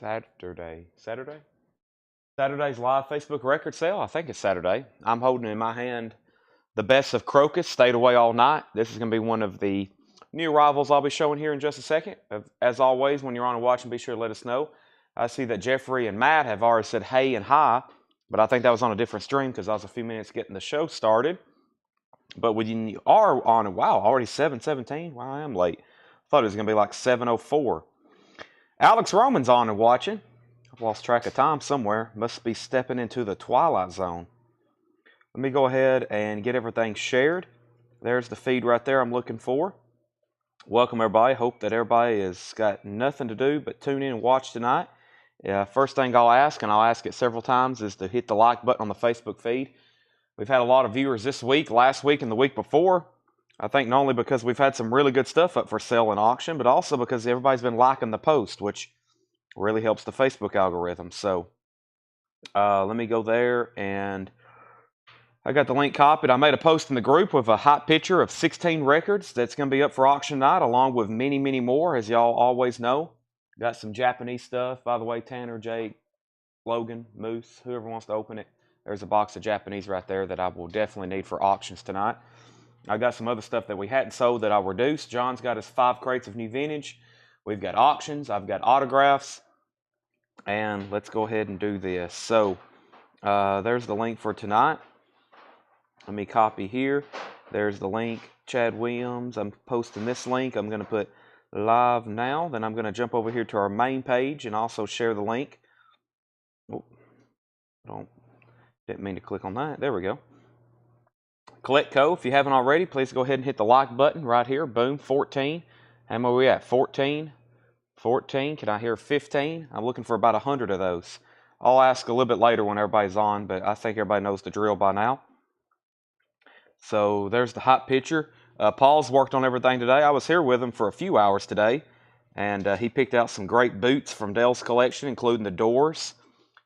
Saturday's live Facebook record sale. I think it's Saturday. I'm holding in my hand the Best of Crocus, Stayed Away All Night. This is going to be one of the new arrivals I'll be showing here in just a second. As always, when you're on and watching, be sure to let us know. I see that Jeffrey and Matt have already said hey and hi, but I think that was on a different stream because I was a few minutes getting the show started. But when you are on, wow, already 7:17. Wow, I am late. I thought it was going to be like 7:04. Alex Roman's on and watching. I've lost track of time somewhere. Must be stepping into the twilight zone. Let me go ahead and get everything shared. There's the feed right there I'm looking for. Welcome, everybody. Hope that everybody has got nothing to do but tune in and watch tonight. First thing I'll ask, and I'll ask it several times, is to hit the like button on the Facebook feed. We've had a lot of viewers this week, last week, and the week before. I think not only because we've had some really good stuff up for sale and auction, but also because everybody's been liking the post, which really helps the Facebook algorithm. So let me go there, and I got the link copied. I made a post in the group with a hot picture of 16 records that's going to be up for auction tonight, along with many, many more, as y'all always know. Got some Japanese stuff. By the way, Tanner, Jake, Logan, Moose, whoever wants to open it, there's a box of Japanese right there that I will definitely need for auctions tonight. I got some other stuff that we hadn't sold that I'll reduce. John's got his 5 crates of new vintage. We've got auctions. I've got autographs. And let's go ahead and do this. So there's the link for tonight. Let me copy here. There's the link. Chad Williams. I'm posting this link. I'm going to put live now. Then I'm going to jump over here to our main page and also share the link. Oh, didn't mean to click on that. There we go. Collectco, if you haven't already, please go ahead and hit the like button right here. Boom, 14. How many are we at? 14. 14. Can I hear 15? I'm looking for about 100 of those. I'll ask a little bit later when everybody's on, but I think everybody knows the drill by now. So there's the hot picture. Paul's worked on everything today. I was here with him for a few hours today, and he picked out some great boots from Dale's collection, including the doors.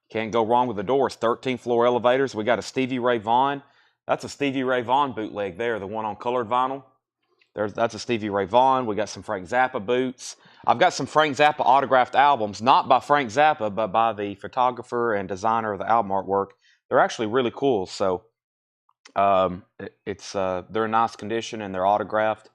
Can't go wrong with the doors. 13th floor elevators. We got a Stevie Ray Vaughan. That's a Stevie Ray Vaughan bootleg there, the one on colored vinyl. That's a Stevie Ray Vaughan. We got some Frank Zappa boots. I've got some Frank Zappa autographed albums, not by Frank Zappa, but by the photographer and designer of the album artwork. They're actually really cool. So they're in nice condition and they're autographed.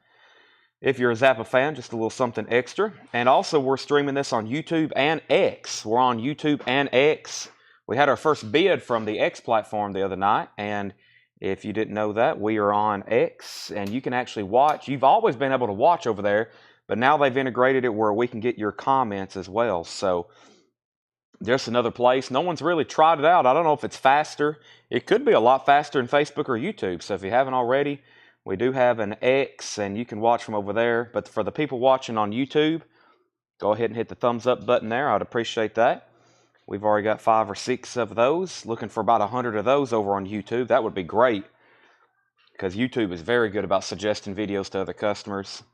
If you're a Zappa fan, just a little something extra. And also, we're streaming this on YouTube and X. We're on YouTube and X. We had our first bid from the X platform the other night, and if you didn't know that, we are on X, and you can actually watch. You've always been able to watch over there, but now they've integrated it where we can get your comments as well. So there's another place. No one's really tried it out. I don't know if it's faster. It could be a lot faster than Facebook or YouTube. So if you haven't already, we do have an X, and you can watch from over there. But for the people watching on YouTube, go ahead and hit the thumbs up button there. I'd appreciate that. We've already got 5 or 6 of those. Looking for about 100 of those over on YouTube. That would be great, because YouTube is very good about suggesting videos to other customers.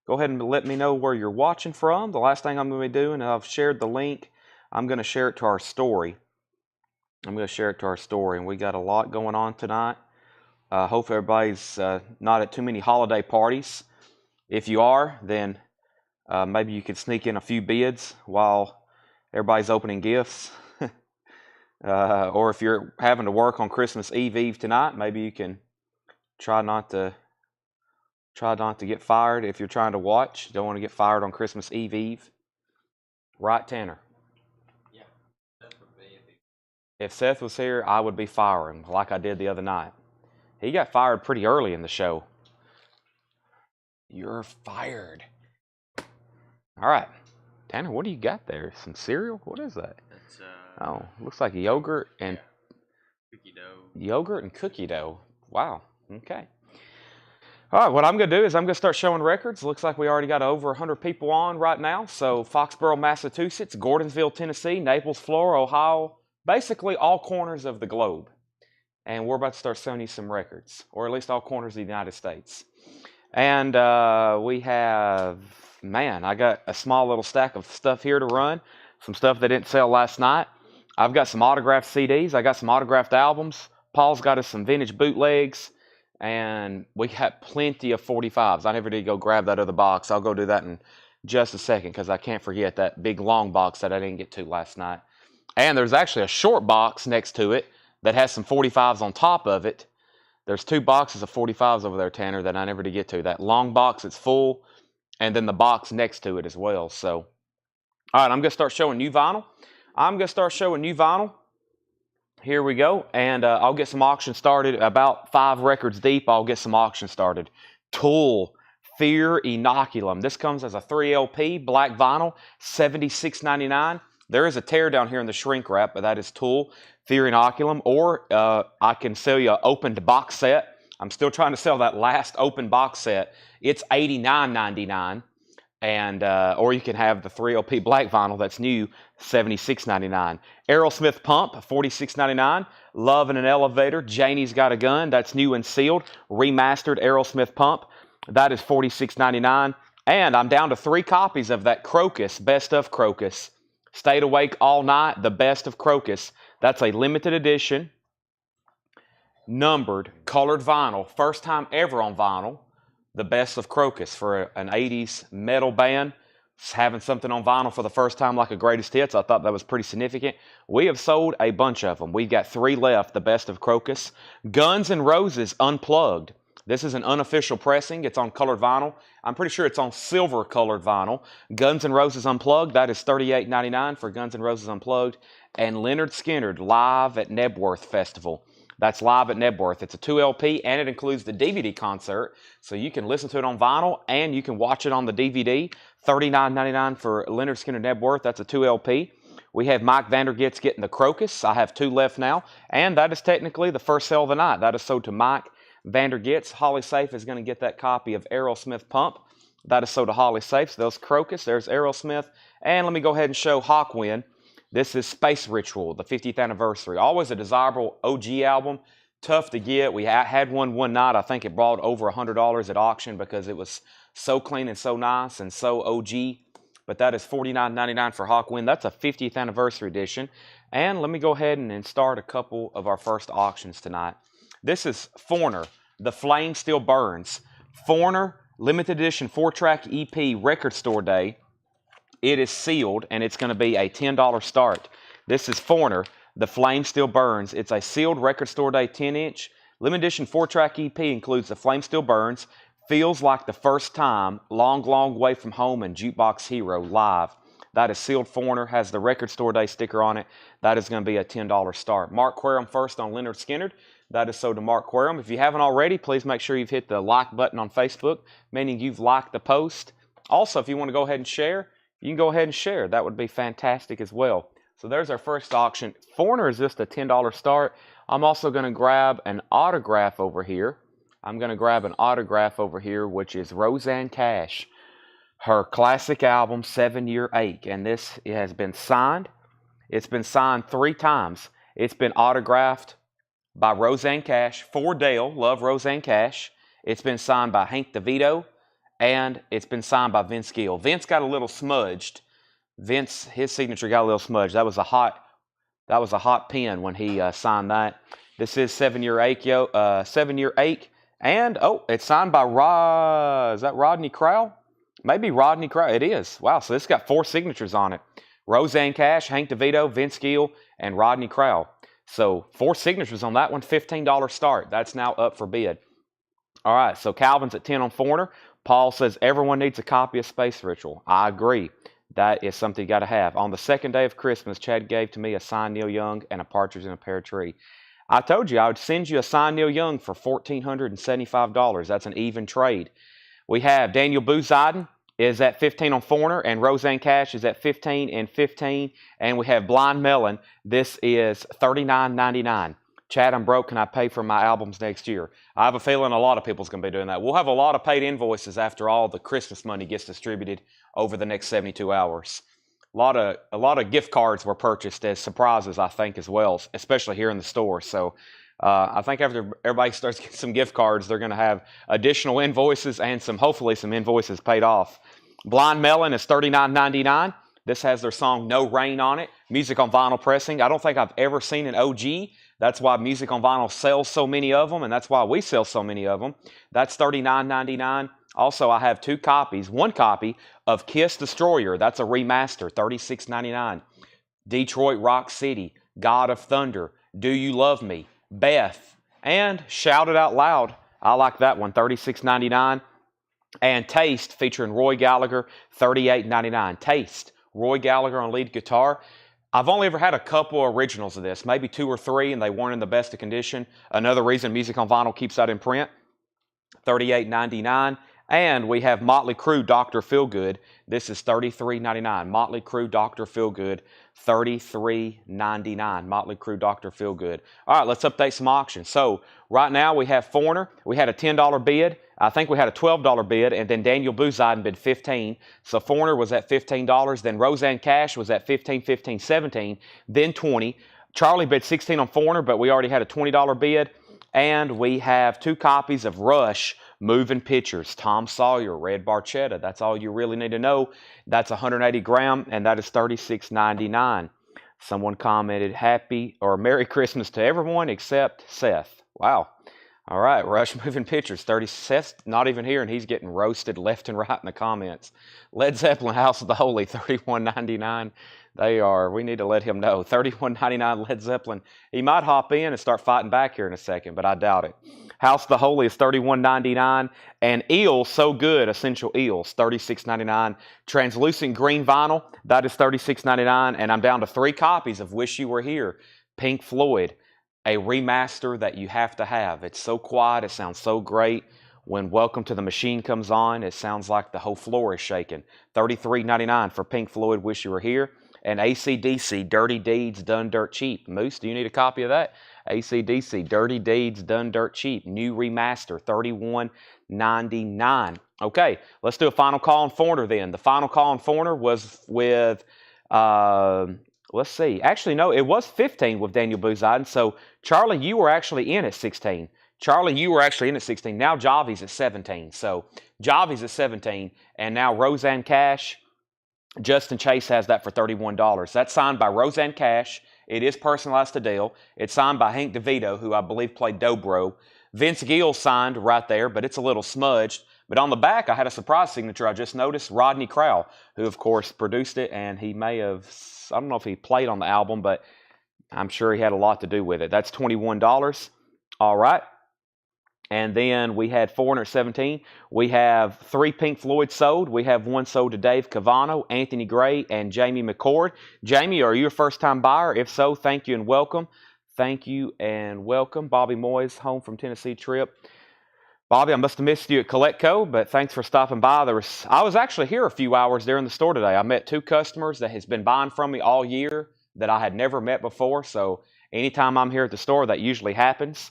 Go ahead and let me know where you're watching from. The last thing I'm going to be doing, I've shared the link. I'm going to share it to our story. And we got a lot going on tonight. Hope everybody's not at too many holiday parties. If you are, then maybe you could sneak in a few bids while everybody's opening gifts. Or if you're having to work on Christmas Eve tonight, maybe you can try not to get fired if you're trying to watch. You don't want to get fired on Christmas Eve. Right, Tanner? Yeah. If Seth was here, I would be firing like I did the other night. He got fired pretty early in the show. You're fired. All right. Tanner, what do you got there? Some cereal? What is that? That's Looks like yogurt and cookie dough. Yogurt and cookie dough. Wow. Okay. All right, what I'm going to do is I'm going to start showing records. Looks like we already got over 100 people on right now. So Foxborough, Massachusetts, Gordonsville, Tennessee, Naples, Florida, Ohio, basically all corners of the globe. And we're about to start showing you some records, or at least all corners of the United States. And we have, I got a small little stack of stuff here to run, some stuff that didn't sell last night. I've got some autographed CDs. I got some autographed albums. Paul's got us some vintage bootlegs. And we got plenty of 45s. I never did go grab that other box. I'll go do that in just a second because I can't forget that big long box that I didn't get to last night. And there's actually a short box next to it that has some 45s on top of it. There's 2 boxes of 45s over there, Tanner, that I never did get to. That long box that's full, and then the box next to it as well. So, all right, I'm going to start showing new vinyl. Here we go, and I'll get some auction started. About 5 records deep, I'll get some auction started. Tool, Fear Inoculum. This comes as a 3 LP, black vinyl, $76.99. There is a tear down here in the shrink wrap, but that is Tool, Fear Inoculum. Or I can sell you an opened box set. I'm still trying to sell that last open box set. It's $89.99. And or you can have the 3 LP black vinyl that's new, $76.99. Aerosmith Pump, $46.99. Love in an Elevator, Janie's Got a Gun, that's new and sealed. Remastered Aerosmith Pump, that is $46.99. And I'm down to 3 copies of that Crocus, Best of Crocus. Stayed Awake All Night, the Best of Crocus. That's a limited edition, numbered, colored vinyl. First time ever on vinyl. The Best of Crocus for an 80s metal band. Having something on vinyl for the first time like a greatest hits, I thought that was pretty significant. We have sold a bunch of them. We've got 3 left, the Best of Crocus. Guns N' Roses Unplugged. This is an unofficial pressing. It's on colored vinyl. I'm pretty sure it's on silver colored vinyl. Guns N' Roses Unplugged, that is $38.99 for Guns N' Roses Unplugged. And Leonard Skinner live at Nebworth Festival. That's live at Nebworth. It's a 2 LP, and it includes the DVD concert, so you can listen to it on vinyl, and you can watch it on the DVD. $39.99 for Leonard Skinner Nebworth. That's a 2 LP. We have Mike Vandergits getting the Crocus. I have 2 left now, and that is technically the first sale of the night. That is sold to Mike Vandergits. Holly Safe is going to get that copy of Aerosmith Pump. That is sold to Holly Safe. So there's Crocus, there's Aerosmith, and let me go ahead and show Hawkwind. This is Space Ritual, the 50th anniversary. Always a desirable OG album. Tough to get. We had one night. I think it brought over $100 at auction because it was so clean and so nice and so OG. But that is $49.99 for Hawkwind. That's a 50th anniversary edition. And let me go ahead and start a couple of our first auctions tonight. This is Foreigner, The Flame Still Burns. Foreigner, limited edition 4-track EP, Record Store Day. It is sealed, and it's going to be a $10 start. This is Foreigner, The Flame Still Burns. It's a sealed Record Store Day 10-inch. Limited edition 4-track EP includes The Flame Still Burns, Feels Like the First Time, Long, Long Way From Home, and Jukebox Hero live. That is sealed Foreigner, has the Record Store Day sticker on it. That is going to be a $10 start. Mark Querum first on Leonard Skinner. That is sold to Mark Querum. If you haven't already, please make sure you've hit the like button on Facebook, meaning you've liked the post. Also, if you want to go ahead and share, you can go ahead and share. That would be fantastic as well. So there's our first auction. Foreigner is just a $10 start. I'm also going to grab an autograph over here. Which is Roseanne Cash. Her classic album, 7-Year Ache. And this has been signed. It's been signed 3 times. It's been autographed by Roseanne Cash for Dale. Love Roseanne Cash. It's been signed by Hank DeVito. And it's been signed by Vince Gill. Vince got a little smudged. His signature got a little smudged. That was a hot pen when he signed that. This is 7-Year Ache, 7-Year Ache. And, it's signed by is that Rodney Crowell? Maybe Rodney Crowell. It is. Wow, so this got 4 signatures on it. Roseanne Cash, Hank DeVito, Vince Gill, and Rodney Crowell. So 4 signatures on that one, $15 start. That's now up for bid. All right, so Calvin's at 10 on Foreigner. Paul says everyone needs a copy of Space Ritual. I agree. That is something you got to have. On the second day of Christmas, Chad gave to me a signed Neil Young and a Partridge in a Pear Tree. I told you I would send you a signed Neil Young for $1,475. That's an even trade. We have Daniel Booziden is at 15 on Foreigner, and Roseanne Cash is at 15 and 15. And we have Blind Melon. This is $39.99. Chad, I'm broke. Can I pay for my albums next year? I have a feeling a lot of people's going to be doing that. We'll have a lot of paid invoices after all the Christmas money gets distributed over the next 72 hours. A lot of gift cards were purchased as surprises, I think, as well, especially here in the store. So I think after everybody starts getting some gift cards, they're going to have additional invoices and hopefully some invoices paid off. Blind Melon is $39.99. This has their song No Rain on it. Music on vinyl pressing. I don't think I've ever seen an OG. That's why Music on Vinyl sells so many of them, and that's why we sell so many of them. That's $39.99. Also, I have 2 copies, 1 copy of Kiss Destroyer. That's a remaster, $36.99. Detroit Rock City, God of Thunder, Do You Love Me, Beth, and Shout It Out Loud. I like that one, $36.99. And Taste, featuring Roy Gallagher, $38.99. Taste, Roy Gallagher on lead guitar. I've only ever had a couple originals of this, maybe 2 or 3, and they weren't in the best of condition. Another reason Music on Vinyl keeps that in print, $38.99. And we have Motley Crue, Dr. Feelgood. This is $33.99. Motley Crue, Dr. Feelgood, $33.99. Motley Crue, Dr. Feelgood. All right, let's update some auctions. So right now we have Foreigner. We had a $10 bid. I think we had a $12 bid, and then Daniel Bouzide bid $15. So Foreigner was at $15. Then Roseanne Cash was at $15, $15, $17, then $20. Charlie bid $16 on Foreigner, but we already had a $20 bid. And we have 2 copies of Rush, Moving Pictures, Tom Sawyer, Red Barchetta. That's all you really need to know. That's 180 gram, and that is $36.99. Someone commented, Happy or Merry Christmas to everyone except Seth. Wow. All right, Rush Moving Pictures, 30. Seth's not even here, and he's getting roasted left and right in the comments. Led Zeppelin, House of the Holy, $31.99. We need to let him know. $31.99 Led Zeppelin. He might hop in and start fighting back here in a second, but I doubt it. House of the Holy is $31.99. And Eels, So Good, Essential Eels, $36.99. Translucent Green Vinyl, that is $36.99. And I'm down to 3 copies of Wish You Were Here, Pink Floyd, a remaster that you have to have. It's so quiet, it sounds so great. When Welcome to the Machine comes on, it sounds like the whole floor is shaking. $33.99 for Pink Floyd, Wish You Were Here. And AC/DC, Dirty Deeds Done Dirt Cheap. Moose, do you need a copy of that? AC/DC, Dirty Deeds Done Dirt Cheap. New remaster, $31.99. Okay, let's do a final call on Foreigner then. The final call on Foreigner was with, let's see. Actually, no, it was 15 with Daniel Bouzide. So, Charlie, you were actually in at 16. Charlie, you were actually in at 16. Now Javi's at 17. So, Javi's at 17. And now Roseanne Cash, Justin Chase has that for $31. That's signed by Roseanne Cash. It is personalized to Dale. It's signed by Hank DeVito, who I believe played Dobro. Vince Gill signed right there, but it's a little smudged. But on the back, I had a surprise signature I just noticed. Rodney Crowell, who, of course, produced it, and he may have, I don't know if he played on the album, but I'm sure he had a lot to do with it. That's $21. All right. And then we had 417. We have 3 Pink Floyd sold. We have 1 sold to Dave Cavano, Anthony Gray, and Jamie McCord. Jamie, are you a first-time buyer? If so, thank you and welcome. Thank you and welcome. Bobby Moyes, home from Tennessee trip. Bobby, I must have missed you at Coletco, but thanks for stopping by. I was actually here a few hours there in the store today. I met 2 customers that has been buying from me all year that I had never met before. So anytime I'm here at the store, that usually happens.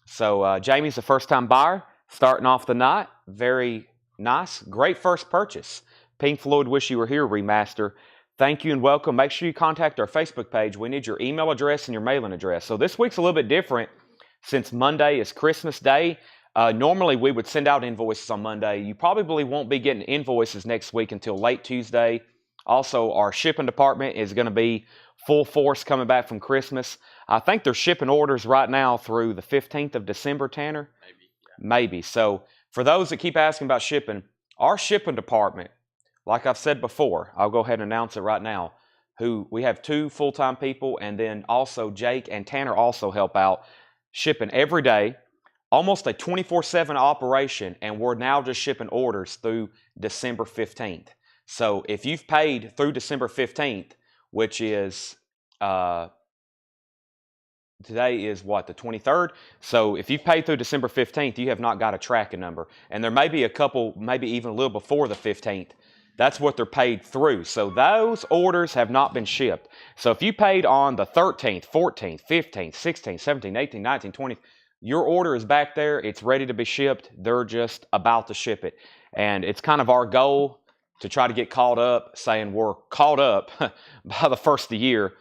So Jamie's a first-time buyer, starting off the night. Very nice. Great first purchase. Pink Floyd Wish You Were Here remaster. Thank you and welcome. Make sure you contact our Facebook page. We need your email address and your mailing address. So this week's a little bit different since Monday is Christmas Day. Normally we would send out invoices on Monday. You probably won't be getting invoices next week until late Tuesday. Also, our shipping department is going to be full force coming back from Christmas. I think they're shipping orders right now through the 15th of December, Tanner? Maybe. Yeah. Maybe. So for those that keep asking about shipping, our shipping department, like I've said before, I'll go ahead and announce it right now, we have 2 full-time people, and then also Jake and Tanner also help out shipping every day, almost a 24/7 operation, and we're now just shipping orders through December 15th. So if you've paid through December 15th, which is, today is what, the 23rd? So if you've paid through December 15th, you have not got a tracking number. And there may be a couple, maybe even a little before the 15th. That's what they're paid through. So those orders have not been shipped. So if you paid on the 13th, 14th, 15th, 16th, 17th, 18th, 19th, 20th, your order is back there. It's ready to be shipped. They're just about to ship it. And it's kind of our goal to try to get caught up, saying we're caught up by the first of the year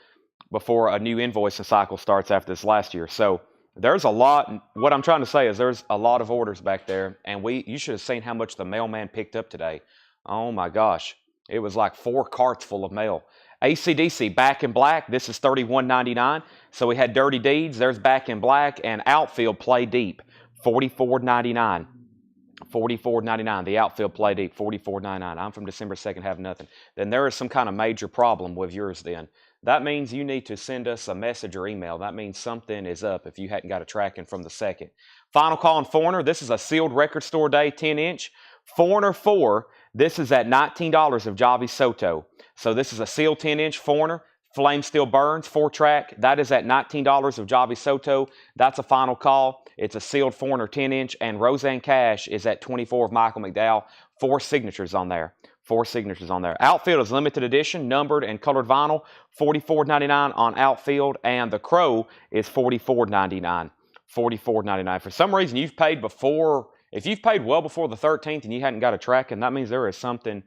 before a new invoicing cycle starts after this last year. So there's a lot. What I'm trying to say is there's a lot of orders back there. And you should have seen how much the mailman picked up today. Oh my gosh. It was like 4 carts full of mail. AC/DC, Back in Black. This is $31.99. So we had Dirty Deeds. There's Back in Black. And Outfield, Play Deep, $44.99. $44.99. The outfield play deep, $44.99. I'm from December 2nd, have nothing. Then there is some kind of major problem with yours then. That means you need to send us a message or email. That means something is up if you hadn't got a tracking from the 2nd. Final call on Foreigner. This is a sealed record store day 10-inch. Foreigner 4, this is at $19 of Javi Soto. So this is a sealed 10-inch Foreigner. Flame Still Burns, 4-track. That is at $19 of Javi Soto. That's a final call. It's a sealed Foreigner 10-inch. And Roseanne Cash is at $24 of Michael McDowell. 4 signatures on there. 4 signatures on there. Outfield is limited edition, numbered and colored vinyl. $44.99 on outfield. And the Crow is $44.99. $44.99. For some reason, you've paid before. If you've paid well before the 13th and you hadn't got a tracking, that means there is something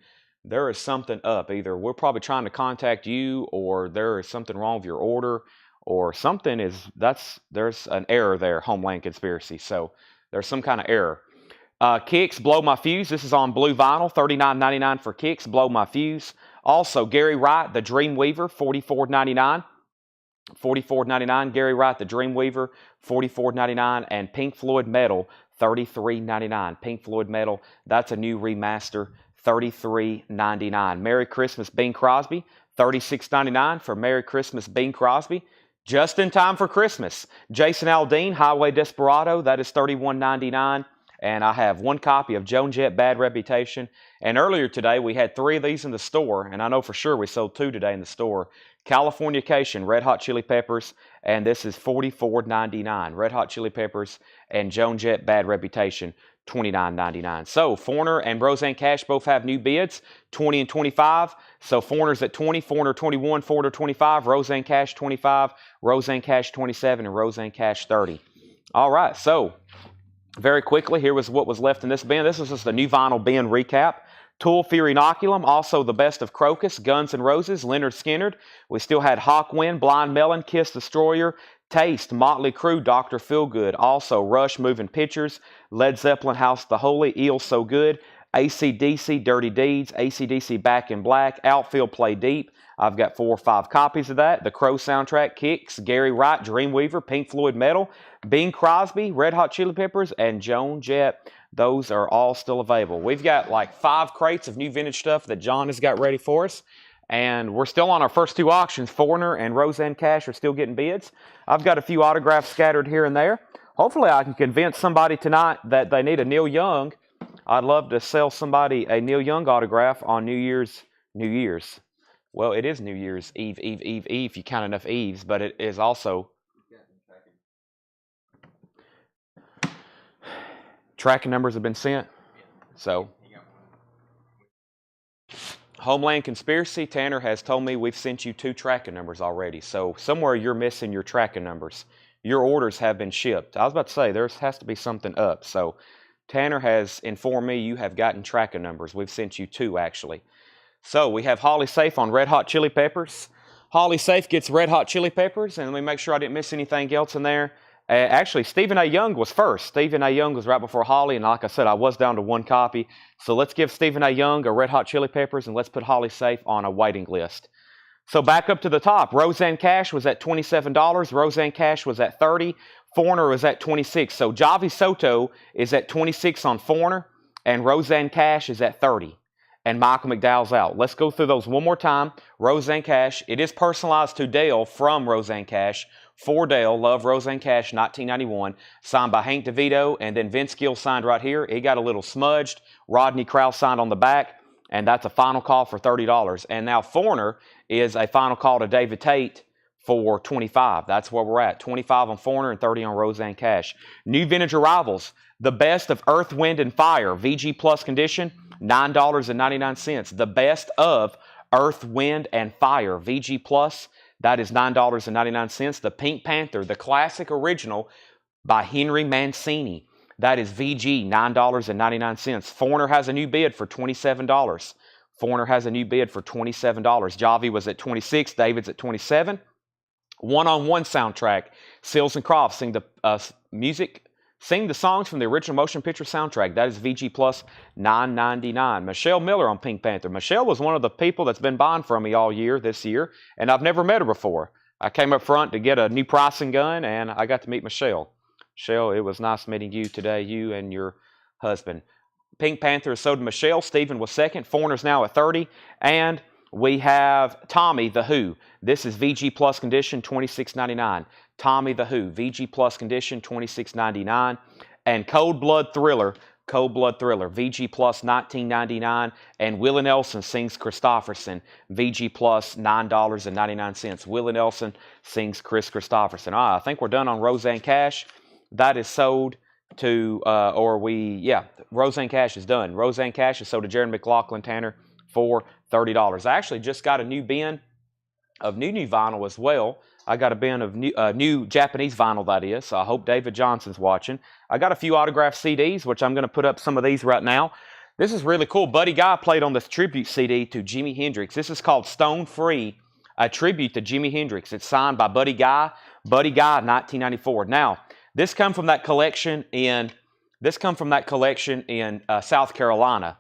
up. Either we're probably trying to contact you, or there is something wrong with your order, or something there's an error there, Homeland Conspiracy. So there's some kind of error. Kicks, Blow My Fuse. This is on blue vinyl, $39.99 for Kicks, Blow My Fuse. Also, Gary Wright, The Dreamweaver, $44.99. $44.99. Gary Wright, The Dreamweaver, $44.99. And Pink Floyd Metal, $33.99. Pink Floyd Metal, that's a new remaster, $33.99. Merry Christmas, Bing Crosby, $36.99 for Merry Christmas, Bing Crosby. Just in time for Christmas. Jason Aldean, Highway Desperado, that is $31.99. And I have 1 copy of Joan Jett, Bad Reputation. And earlier today, we had 3 of these in the store, and I know for sure we sold 2 today in the store. Californication, Red Hot Chili Peppers, and this is $44.99. Red Hot Chili Peppers and Joan Jett, Bad Reputation, $29.99. So Foreigner and Roseanne Cash both have new bids, 20 and 25. So Foreigner's at 20, Foreigner 21, Foreigner 25, Roseanne Cash 25, Roseanne Cash 27, and Roseanne Cash 30. All right, so very quickly, here was what was left in this bin. This is just a new vinyl bin recap. Tool, Fear Inoculum, also The Best of Crocus, Guns N' Roses, Leonard Skinner. We still had Hawkwind, Blind Melon, Kiss Destroyer, Taste, Motley Crue, Dr. Feelgood. Also Rush, Moving Pictures, Led Zeppelin, House of the Holy, Eel So Good, AC/DC, Dirty Deeds, AC/DC Back in Black, Outfield Play Deep. I've got 4 or 5 copies of that. The Crow soundtrack, Kicks, Gary Wright, Dreamweaver, Pink Floyd Metal, Bing Crosby, Red Hot Chili Peppers, and Joan Jett. Those are all still available. We've got like 5 crates of new vintage stuff that John has got ready for us. And we're still on our first 2 auctions. Foreigner and Roseanne Cash are still getting bids. I've got a few autographs scattered here and there. Hopefully I can convince somebody tonight that they need a Neil Young. I'd love to sell somebody a Neil Young autograph on New Year's. Well, it is New Year's Eve, if you count enough Eves, but it is also tracking numbers have been sent. So Homeland Conspiracy, Tanner has told me we've sent you 2 tracking numbers already. So somewhere you're missing your tracking numbers. Your orders have been shipped. I was about to say there has to be something up. So Tanner has informed me you have gotten tracking numbers. We've sent you 2 actually. So we have Holly Safe on Red Hot Chili Peppers. Holly Safe gets Red Hot Chili Peppers, and let me make sure I didn't miss anything else in there. Actually, Stephen A. Young was first. Stephen A. Young was right before Holly, and like I said, I was down to 1 copy. So let's give Stephen A. Young a Red Hot Chili Peppers, and let's put Holly Safe on a waiting list. So back up to the top. Roseanne Cash was at $27. Roseanne Cash was at $30. Foreigner was at $26. So Javi Soto is at $26 on Foreigner, and Roseanne Cash is at $30. And Michael McDowell's out. Let's go through those one more time. Roseanne Cash. It is personalized to Dale from Roseanne Cash. For Dale, Love Roseanne Cash, 1991. Signed by Hank DeVito. And then Vince Gill signed right here. It got a little smudged. Rodney Krause signed on the back. And that's a final call for $30. And now Foreigner is a final call to David Tate for $25. That's where we're at. $25 on Foreigner and $30 on Roseanne Cash. New vintage arrivals. The Best of Earth, Wind, and Fire. VG Plus condition. $9.99. The Best of Earth, Wind, and Fire. VG Plus, that is $9.99. The Pink Panther, the classic original by Henry Mancini. That is VG, $9.99. Foreigner has a new bid for $27. Foreigner has a new bid for $27. Javi was at $26. David's at $27. One-on-one soundtrack. Seals and Crofts sing the music. Sing the songs from the original motion picture soundtrack. That is VG Plus, $9.99. Michelle Miller on Pink Panther. Michelle was one of the people that's been buying from me all year this year, and I've never met her before. I came up front to get a new pricing gun, and I got to meet Michelle. Michelle, it was nice meeting you today, you and your husband. Pink Panther is sold to Michelle. Stephen was second. Foreigner's now at 30. And we have Tommy the Who. This is VG Plus condition, $26.99. Tommy the Who, VG Plus condition, $26.99. And Cold Blood Thriller, VG Plus, $19.99. And Willie Nelson sings Christofferson, VG Plus, $9.99. Willie Nelson sings Chris Christofferson. I think we're done on Roseanne Cash. That is sold to, Roseanne Cash is done. Roseanne Cash is sold to Jared McLaughlin Tanner for $30. I actually just got a new bin of new vinyl as well. I got a bin of new Japanese vinyl, that is. So I hope David Johnson's watching. I got a few autographed CDs, which I'm going to put up some of these right now. This is really cool. Buddy Guy played on this tribute CD to Jimi Hendrix. This is called Stone Free, a tribute to Jimi Hendrix. It's signed by Buddy Guy. Buddy Guy, 1994. Now, this come from that collection in South Carolina.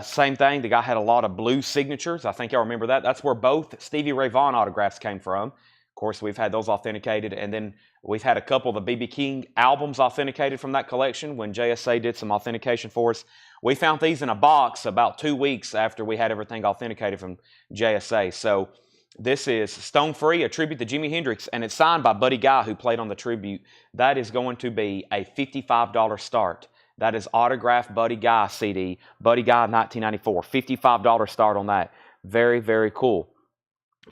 Same thing. The guy had a lot of blues signatures. I think y'all remember that. That's where both Stevie Ray Vaughan autographs came from. Of course, we've had those authenticated, and then we've had a couple of the B.B. King albums authenticated from that collection when JSA did some authentication for us. We found these in a box about 2 weeks after we had everything authenticated from JSA. So this is Stone Free, a tribute to Jimi Hendrix, and it's signed by Buddy Guy, who played on the tribute. That is going to be a $55 start. That is autographed Buddy Guy CD. Buddy Guy, 1994. $55 start on that. Very, very cool.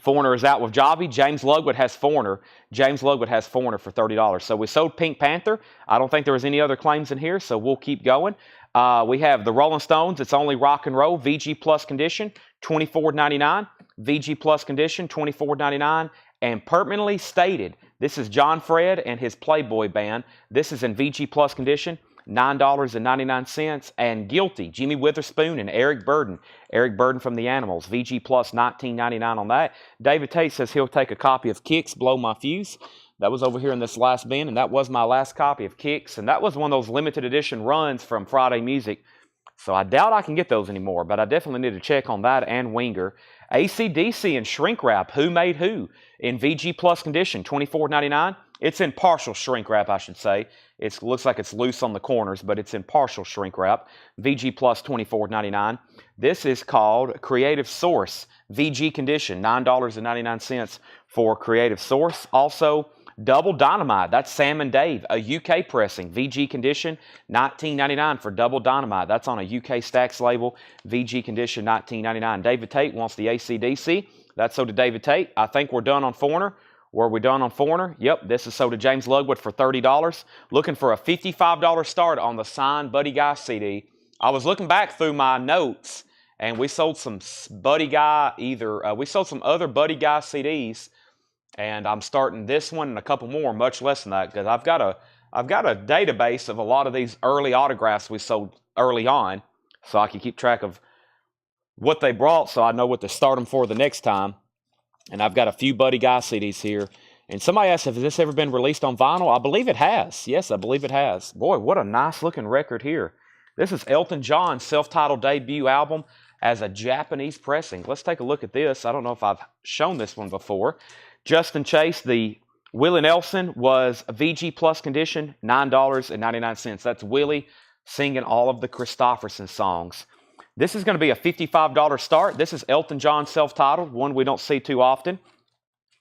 Foreigner is out with Javi. James Lugwood has Foreigner. James Lugwood has Foreigner for $30. So we sold Pink Panther. I don't think there was any other claims in here, so we'll keep going. We have the Rolling Stones. It's only rock and roll. VG Plus condition, $24.99. VG Plus condition, $24.99. And permanently stated, this is John Fred and his Playboy band. This is in VG Plus condition, $9.99. And Guilty, Jimmy Witherspoon and Eric Burden. Eric Burden from the Animals. VG Plus, $19.99 on that. David Tate says he'll take a copy of Kicks, Blow My Fuse. That was over here in this last bin, and that was my last copy of Kicks. And that was one of those limited edition runs from Friday Music. So I doubt I can get those anymore, but I definitely need to check on that and Winger. AC/DC and Shrink Wrap, Who Made Who, in VG Plus condition, $24.99. It's in partial shrink wrap, I should say. It looks like it's loose on the corners, but it's in partial shrink wrap. VG Plus, $24.99. This is called Creative Source, VG condition, $9.99 for Creative Source. Also, Double Dynamite, that's Sam and Dave, a UK pressing, VG condition, $19.99 for Double Dynamite. That's on a UK Stax label, VG condition, $19.99. David Tate wants the AC/DC. That's sold to David Tate. I think we're done on Foreigner. Were we done on Foreigner? Yep, this is sold to James Lugwood for $30. Looking for a $55 start on the signed Buddy Guy CD. I was looking back through my notes, and we sold some Buddy Guy, we sold some other Buddy Guy CDs, and I'm starting this one and a couple more, much less than that, because I've got a database of a lot of these early autographs we sold early on, so I can keep track of what they brought, so I know what to start them for the next time. And I've got a few Buddy Guy CDs here. And somebody asked, has this ever been released on vinyl? I believe it has. Yes, I believe it has. Boy, what a nice looking record here. This is Elton John's self-titled debut album as a Japanese pressing. Let's take a look at this. I don't know if I've shown this one before. Justin Chase, the Willie Nelson, was a VG Plus condition, $9.99. That's Willie singing all of the Christofferson songs. This is going to be a $55 start. This is Elton John self-titled, one we don't see too often.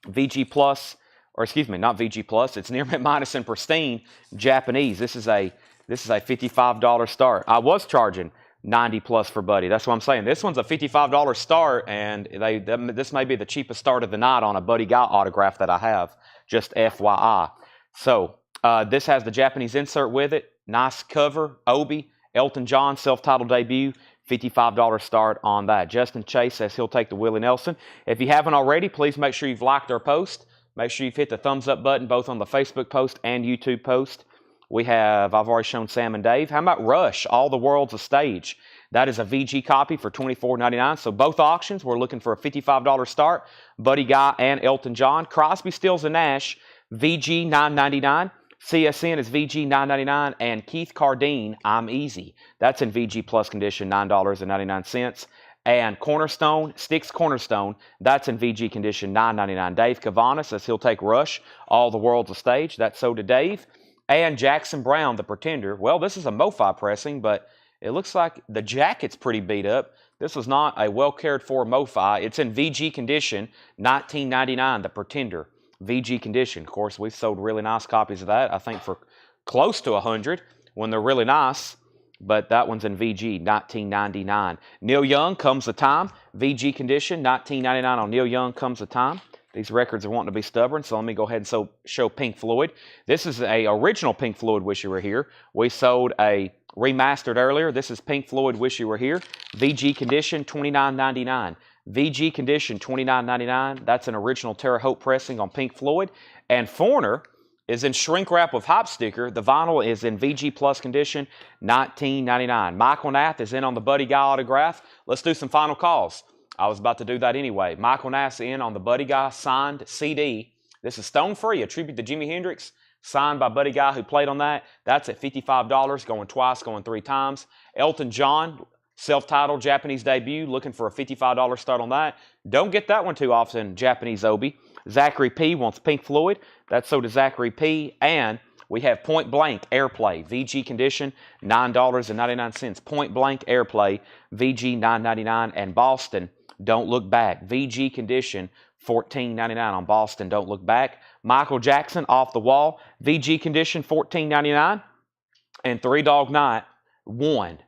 VG Plus, or excuse me, not VG Plus. It's Near Mint Minus and Pristine Japanese. This is a $55 start. I was charging $90 plus for Buddy. That's what I'm saying. This one's a $55 start, and this may be the cheapest start of the night on a Buddy Guy autograph that I have. Just FYI. So this has the Japanese insert with it. Nice cover. Obi, Elton John self-titled debut. $55 start on that. Justin Chase says he'll take the Willie Nelson. If you haven't already, please make sure you've liked our post. Make sure you've hit the thumbs up button both on the Facebook post and YouTube post. I've already shown Sam and Dave. How about Rush, All the World's a Stage? That is a VG copy for $24.99. So both auctions, we're looking for a $55 start. Buddy Guy and Elton John. Crosby, Stills and Nash, VG $9.99. CSN is VG $9.99, and Keith Cardine, I'm Easy. That's in VG Plus condition, $9.99. And Cornerstone, Styx Cornerstone, that's in VG condition, $9.99. Dave Cavana says he'll take Rush, All the World's a Stage. That's so to Dave. And Jackson Brown, The Pretender. Well, this is a MoFi pressing, but It looks like the jacket's pretty beat up. This was not a well cared for MoFi. It's in VG condition, $19.99, the Pretender. VG condition. Of course, we've sold really nice copies of that, I think for close to 100 when they're really nice. But that one's in VG, $19.99. Neil Young, Comes the Time, VG condition, $19.99 on Neil Young, Comes the Time. These records are wanting to be stubborn, so let me go ahead and show Pink Floyd. This is a original Pink Floyd, Wish You Were Here. We sold a remastered earlier. This is Pink Floyd, Wish You Were Here. VG condition, $29.99. VG condition, $29.99. That's an original Terre Haute pressing on Pink Floyd. And Foreigner is in shrink wrap with hop sticker. The vinyl is in VG Plus condition, $19.99. Michael Nath is in on the Buddy Guy autograph. Let's do some final calls. I was about to do that anyway. Michael Nath's in on the Buddy Guy signed CD. This is Stone Free, a tribute to Jimi Hendrix, signed by Buddy Guy who played on that. That's at $55, going twice, going 3 times. Elton John, self-titled Japanese debut, looking for a $55 start on that. Don't get that one too often, Japanese Obi. Zachary P. wants Pink Floyd. That's so does Zachary P. And we have Point Blank Airplay, VG condition, $9.99. Point Blank Airplay, VG $9.99. And Boston, Don't Look Back, VG condition, $14.99 on Boston, Don't Look Back. Michael Jackson, Off the Wall, VG condition, $14.99. And Three Dog Night, 1.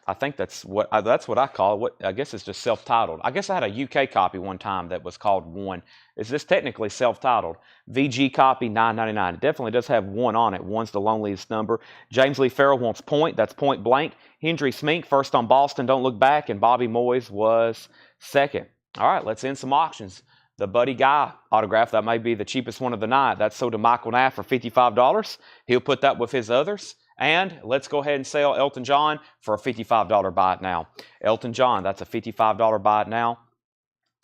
I think that's what I call it. What I guess it's just self-titled. I guess I had a UK copy one time that was called 1. Is this technically self-titled? VG copy, $9.99. It definitely does have 1 on it. 1's the loneliest number. James Lee Farrell wants Point. That's Point Blank. Hendry Smink, first on Boston, Don't Look Back. And Bobby Moyes was second. All right, let's end some auctions. The Buddy Guy autograph, that may be the cheapest one of the night. That's sold to Michael Nath for $55. He'll put that with his others. And let's go ahead and sell Elton John for a $55 buy it now. Elton John, that's a $55 buy it now.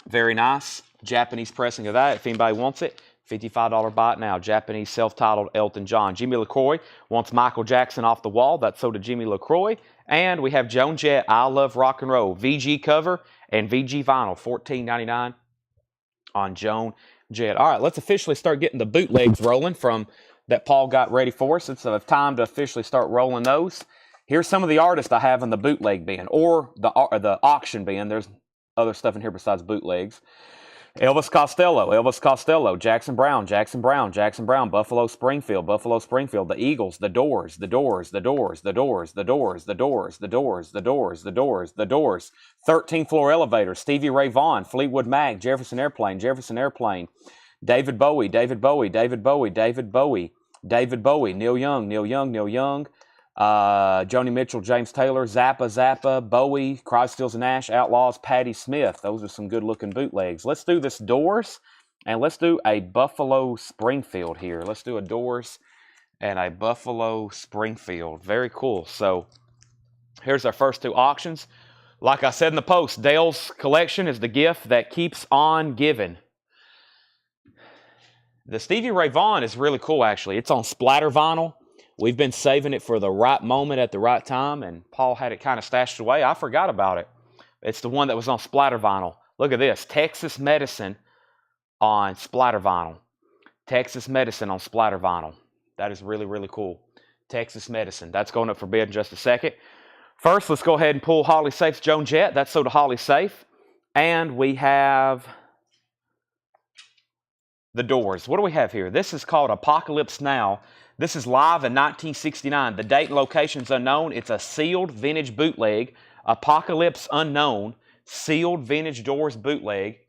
Very nice. Japanese pressing of that, if anybody wants it. $55 buy it now. Japanese self-titled Elton John. Jimmy LaCroix wants Michael Jackson, Off the Wall. That's sold to Jimmy LaCroix. And we have Joan Jett, I Love Rock and Roll. VG cover and VG vinyl, $14.99 on Joan Jett. All right, let's officially start getting the bootlegs rolling from that Paul got ready for us. It's time to officially start rolling those. Here's some of the artists I have in the bootleg bin or the auction bin. There's other stuff in here besides bootlegs. Elvis Costello, Jackson Brown, Buffalo Springfield, The Eagles, The Doors, 13th Floor Elevator, Stevie Ray Vaughan, Fleetwood Mac, Jefferson Airplane, David Bowie, Neil Young, Joni Mitchell, James Taylor, Zappa, Bowie, Crosby, Stills and Nash, Outlaws, Patti Smith. Those are some good-looking bootlegs. Let's do this Doors, and let's do a Buffalo Springfield here. Let's do a Doors and a Buffalo Springfield. Very cool. So here's our first 2 auctions. Like I said in the post, Dale's collection is the gift that keeps on giving. The Stevie Ray Vaughan is really cool, actually. It's on splatter vinyl. We've been saving it for the right moment at the right time, and Paul had it kind of stashed away. I forgot about it. It's the one that was on splatter vinyl. Look at this. Texas Medicine on splatter vinyl. Texas Medicine on splatter vinyl. That is really, really cool. Texas Medicine. That's going up for bid in just a second. First, let's go ahead and pull Holly Safe's Joan Jett. That's sold to Holly Safe. And we have the Doors. What do we have here? This is called Apocalypse Now. This is live in 1969. The date and location is unknown. It's a sealed vintage bootleg. Apocalypse Unknown, sealed vintage Doors bootleg.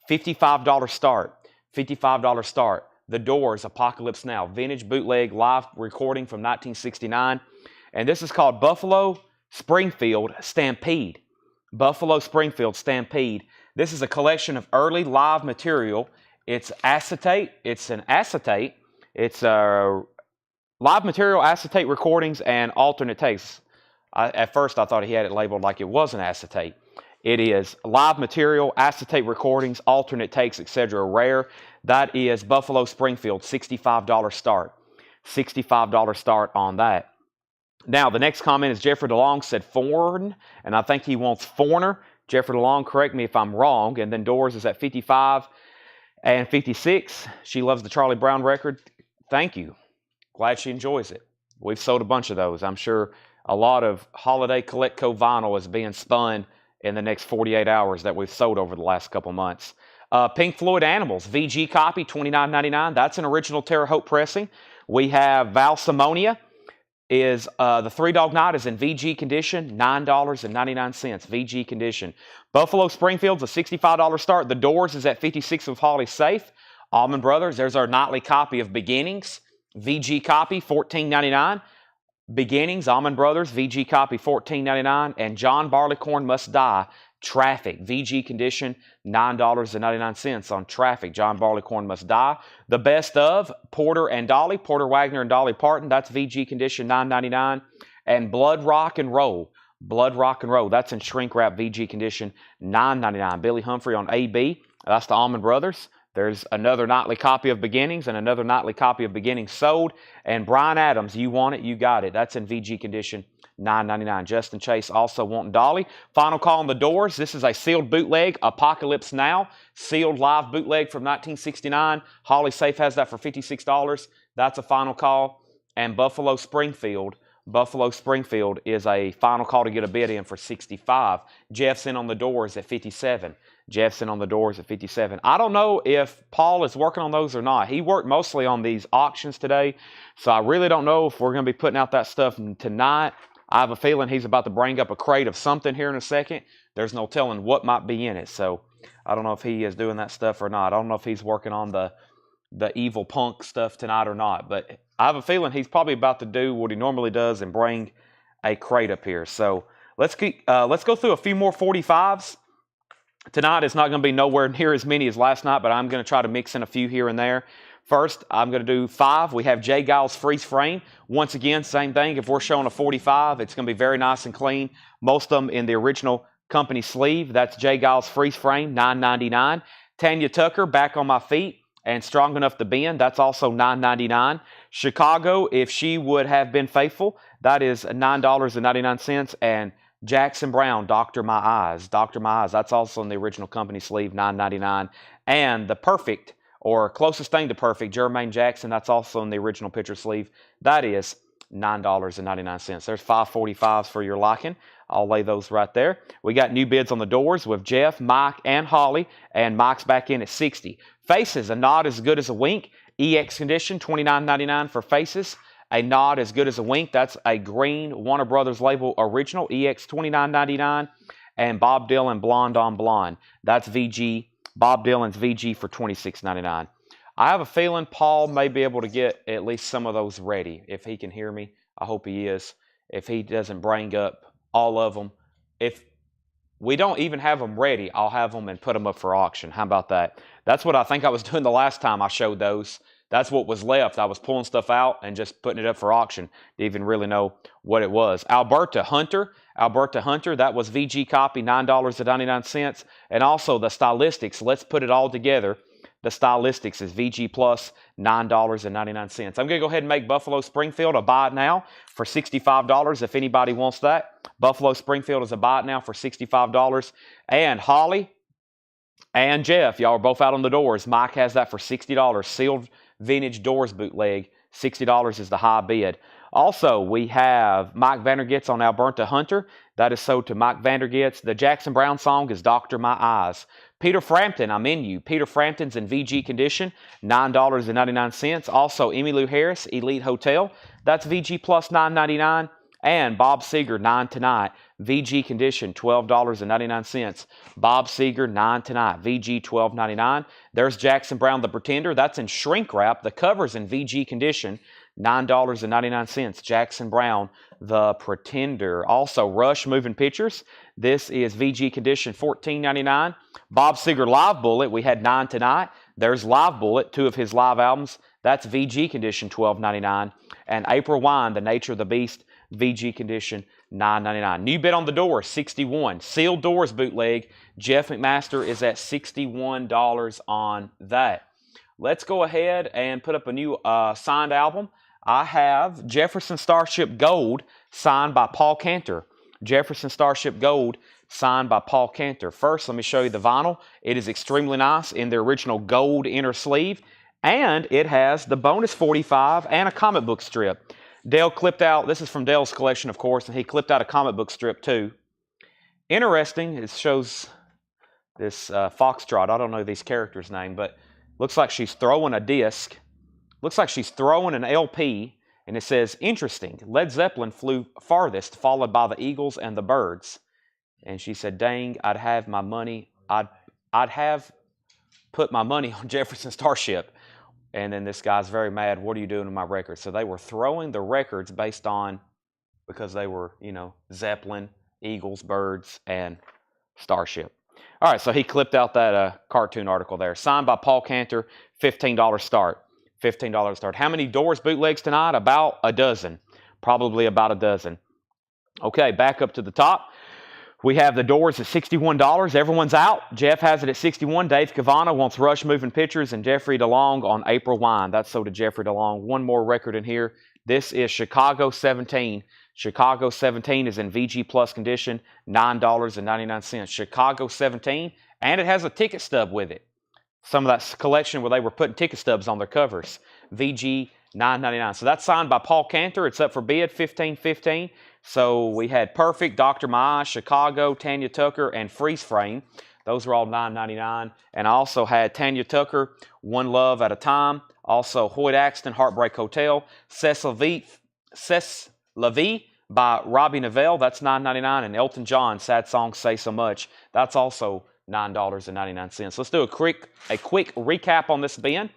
$55 start. $55 start. The Doors, Apocalypse Now. Vintage bootleg live recording from 1969. And this is called Buffalo Springfield Stampede. Buffalo Springfield Stampede. This is a collection of early live material. It's acetate. It's an acetate. It's a live material, acetate recordings, and alternate takes. At first, I thought he had it labeled like it was an acetate. It is live material, acetate recordings, alternate takes, etc. Rare. That is Buffalo Springfield, $65 start. $65 start on that. Now, the next comment is Jeffrey DeLong said Foreign, and I think he wants Foreigner. Jeffrey DeLong, correct me if I'm wrong. And then Doors is at 55 and 56. She loves the Charlie Brown record. Thank you. Glad she enjoys it. We've sold a bunch of those. I'm sure a lot of holiday Coletco vinyl is being spun in the next 48 hours that we've sold over the last couple months. Pink Floyd Animals, VG copy, $29.99. That's an original Terre Haute pressing. We have Valsimonia. The Three Dog Night is in VG condition, $9.99, VG condition. Buffalo Springfield's a $65 start. The Doors is at 56 with Holly Safe. Allman Brothers, there's our nightly copy of Beginnings, VG copy, $14.99. Beginnings, Allman Brothers, VG copy, $14.99. And John Barleycorn Must Die, Traffic, VG condition, $9.99 on Traffic. John Barleycorn Must Die. The Best Of, Porter and Dolly, Porter Wagner and Dolly Parton, that's VG condition, $9.99. And Blood Rock and Roll, that's in shrink wrap, VG condition, $9.99. Billy Humphrey on AB, that's the Allman Brothers. There's another nightly copy of Beginnings and another nightly copy of Beginnings sold. And Brian Adams, You Want It, You Got It. That's in VG condition, $9.99. Justin Chase also wanting Dolly. Final Call on the Doors. This is a sealed bootleg, Apocalypse Now. Sealed live bootleg from 1969. Holly Safe has that for $56. That's a Final Call. And Buffalo Springfield is a final call to get a bid in for $65. Jeff's in on the Doors at $57. I don't know if Paul is working on those or not. He worked mostly on these auctions today, so I really don't know if we're going to be putting out that stuff tonight. I have a feeling he's about to bring up a crate of something here in a second. There's no telling what might be in it, so I don't know if he is doing that stuff or not. I don't know if he's working on the evil punk stuff tonight or not, but I have a feeling he's probably about to do what he normally does and bring a crate up here. So let's go through a few more 45s. Tonight is not going to be nowhere near as many as last night, but I'm going to try to mix in a few here and there. First, I'm going to do 5. We have Jay Giles Freeze Frame. Once again, same thing. If we're showing a 45, it's going to be very nice and clean. Most of them in the original company sleeve. That's Jay Giles Freeze Frame, $9.99. Tanya Tucker, Back on My Feet and Strong Enough to Bend. That's also $9.99. Chicago, If She Would Have Been Faithful. That is $9.99. And Jackson Brown, Dr. My Eyes. That's also in the original company sleeve, $9.99. And The Perfect, or Closest Thing to Perfect, Jermaine Jackson, that's also in the original picture sleeve. That is $9.99. There's 545s for your liking. I'll lay those right there. We got new bids on the Doors with Jeff, Mike, and Holly, and Mike's back in at $60. Faces, A Nod As Good As a Wink, EX condition, $29.99 for Faces. A Nod As Good As a Wink, that's a green Warner Brothers label original, EX $29.99. And Bob Dylan, Blonde on Blonde, that's VG, Bob Dylan's VG for $26.99. I have a feeling Paul may be able to get at least some of those ready. If he can hear me, I hope he is. If he doesn't bring up all of them, if we don't even have them ready, I'll have them and put them up for auction. How about that? That's what I think I was doing the last time I showed those. That's what was left. I was pulling stuff out and just putting it up for auction. Didn't even really know what it was. Alberta Hunter, that was VG copy, $9.99. And also the Stylistics, let's put it all together. The Stylistics is VG plus, $9.99. I'm going to go ahead and make Buffalo Springfield a buy it now for $65 if anybody wants that. Buffalo Springfield is a buy it now for $65. And Holly and Jeff, y'all are both out on the Doors. Mike has that for $60. Sealed vintage Doors bootleg, $60 is the high bid. Also, we have Mike Vandergits on Alberta Hunter. That is sold to Mike Vandergits. The Jackson Brown song is Dr. My Eyes. Peter Frampton, I'm in you. Peter Frampton's in VG condition, $9.99. Also, Emmylou Harris, Elite Hotel. That's VG plus $9.99. And Bob Seger, 9 Tonight, VG condition, $12.99. Bob Seger, 9 Tonight, VG, $12.99. There's Jackson Brown, The Pretender. That's in shrink wrap. The cover's in VG condition, $9.99. Jackson Brown, The Pretender. Also, Rush Moving Pictures. This is VG condition, $14.99. Bob Seger, Live Bullet. We had 9 Tonight. There's Live Bullet, 2 of his live albums. That's VG condition, $12.99. And April Wine, The Nature of the Beast, VG condition, $9.99. New bid on the door, $61. Sealed Doors bootleg. Jeff McMaster is at $61 on that. Let's go ahead and put up a new signed album. I have Jefferson Starship Gold signed by Paul Cantor. Jefferson Starship Gold signed by Paul Cantor. First, let me show you the vinyl. It is extremely nice in the original gold inner sleeve, and it has the bonus 45 and a comic book strip. Dale clipped out, this is from Dale's collection, of course, and he clipped out a comic book strip too. Interesting, it shows this Foxtrot. I don't know these characters' name, but looks like she's throwing a disc. Looks like she's throwing an LP, and it says, interesting, Led Zeppelin flew farthest, followed by the Eagles and the Birds. And she said, dang, I'd have put my money on Jefferson Starship. And then this guy's very mad, what are you doing to my records? So they were throwing the records because they were, Zeppelin, Eagles, Birds, and Starship. All right, so he clipped out that cartoon article there. Signed by Paul Cantor, $15 start. $15 start. How many Doors bootlegs tonight? About a dozen. Probably about a dozen. Okay, back up to the top. We have the Doors at $61. Everyone's out. Jeff has it at $61. Dave Cavana wants Rush Moving Pictures and Jeffrey DeLong on April Wine. That's sold to Jeffrey DeLong. One more record in here. This is Chicago 17. Chicago 17 is in VG Plus condition, $9.99. Chicago 17, and it has a ticket stub with it. Some of that collection where they were putting ticket stubs on their covers. VG $9.99. So that's signed by Paul Cantor. It's up for bid, $15.15. So we had Perfect, Dr. My Eyes, Chicago, Tanya Tucker, and Freeze Frame. Those were all $9.99. And I also had Tanya Tucker, One Love at a Time. Also Hoyt Axton, Heartbreak Hotel. C'est La Vie by Robbie Neville. That's $9.99. And Elton John, Sad Song, Say So Much. That's also $9.99. Let's do a quick recap on this bin.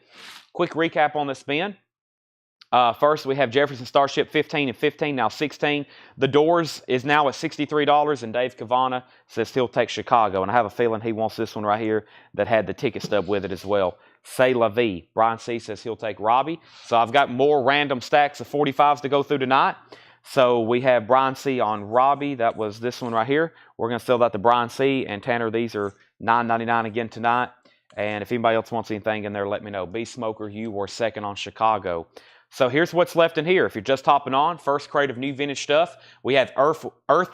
First, we have Jefferson Starship 15 and 15, now 16. The Doors is now at $63, and Dave Cavana says he'll take Chicago. And I have a feeling he wants this one right here that had the ticket stub with it as well. C'est La Vie. Brian C. says he'll take Robbie. So I've got more random stacks of 45s to go through tonight. So we have Brian C. on Robbie. That was this one right here. We're going to sell that to Brian C. And Tanner, these are $9.99 again tonight. And if anybody else wants anything in there, let me know. Beast Smoker, you were second on Chicago. So here's what's left in here. If you're just hopping on, first crate of new vintage stuff. We have Earth,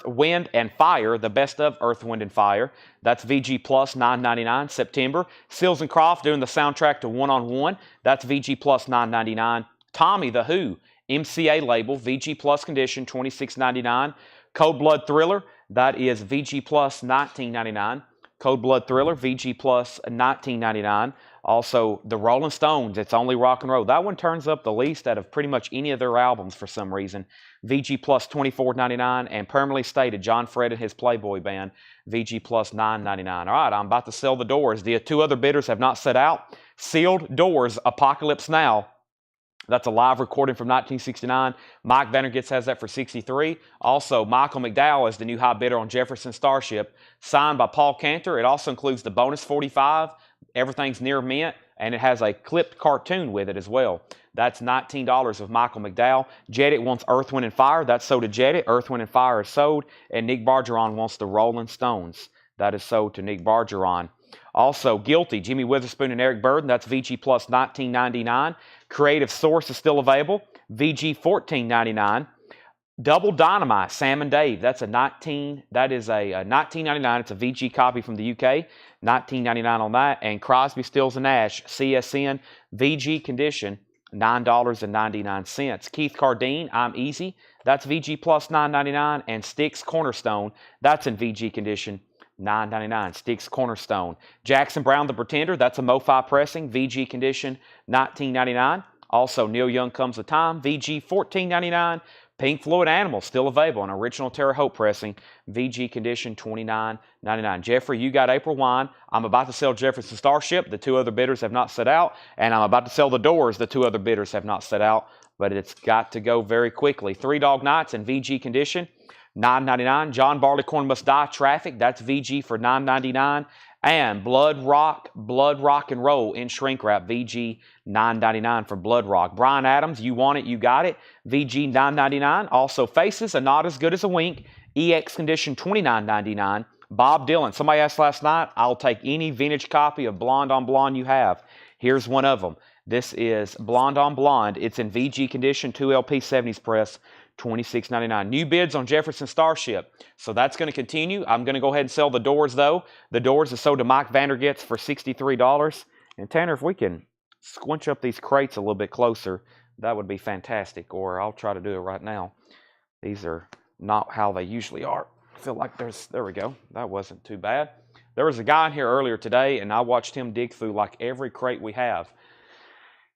Wind, and Fire, the best of Earth, Wind, and Fire. That's VG Plus, $9.99, September. Seals and Croft doing the soundtrack to One on One. That's VG Plus, $9.99. Tommy the Who, MCA label, VG Plus condition, $26.99. Cold Blood Thriller, that is VG Plus, $19.99. Cold Blood Thriller, VG Plus, $19.99. Also, the Rolling Stones, It's Only Rock and Roll. That one turns up the least out of pretty much any of their albums for some reason. VG Plus, $24.99. And Permanently Stated, John Fred and his Playboy Band, VG Plus, $9.99. All right, I'm about to sell the Doors. The two other bidders have not set out. Sealed Doors, Apocalypse Now. That's a live recording from 1969. Mike Vandergits has that for $63. Also, Michael McDowell is the new high bidder on Jefferson Starship, signed by Paul Cantor. It also includes the bonus 45. Everything's near mint, and it has a clipped cartoon with it as well. That's $19 of Michael McDowell. Jedit wants Earth, Wind, and Fire. That's sold to Jedit. Earth, Wind, and Fire is sold. And Nick Bargeron wants the Rolling Stones. That is sold to Nick Bargeron. Also, Guilty, Jimmy Witherspoon and Eric Burden. That's VG Plus, $19.99. Creative Source is still available. VG, $14.99. Double Dynamite, Sam and Dave. That is a $19.99. It's a VG copy from the UK. $19.99 on that. And Crosby, Stills, and Nash, CSN, VG condition, $9.99. Keith Cardine, I'm Easy. That's VG Plus, $9.99. And Styx Cornerstone, that's in VG condition, $9.99. Styx Cornerstone. Jackson Brown, The Pretender, that's a MoFi pressing, VG condition, $19.99. Also, Neil Young Comes the Time, VG, $14.99. Pink Floyd Animals, still available on original Terre Haute pressing, VG condition, $29.99. Jeffrey, you got April Wine. I'm about to sell Jefferson Starship. The two other bidders have not set out. And I'm about to sell the Doors. The two other bidders have not set out. But it's got to go very quickly. Three Dog Nights in VG condition, $9.99. John Barleycorn Must Die, Traffic. That's VG for $9.99. And Blood Rock and Roll in shrink wrap, VG $9.99 for Blood Rock. Brian Adams, You Want It, You Got It, VG $9.99. Also Faces, A Not As Good As a Wink, EX condition $29.99. Bob Dylan, somebody asked last night, I'll take any vintage copy of Blonde on Blonde you have. Here's one of them. This is Blonde on Blonde. It's in VG condition, 2LP 70s press, $26.99. New bids on Jefferson Starship. So that's going to continue. I'm going to go ahead and sell the Doors, though. The Doors is sold to Mike Vandergits for $63. And Tanner, if we can squinch up these crates a little bit closer, that would be fantastic. Or I'll try to do it right now. These are not how they usually are. I feel like there we go. That wasn't too bad. There was a guy in here earlier today, and I watched him dig through like every crate we have.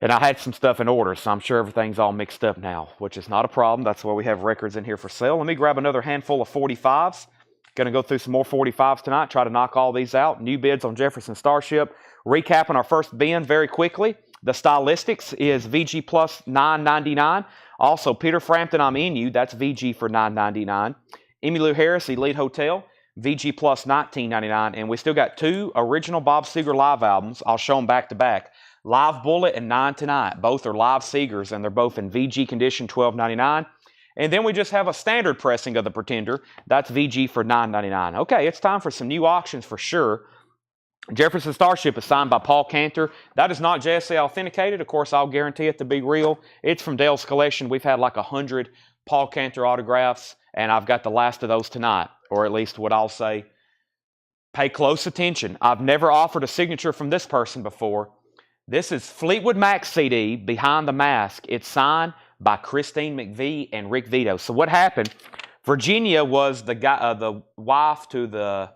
And I had some stuff in order, so I'm sure everything's all mixed up now, which is not a problem. That's why we have records in here for sale. Let me grab another handful of 45s. Going to go through some more 45s tonight, try to knock all these out. New bids on Jefferson Starship. Recapping our first bin very quickly. The Stylistics is VG plus $9.99. Also, Peter Frampton, I'm in you. That's VG for $9.99. Emmylou Harris, Elite Hotel, VG plus $19.99. And we still got 2 original Bob Seger live albums. I'll show them back to back. Live Bullet and 9 Tonight. Both are live Segers, and they're both in VG condition, $12.99. And then we just have a standard pressing of the Pretender. That's VG for $9.99. Okay, it's time for some new auctions for sure. Jefferson Starship is signed by Paul Cantor. That is not JSA authenticated. Of course, I'll guarantee it to be real. It's from Dale's collection. We've had like 100 Paul Cantor autographs, and I've got the last of those tonight, or at least what I'll say. Pay close attention. I've never offered a signature from this person before. This is Fleetwood Mac CD, Behind the Mask. It's signed by Christine McVie and Rick Vito. So what happened? Virginia was the wife to the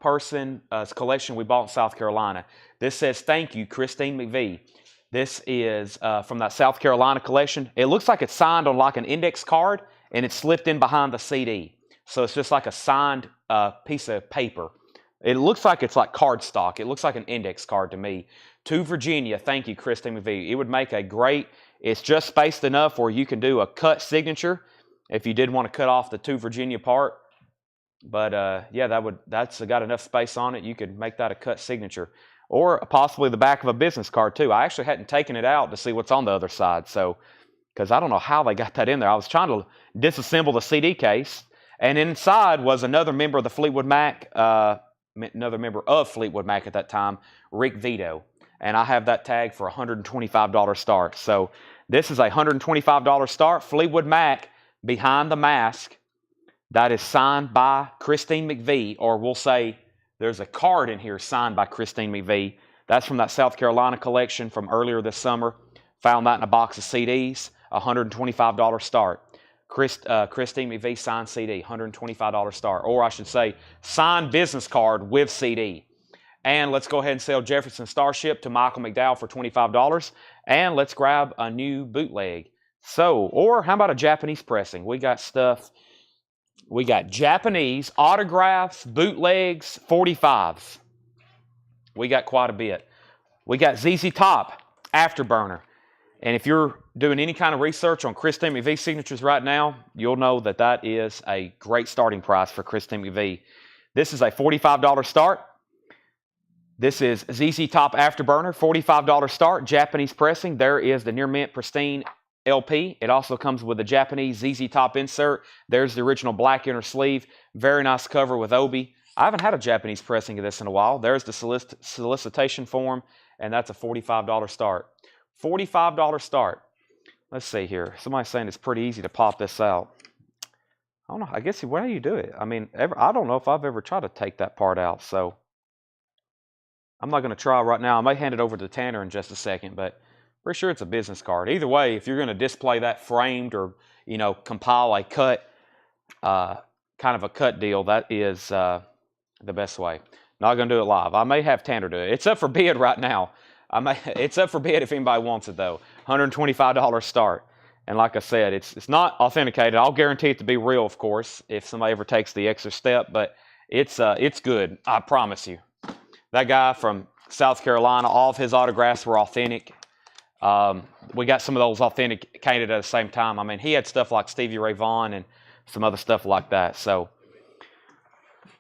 person's collection we bought in South Carolina. This says, thank you, Christine McVie. This is from that South Carolina collection. It looks like it's signed on like an index card, and it's slipped in behind the CD. So it's just like a signed piece of paper. It looks like it's like cardstock. It looks like an index card to me. To Virginia, thank you, Christine McVie. It would make a great, it's just spaced enough where you can do a cut signature if you did want to cut off the To Virginia part. But yeah, that's got enough space on it. You could make that a cut signature. Or possibly the back of a business card too. I actually hadn't taken it out to see what's on the other side. So, because I don't know how they got that in there. I was trying to disassemble the CD case. And inside was another member of the Fleetwood Mac, another member of Fleetwood Mac at that time, Rick Vito. And I have that tag for $125 start. So this is a $125 start. Fleetwood Mac, Behind the Mask. That is signed by Christine McVie, or we'll say there's a card in here signed by Christine McVie. That's from that South Carolina collection from earlier this summer. Found that in a box of CDs, $125 start. Christine McVie signed CD, $125 start. Or I should say, signed business card with CD. And let's go ahead and sell Jefferson Starship to Michael McDowell for $25. And let's grab a new bootleg. So, or how about a Japanese pressing? We got stuff. We got Japanese autographs, bootlegs, 45s. We got quite a bit. We got ZZ Top, Afterburner. And if you're doing any kind of research on Christine McVie signatures right now, you'll know that that is a great starting price for Christine McVie. This is a $45 start. This is ZZ Top Afterburner, $45 start, Japanese pressing. There is the Near Mint Pristine LP. It also comes with a Japanese ZZ Top insert. There's the original black inner sleeve. Very nice cover with Obi. I haven't had a Japanese pressing of this in a while. There's the solicitation form, and that's a $45 start. $45 start. Let's see here. Somebody's saying it's pretty easy to pop this out. I don't know. I guess, why do you do it? I mean, I don't know if I've ever tried to take that part out, so I'm not going to try right now. I may hand it over to Tanner in just a second, but pretty sure it's a business card. Either way, if you're going to display that framed or, you know, compile a cut, kind of a cut deal, that is the best way. Not going to do it live. I may have Tanner do it. It's up for bid right now. It's up for bid if anybody wants it, though. $125 start. And like I said, it's not authenticated. I'll guarantee it to be real, of course, if somebody ever takes the extra step. But it's good. I promise you. That guy from South Carolina, all of his autographs were authentic. We got some of those authenticated at the same time. I mean, he had stuff like Stevie Ray Vaughan and some other stuff like that. So,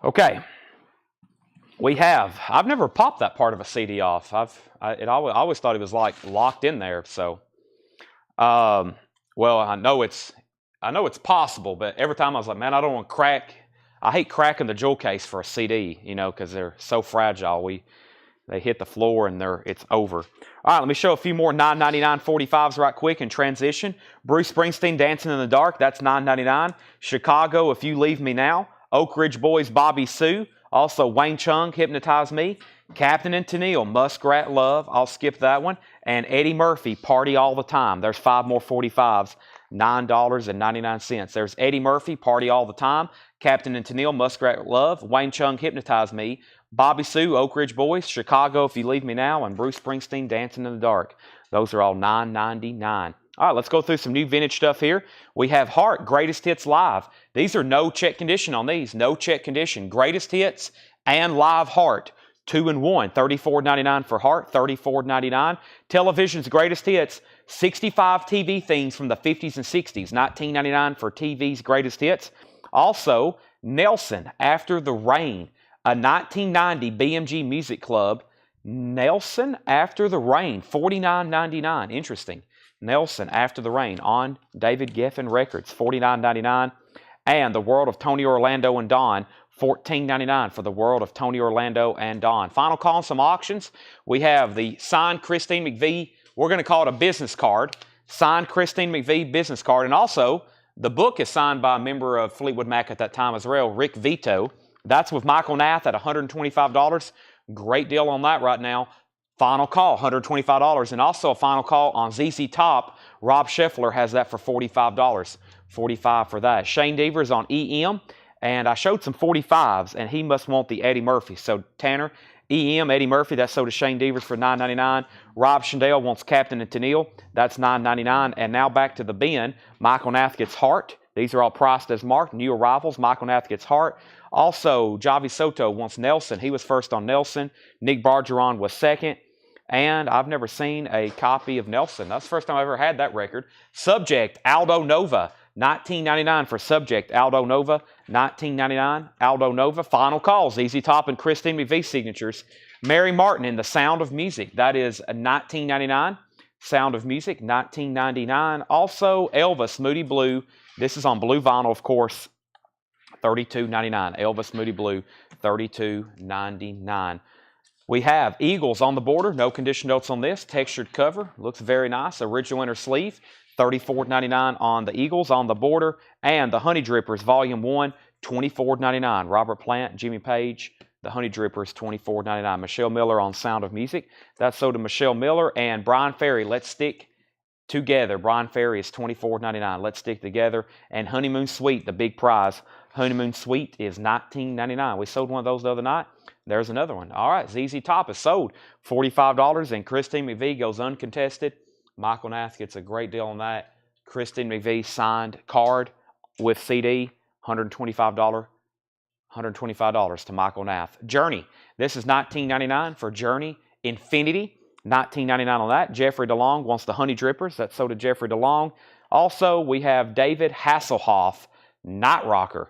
okay. I've never popped that part of a CD off. I always thought it was like locked in there. So, well, I know it's possible, but every time I was like, man, I don't want to crack. I hate cracking the jewel case for a CD, you know, because they're so fragile. They hit the floor and it's over. All right, let me show a few more $9.99 45s right quick in transition. Bruce Springsteen, Dancing in the Dark, that's $9.99. Chicago, If You Leave Me Now. Oak Ridge Boys, Bobby Sue. Also, Wayne Chung, Hypnotize Me. Captain and Tennille, Muskrat Love. I'll skip that one. And Eddie Murphy, Party All the Time. There's 5 more 45s, $9.99. There's Eddie Murphy, Party All the Time. Captain and Tennille, Muskrat Love. Wayne Chung, Hypnotize Me. Bobby Sue, Oak Ridge Boys. Chicago, If You Leave Me Now. And Bruce Springsteen, Dancing in the Dark. Those are all $9.99. All right, let's go through some new vintage stuff here. We have Heart, Greatest Hits Live. These are no check condition on these. No check condition. Greatest Hits and Live Heart. 2 in 1. $34.99 for Heart. $34.99. Television's Greatest Hits. 65 TV themes from the 50s and 60s. $19.99 for TV's Greatest Hits. Also, Nelson, After the Rain. A 1990 BMG Music Club. Nelson, After the Rain. $49.99. Interesting. Nelson, After the Rain on David Geffen Records, $49.99. And The World of Tony Orlando and Dawn, $14.99 for The World of Tony Orlando and Dawn. Final call on some auctions. We have the signed Christine McVie, we're going to call it a business card, signed Christine McVie business card. And also, the book is signed by a member of Fleetwood Mac at that time as well, Rick Vito. That's with Michael Nath at $125. Great deal on that right now. Final call, $125. And also a final call on ZZ Top. Rob Scheffler has that for $45. $45 for that. Shane Devers on EM. And I showed some 45s, and he must want the Eddie Murphy. So Tanner, EM, Eddie Murphy, that's sold to Shane Devers for $9.99. Rob Schendale wants Captain and Tennille. That's $9.99. And now back to the bin. Michael Nath gets Heart. These are all priced as marked. New arrivals. Michael Nath gets Heart. Also, Javi Soto wants Nelson. He was first on Nelson. Nick Bargeron was second. And I've never seen a copy of Nelson. That's the first time I ever had that record. Subject, Aldo Nova. $19.99 for Subject, Aldo Nova. $19.99, Aldo Nova. Final calls, ZZ Top and Christine McVie signatures. Mary Martin in The Sound of Music. That is $19.99. Sound of Music, $19.99. Also, Elvis, Moody Blue. This is on blue vinyl, of course. $32.99. Elvis, Moody Blue, $32.99. We have Eagles on the Border. No condition notes on this. Textured cover. Looks very nice. Original inner sleeve. $34.99 on the Eagles on the Border. And the Honey Drippers, Volume 1, $24.99. Robert Plant, Jimmy Page, the Honey Drippers, $24.99. Michelle Miller on Sound of Music. That's sold to Michelle Miller. And Brian Ferry, Let's Stick Together. Brian Ferry is $24.99. Let's Stick Together. And Honeymoon Suite, the big prize. Honeymoon Suite is $19.99. We sold one of those the other night. There's another one. All right, ZZ Top is sold. $45, and Christine McVie goes uncontested. Michael Nath gets a great deal on that. Christine McVie signed card with CD, $125 to Michael Nath. Journey. This is $19.99 for Journey. Infinity, $19.99 on that. Jeffrey DeLong wants the Honey Drippers. That's sold to Jeffrey DeLong. Also, we have David Hasselhoff, Night Rocker.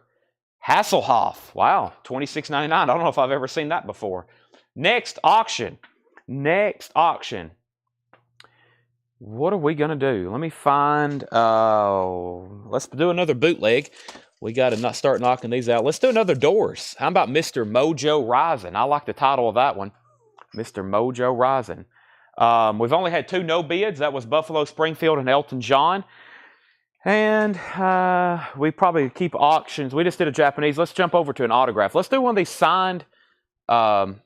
Hasselhoff, wow, $26.99. I don't know if I've ever seen that before. Next auction. What are we going to do? Let me find, let's do another bootleg. We got to start knocking these out. Let's do another Doors. How about Mr. Mojo Rising? I like the title of that one. Mr. Mojo Rising. We've only had 2 no bids. That was Buffalo Springfield and Elton John. And we probably keep auctions. We just did a Japanese. Let's jump over to an autograph. Let's do one of these signed. Frank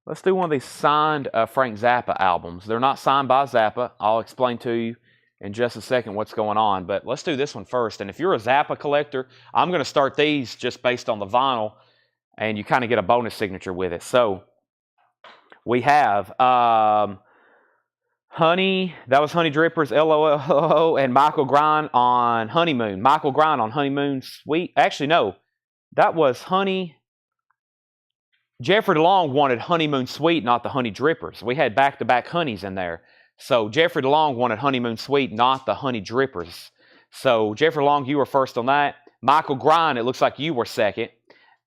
Zappa albums. They're not signed by Zappa. I'll explain to you in just a second what's going on. But let's do this one first. And if you're a Zappa collector, I'm going to start these just based on the vinyl, and you kind of get a bonus signature with it. So we have Honey, that was Honey Drippers, LOLO, and Michael Grind on Honeymoon. Michael Grind on Honeymoon Suite. Actually, no. That was Honey. Jeffrey DeLong wanted Honeymoon Suite, not the Honey Drippers. We had back-to-back Honeys in there. So Jeffrey DeLong wanted Honeymoon Suite, not the Honey Drippers. So Jeffrey DeLong, you were first on that. Michael Grind, it looks like you were second.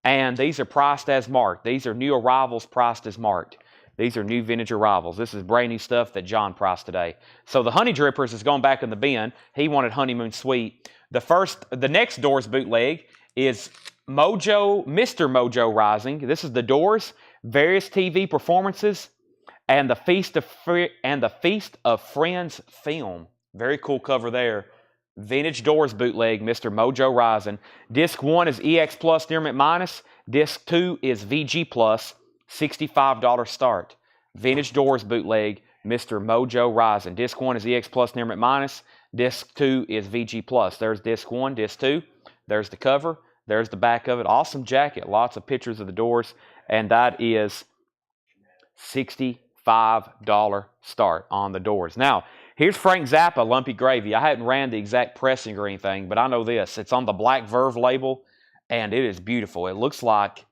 And these are priced as marked. These are new arrivals priced as marked. These are new vintage arrivals. This is brand new stuff that John priced today. So the Honey Drippers is going back in the bin. He wanted Honeymoon Suite. The next Doors bootleg is Mr. Mojo Rising. This is the Doors, various TV performances, and the Feast of Friends film. Very cool cover there. Vintage Doors bootleg, Mr. Mojo Rising. Disc 1 is EX Plus Near Mint Minus. Disc 2 is VG Plus. $65 start. Vintage Doors bootleg, Mr. Mojo Rising. Disc 1 is EX Plus Near Minus. Disc 2 is VG Plus. There's Disc 1, Disc 2. There's the cover. There's the back of it. Awesome jacket. Lots of pictures of the Doors. And that is $65 start on the Doors. Now, here's Frank Zappa, Lumpy Gravy. I hadn't ran the exact pressing or anything, but I know this. It's on the Black Verve label, and it is beautiful. It looks like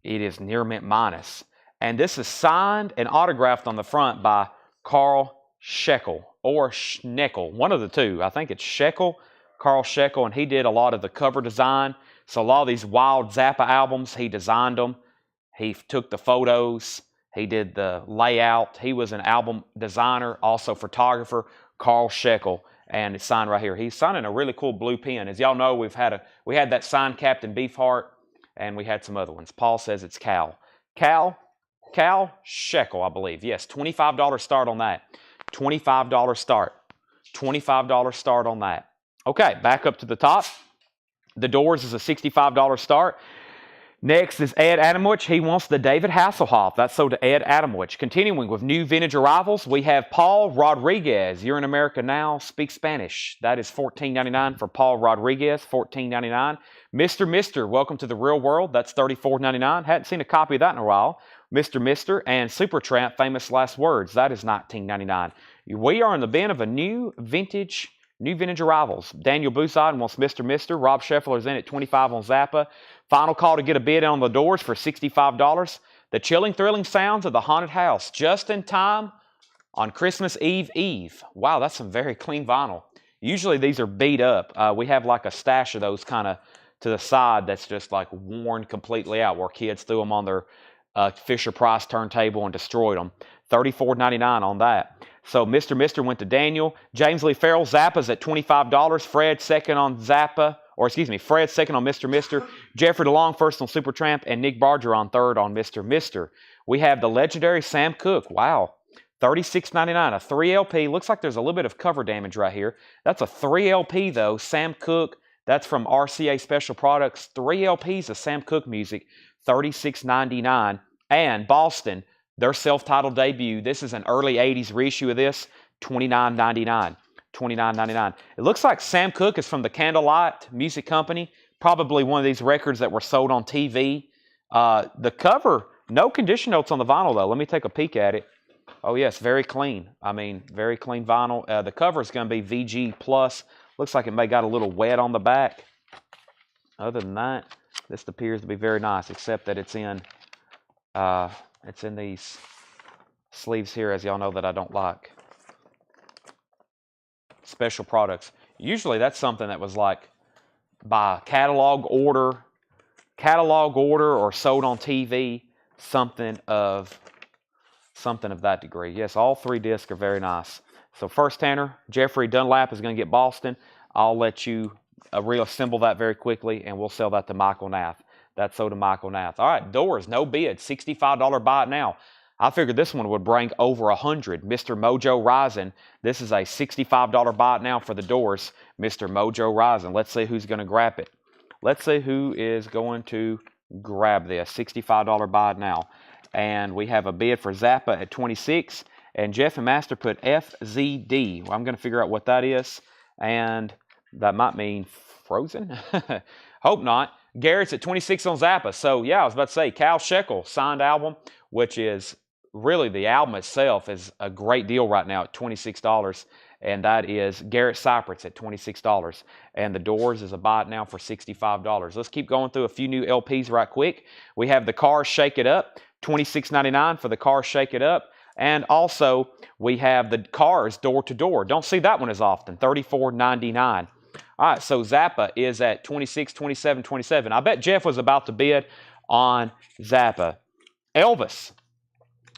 it is near mint minus. And this is signed and autographed on the front by Carl Scheckel or Schneckel, one of the two. I think it's Scheckel, Carl Scheckel, and he did a lot of the cover design. So a lot of these Wild Zappa albums, he designed them. He took the photos. He did the layout. He was an album designer, also photographer, Carl Scheckel, and it's signed right here. He's signing a really cool blue pen. As y'all know, we had that signed Captain Beefheart, and we had some other ones. Paul says it's Cal Scheckel, I believe. Yes, $25 start on that. $25 start. $25 start on that. Okay, back up to the top. The Doors is a $65 start. Next is Ed Adamowicz. He wants the David Hasselhoff. That's sold to Ed Adamowicz. Continuing with new vintage arrivals, we have Paul Rodriguez. You're in America now. Speak Spanish. That is $14.99 for Paul Rodriguez. $14.99. Mr. Welcome to the real world. That's $34.99. Hadn't seen a copy of that in a while. Mr. and Supertramp, Famous Last Words. That is $19.99. We are in the bin of a new vintage arrivals. Daniel Busad wants Mr. Rob Scheffler's in at $25 on Zappa. Final call to get a bid on the Doors for $65. The chilling, thrilling sounds of the haunted house. Just in time on Christmas Eve. Wow, that's some very clean vinyl. Usually these are beat up. We have like a stash of those kind of to the side that's just like worn completely out where kids threw them on their Fisher-Price turntable and destroyed them. $34.99 on that. So Mr. went to Daniel. James Lee Farrell, Zappa's at $25. Fred second on Zappa. Fred second on Mr. Jeffrey DeLong first on Supertramp, and Nick Barger third on Mr. We have the legendary Sam Cooke. Wow. $36.99. A 3 LP. Looks like there's a little bit of cover damage right here. That's a 3 LP though. Sam Cooke. That's from RCA Special Products. 3 LPs of Sam Cooke music. $36.99. And Boston, their self-titled debut. This is an early 80s reissue of this. $29.99. $29.99. It looks like Sam Cooke is from the Candlelight Music Company. Probably one of these records that were sold on TV. The cover, no condition notes on the vinyl though. Let me take a peek at it. Oh yes, very clean. I mean, very clean vinyl. The cover is going to be VG Plus. Looks like it may got a little wet on the back. Other than that, this appears to be very nice, except that it's in these sleeves here, as y'all know that I don't like. Special Products. Usually that's something that was like by catalog order or sold on TV, something of that degree. Yes, all 3 discs are very nice. So first Tanner, Jeffrey Dunlap is going to get Boston. I'll let you reassemble that very quickly, and we'll sell that to Michael Nath. That's sold to Michael Nath. All right, Doors, no bid, $65 buy it now. I figured this one would bring over $100. Mr. Mojo Rising. This is a $65 buy it now for the Doors. Mr. Mojo Rising. Let's see who's going to grab it. Let's see who is going to grab this. $65 buy it now. And we have a bid for Zappa at $26. And Jeff and Master put FZD. Well, I'm going to figure out what that is. And that might mean frozen. Hope not. Garrett's at $26 on Zappa. So, yeah, I was about to say, Cal Scheckel signed album, which is really the album itself is a great deal right now at $26. And that is Garrett Cypress at $26. And the Doors is a buy it now for $65. Let's keep going through a few new LPs right quick. We have the Cars Shake It Up, $26.99 for the Cars Shake It Up. And also, we have the Cars Door to Door. Don't see that one as often, $34.99. All right, so Zappa is at $26, $27, $27. I bet Jeff was about to bid on Zappa. Elvis.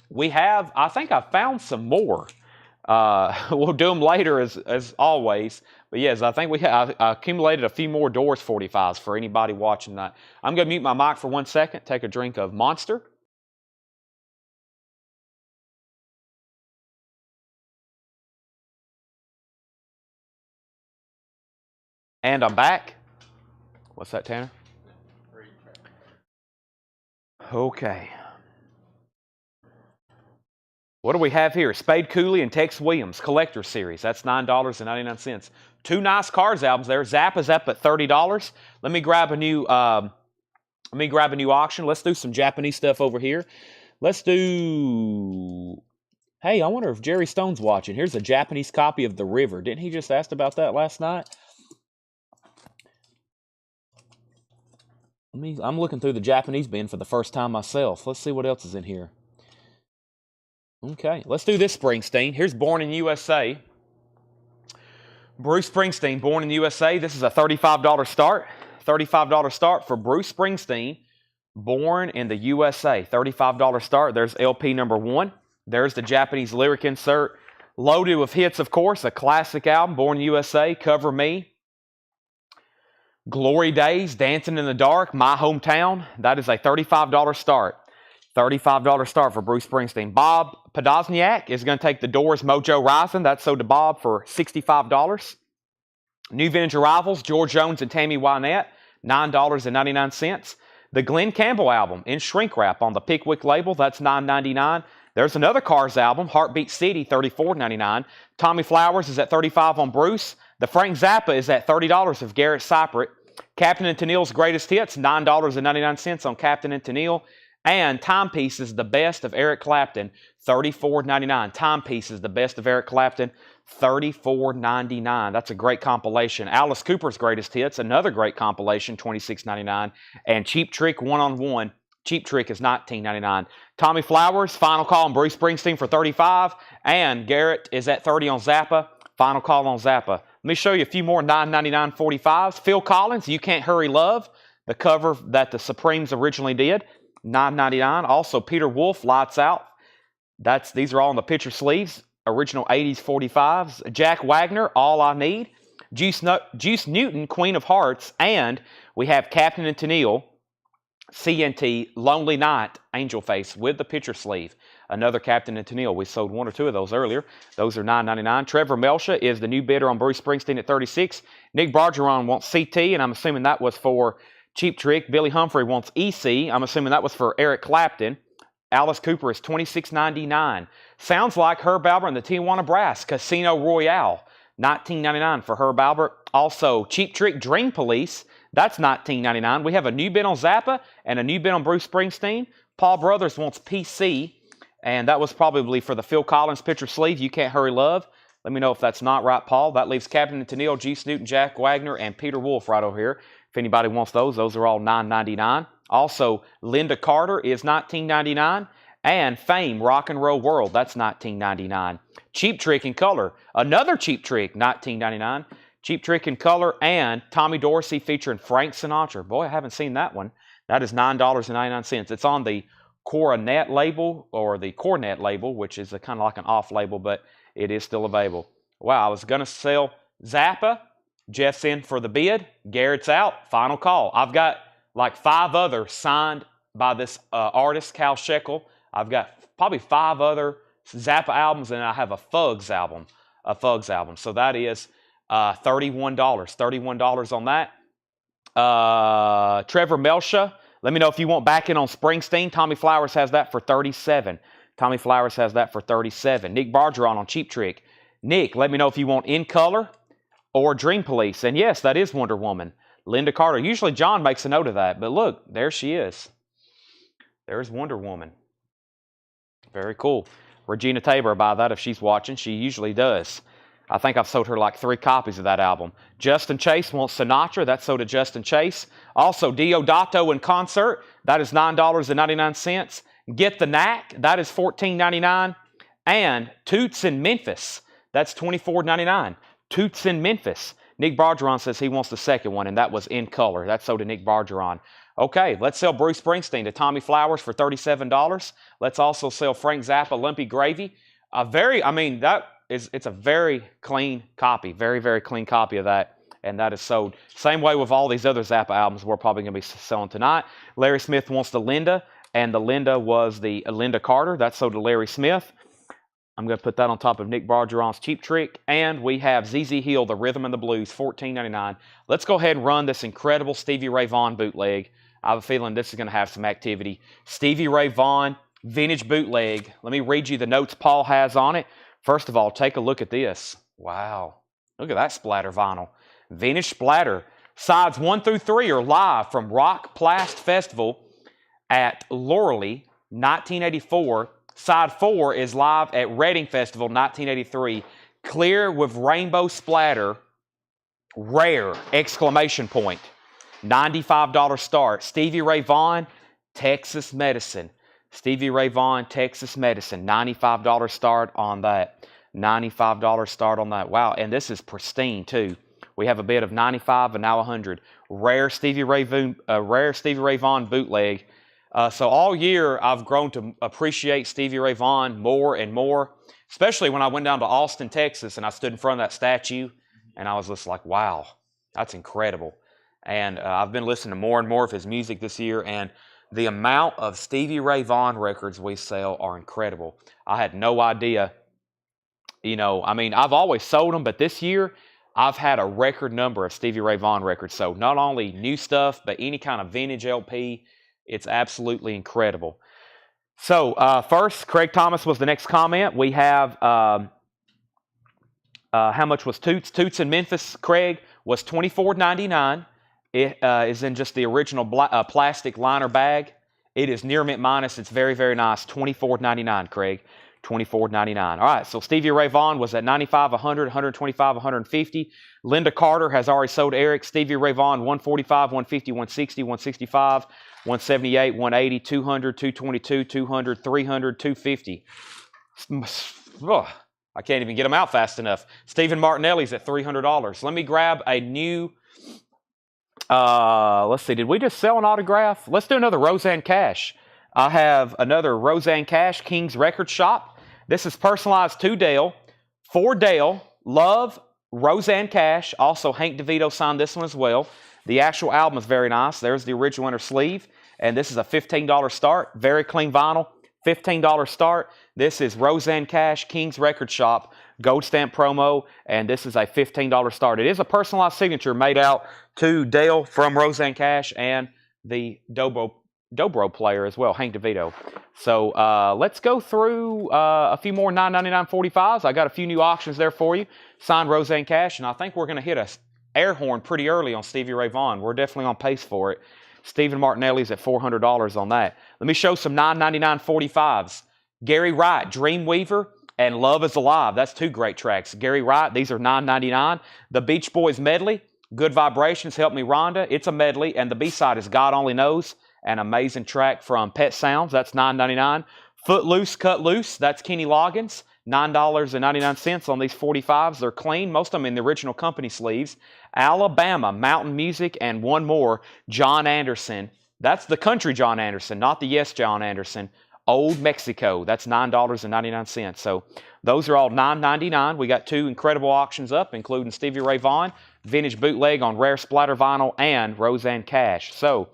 We have, I think I found some more. We'll do them later as always. But yes, I think I accumulated a few more Doors 45s for anybody watching that. I'm going to mute my mic for 1 second, take a drink of Monster. And I'm back. What's that, Tanner? Okay. What do we have here? Spade Cooley and Tex Williams Collector Series. That's $9.99. Two nice Cars albums there. Zappa's up at $30. Let me grab a new auction. Let's do some Japanese stuff over here. Let's do. Hey, I wonder if Jerry Stone's watching. Here's a Japanese copy of The River. Didn't he just ask about that last night? I'm looking through the Japanese bin for the first time myself. Let's see what else is in here. Okay, let's do this Springsteen. Here's Born in USA. Bruce Springsteen, Born in USA. This is a $35 start. $35 start for Bruce Springsteen, Born in the USA. $35 start. There's LP number 1. There's the Japanese lyric insert. Loaded with hits, of course. A classic album, Born in USA, Cover Me. Glory Days, Dancing in the Dark, My Hometown. That is a $35 start. $35 start for Bruce Springsteen. Bob Podosniak is going to take The Doors' Mojo Rising. That's sold to Bob for $65. New Vintage Arrivals, George Jones and Tammy Wynette, $9.99. The Glenn Campbell album in shrink wrap on the Pickwick label, that's $9.99. There's another Cars album, Heartbeat City, $34.99. Tommy Flowers is at $35 on Bruce. The Frank Zappa is at $30 of Garrett Cypriot. Captain and Tennille's Greatest Hits, $9.99 on Captain and Tennille. And Timepieces, the best of Eric Clapton, $34.99. Timepieces, the best of Eric Clapton, $34.99. That's a great compilation. Alice Cooper's Greatest Hits, another great compilation, $26.99. And Cheap Trick One-on-One, Cheap Trick is $19.99. Tommy Flowers, Final Call on Bruce Springsteen for $35. And Garrett is at $30 on Zappa. Final Call on Zappa. Let me show you a few more $9.99 45s. Phil Collins, You Can't Hurry Love, the cover that the Supremes originally did, $9.99. Also, Peter Wolf, Lights Out. These are all on the picture sleeves. Original 80s 45s. Jack Wagner, All I Need. Juice Newton, Queen of Hearts. And we have Captain and Tennille, CNT, Lonely Night, Angel Face with the picture sleeve. Another Captain and Tennille. We sold one or two of those earlier. Those are $9.99. Trevor Melcha is the new bidder on Bruce Springsteen at $36. Nick Bargeron wants CT, and I'm assuming that was for Cheap Trick. Billy Humphrey wants EC. I'm assuming that was for Eric Clapton. Alice Cooper is $26.99. Sounds like Herb Alpert and the Tijuana Brass, Casino Royale, $19.99 for Herb Alpert. Also, Cheap Trick Dream Police, that's $19.99. We have a new bid on Zappa and a new bid on Bruce Springsteen. Paul Brothers wants PC, and that was probably for the Phil Collins picture sleeve, You Can't Hurry Love. Let me know if that's not right, Paul. That leaves Captain and Tennille, Juice Newton, Jack Wagner, and Peter Wolf right over here. If anybody wants those are all $9.99. Also, Linda Carter is $19.99. And Fame, Rock and Roll World, that's $19.99. Cheap Trick in color, another Cheap Trick, $19.99. Cheap Trick in color and Tommy Dorsey featuring Frank Sinatra. Boy, I haven't seen that one. That is $9.99. It's on the Coronet label, or the Cornet label, which is kind of like an off label, but it is still available. Wow, I was going to sell Zappa. Jeff's in for the bid. Garrett's out. Final call. I've got like 5 others signed by this artist, Cal Shekel. I've got probably 5 other Zappa albums, and I have a Fugs album. So that is $31. $31 on that. Trevor Melcha, let me know if you want back in on Springsteen. Tommy Flowers has that for $37. Tommy Flowers has that for $37. Nick Bargeron on Cheap Trick. Nick, let me know if you want In Color or Dream Police. And yes, that is Wonder Woman. Linda Carter. Usually John makes a note of that, but look, there she is. There's Wonder Woman. Very cool. Regina Tabor, buy that if she's watching. She usually does. I think I've sold her like 3 copies of that album. Justin Chase wants Sinatra. That's sold to Justin Chase. Also, Diodato in concert. That is $9.99. Get the Knack. That is $14.99. And Toots in Memphis. That's $24.99. Toots in Memphis. Nick Bargeron says he wants the second one, and that was In Color. That's sold to Nick Bargeron. Okay, let's sell Bruce Springsteen to Tommy Flowers for $37. Let's also sell Frank Zappa, Lumpy Gravy. It's a very clean copy. Very, very clean copy of that. And that is sold. Same way with all these other Zappa albums we're probably going to be selling tonight. Larry Smith wants the Linda, and the Linda was the Linda Carter. That's sold to Larry Smith. I'm going to put that on top of Nick Bargeron's Cheap Trick. And we have ZZ Hill, The Rhythm and the Blues, $14.99. Let's go ahead and run this incredible Stevie Ray Vaughan bootleg. I have a feeling this is going to have some activity. Stevie Ray Vaughan, vintage bootleg. Let me read you the notes Paul has on it. First of all, take a look at this. Wow. Look at that splatter vinyl. Vintage splatter. Sides 1 through 3 are live from Rock Plast Festival at Laureley, 1984. Side 4 is live at Reading Festival, 1983. Clear with rainbow splatter. Rare! Exclamation point. $95 start. Stevie Ray Vaughan, Texas Medicine. Stevie Ray Vaughan, Texas Medicine. $95 start on that. $95 start on that. Wow, and this is pristine too. We have a bid of 95 and now 100. Rare Stevie Ray Vaughan bootleg. So all year I've grown to appreciate Stevie Ray Vaughan more and more, especially when I went down to Austin, Texas, and I stood in front of that statue, and I was just like, wow, that's incredible. And I've been listening to more and more of his music this year, and the amount of Stevie Ray Vaughan records we sell are incredible. I had no idea. You know, I mean, I've always sold them, but this year I've had a record number of Stevie Ray Vaughan records. So not only new stuff, but any kind of vintage LP. It's absolutely incredible. So first, Craig Thomas was the next comment. We have how much was Toots? Toots in Memphis, Craig, was $24.99. It is in just the original plastic liner bag. It is near mint minus. It's very, very nice. $24.99, Craig. $24.99. All right, so Stevie Ray Vaughan was at 95, 100, 125, 150. Linda Carter has already sold Eric. Stevie Ray Vaughan, 145, 150, 160, 165, 178, 180, 200, 222, 200, 300, 250. Ugh, I can't even get them out fast enough. Stephen Martinelli's at $300. Let me grab a new... let's see, did we just sell an autograph? Let's do another Roseanne Cash. I have another Roseanne Cash, King's Record Shop. This is personalized to Dale. For Dale, love Roseanne Cash. Also, Hank DeVito signed this one as well. The actual album is very nice. There's the original inner sleeve. And this is a $15 start. Very clean vinyl. $15 start. This is Roseanne Cash, King's Record Shop. Gold stamp promo. And this is a $15 start. It is a personalized signature made out to Dale from Roseanne Cash and the Dobro player as well, Hank DeVito. So let's go through a few more $9.99 45s. I got a few new auctions there for you. Signed Roseanne Cash, and I think we're going to hit a air horn pretty early on Stevie Ray Vaughan. We're definitely on pace for it. Stephen Martinelli's at $400 on that. Let me show some $9.99 45s. Gary Wright, Dreamweaver, and Love is Alive. That's two great tracks. Gary Wright, these are $9.99. The Beach Boys medley, Good Vibrations, Help Me Rhonda. It's a medley, and the B-side is God Only Knows. An amazing track from Pet Sounds. That's $9.99. Footloose, Cut Loose. That's Kenny Loggins. $9.99 on these 45s. They're clean. Most of them in the original company sleeves. Alabama, Mountain Music, and one more, John Anderson. That's the country John Anderson, not the Yes John Anderson. Old Mexico. That's $9.99. So those are all $9.99. We got two incredible auctions up, including Stevie Ray Vaughan, vintage bootleg on rare splatter vinyl, and Roseanne Cash. So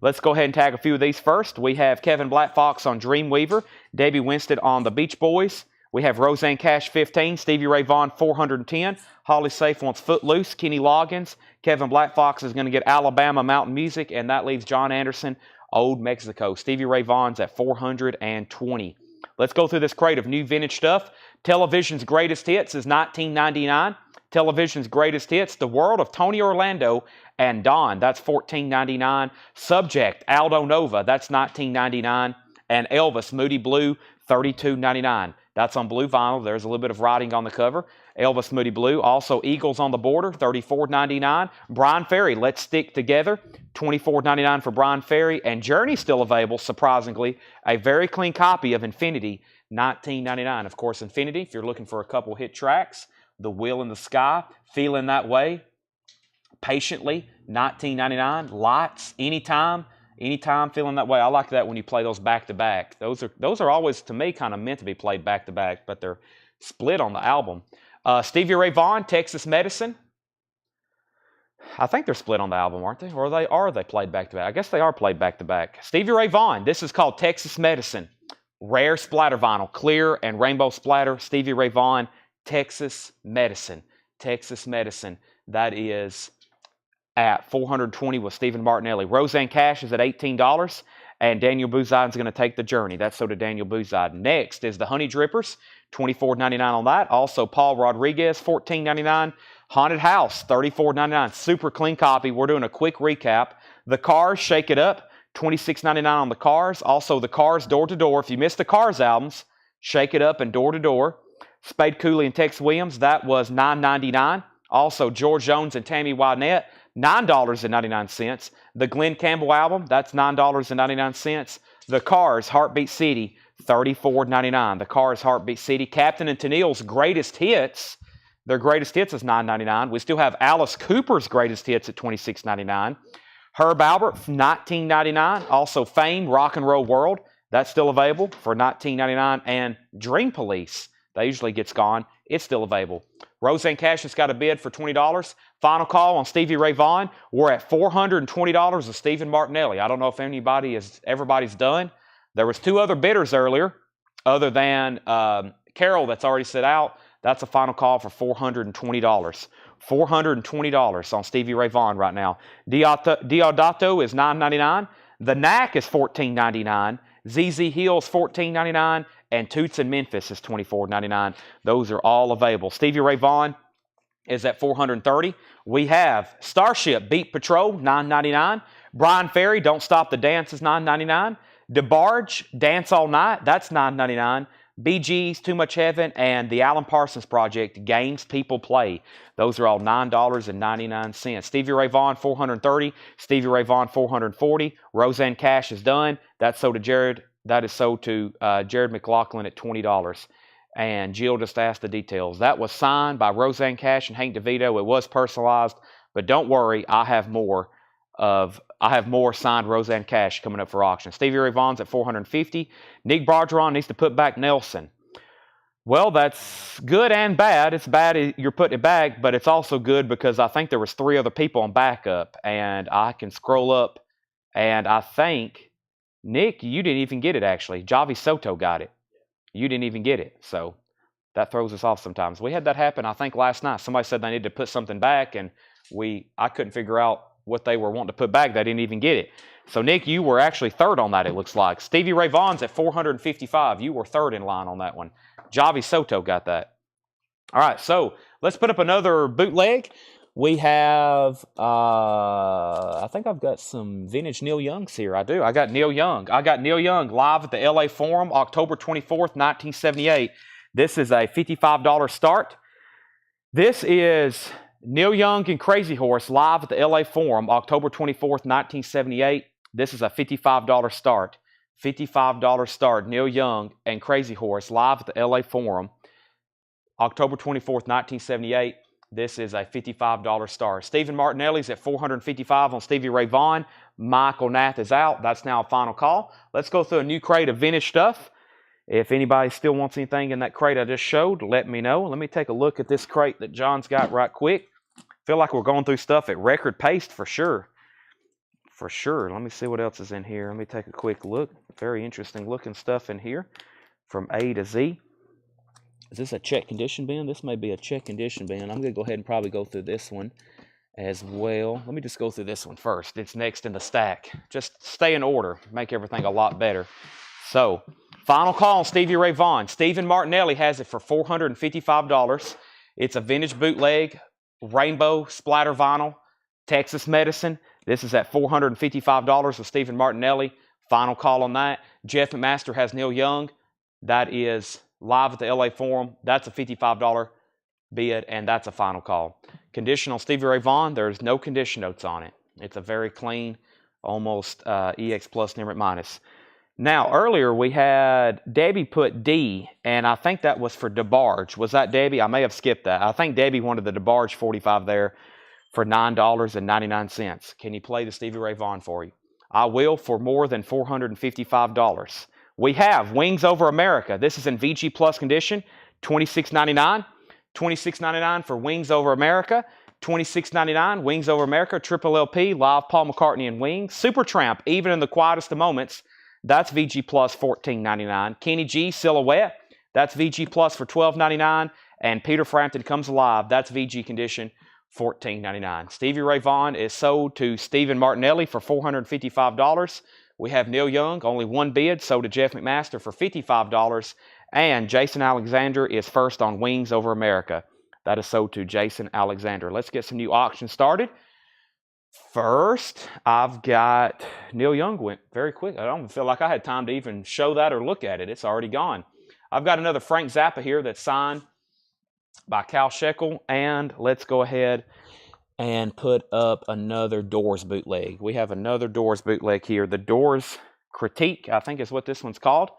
let's go ahead and tag a few of these first. We have Kevin Black Fox on Dreamweaver, Debbie Winstead on the Beach Boys. We have Roseanne Cash 15, Stevie Ray Vaughan 410. Holly Safe wants Footloose, Kenny Loggins. Kevin Black Fox is going to get Alabama Mountain Music, and that leaves John Anderson, Old Mexico. Stevie Ray Vaughan's at 420. Let's go through this crate of new vintage stuff. Television's Greatest Hits is $19.99. Television's Greatest Hits, The World of Tony Orlando and Don, that's $14.99. Subject, Aldo Nova, that's $19.99. And Elvis, Moody Blue, $32.99. That's on blue vinyl. There's a little bit of writing on the cover. Elvis, Moody Blue. Also, Eagles on the Border, $34.99. Brian Ferry, Let's Stick Together, $24.99 for Brian Ferry. And Journey's still available, surprisingly. A very clean copy of Infinity, $19.99. Of course, Infinity, if you're looking for a couple hit tracks, The Wheel in the Sky, Feeling That Way, Patiently, $19.99. Lights, Anytime, Feeling That Way. I like that when you play those back to back. Those are always, to me, kind of meant to be played back to back, but they're split on the album. Stevie Ray Vaughan, Texas Medicine. I think they're split on the album, aren't they? Or are they played back to back? I guess they are played back to back. Stevie Ray Vaughan. This is called Texas Medicine. Rare splatter vinyl, clear and rainbow splatter. Stevie Ray Vaughan, Texas Medicine. Texas Medicine. That is at $420 with Stephen Martinelli. Roseanne Cash is at $18. and Daniel Buzide is going to take the journey. That's so to Daniel Buzide. Next is the Honey Drippers, $24.99 on that. Also, Paul Rodriguez, $14.99. Haunted House, $34.99. Super clean copy. We're doing a quick recap. The Cars, Shake It Up, $26.99 on the Cars. Also, the Cars, Door to Door. If you missed the Cars albums, Shake It Up and Door to Door. Spade Cooley and Tex Williams, that was $9.99. Also, George Jones and Tammy Wynette, $9.99. The Glenn Campbell album, that's $9.99. The Cars, Heartbeat City, $34.99. The Cars, Heartbeat City. Captain and Tennille's Greatest Hits, their Greatest Hits is $9.99. We still have Alice Cooper's Greatest Hits at $26.99. Herb Albert, $19.99. Also, Fame, Rock and Roll World, that's still available for $19.99. And Dream Police, that usually gets gone, it's still available. Roseanne Cash has got a bid for $20. Final call on Stevie Ray Vaughan. We're at $420 of Stephen Martinelli. I don't know if everybody's done. There was 2 other bidders earlier, other than Carol that's already set out. That's a final call for $420. $420 on Stevie Ray Vaughan right now. Diodato is $9.99. The Knack is $14.99. ZZ Hill's $14.99. And Toots in Memphis is $24.99. Those are all available. Stevie Ray Vaughan is at $430. We have Starship Beat Patrol, $9.99. Brian Ferry, Don't Stop the Dance is $9.99. DeBarge, Dance All Night, that's $9.99. Bee Gees, Too Much Heaven, and the Alan Parsons Project, Games People Play. Those are all $9.99. Stevie Ray Vaughan, $430. Stevie Ray Vaughan, $440. Roseanne Cash is done. That's sold to Jared. That is sold to Jared McLaughlin at $20. And Jill just asked the details. That was signed by Roseanne Cash and Hank DeVito. It was personalized, but don't worry, I have more signed Roseanne Cash coming up for auction. Stevie Ray Vaughan's at $450. Nick Bargeron needs to put back Nelson. Well, that's good and bad. It's bad you're putting it back, but it's also good because I think there was 3 other people on backup, and I can scroll up, and I think Nick, you didn't even get it, actually. Javi Soto got it. You didn't even get it. So that throws us off sometimes. We had that happen, I think, last night. Somebody said they needed to put something back, and I couldn't figure out what they were wanting to put back. They didn't even get it. So, Nick, you were actually 3rd on that, it looks like. Stevie Ray Vaughan's at $455. You were 3rd in line on that one. Javi Soto got that. All right, so let's put up another bootleg. We have, I think I've got some vintage Neil Youngs here. I do. I got Neil Young. Live at the LA Forum, October 24th, 1978. This is a $55 start. This is Neil Young and Crazy Horse live at the LA Forum, October 24th, 1978. This is a $55 start. $55 start. Neil Young and Crazy Horse live at the LA Forum, October 24th, 1978. This is a $55 star. Stephen Martinelli's at $455 on Stevie Ray Vaughan. Michael Nath is out. That's now a final call. Let's go through a new crate of vintage stuff. If anybody still wants anything in that crate I just showed, let me know. Let me take a look at this crate that John's got right quick. Feel like we're going through stuff at record pace for sure. For sure. Let me see what else is in here. Let me take a quick look. Very interesting looking stuff in here from A to Z. Is this a check condition bin? This may be a check condition bin. I'm going to go ahead and probably go through this one as well. Let me just go through this one first. It's next in the stack. Just stay in order. Make everything a lot better. So, final call on Stevie Ray Vaughan. Stephen Martinelli has it for $455. It's a vintage bootleg, rainbow splatter vinyl, Texas Medicine. This is at $455 with Stephen Martinelli. Final call on that. Jeff McMaster has Neil Young. That is live at the LA Forum. That's a $55 bid, and that's a final call. Condition on Stevie Ray Vaughan, there's no condition notes on it. It's a very clean, almost EX Plus Nimrit minus. Now, earlier we had Debbie put D, and I think that was for DeBarge. Was that Debbie? I may have skipped that. I think Debbie wanted the DeBarge 45 there for $9.99. Can you play the Stevie Ray Vaughan for you? I will for more than $455. We have Wings Over America. This is in VG Plus condition, $26.99. $26.99 for Wings Over America. $26.99, Wings Over America, Triple LP, live Paul McCartney and Wings. Supertramp, Even in the Quietest of Moments. That's VG Plus, $14.99. Kenny G, Silhouette. That's VG Plus for $12.99. And Peter Frampton Comes Alive. That's VG condition, $14.99. Stevie Ray Vaughan is sold to Stephen Martinelli for $455. We have Neil Young, only one bid, sold to Jeff McMaster for $55. And Jason Alexander is first on Wings Over America. That is sold to Jason Alexander. Let's get some new auctions started. First, I've got Neil Young went very quick. I don't feel like I had time to even show that or look at it. It's already gone. I've got another Frank Zappa here that's signed by Cal Shekel. And let's go ahead and put up another Doors bootleg. We have another Doors bootleg here. The Doors Critique, I think is what this one's called.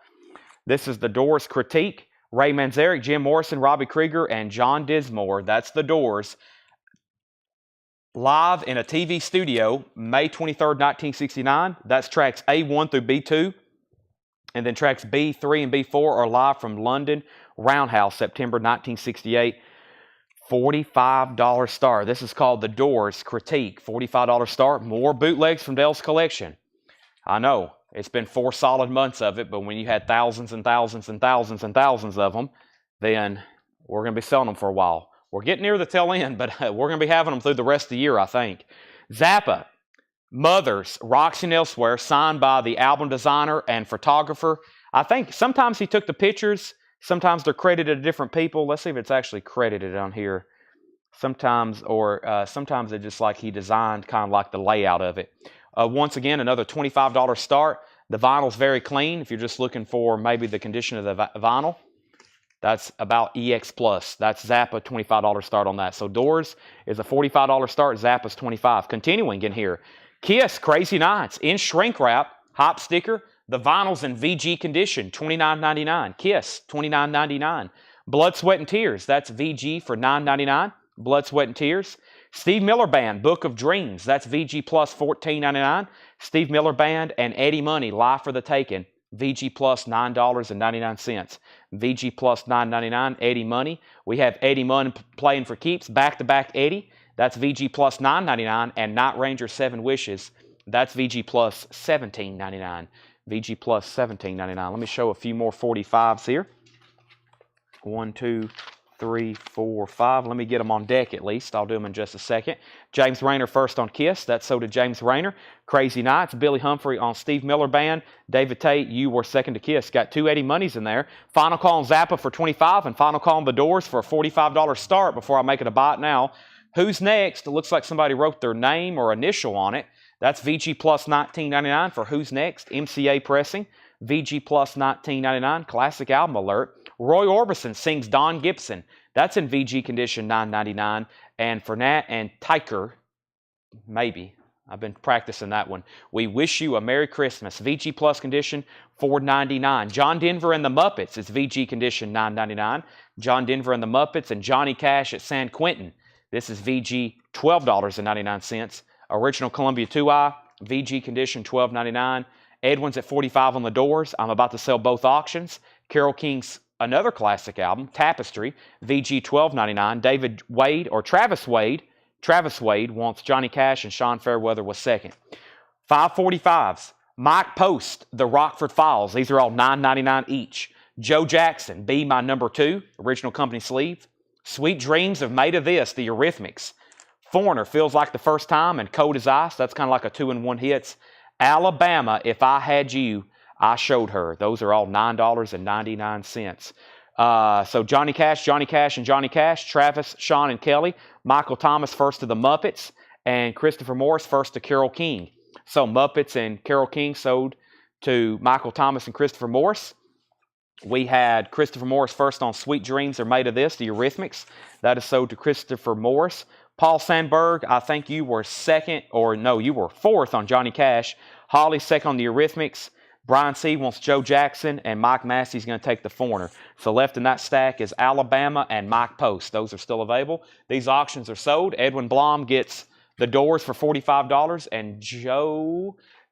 This is the Doors Critique. Ray Manzarek, Jim Morrison, Robbie Krieger, and John Dismore. That's the Doors. Live in a TV studio, May 23rd, 1969. That's tracks A1 through B2. And then tracks B3 and B4 are live from London Roundhouse, September 1968. $45 star. This is called the Doors Critique. $45 star. More bootlegs from Dale's collection. I know. It's been 4 solid months of it, but when you had thousands and thousands and thousands and thousands of them, then we're going to be selling them for a while. We're getting near the tail end, but we're going to be having them through the rest of the year, I think. Zappa, Mothers, Rocks and Elsewhere, signed by the album designer and photographer. I think sometimes he took the pictures. Sometimes they're credited to different people. Let's see if it's actually credited on here. Sometimes it's just like he designed kind of like the layout of it. Once again, another $25 start. The vinyl's very clean. If you're just looking for maybe the condition of the vinyl, that's about EX Plus. That's Zappa, $25 start on that. So Doors is a $45 start. Zappa's $25. Continuing in here, Kiss, Crazy Nights, in shrink wrap, hop sticker. The vinyl's in VG condition, $29.99. Kiss, $29.99. Blood, Sweat, and Tears. That's VG for $9.99. Blood, Sweat, and Tears. Steve Miller Band, Book of Dreams. That's VG Plus, $14.99. Steve Miller Band and Eddie Money, Live for the Taking. VG Plus, $9.99. VG Plus, $9.99. Eddie Money. We have Eddie Money playing for keeps. Back-to-back Eddie. That's VG Plus, $9.99. And Night Ranger, 7 Wishes. That's VG Plus, $17.99. VG Plus, $17.99. Let me show a few more 45s here. 1, 2, 3, 4, 5. Let me get them on deck at least. I'll do them in just a second. James Rayner first on Kiss. That's so did James Rayner. Crazy Nights. Billy Humphrey on Steve Miller Band. David Tate, you were second to Kiss. Got 2 Eddie Moneys in there. Final Call on Zappa for $25 and Final Call on The Doors for a $45 start before I make it a bot now. Who's Next? It looks like somebody wrote their name or initial on it. That's VG Plus $19.99 for Who's Next? MCA Pressing. VG Plus $19.99. Classic Album Alert. Roy Orbison sings Don Gibson. That's in VG condition, $9.99. And for Nat and Tyker, maybe. I've been practicing that one. We Wish You a Merry Christmas. VG Plus condition, $4.99. John Denver and the Muppets is VG condition, $9.99. John Denver and the Muppets and Johnny Cash at San Quentin. This is VG, $12.99. Original Columbia 2i, VG condition, $12.99. Edwin's at $45 on The Doors. I'm about to sell both auctions. Carole King's another classic album, Tapestry, VG $12.99. David Wade or Travis Wade wants Johnny Cash and Sean Fairweather was second. 545s. Mike Post, The Rockford Files. These are all $9.99 each. Joe Jackson, Be My Number 2, original company sleeve. Sweet Dreams of Made of This, The Eurythmics. Foreigner, Feels Like the First Time, and Cold as Ice. That's kind of like a 2-in-1 hits. Alabama, If I Had You, I Showed Her. Those are all $9.99. So Johnny Cash, and Johnny Cash, Travis, Sean, and Kelly. Michael Thomas first to the Muppets, and Christopher Morris first to Carole King. So Muppets and Carole King sold to Michael Thomas and Christopher Morris. We had Christopher Morris first on Sweet Dreams Are Made of This, the Eurythmics. That is sold to Christopher Morris. Paul Sandberg, I think you were you were fourth on Johnny Cash. Holly second on the Eurythmics. Brian C. wants Joe Jackson, and Mike Massey's going to take the Foreigner. So left in that stack is Alabama and Mike Post. Those are still available. These auctions are sold. Edwin Blom gets The Doors for $45,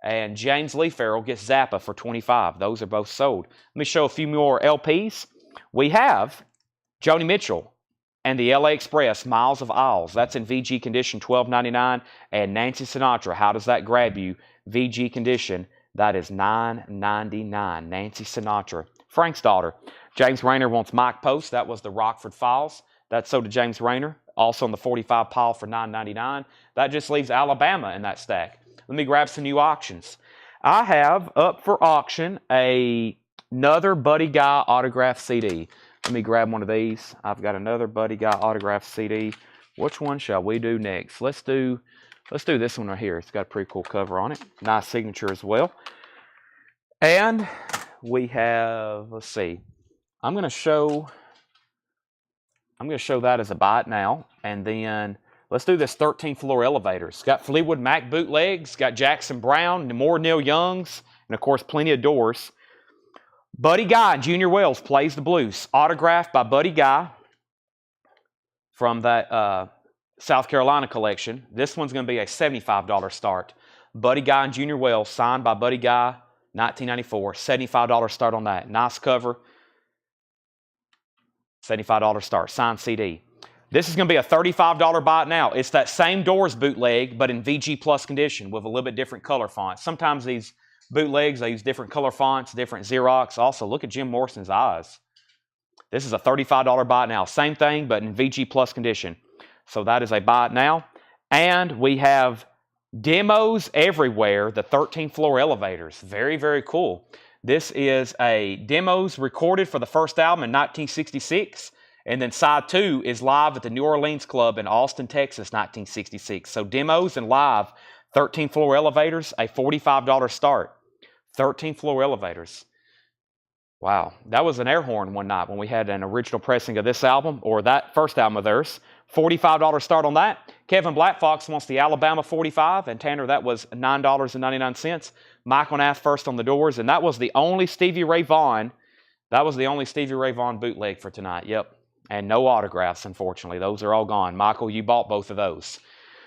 and James Lee Farrell gets Zappa for $25. Those are both sold. Let me show a few more LPs. We have Joni Mitchell and the LA Express, Miles of Isles. That's in VG condition, $12.99. And Nancy Sinatra, How Does That Grab You? VG condition, that is $9.99. Nancy Sinatra. Frank's Daughter. James Rayner wants Mike Post. That was the Rockford Files. That's so to James Rayner. Also on the 45 pile for $9.99. That just leaves Alabama in that stack. Let me grab some new auctions. I have up for auction another Buddy Guy autograph CD. Let me grab one of these. I've got another Buddy Guy autograph CD. Which one shall we do next? Let's do this one right here. It's got a pretty cool cover on it. Nice signature as well. And we have, let's see. I'm going to show that as a buy it now, and then let's do this 13th floor elevator. It's got Fleetwood Mac bootlegs, got Jackson Brown, more Neil Youngs, and of course plenty of doors. Buddy Guy and Junior Wells Plays the Blues, autographed by Buddy Guy from that South Carolina collection. This one's going to be a $75 start. Buddy Guy and Junior Wells, signed by Buddy Guy, 1994, $75 start on that. Nice cover. $75 start, signed CD. This is going to be a $35 buy it now. It's that same Doors bootleg, but in VG Plus condition with a little bit different color font. Sometimes these bootlegs, they use different color fonts, different Xerox. Also, look at Jim Morrison's eyes. This is a $35 buy it now. Same thing, but in VG Plus condition. So that is a buy it now. And we have demos everywhere, the 13th floor elevators. Very, very cool. This is a demos recorded for the first album in 1966. And then side 2 is live at the New Orleans Club in Austin, Texas, 1966. So demos and live, 13th floor elevators, a $45 start. 13th floor elevators. Wow. That was an air horn one night when we had an original pressing of this album, or that first album of theirs. $45 start on that. Kevin Blackfox wants the Alabama 45, and Tanner, that was $9.99. Michael Nath first on the Doors, and that was the only Stevie Ray Vaughan. That was the only Stevie Ray Vaughan bootleg for tonight. Yep. And no autographs, unfortunately. Those are all gone. Michael, you bought both of those.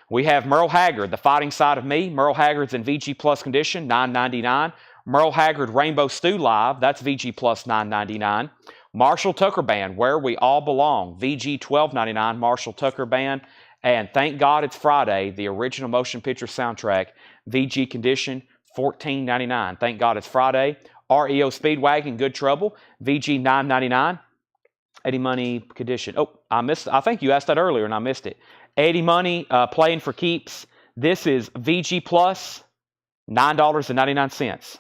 We have Merle Haggard, The Fighting Side of Me. Merle Haggard's in VG Plus condition, $9.99. Merle Haggard, Rainbow Stew Live. That's VG Plus, $9.99. Marshall Tucker Band, Where We All Belong. VG, $12.99. Marshall Tucker Band. And Thank God It's Friday, the original motion picture soundtrack. VG condition, $14.99. Thank God It's Friday. REO Speedwagon, Good Trouble. VG, $9.99. Eddie Money condition. Oh, I think you asked that earlier and I missed it. Eddie Money, Playing for Keeps. This is VG Plus, $9.99.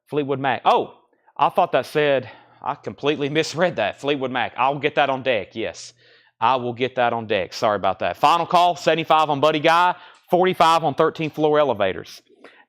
Fleetwood Mac. Oh, I thought that said, I completely misread that. Fleetwood Mac. I'll get that on deck. Yes, I will get that on deck. Sorry about that. Final call, 75 on Buddy Guy, 45 on 13th floor elevators.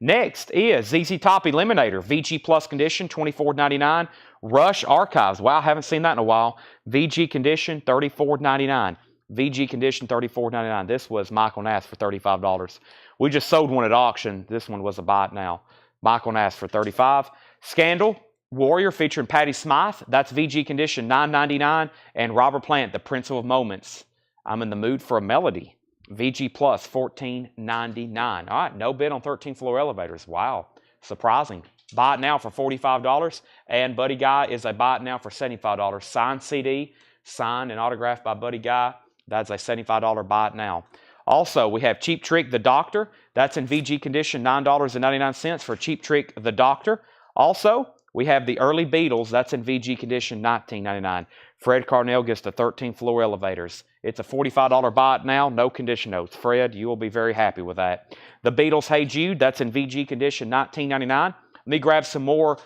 Next is ZZ Top Eliminator, VG Plus condition, $24.99. Rush Archives. Wow, I haven't seen that in a while. VG condition, $34.99. VG condition, $34.99. This was Michael Nath for $35. We just sold one at auction. This one was a buy it now. Michael Nath for $35. Scandal, Warrior featuring Patti Smythe. That's VG condition, $9.99. And Robert Plant, The Principle of Moments. I'm in the mood for a melody. VG Plus, $14.99. All right, no bid on 13th floor elevators. Wow, surprising. Buy it now for $45. And Buddy Guy is a buy it now for $75. Signed CD, signed and autographed by Buddy Guy. That's a $75 buy it now. Also, we have Cheap Trick, The Doctor. That's in VG condition, $9.99 for Cheap Trick, The Doctor. Also, we have the Early Beatles. That's in VG condition, $19.99. Fred Carnell gets the 13th floor elevators. It's a $45 buy it now, no condition notes. Fred, you will be very happy with that. The Beatles, Hey Jude. That's in VG condition, $19.99. Let me grab some more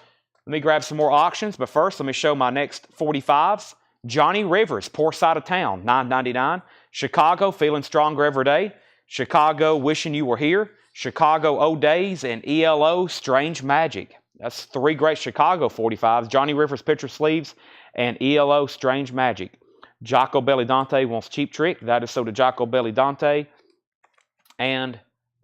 auctions, but first let me show my next 45s. Johnny Rivers, Poor Side of Town, $9.99. Chicago, Feeling Stronger Every Day. Chicago, Wishing You Were Here. Chicago, O'Days, and ELO, Strange Magic. That's 3 great Chicago 45s. Johnny Rivers picture sleeves and ELO, Strange Magic. Jocko Belli Dante wants Cheap Trick. That is so to Jocko Belli Dante. And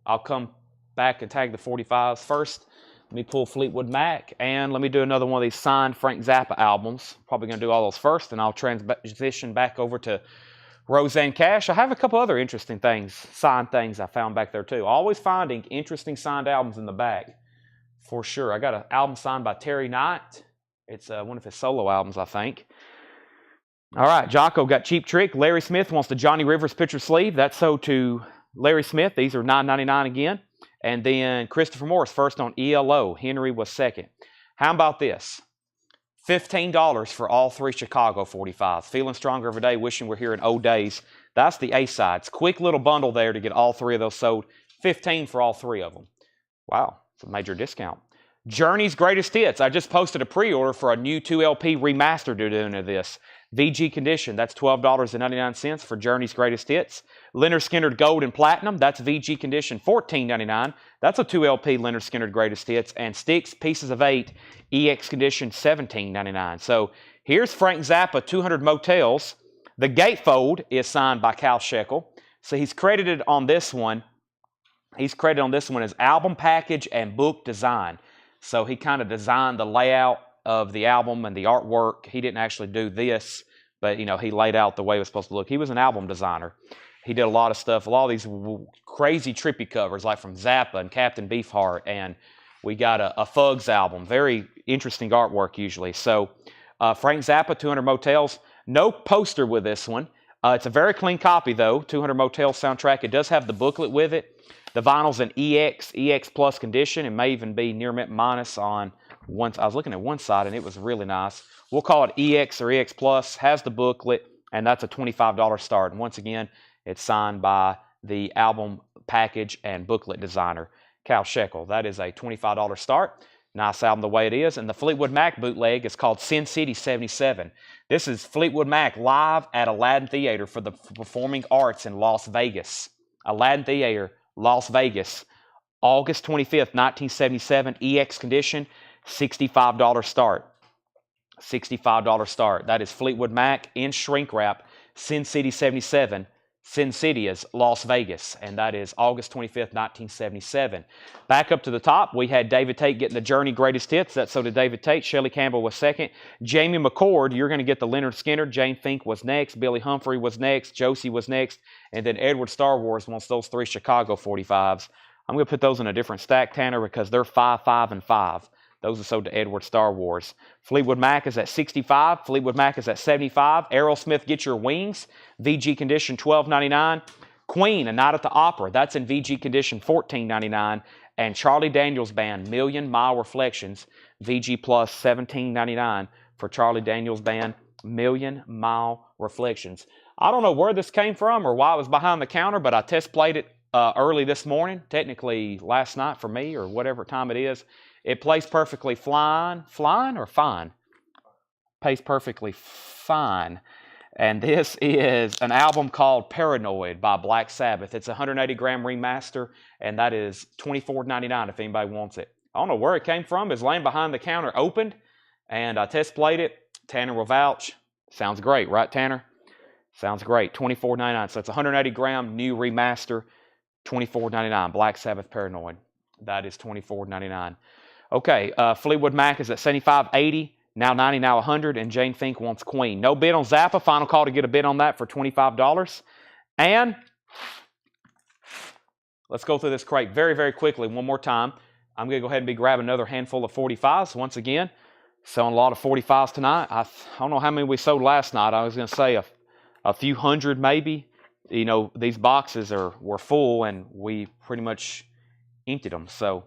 I'll come back and tag the 45s first. Let me pull Fleetwood Mac, and let me do another one of these signed Frank Zappa albums. Probably going to do all those first, and I'll transition back over to Roseanne Cash. I have a couple other interesting things, signed things I found back there too. Always finding interesting signed albums in the bag, for sure. I got an album signed by Terry Knight. It's one of his solo albums, I think. All right, Jocko got Cheap Trick. Larry Smith wants the Johnny Rivers picture sleeve. That's so to Larry Smith. These are $9.99 again. And then Christopher Morris first on ELO. Henry was second. How about this? $15 for all 3 Chicago 45s. Feeling Stronger Every Day, Wishing We're Here in Old Days. That's the A-sides. Quick little bundle there to get all 3 of those sold. $15 for all 3 of them. Wow. It's a major discount. Journey's Greatest Hits. I just posted a pre-order for a new 2LP remaster doing this. VG Condition, that's $12.99 for Journey's Greatest Hits. Leonard Skinner Gold and Platinum, that's VG Condition, $14.99. That's a 2LP Leonard Skinner Greatest Hits. And Sticks Pieces of 8 EX Condition, $17.99. So here's Frank Zappa, 200 Motels. The gatefold is signed by Cal Shekel. So he's credited on this one. He's credited on this one as album package and book design. So he kind of designed the layout of the album and the artwork. He didn't actually do this, but he laid out the way it was supposed to look. He was an album designer. He did a lot of stuff, a lot of these crazy trippy covers, like from Zappa and Captain Beefheart, and we got a Fugs album. Very interesting artwork usually. So Frank Zappa, 200 Motels. No poster with this one. It's a very clean copy though, 200 Motels soundtrack. It does have the booklet with it. The vinyl's in EX Plus condition. It may even be near mint minus on one. I was looking at one side and it was really nice. We'll call it EX or EX Plus. Has the booklet, and that's a $25 start. And once again, it's signed by the album package and booklet designer, Cal Shekel. That is a $25 start. Nice album the way it is. And the Fleetwood Mac bootleg is called Sin City 77. This is Fleetwood Mac live at Aladdin Theater for the Performing Arts in Las Vegas. Aladdin Theater, Las Vegas, August 25th, 1977, EX condition, $65 start. $65 start. That is Fleetwood Mac in shrink wrap, Sin City 77. Sin City is Las Vegas, and that is August 25th, 1977. Back up to the top, we had David Tate getting the Journey Greatest Hits. So did David Tate. Shelley Campbell was second. Jamie McCord, you're going to get the Leonard Skinner. Jane Fink was next. Billy Humphrey was next. Josie was next. And then Edward Star Wars wants those 3 Chicago 45s. I'm going to put those in a different stack, Tanner, because they're 5, 5, and 5. Those are sold to Edward Star Wars. Fleetwood Mac is at 65. Fleetwood Mac is at 75. Aerosmith, Get Your Wings. VG condition, $12.99. Queen, A Night at the Opera. That's in VG condition, $14.99. And Charlie Daniels Band, Million Mile Reflections. VG Plus, $17.99 for Charlie Daniels Band, Million Mile Reflections. I don't know where this came from or why it was behind the counter, but I test played it early this morning. Technically last night for me, or whatever time it is. It plays perfectly fine or fine? Plays perfectly fine. And this is an album called Paranoid by Black Sabbath. It's a 180-gram remaster, and that is $24.99 if anybody wants it. I don't know where it came from. It's laying behind the counter opened, and I test played it. Tanner will vouch. Sounds great, right, Tanner? Sounds great. $24.99. So it's a 180-gram new remaster, $24.99. Black Sabbath Paranoid. That is $24.99. Okay, Fleetwood Mac is at 75, 80, now 90, now 100, and Jane Fink wants Queen. No bid on Zappa. Final call to get a bid on that for $25. And let's go through this crate very, very quickly one more time. I'm going to go ahead and be grabbing another handful of 45s once again. Selling a lot of 45s tonight. I don't know how many we sold last night. I was going to say a few hundred maybe. These boxes were full, and we pretty much emptied them. So,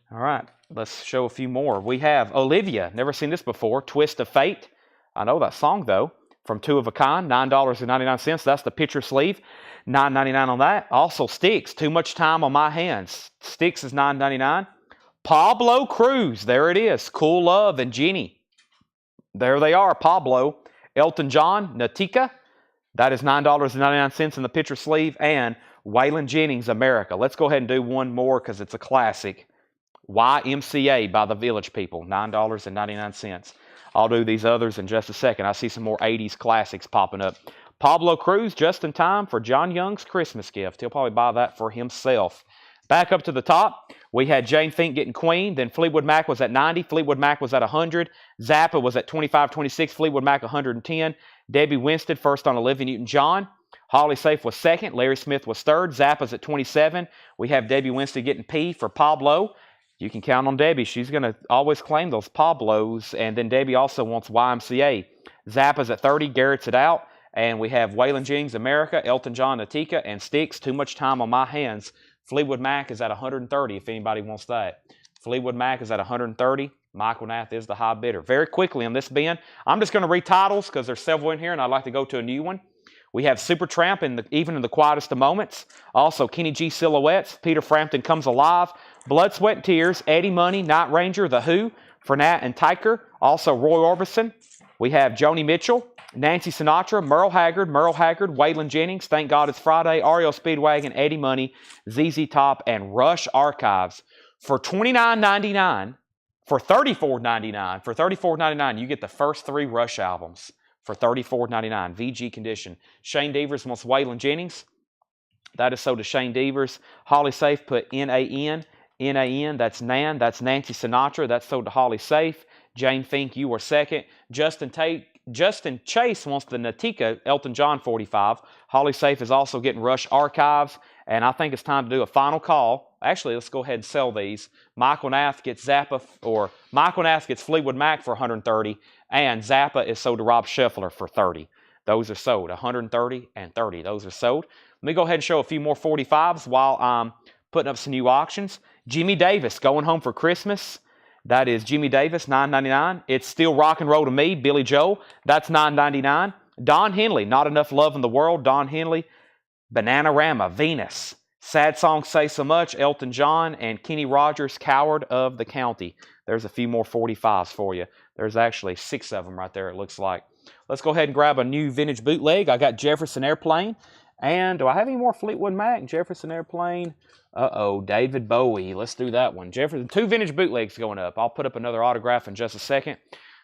all right. Let's show a few more. We have Olivia. Never seen this before. Twist of Fate. I know that song, though. From Two of a Kind. $9.99. That's the picture sleeve. $9.99 on that. Also, Sticks. Too Much Time on My Hands. Sticks is $9.99. Pablo Cruz. There it is. Cool Love and Jenny. There they are. Pablo. Elton John. Natika. That is $9.99 in the picture sleeve. And Waylon Jennings, America. Let's go ahead and do one more because it's a classic. YMCA by the Village People, $9.99. I'll do these others in just a second. I see some more 80s classics popping up. Pablo Cruz, just in time for John Young's Christmas gift. He'll probably buy that for himself. Back up to the top, we had Jane Fink getting Queen. Then Fleetwood Mac was at 90. Fleetwood Mac was at 100. Zappa was at 25, 26. Fleetwood Mac 110. Debbie Winstead first on Olivia Newton-John. Holly Safe was second. Larry Smith was third. Zappa's at 27. We have Debbie Winstead getting P for Pablo. You can count on Debbie. She's going to always claim those Pablos. And then Debbie also wants YMCA. Zappa's at 30. Garrett's it out. And we have Waylon Jennings, America, Elton John, Natika, and Sticks, Too Much Time on My Hands. Fleetwood Mac is at 130 if anybody wants that. Fleetwood Mac is at 130. Michael Nath is the high bidder. Very quickly on this bin, I'm just going to read titles because there's several in here and I'd like to go to a new one. We have Supertramp even in the quietest of moments. Also, Kenny G Silhouettes, Peter Frampton Comes Alive, Blood, Sweat, and Tears, Eddie Money, Night Ranger, The Who, Fernat and Tyker. Also, Roy Orbison. We have Joni Mitchell, Nancy Sinatra, Merle Haggard, Waylon Jennings, Thank God It's Friday, REO Speedwagon, Eddie Money, ZZ Top, and Rush Archives. For $29.99, for $34.99, you get the first 3 Rush albums for $34.99, VG condition. Shane Devers wants Waylon Jennings. That is sold to Shane Devers. Holly Safe put N-A-N. N-A-N, that's Nan. That's Nancy Sinatra. That's sold to Holly Safe. Jane Fink, you were second. Justin Chase wants the Natika Elton John 45. Holly Safe is also getting Rush Archives. And I think it's time to do a final call. Actually, let's go ahead and sell these. Michael Nath gets Fleetwood Mac for $130. And Zappa is sold to Rob Scheffler for $30. Those are sold. $130 and $30. Those are sold. Let me go ahead and show a few more 45s while I'm putting up some new auctions. Jimmy Davis, Going Home for Christmas. That is Jimmy Davis, $9.99. It's Still Rock and Roll to Me, Billy Joel. That's $9.99. Don Henley, Not Enough Love in the World. Don Henley. Bananarama, Venus. Sad Songs Say So Much, Elton John. And Kenny Rogers, Coward of the County. There's a few more 45s for you. There's actually 6 of them right there, it looks like. Let's go ahead and grab a new vintage bootleg. I got Jefferson Airplane. And do I have any more Fleetwood Mac? Jefferson Airplane. David Bowie. Let's do that one. Jefferson, 2 vintage bootlegs going up. I'll put up another autograph in just a second.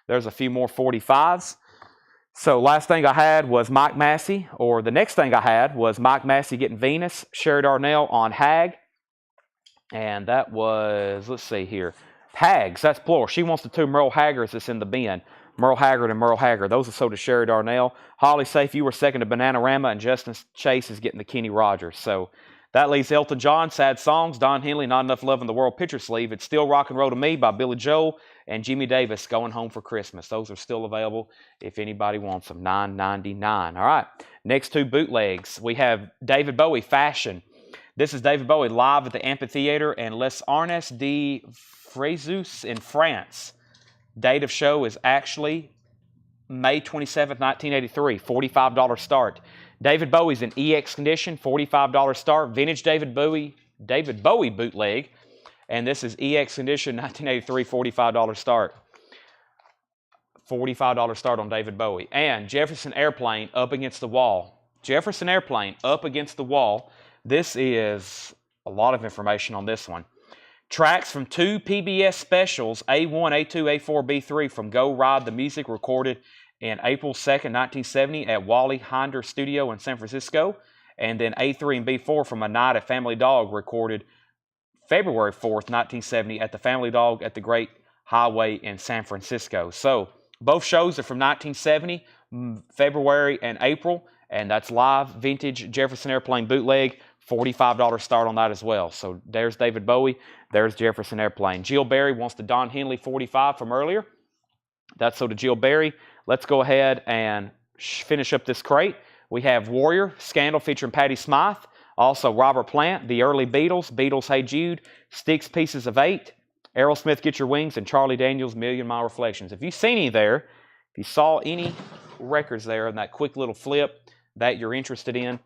There's a few more 45s. So last thing I had was Mike Massey, or the next thing I had was Mike Massey getting Venus, Sherry Darnell on Hag. And that was, let's see here, Hags, that's plural. She wants the 2 Merle Haggards that's in the bin. Merle Haggard and Merle Haggard. Those are sold to Sherry Darnell. Holly Safe, you were second to Bananarama, and Justin Chase is getting the Kenny Rogers. So that leaves Elton John, Sad Songs, Don Henley, Not Enough Love in the World picture sleeve. It's Still Rock and Roll to Me by Billy Joel, and Jimmy Davis, Going Home for Christmas. Those are still available if anybody wants them. $9.99. All right. Next 2 bootlegs. We have David Bowie, Fashion. This is David Bowie live at the Amphitheater in Les Arnes de Fréjus in France. Date of show is actually May 27th, 1983. $45 start. David Bowie's in EX condition. $45 start. Vintage David Bowie bootleg. And this is EX condition, 1983, $45 start. $45 start on David Bowie. And Jefferson Airplane, Up Against the Wall. Jefferson Airplane, Up Against the Wall. This is a lot of information on this one. Tracks from 2 PBS specials, A1, A2, A4, B3 from Go Ride the Music, recorded in April 2nd, 1970 at Wally Hinder Studio in San Francisco. And then A3 and B4 from A Night at Family Dog, recorded February 4th, 1970 at the Family Dog at the Great Highway in San Francisco. So both shows are from 1970, February and April, and that's live vintage Jefferson Airplane bootleg. $45 start on that as well. So there's David Bowie. There's Jefferson Airplane. Jill Berry wants the Don Henley 45 from earlier. That's so to Jill Berry. Let's go ahead and finish up this crate. We have Warrior, Scandal featuring Patti Smythe. Also Robert Plant, The Early Beatles, Hey Jude, Styx Pieces of 8, Aerosmith Get Your Wings, and Charlie Daniels Million Mile Reflections. If you've seen any there, if you saw any records there in that quick little flip that you're interested in,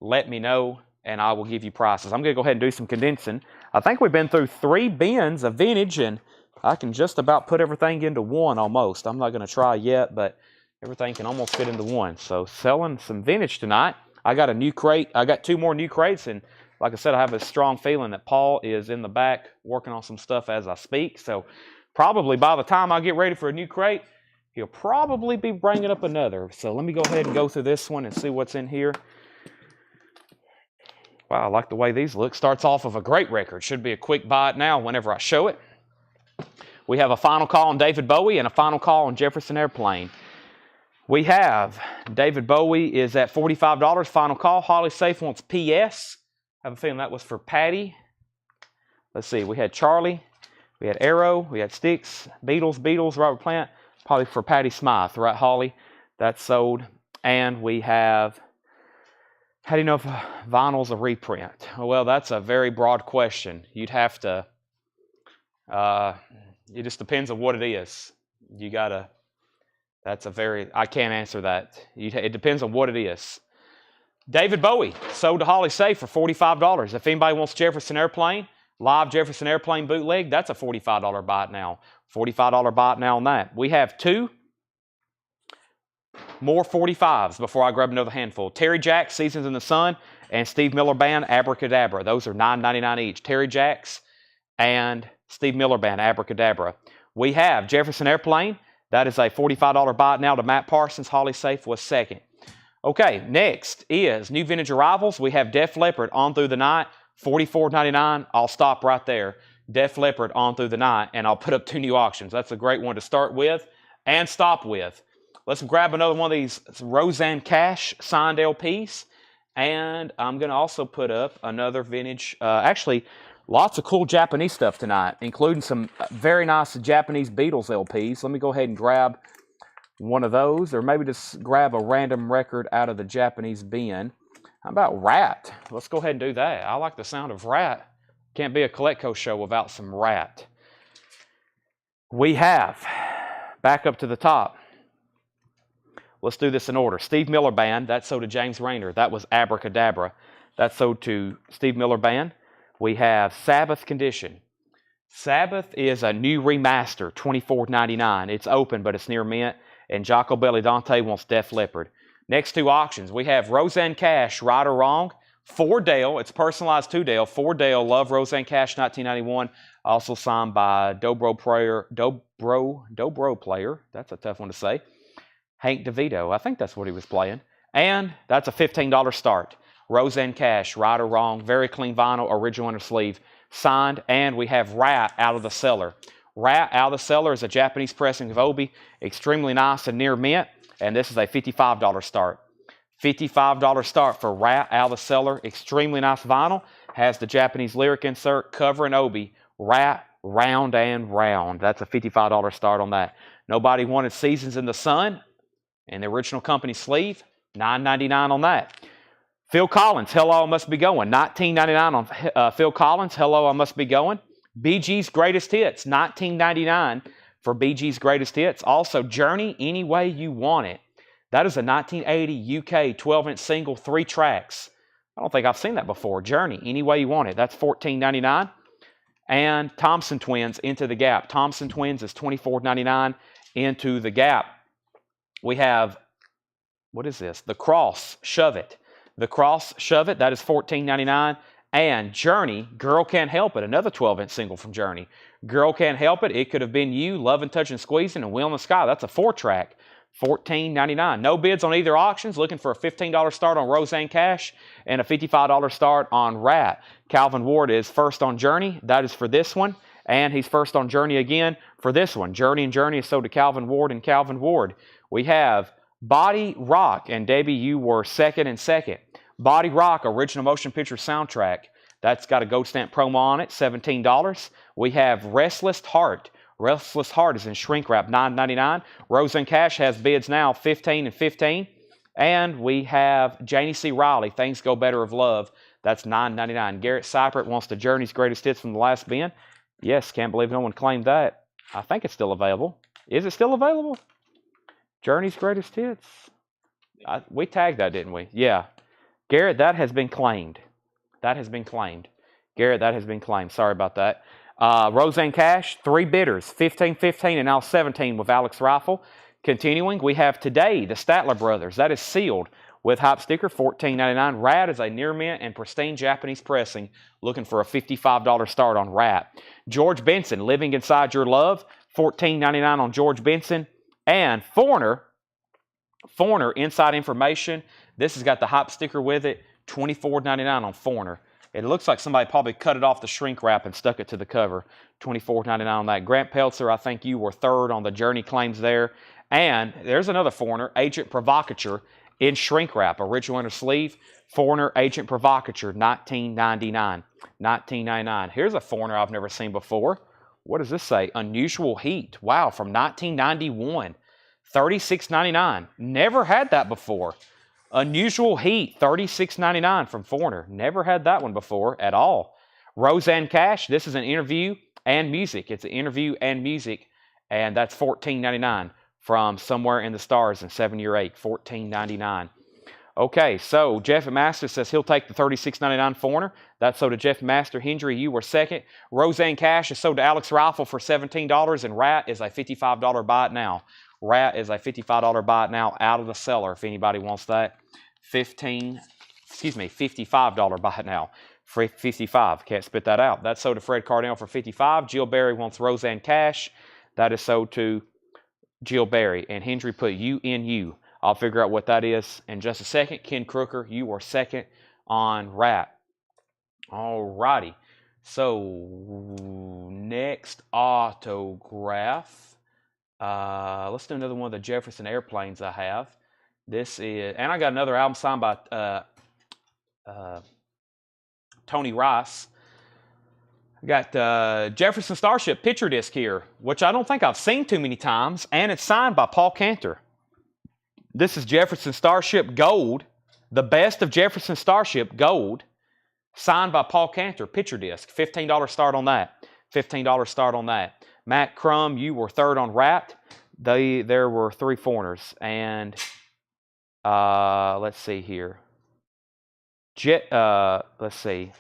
let me know and I will give you prices. I'm going to go ahead and do some condensing. I think we've been through 3 bins of vintage, and I can just about put everything into one almost. I'm not going to try yet, but everything can almost fit into one. So selling some vintage tonight. I got a new crate. I got 2 more new crates, and like I said, I have a strong feeling that Paul is in the back working on some stuff as I speak. So probably by the time I get ready for a new crate, he'll probably be bringing up another. So let me go ahead and go through this one and see what's in here. Wow, I like the way these look. Starts off of a great record. Should be a quick buy it now whenever I show it. We have a final call on David Bowie and a final call on Jefferson Airplane. We have David Bowie is at $45. Final call. Holly Safe wants PS. I have a feeling that was for Patty. Let's see. We had Charlie. We had Arrow. We had Styx. Beatles, Robert Plant. Probably for Patti Smythe, right, Holly? That's sold. And we have... How do you know if vinyl's a reprint? Well, that's a very broad question. You'd have to, it just depends on what it is. You gotta, I can't answer that. It depends on what it is. David Bowie sold to Holly Safe for $45. If anybody wants Jefferson Airplane, live Jefferson Airplane bootleg, that's a $45 buy it now. $45 buy it now on that. We have 2 more 45s before I grab another handful. Terry Jacks, Seasons in the Sun, and Steve Miller Band, Abracadabra. Those are $9.99 each. Terry Jacks and Steve Miller Band, Abracadabra. We have Jefferson Airplane. That is a $45 buy it now to Matt Parsons. Holly Safe was second. Okay, next is new vintage arrivals. We have Def Leppard On Through the Night, $44.99. I'll stop right there. Def Leppard On Through the Night, and I'll put up 2 new auctions. That's a great one to start with and stop with. Let's grab another one of these Roseanne Cash signed LPs, and I'm going to also put up another vintage, actually, lots of cool Japanese stuff tonight, including some very nice Japanese Beatles LPs. Let me go ahead and grab one of those, or maybe just grab a random record out of the Japanese bin. How about Rat? Let's go ahead and do that. I like the sound of Rat. Can't be a Coletco show without some Rat. We have, back up to the top, let's do this in order. Steve Miller Band, that sold to James Rayner. That was Abracadabra. That sold to Steve Miller Band. We have Sabbath Condition. Sabbath is a new remaster, $24.99. It's open, but it's near mint. And Jocko Belli-Dante wants Def Leppard. Next 2 auctions, we have Roseanne Cash, Right or Wrong, for Dale. It's personalized to Dale. For Dale, Love Roseanne Cash, 1991. Also signed by Dobro Player. That's a tough one to say. Hank DeVito. I think that's what he was playing. And that's a $15 start. Roseanne Cash, Right or Wrong. Very clean vinyl, original inner sleeve. Signed. And we have Rat Out of the Cellar. Rat Out of the Cellar is a Japanese pressing of Obi. Extremely nice and near mint. And this is a $55 start. $55 start for Rat Out of the Cellar. Extremely nice vinyl. Has the Japanese lyric insert, cover and Obi. Rat, Round and Round. That's a $55 start on that. Nobody wanted Seasons in the Sun. And the original company sleeve, $9.99 on that. Phil Collins, Hello, I Must Be Going. $19.99 on Phil Collins, Hello, I Must Be Going. Bee Gees Greatest Hits, $19.99 for Bee Gees Greatest Hits. Also, Journey, Any Way You Want It. That is a 1980 UK 12-inch single, 3 tracks. I don't think I've seen that before. Journey, Any Way You Want It. That's $14.99. And Thompson Twins, Into the Gap. Thompson Twins is $24.99. Into the Gap. We have, what is this? The Cross, Shove It. The Cross, Shove It, that is $14.99. And Journey, Girl Can't Help It, another 12-inch single from Journey. Girl Can't Help It, It Could Have Been You, Lovin', Touchin', Squeezin', and Wheel in the Sky. That's a 4-track, $14.99. No bids on either auctions. Looking for a $15 start on Roseanne Cash and a $55 start on Rat. Calvin Ward is first on Journey. That is for this one. And he's first on Journey again for this one. Journey and Journey is sold to Calvin Ward and Calvin Ward. We have Body Rock, and Debbie, you were second and second. Body Rock, original motion picture soundtrack. That's got a gold stamp promo on it, $17. We have Restless Heart. Restless Heart is in shrink wrap, $9.99. Roseanne Cash has bids now, $15 and $15. And we have Janie C. Riley, Things Go Better of Love. That's $9.99. Garrett Seipert wants the Journey's Greatest Hits from the last bin. Yes, can't believe no one claimed that. I think it's still available. Is it still available? Journey's Greatest Hits? We tagged that, didn't we? Yeah. Garrett, that has been claimed. That has been claimed. Garrett, that has been claimed. Sorry about that. Roseanne Cash, 3 bidders, 15, 15, and now 17 with Alex Rifle. Continuing, we have today the Statler Brothers. That is sealed with hype sticker, $14.99. Rat is a near mint and pristine Japanese pressing. Looking for a $55 start on Rat. George Benson, Living Inside Your Love, $14.99 on George Benson. And Foreigner, Inside Information. This has got the hype sticker with it, $24.99 on Foreigner. It looks like somebody probably cut it off the shrink wrap and stuck it to the cover. $24.99 on that. Grant Peltzer, I think you were third on the Journey claims there. And there's another Foreigner, Agent Provocateur, in shrink wrap, original inner sleeve. Foreigner, Agent Provocateur, $19.99. $19.99. Here's a Foreigner I've never seen before. What does this say? Unusual Heat. Wow, from 1991. $36.99. Never had that before. Unusual Heat, $36.99 from Foreigner. Never had that one before at all. Roseanne Cash, this is an interview and music. It's an interview and music, and that's $14.99 from Somewhere in the Stars in 7 Year 8, $14.99. Okay, so Jeff Master says he'll take the $36.99 Foreigner. That's sold to Jeff Master. Hendry, you were second. Roseanne Cash is sold to Alex Rifle for $17, and Rat is a $55 buy it now. Rat is a $55 buy it now out of the cellar if anybody wants that. $55 buy it now. 55. Can't spit that out. That's sold to Fred Cardinal for $55. Jill Berry wants Roseanne Cash. That is sold to Jill Berry. And Hendry put UNU. I'll figure out what that is in just a second. Ken Crooker, you are second on Rat. All righty. So next autograph. Let's do another one of the Jefferson Airplanes I have. This is, and I got another album signed by Tony Rice. I got Jefferson Starship picture disc here, which I don't think I've seen too many times, and it's signed by Paul Cantor. This is Jefferson Starship Gold, the best of Jefferson Starship Gold, signed by Paul Cantor, picture disc. $15 start on that. $15 start on that. Matt Crum, you were third on Rat. There were 3 foreigners. And let's see here. Let's see.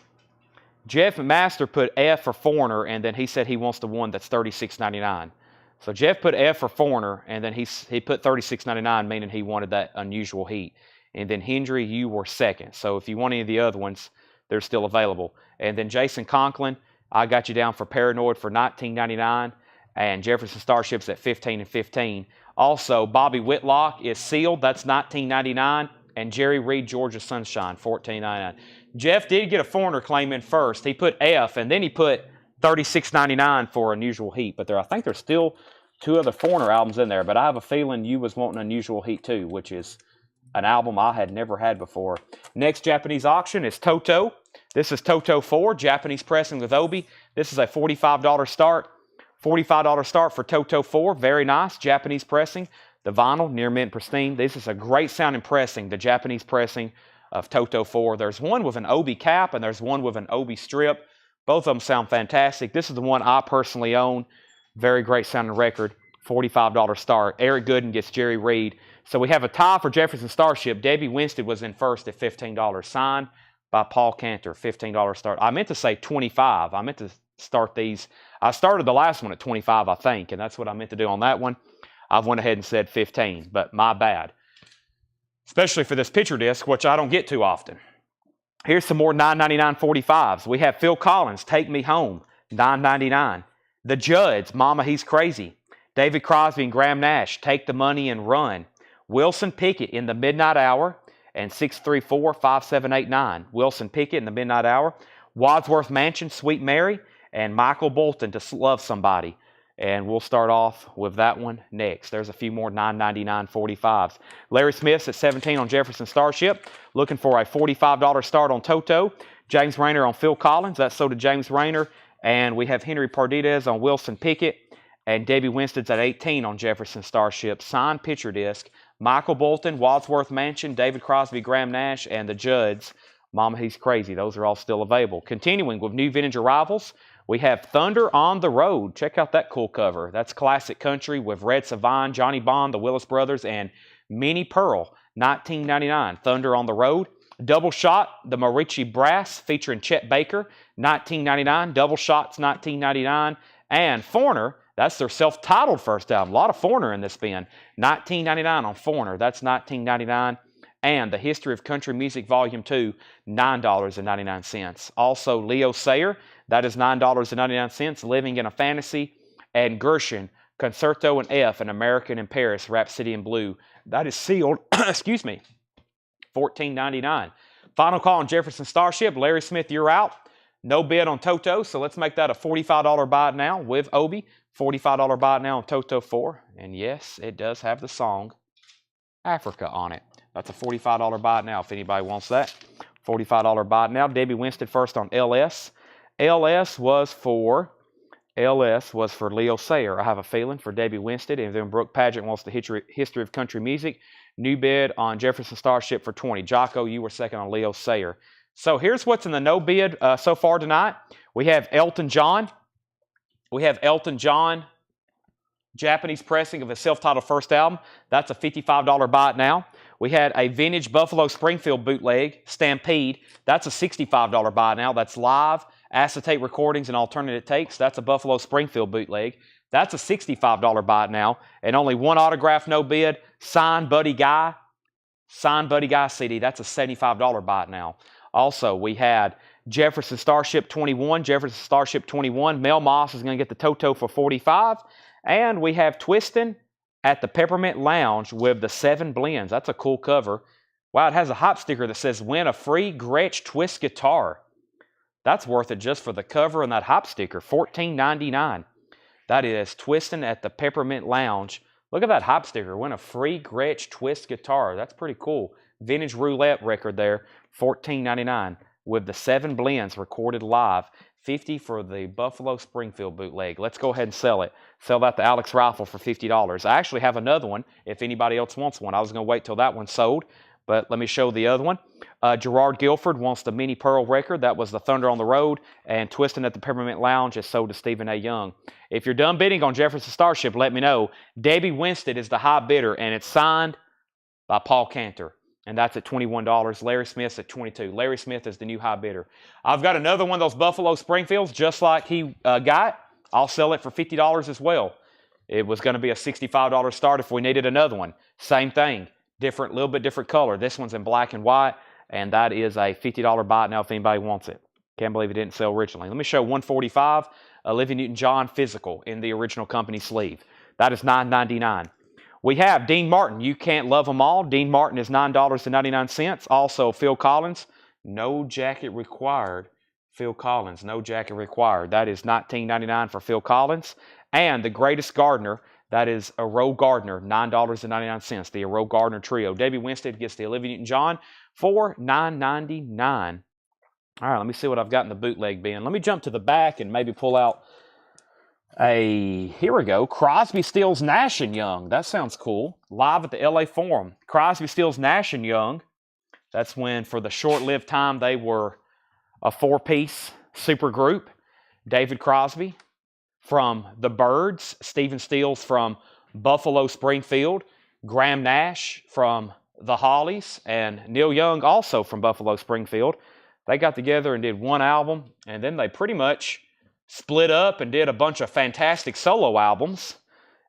Jeff Master put F for foreigner, and then he said he wants the one that's $36.99. So Jeff put F for foreigner, and then he put $36.99, meaning he wanted that unusual heat. And then Hendry, you were second. So if you want any of the other ones, they're still available. And then Jason Conklin, I got you down for Paranoid for $19.99, and Jefferson Starship's at $15 and $15. Also, Bobby Whitlock is sealed. That's $19.99. And Jerry Reed, Georgia Sunshine, $14.99. Jeff did get a foreigner claim in first. He put F, and then he put $36.99 for Unusual Heat. But I think there's still 2 other foreigner albums in there. But I have a feeling you was wanting Unusual Heat too, which is an album I had never had before. Next Japanese auction is Toto. This is Toto 4, Japanese pressing with Obi. This is a $45 start. $45 start for Toto 4. Very nice. Japanese pressing. The vinyl, near mint pristine. This is a great sounding pressing, the Japanese pressing of Toto 4. There's one with an Obi cap and there's one with an Obi strip. Both of them sound fantastic. This is the one I personally own. Very great sounding record. $45 start. Eric Gooden gets Jerry Reed. So we have a tie for Jefferson Starship. Debbie Winstead was in first at $15. Signed by Paul Cantor. $15 start. I meant to say $25. I meant to start these. I started the last one at $25, I think, and that's what I meant to do on that one. I've went ahead and said $15, but my bad. Especially for this picture disc, which I don't get too often. Here's some more $9.99 45s. We have Phil Collins, Take Me Home, $9.99. The Judds, Mama He's Crazy. David Crosby and Graham Nash, Take the Money and Run. Wilson Pickett, In the Midnight Hour, and 634-5789. Wilson Pickett, In the Midnight Hour. Wadsworth Mansion, Sweet Mary, and Michael Bolton, To Love Somebody. And we'll start off with that one next. There's a few more $9.99 45s. Larry Smith's at 17 on Jefferson Starship. Looking for a $45 start on Toto. James Rayner on Phil Collins. That's sold to James Rayner. And we have Henry Pardidez on Wilson Pickett. And Debbie Winstead's at 18 on Jefferson Starship. Signed picture disc. Michael Bolton, Wadsworth Mansion, David Crosby, Graham Nash, and the Judds. Mama He's Crazy. Those are all still available. Continuing with new vintage arrivals. We have Thunder on the Road. Check out that cool cover. That's classic country with Red Savine, Johnny Bond, the Willis Brothers, and Minnie Pearl. $19.99. Thunder on the Road. Double Shot, the Mariachi Brass featuring Chet Baker. $19.99. Double Shots, $19.99. And Foreigner, that's their self-titled first album. A lot of Foreigner in this bin. $19.99 on Foreigner. That's $19.99. And the History of Country Music Volume 2, $9.99. Also, Leo Sayer, that is $9.99. Living in a Fantasy. And Gershon, Concerto in F, An American in Paris, Rhapsody in Blue. That is sealed, excuse me, $14.99. Final call on Jefferson Starship. Larry Smith, you're out. No bid on Toto, so let's make that a $45 buy it now with Obi. $45 buy it now on Toto 4. And yes, it does have the song Africa on it. That's a $45 buy it now if anybody wants that. $45 buy it now. Debbie Winstead first on LS. LS was for Leo Sayer, I have a feeling, for Debbie Winstead. And then Brooke Paget wants the History of Country Music. New bid on Jefferson Starship for $20. Jocko, you were second on Leo Sayer. So here's what's in the no bid so far tonight. We have Elton John. Japanese pressing of his self-titled first album. That's a $55 buy it now. We had a vintage Buffalo Springfield bootleg, Stampede. That's a $65 buy now. That's live, acetate recordings, and alternate takes. That's a Buffalo Springfield bootleg. That's a $65 buy now. And only one autograph, no bid. Signed Buddy Guy CD. That's a $75 buy now. Also, we had Jefferson Starship 21. Jefferson Starship 21. Mel Moss is going to get the Toto for $45. And we have Twistin' at the Peppermint Lounge with the 7 blends. That's a cool cover. Wow, it has a hop sticker that says, win a free Gretsch Twist guitar. That's worth it just for the cover and that hop sticker, $14.99. That is Twistin' at the Peppermint Lounge. Look at that hop sticker, win a free Gretsch Twist guitar. That's pretty cool. Vintage roulette record there, $14.99 with the 7 blends recorded live. $50 for the Buffalo Springfield bootleg. Let's go ahead and sell it. Sell that to Alex Rifle for $50. I actually have another one if anybody else wants one. I was going to wait till that one sold, but let me show the other one. Gerard Guilford wants the Mini Pearl record. That was the Thunder on the Road, and Twistin' at the Peppermint Lounge is sold to Stephen A. Young. If you're done bidding on Jefferson Starship, let me know. Debbie Winstead is the high bidder, and it's signed by Paul Cantor. And that's at $21. Larry Smith's at $22. Larry Smith is the new high bidder. I've got another one of those Buffalo Springfields, just like he got. I'll sell it for $50 as well. It was going to be a $65 start if we needed another one. Same thing, little bit different color. This one's in black and white, and that is a $50 buy now if anybody wants it. Can't believe it didn't sell originally. Let me show 145, Olivia Newton-John physical in the original company sleeve. That is $9.99. We have Dean Martin. You can't love them all. Dean Martin is $9.99. Also, Phil Collins, no jacket required. Phil Collins, no jacket required. That is $19.99 for Phil Collins. And the Greatest Gardener, that is a Roe Gardner, $9.99. The Roe Gardner Trio. Debbie Winstead gets the Olivia Newton-John for $9.99. All right, let me see what I've got in the bootleg bin. Let me jump to the back and maybe pull out here we go, Crosby, Stills, Nash & Young. That sounds cool. Live at the LA Forum. Crosby, Stills, Nash & Young. That's when, for the short-lived time, they were a 4-piece super group. David Crosby from the Byrds. Stephen Stills from Buffalo Springfield. Graham Nash from the Hollies. And Neil Young also from Buffalo Springfield. They got together and did one album, and then they pretty much split up and did a bunch of fantastic solo albums.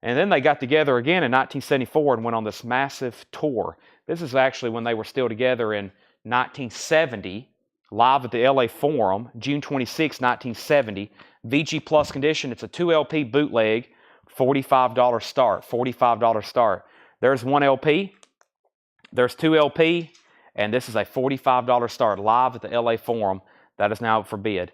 And then they got together again in 1974 and went on this massive tour. This is actually when they were still together in 1970, live at the LA Forum, June 26, 1970. VG Plus condition. It's a 2 LP bootleg, $45 start. $45 start. There's 1 LP. There's 2 LP. And this is a $45 start live at the LA Forum. That is now up for bid.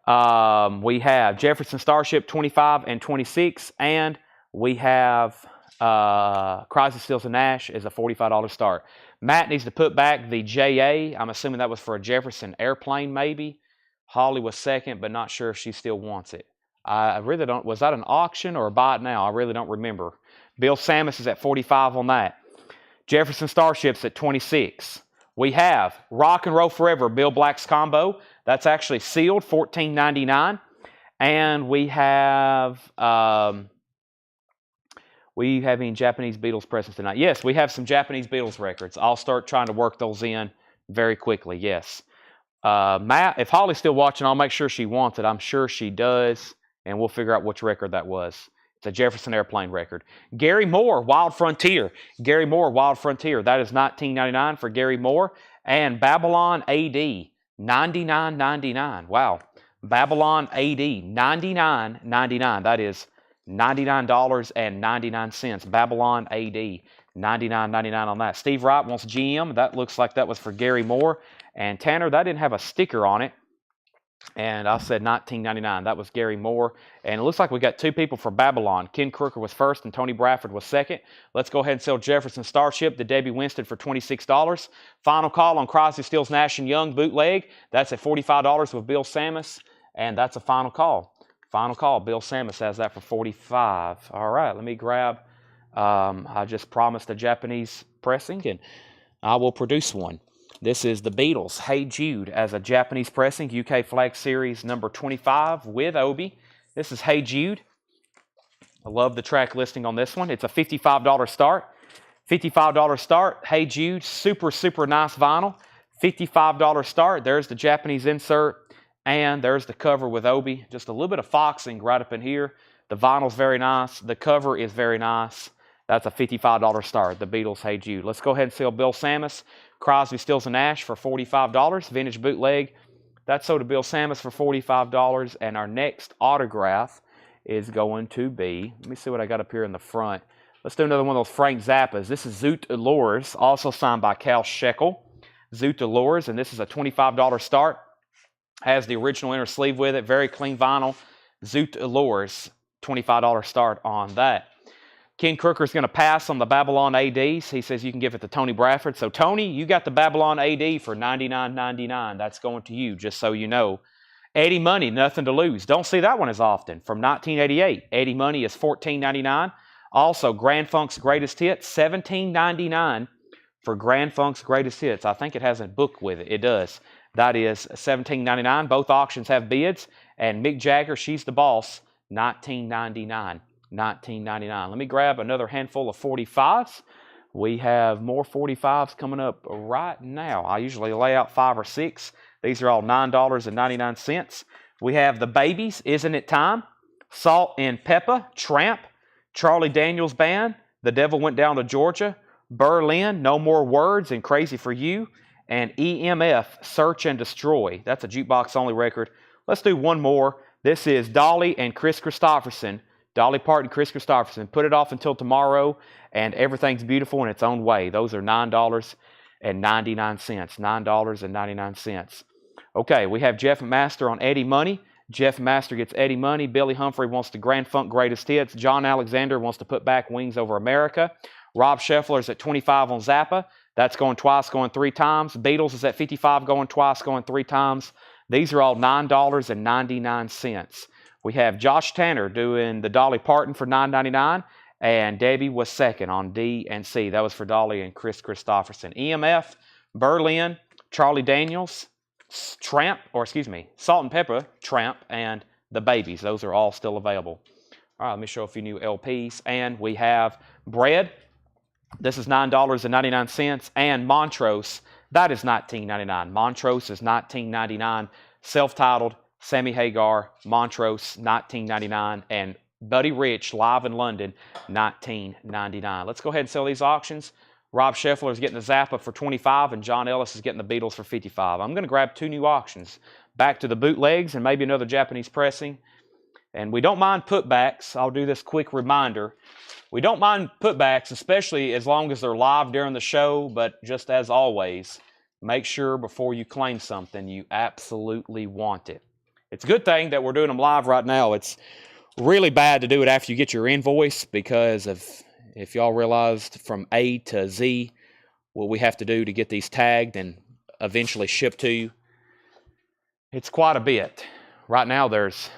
We have Jefferson Starship 25 and 26, and we have Crosby, Stills, and Nash is a $45 start. Matt needs to put back the JA. I'm assuming that was for a Jefferson airplane, maybe. Holly was second, but not sure if she still wants it. I really don't. Was that an auction or a buy it now? I really don't remember. Bill Samus is at 45 on that. Jefferson Starship's at 26. We have Rock and Roll Forever, Bill Black's combo. That's actually sealed, $14.99. And we have any Japanese Beatles presents tonight? Yes, we have some Japanese Beatles records. I'll start trying to work those in very quickly, yes. Matt, if Holly's still watching, I'll make sure she wants it. I'm sure she does, and we'll figure out which record that was. It's a Jefferson Airplane record. Gary Moore, Wild Frontier. Gary Moore, Wild Frontier. That is $19.99 for Gary Moore. And Babylon AD, $99.99. Wow. Babylon AD, $99.99. That is $99.99. Babylon AD, $99.99 on that. Steve Wright wants GM. That looks like that was for Gary Moore. And Tanner, that didn't have a sticker on it. And I said $19.99. That was Gary Moore. And it looks like we got 2 people for Babylon. Ken Crooker was first and Tony Bradford was second. Let's go ahead and sell Jefferson Starship to Debbie Winstead for $26. Final call on Crosby, Stills, Nash & Young bootleg. That's at $45 with Bill Samus. And that's a final call. Final call. Bill Samus has that for $45. All right, let me grab. I just promised a Japanese pressing, and I will produce one. This is the Beatles, Hey Jude, as a Japanese pressing, UK Flag Series number 25 with Obi. This is Hey Jude. I love the track listing on this one. It's a $55 start. $55 start. Hey Jude, super, super nice vinyl. $55 start. There's the Japanese insert, and there's the cover with Obi. Just a little bit of foxing right up in here. The vinyl's very nice. The cover is very nice. That's a $55 start. The Beatles, Hey Jude. Let's go ahead and sell Bill Sammis, Crosby, Stills, and Nash for $45. Vintage bootleg. That's sold to Bill Sammis for $45. And our next autograph is going to be, let me see what I got up here in the front. Let's do another one of those Frank Zappas. This is Zoot Allures, also signed by Cal Shekel. Zoot Allures, and this is a $25 start. Has the original inner sleeve with it. Very clean vinyl. Zoot Allures, $25 start on that. Ken Crooker's going to pass on the Babylon ADs. He says you can give it to Tony Bradford. So, Tony, you got the Babylon AD for $99.99. That's going to you, just so you know. Eddie Money, Nothing to Lose. Don't see that one as often. From 1988. Eddie Money is $14.99. Also, Grand Funk's Greatest Hits, $17.99 for Grand Funk's Greatest Hits. I think it has a book with it. It does. That is $17.99. Both auctions have bids. And Mick Jagger, She's the Boss, $19.99. $19.99. Let me grab another handful of 45s. We have more 45s coming up right now. I usually lay out 5 or 6. These are all $9.99. We have the Babies, Isn't It Time? Salt and Pepper, Tramp, Charlie Daniels Band, The Devil Went Down to Georgia, Berlin, No More Words, and Crazy for You, and EMF, Search and Destroy. That's a jukebox only record. Let's do one more. This is Dolly and Chris Christopherson. Dolly Parton, Chris Christopherson. Put it off until tomorrow, and everything's beautiful in its own way. Those are $9.99. $9.99. Okay, we have Jeff Master on Eddie Money. Jeff Master gets Eddie Money. Billy Humphrey wants the Grand Funk Greatest Hits. John Alexander wants to put back Wings Over America. Rob Scheffler's at 25 on Zappa. That's going twice, going 3 times. Beatles is at 55, going twice, going 3 times. These are all $9.99. We have Josh Tanner doing the Dolly Parton for $9.99, and Debbie was second on D and C. That was for Dolly and Chris Christopherson. EMF, Berlin, Charlie Daniels, Salt and Pepper, Tramp, and the Babies. Those are all still available. All right, let me show a few new LPs. And we have Bread. This is $9.99. And Montrose, that is $19.99. Montrose is $19.99. Self-titled, Sammy Hagar, Montrose, $19.99. And Buddy Rich, live in London, $19.99. Let's go ahead and sell these auctions. Rob Scheffler is getting the Zappa for $25, and John Ellis is getting the Beatles for $55. I'm going to grab 2 new auctions. Back to the bootlegs and maybe another Japanese pressing. And we don't mind putbacks. I'll do this quick reminder. We don't mind putbacks, especially as long as they're live during the show, but just as always, make sure before you claim something, you absolutely want it. It's a good thing that we're doing them live right now. It's really bad to do it after you get your invoice because of, if y'all realized, from A to Z, what we have to do to get these tagged and eventually shipped to you. It's quite a bit. Right now there's,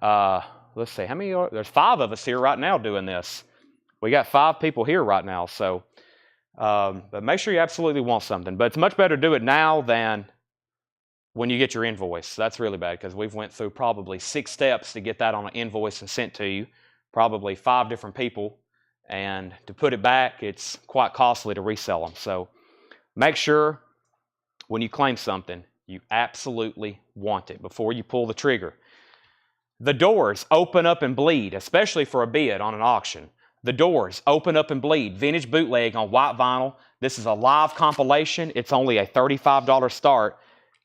let's see, how many are, there's 5 of us here right now doing this. We got 5 people here right now, so, but make sure you absolutely want something. But it's much better to do it now than when you get your invoice. That's really bad because we've went through probably 6 steps to get that on an invoice and sent to you, probably 5 different people. And to put it back, it's quite costly to resell them. So make sure when you claim something, you absolutely want it before you pull the trigger. The Doors, Open Up and Bleed, especially for a bid on an auction. The Doors, Open Up and Bleed, vintage bootleg on white vinyl. This is a live compilation. It's only a $35 start.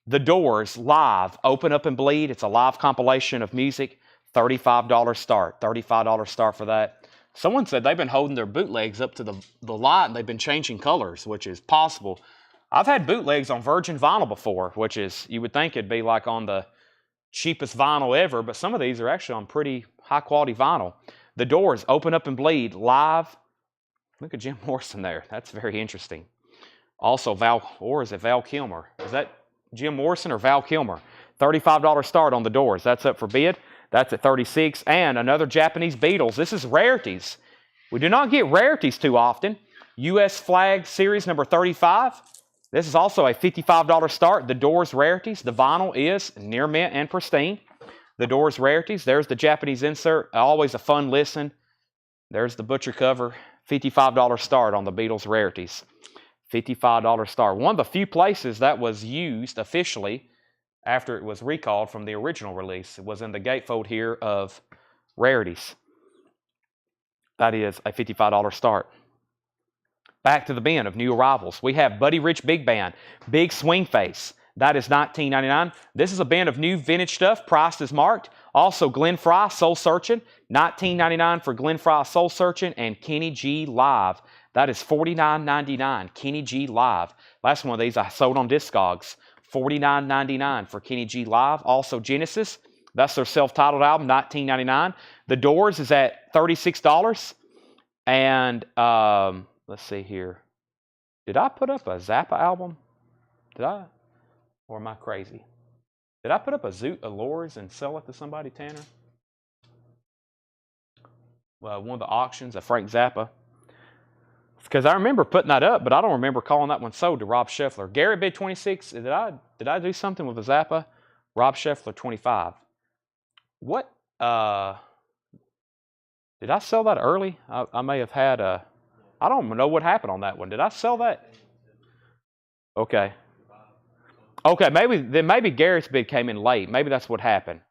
The Doors, live, Open Up and Bleed. It's a live compilation of music. $35 start. $35 start for that. Someone said they've been holding their bootlegs up to the light and they've been changing colors, which is possible. I've had bootlegs on virgin vinyl before, which is, you would think it'd be like on the cheapest vinyl ever, but some of these are actually on pretty high quality vinyl. The Doors, Open Up and Bleed, live. Look at Jim Morrison there. That's very interesting. Also Val Kilmer? Is that Jim Morrison or Val Kilmer? $35 start on The Doors. That's up for bid. That's at $36. And another Japanese Beatles. This is rarities. We do not get rarities too often. U.S. Flag Series number 35. This is also a $55 start. The Doors Rarities. The vinyl is near mint and pristine. The Doors Rarities. There's the Japanese insert. Always a fun listen. There's the butcher cover. $55 start on the Beatles rarities. $55 start. One of the few places that was used officially after it was recalled from the original release. It was in the gatefold here of rarities. That is a $55 start. Back to the bin of new arrivals. We have Buddy Rich Big Band, Big Swing Face. That is $19.99. This is a bin of new vintage stuff, priced as marked. Also, Glenn Fry, Soul Searching, $19.99 for Glenn Fry, Soul Searching, and Kenny G Live. That is $49.99, Kenny G Live. Last one of these I sold on Discogs, $49.99 for Kenny G Live. Also, Genesis, that's their self-titled album, $19.99. The Doors is at $36. And let's see here. Did I put up a Zappa album? Did I? Or am I crazy? Did I put up a Zoot Allures and sell it to somebody, Tanner? Well, one of the auctions of Frank Zappa. Because I remember putting that up, but I don't remember calling that one sold to Rob Scheffler. Gary bid 26. Did I do something with a Zappa? Rob Scheffler 25. What? Did I sell that early? I may have had a. I don't know what happened on that one. Did I sell that? Okay. Okay, maybe Garrett's bid came in late. Maybe that's what happened.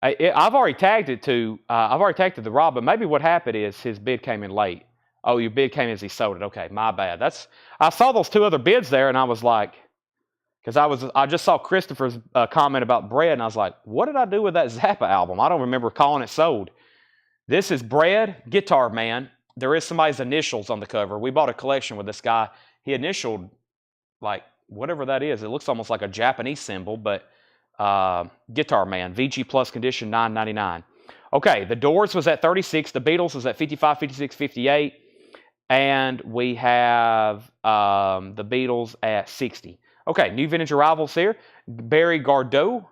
I've already tagged it to the Rob, but maybe what happened is his bid came in late. Oh, your bid came as he sold it. Okay, my bad. I saw those two other bids there, and I was like, because I just saw Christopher's comment about Bread, and I was like, what did I do with that Zappa album? I don't remember calling it sold. This is Bread, Guitar Man. There is somebody's initials on the cover. We bought a collection with this guy. He initialed like whatever that is. It looks almost like a Japanese symbol, but Guitar Man, VG Plus condition, $9.99. Okay, the Doors was at 36. The Beatles was at 55, 56, 58. And we have the Beatles at 60. Okay, new vintage arrivals here. Barry Gardeau.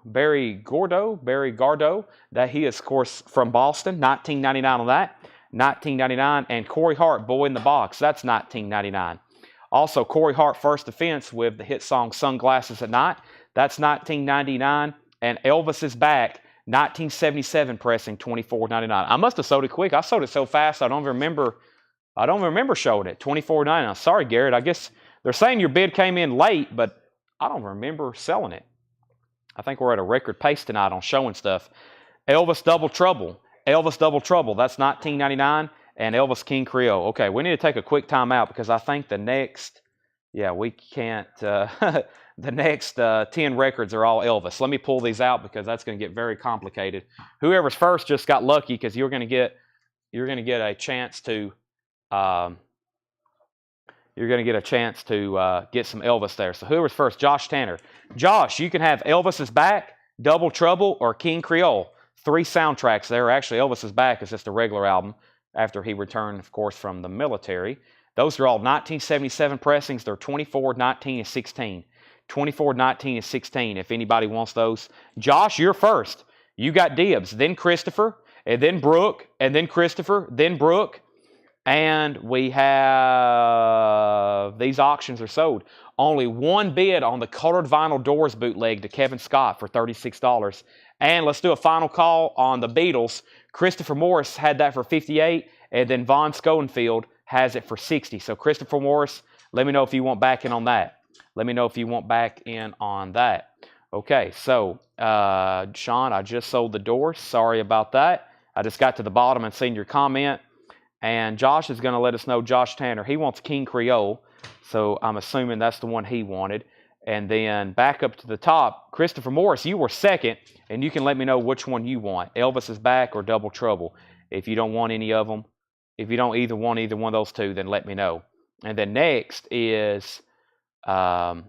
That he is, of course, from Boston. $19.99 on that. $19.99. And Corey Hart, Boy in the Box. That's $19.99. Also, Corey Hart, First Defense with the hit song Sunglasses at Night. That's $19.99. And Elvis is Back, 1977 pressing, $24.99. I must have sold it quick. I sold it so fast I don't remember showing it. $24.99. Sorry, Garrett. I guess they're saying your bid came in late, but I don't remember selling it. I think we're at a record pace tonight on showing stuff. Elvis Double Trouble. That's $19.99. And Elvis King Creole. Okay, we need to take a quick time out because I think the next, we can't, the next 10 records are all Elvis. Let me pull these out because that's going to get very complicated. Whoever's first just got lucky because you're going to get a chance to, get some Elvis there. So whoever's first, Josh Tanner. Josh, you can have Elvis is Back, Double Trouble, or King Creole. 3 soundtracks there. Actually, Elvis is Back is just a regular album after he returned, of course, from the military. Those are all 1977 pressings. They're 24, 19, and 16. 24, 19, and 16, if anybody wants those. Josh, you're first. You got dibs. Then Christopher, and then Brooke, and then Christopher, then Brooke. And we have, these auctions are sold. Only one bid on the colored vinyl Doors bootleg to Kevin Scott for $36. And let's do a final call on the Beatles. Christopher Morris had that for $58, and then Von Schoenfield has it for $60. So Christopher Morris, let me know if you want back in on that. Okay, so Sean, I just sold the Doors. Sorry about that. I just got to the bottom and seen your comment. And Josh is going to let us know, Josh Tanner, he wants King Creole. So I'm assuming that's the one he wanted. And then back up to the top, Christopher Morris, you were second, and you can let me know which one you want, Elvis is Back or Double Trouble. If you don't want any of them, if you don't want either one of those two, then let me know. And then next is, we'll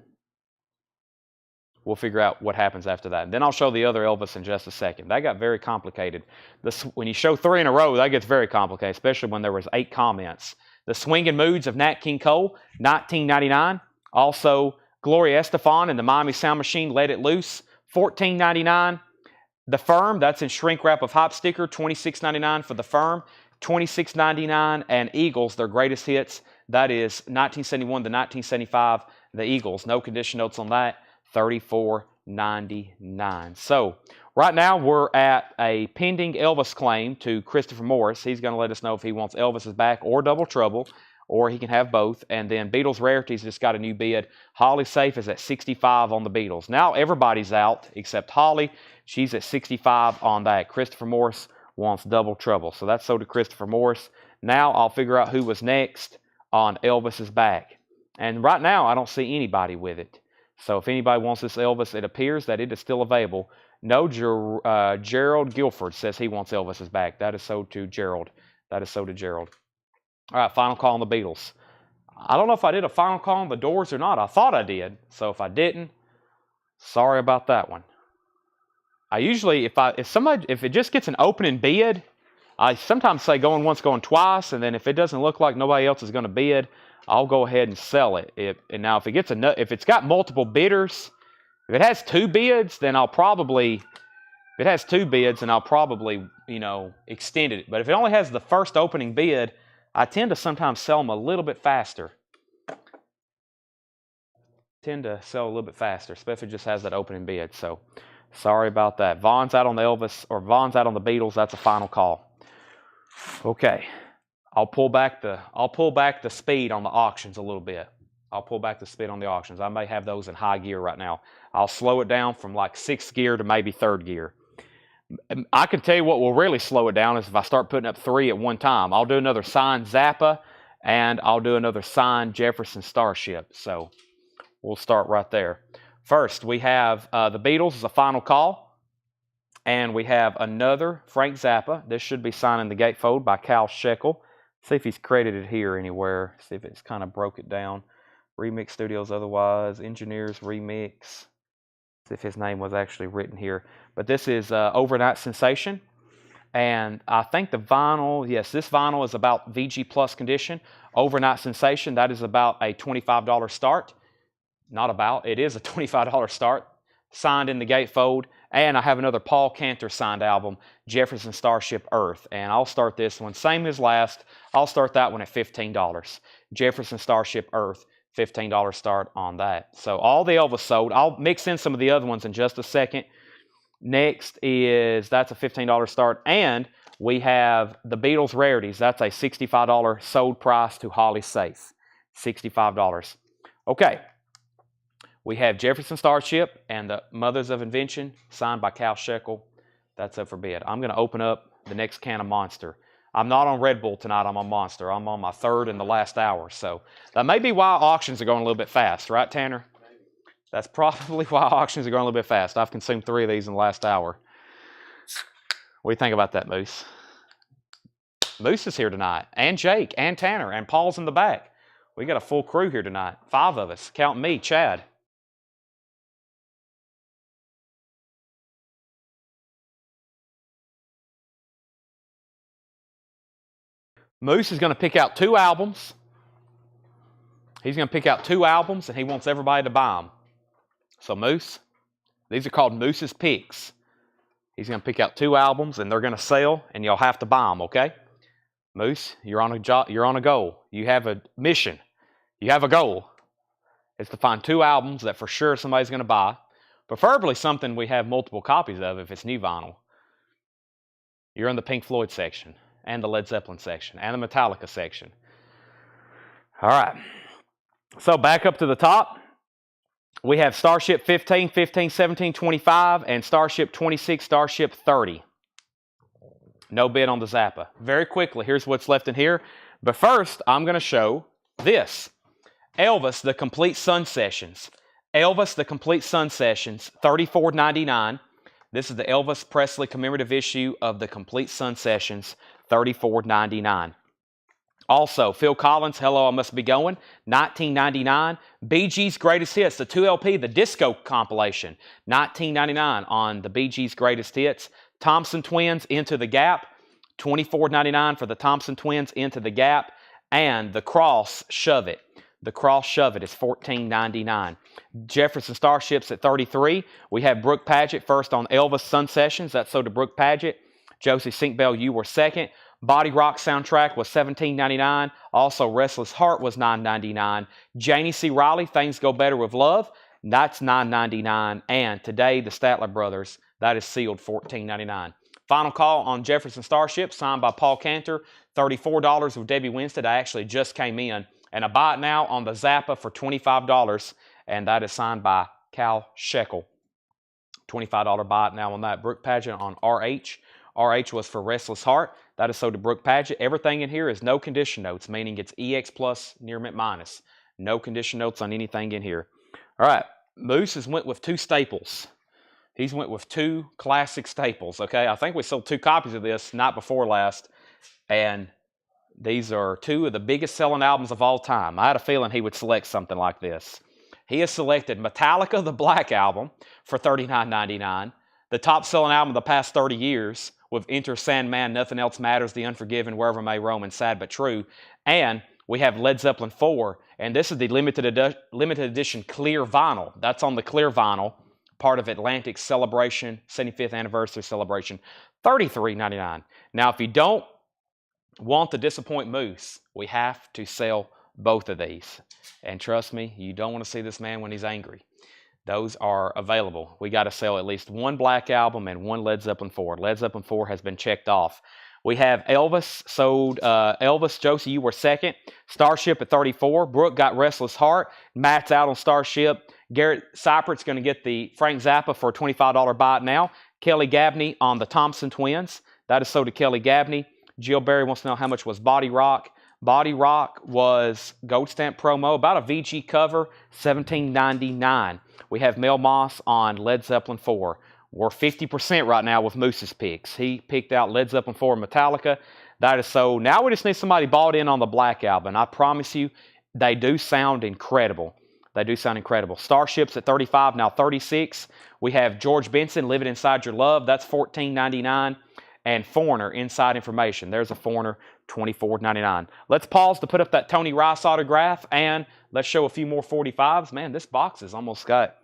figure out what happens after that. And then I'll show the other Elvis in just a second. That got very complicated. When you show 3 in a row, that gets very complicated, especially when there was 8 comments. The Swingin' Moods of Nat King Cole, $19.99. Also, Gloria Estefan and the Miami Sound Machine, Let It Loose, $14.99. The Firm, that's in shrink wrap of Hop Sticker, $26.99 for The Firm, $26.99. And Eagles, their greatest hits, that is 1971 to 1975, the Eagles. No condition notes on that, $34.99. $4.99. So right now we're at a pending Elvis claim to Christopher Morris. He's going to let us know if he wants Elvis's back or Double Trouble, or he can have both. And then Beatles Rarities just got a new bid. Holly Safe is at 65 on the Beatles. Now everybody's out except Holly. She's at 65 on that. Christopher Morris wants Double Trouble. So that's sold to Christopher Morris. Now I'll figure out who was next on Elvis's back. And right now I don't see anybody with it. So if anybody wants this Elvis, it appears that it is still available. No, Gerald Guilford says he wants Elvis's back. That is sold to Gerald. That is sold to Gerald. All right, final call on the Beatles. I don't know if I did a final call on the Doors or not. I thought I did. So if I didn't, sorry about that one. I usually, if it just gets an opening bid, I sometimes say going once, going twice, and then if it doesn't look like nobody else is going to bid, I'll go ahead and sell it. And now if it's got multiple bidders, if it has two bids, then I'll probably, extend it. But if it only has the first opening bid, I tend to sometimes sell them a little bit faster. Especially if it just has that opening bid. So sorry about that. Vaughn's out on the Elvis, or Vaughn's out on the Beatles. That's a final call. Okay. I'll pull back the speed on the auctions a little bit. I'll pull back the speed on the auctions. I may have those in high gear right now. I'll slow it down from like 6th gear to maybe 3rd gear. I can tell you what will really slow it down is if I start putting up 3 at one time. I'll do another signed Zappa, and I'll do another signed Jefferson Starship. So we'll start right there. First, we have the Beatles as a final call. And we have another Frank Zappa. This should be signed in the gatefold by Cal Shekel. See if he's credited here anywhere. See if it's kind of broke it down. Remix Studios otherwise. Engineers Remix. See if his name was actually written here. But this is Overnight Sensation. And I think the vinyl, yes, this vinyl is about VG Plus condition. Overnight Sensation, that is about a $25 start. Not about, it is a $25 start. Signed in the gatefold. And I have another Paul Cantor signed album, Jefferson Starship Earth. And I'll start this one, same as last. I'll start that one at $15. Jefferson Starship Earth, $15 start on that. So all the Elvis sold. I'll mix in some of the other ones in just a second. Next is, that's a $15 start. And we have the Beatles Rarities. That's a $65 sold price to Holly Safe. $65. Okay. We have Jefferson Starship and the Mothers of Invention, signed by Cal Shekel. That's up for bid. I'm going to open up the next can of Monster. I'm not on Red Bull tonight. I'm on Monster. I'm on my 3rd and the last hour. So that may be why auctions are going a little bit fast. Right, Tanner? That's probably why auctions are going a little bit fast. I've consumed 3 of these in the last hour. What do you think about that, Moose? Moose is here tonight. And Jake and Tanner. And Paul's in the back. We got a full crew here tonight. 5 of us. Count me, Chad. Moose is going to pick out 2 albums. He's going to pick out 2 albums, and he wants everybody to buy them. So Moose, these are called Moose's Picks. He's going to pick out 2 albums, and they're going to sell, and you'll have to buy them, okay? Moose, you're on a job. You're on a goal. You have a mission. You have a goal. It's to find 2 albums that for sure somebody's going to buy. Preferably something we have multiple copies of if it's new vinyl. You're in the Pink Floyd section, and the Led Zeppelin section, and the Metallica section. All right. So back up to the top. We have Starship 15, 15, 17, 25, and Starship 26, Starship 30. No bid on the Zappa. Very quickly, here's what's left in here. But first, I'm going to show this. Elvis, The Complete Sun Sessions. Elvis, The Complete Sun Sessions, $34.99. This is the Elvis Presley commemorative issue of The Complete Sun Sessions, $34.99. Also, Phil Collins, Hello, I Must Be Going, $19.99. Bee Gees' Greatest Hits, the 2LP, the disco compilation, $19.99 on the Bee Gees' Greatest Hits. Thompson Twins, Into the Gap, $24.99 for the Thompson Twins, Into the Gap. And The Cross, Shove It. The Cross, Shove It is $14.99. Jefferson Starships at $33. We have Brooke Padgett first on Elvis Sun Sessions. That's sold to Brooke Padgett. Josie Sinkbell, You Were Second. Body Rock soundtrack was $17.99. Also, Restless Heart was $9.99. Janie C. Riley, Things Go Better with Love, That's $9.99. And today, the Statler Brothers, that is sealed $14.99. Final call on Jefferson Starship, signed by Paul Cantor, $34 with Debbie Winstead. I actually just came in. And I buy it now on the Zappa for $25, and that is signed by Cal Shekel. $25 buy it now on that. Brooke Pageant on RH. RH was for Restless Heart. That is sold to Brooke Pageant. Everything in here is no condition notes, meaning it's EX plus, near mint minus. No condition notes on anything in here. All right, Moose has went with two staples. He's went with two classic staples, okay? I think we sold 2 copies of this night before last, and these are 2 of the biggest selling albums of all time. I had a feeling he would select something like this. He has selected Metallica, the Black Album, for $39.99, the top selling album of the past 30 years, with Enter Sandman, Nothing Else Matters, The Unforgiven, Wherever May Roam, and Sad But True. And we have Led Zeppelin 4, and this is the limited edition clear vinyl. That's on the clear vinyl, part of Atlantic's celebration, 75th anniversary celebration, $33.99. Now, if you don't want to disappoint Moose, we have to sell both of these. And trust me, you don't want to see this man when he's angry. Those are available. We got to sell at least 1 Black Album and 1 Led Zeppelin 4. Led Zeppelin 4 has been checked off. We have Elvis sold. Elvis, Josie, you were second. Starship at 34. Brooke got Restless Heart. Matt's out on Starship. Garrett Cypert's going to get the Frank Zappa for a $25 buy it now. Kelly Gabney on the Thompson Twins. That is sold to Kelly Gabney. Jill Berry wants to know how much was Body Rock. Body Rock was Gold Stamp promo, about a VG cover, $17.99. We have Mel Moss on Led Zeppelin 4. We're 50% right now with Moose's picks. He picked out Led Zeppelin 4 and Metallica. That is so. Now we just need somebody bought in on the Black Album. I promise you, they do sound incredible. They do sound incredible. Starship's at 35, now 36. We have George Benson, Living Inside Your Love. That's $14.99. And Foreigner, Inside Information. There's a Foreigner, $24.99. Let's pause to put up that Tony Rice autograph, and let's show a few more 45s. Man, this box has almost got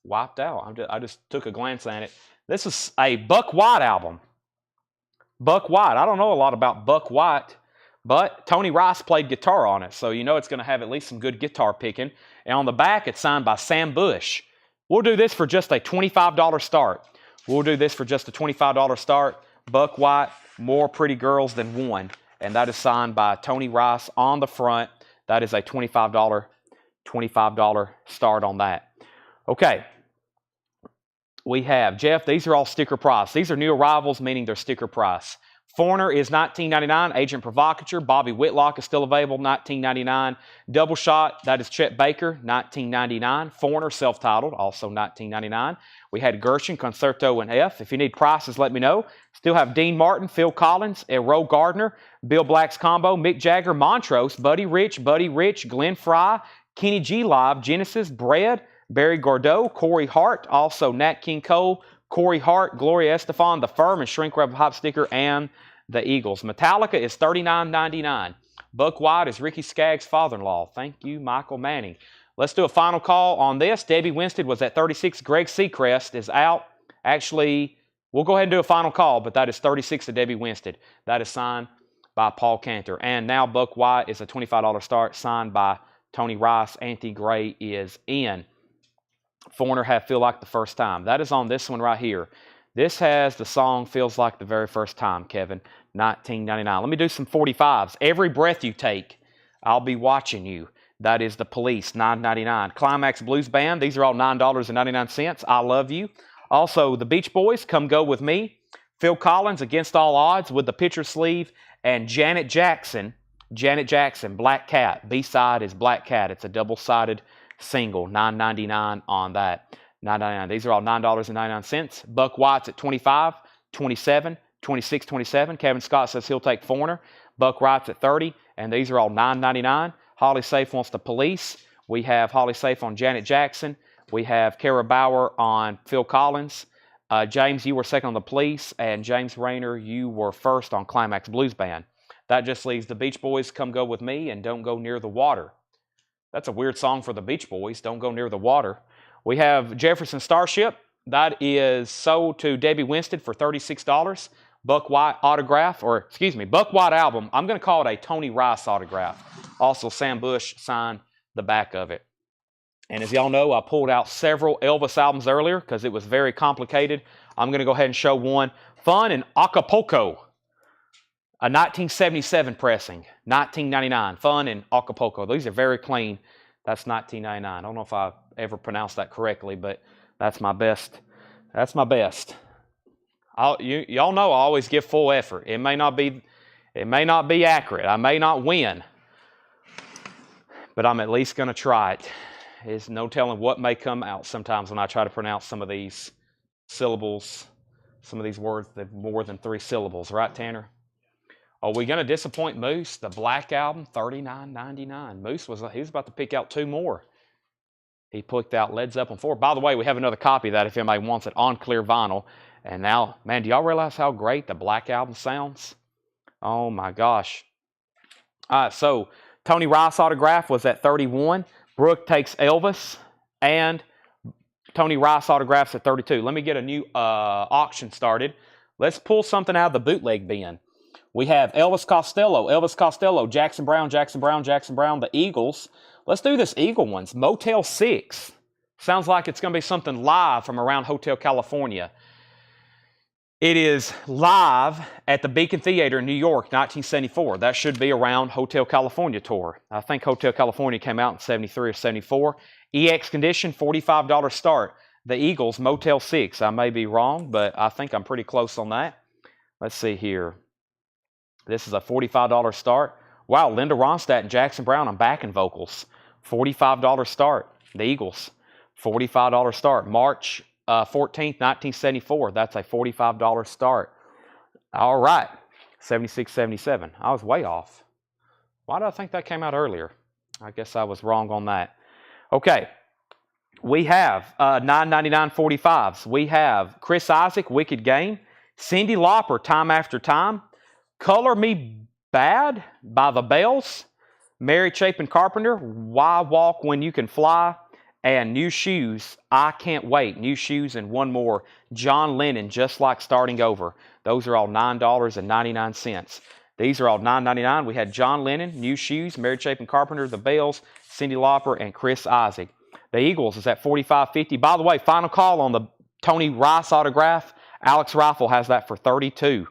wiped out. I just took a glance at it. This is a Buck White album. Buck White. I don't know a lot about Buck White, but Tony Rice played guitar on it, so you know it's going to have at least some good guitar picking. And on the back, it's signed by Sam Bush. We'll do this for just a $25 start. We'll do this for just a $25 start. Buck White, More Pretty Girls Than One. And that is signed by Tony Rice on the front. That is a $25 start on that. Okay. We have, Jeff, these are all sticker price. These are new arrivals, meaning they're sticker price. Foreigner is $19.99. Agent Provocateur, Bobby Whitlock is still available, $19.99. Double Shot, that is Chet Baker, $19.99. Foreigner, self-titled, also $19.99. We had Gershon, Concerto in F. If you need prices, let me know. Still have Dean Martin, Phil Collins, Roe Gardner, Bill Black's Combo, Mick Jagger, Montrose, Buddy Rich, Glenn Fry, Kenny G Live, Genesis, Bread, Barry Gordeau, Corey Hart, also Nat King Cole, Corey Hart, Gloria Estefan, The Firm, and Shrink Wrap Hop Sticker, and the Eagles. Metallica is $39.99. Buck White is Ricky Skaggs' father-in-law. Thank you, Michael Manning. Let's do a final call on this. Debbie Winstead was at 36. Greg Seacrest is out. Actually, we'll go ahead and do a final call, but that is 36 to Debbie Winstead. That is signed by Paul Cantor. And now Buck White is a $25 start, signed by Tony Rice. Anthony Gray is in. Foreigner have Feel Like the First Time. That is on this one right here. This has the song Feels Like the Very First Time, Kevin, $19.99. Let me do some 45s. Every Breath You Take, I'll Be Watching You. That is The Police, $9.99. Climax Blues Band, these are all $9.99. I Love You. Also, the Beach Boys, Come Go With Me. Phil Collins, Against All Odds with the picture sleeve. And Janet Jackson, Black Cat. B-side is Black Cat. It's a double-sided single, $9.99 on that. $9.99. These are all $9.99. Buck White's at 25, 27, 26, 27. Kevin Scott says he'll take Foreigner. Buck White's at 30, and these are all $9.99. Holly Safe wants The Police. We have Holly Safe on Janet Jackson. We have Kara Bauer on Phil Collins. James, you were second on The Police, and James Rayner, you were first on Climax Blues Band. That just leaves the Beach Boys, Come Go With Me, and Don't Go Near the Water. That's a weird song for the Beach Boys, Don't Go Near the Water. We have Jefferson Starship. That is sold to Debbie Winstead for $36. Buck White autograph, or excuse me, Buck White album. I'm going to call it a Tony Rice autograph. Also, Sam Bush signed the back of it. And as y'all know, I pulled out several Elvis albums earlier because it was very complicated. I'm going to go ahead and show one. Fun in Acapulco. A 1977 pressing. $19.99. Fun in Acapulco. These are very clean. That's $19.99. I don't know if I ever pronounced that correctly, but that's my best. That's my best. Y'all know I always give full effort. It may not be accurate. I may not win, but I'm at least going to try it. There's no telling what may come out sometimes when I try to pronounce some of these syllables, some of these words that have more than 3 syllables. Right, Tanner? Are we going to disappoint Moose? The Black Album, $39.99. Moose he was about to pick out 2 more. He picked out Led Zeppelin 4. By the way, we have another copy of that if anybody wants it on clear vinyl. And now, man, do y'all realize how great the Black Album sounds? Oh my gosh. All right, so Tony Rice autograph was at $31. Brooke takes Elvis, and Tony Rice autographs at $32. Let me get a new auction started. Let's pull something out of the bootleg bin. We have Elvis Costello, Jackson Brown, the Eagles. Let's do this Eagle ones. Motel 6. Sounds like it's going to be something live from around Hotel California. It is live at the Beacon Theater in New York, 1974. That should be around Hotel California tour. I think Hotel California came out in 73 or 74. EX condition, $45 start. The Eagles, Motel 6. I may be wrong, but I think I'm pretty close on that. Let's see here. This is a $45 start. Wow, Linda Ronstadt and Jackson Brown on backing vocals. $45 start. The Eagles, $45 start. March 14th, 1974. That's a $45 start. All right. 76, 77. I was way off. Why did I think that came out earlier? I guess I was wrong on that. Okay. We have $9.99 45s. We have Chris Isaak, Wicked Game. Cyndi Lauper, Time After Time. Color Me Bad by the Bells. Mary Chapin Carpenter, Why Walk When You Can Fly. And New Shoes, I Can't Wait. New Shoes and one more. John Lennon, Just Like Starting Over. Those are all $9.99. These are all $9.99. We had John Lennon, New Shoes, Mary Chapin Carpenter, The Bells, Cyndi Lauper, and Chris Isaak. The Eagles is at $45.50. By the way, final call on the Tony Rice autograph. Alex Rifle has that for $32.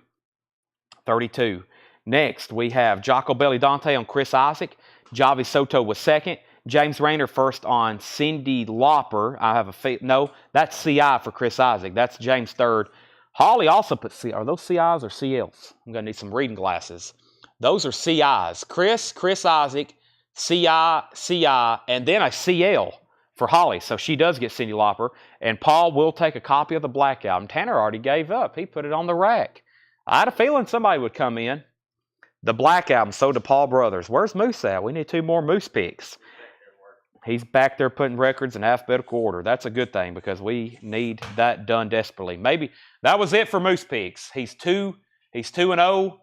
$32. Next, we have Jocko Belli Dante on Chris Isaak. Javi Soto was second. James Rayner first on Cyndi Lauper. I have no, that's CI for Chris Isaak. That's James third. Holly also put CI. Are those CIs or CLs? I'm going to need some reading glasses. Those are CIs. Chris Isaak, CI, and then a CL for Holly. So she does get Cyndi Lauper. And Paul will take a copy of the Black Album. Tanner already gave up. He put it on the rack. I had a feeling somebody would come in. The Black Album, so did Paul Brothers. Where's Moose at? We need 2 more Moose picks. He's back there putting records in alphabetical order. That's a good thing because we need that done desperately. Maybe that was it for Moose Picks. He's 2-0.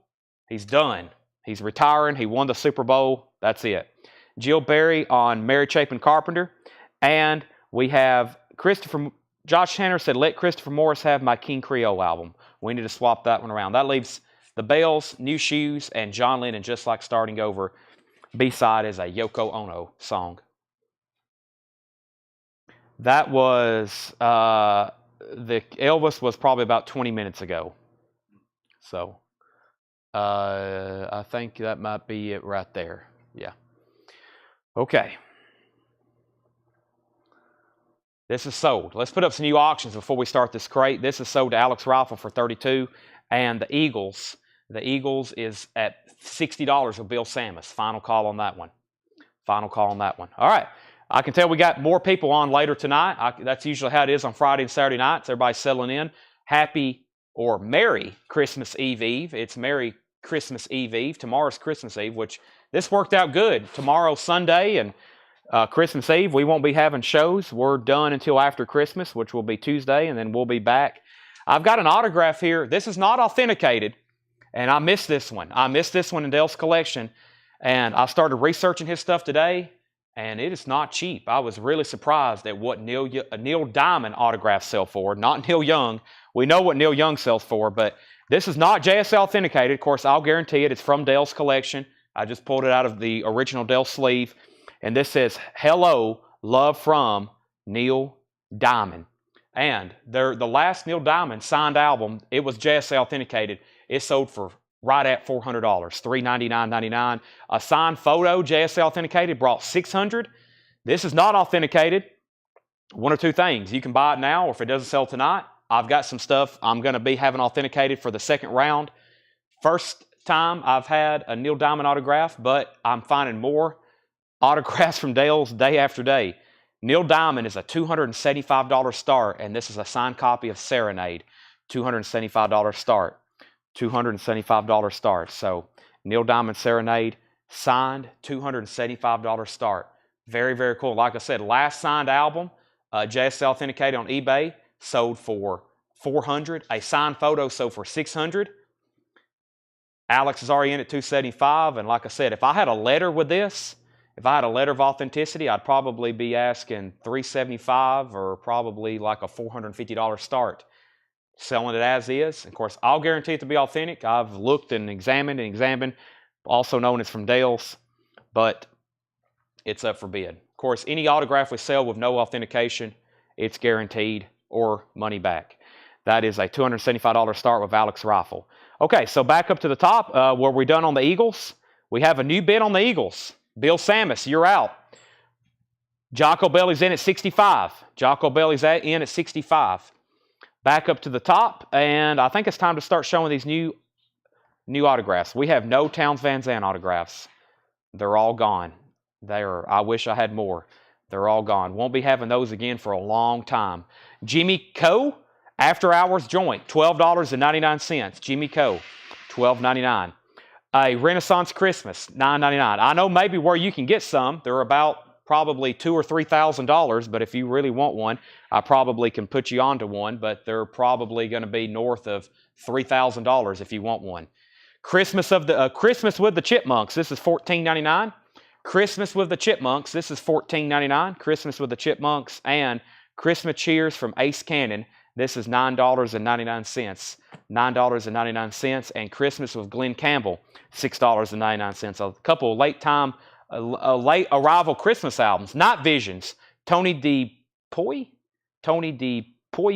He's done. He's retiring. He won the Super Bowl. That's it. Jill Berry on Mary Chapin Carpenter. And we have Josh Tanner said, let Christopher Morris have my King Creole album. We need to swap that one around. That leaves the Bells, New Shoes, and John Lennon, Just Like Starting Over. B-side is a Yoko Ono song. That was, the Elvis was probably about 20 minutes ago. So, I think that might be it right there. Yeah. Okay. This is sold. Let's put up some new auctions before we start this crate. This is sold to Alex Rifle for $32. And the Eagles is at $60 with Bill Samus. Final call on that one. Final call on that one. All right. I can tell we got more people on later tonight. That's usually how it is on Friday and Saturday nights. Everybody's settling in. Happy or Merry Christmas Eve. It's Merry Christmas Eve. Tomorrow's Christmas Eve, which this worked out good. Tomorrow's Sunday and Christmas Eve, we won't be having shows. We're done until after Christmas, which will be Tuesday, and then we'll be back. I've got an autograph here. This is not authenticated, and I missed this one. I missed this one in Dale's collection, and I started researching his stuff today. And it is not cheap. I was really surprised at what Neil Diamond autographs sell for, not Neil Young. We know what Neil Young sells for, but this is not JSL authenticated. Of course, I'll guarantee it. It's from Dale's collection. I just pulled it out of the original Dale sleeve. And this says, Hello, Love from Neil Diamond. And the last Neil Diamond signed album, it was JSA authenticated. It sold for right at $400, $399.99. A signed photo, JSA authenticated, brought $600. This is not authenticated. One or two things. You can buy it now, or if it doesn't sell tonight, I've got some stuff I'm going to be having authenticated for the second round. First time I've had a Neil Diamond autograph, but I'm finding more autographs from Dale's day after day. Neil Diamond is a $275 start, and this is a signed copy of Serenade. $275 start. $275 start. So Neil Diamond Serenade, signed, $275 start. Very, very cool. Like I said, last signed album, JSL authenticated on eBay, sold for $400. A signed photo sold for $600. Alex is already in at $275, and like I said, if I had a letter with this, if I had a letter of authenticity, I'd probably be asking $375 or probably like a $450 start. Selling it as is. Of course, I'll guarantee it to be authentic. I've looked and examined, also known as from Dale's, but it's up for bid. Of course, any autograph we sell with no authentication, it's guaranteed or money back. That is a $275 start with Alex Rifle. Okay, so back up to the top. Were we done on the Eagles? We have a new bid on the Eagles. Bill Samus, you're out. Jocko Belly's in at 65. Jocko Belly's in at 65. Back up to the top, and I think it's time to start showing these new autographs. We have no Towns Van Zandt autographs. They're all gone. I wish I had more. They're all gone. Won't be having those again for a long time. Jimmy Coe, After Hours Joint, $12.99. Jimmy Coe, $12.99. A Renaissance Christmas, $9.99. I know maybe where you can get some. They're about probably $2,000 or $3,000, but if you really want one, I probably can put you onto one, but they're probably going to be north of $3,000 if you want one. Christmas with the Chipmunks, this is $14.99. Christmas with the Chipmunks, this is $14.99. Christmas with the Chipmunks and Christmas Cheers from Ace Cannon, this is $9.99. $9.99. And Christmas with Glenn Campbell, $6.99. A couple of late arrival Christmas albums. Night Visions, Tony DePoy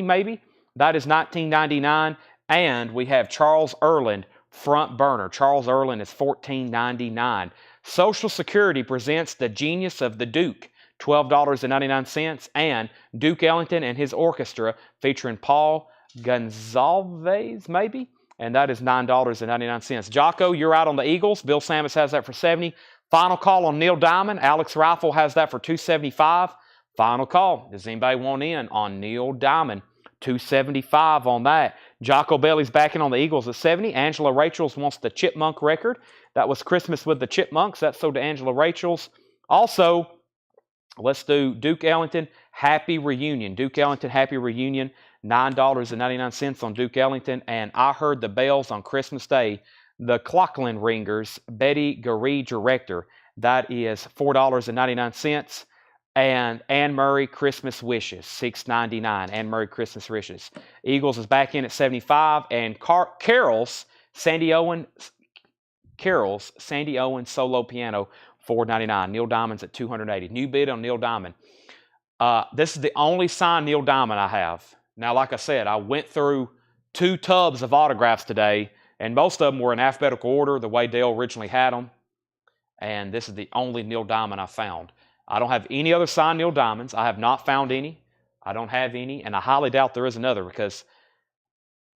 maybe. That is $19.99. And we have Charles Erland, Front Burner. Charles Erland is $14.99. Social Security presents The Genius of the Duke, $12.99. And Duke Ellington and his orchestra featuring Paul Gonsalves, maybe, and that is $9.99. Jocko, you're out on the Eagles. Bill Samus has that for $70. Final call on Neil Diamond. Alex Rifle has that for $275. Final call. Does anybody want in on Neil Diamond? $275 on that. Jocko Belly's backing on the Eagles at $70. Angela Rachel's wants the Chipmunk record. That was Christmas with the Chipmunks. That's sold to Angela Rachel's. Also, let's do Duke Ellington Happy Reunion. Duke Ellington Happy Reunion, $9.99 on Duke Ellington. And I Heard the Bells on Christmas Day. The Clocklin Ringers, Betty Garee director. That is $4.99. And Anne Murray Christmas Wishes, $6.99. Anne Murray Christmas Wishes. Eagles is back in at $75. And Carol's Sandy Owen solo piano, $4.99. Neil Diamond's at $280. New bid on Neil Diamond. This is the only signed Neil Diamond I have. Now, like I said, I went through 2 tubs of autographs today, and most of them were in alphabetical order, the way Dale originally had them. And this is the only Neil Diamond I found. I don't have any other signed Neil Diamonds. I have not found any. I don't have any, and I highly doubt there is another because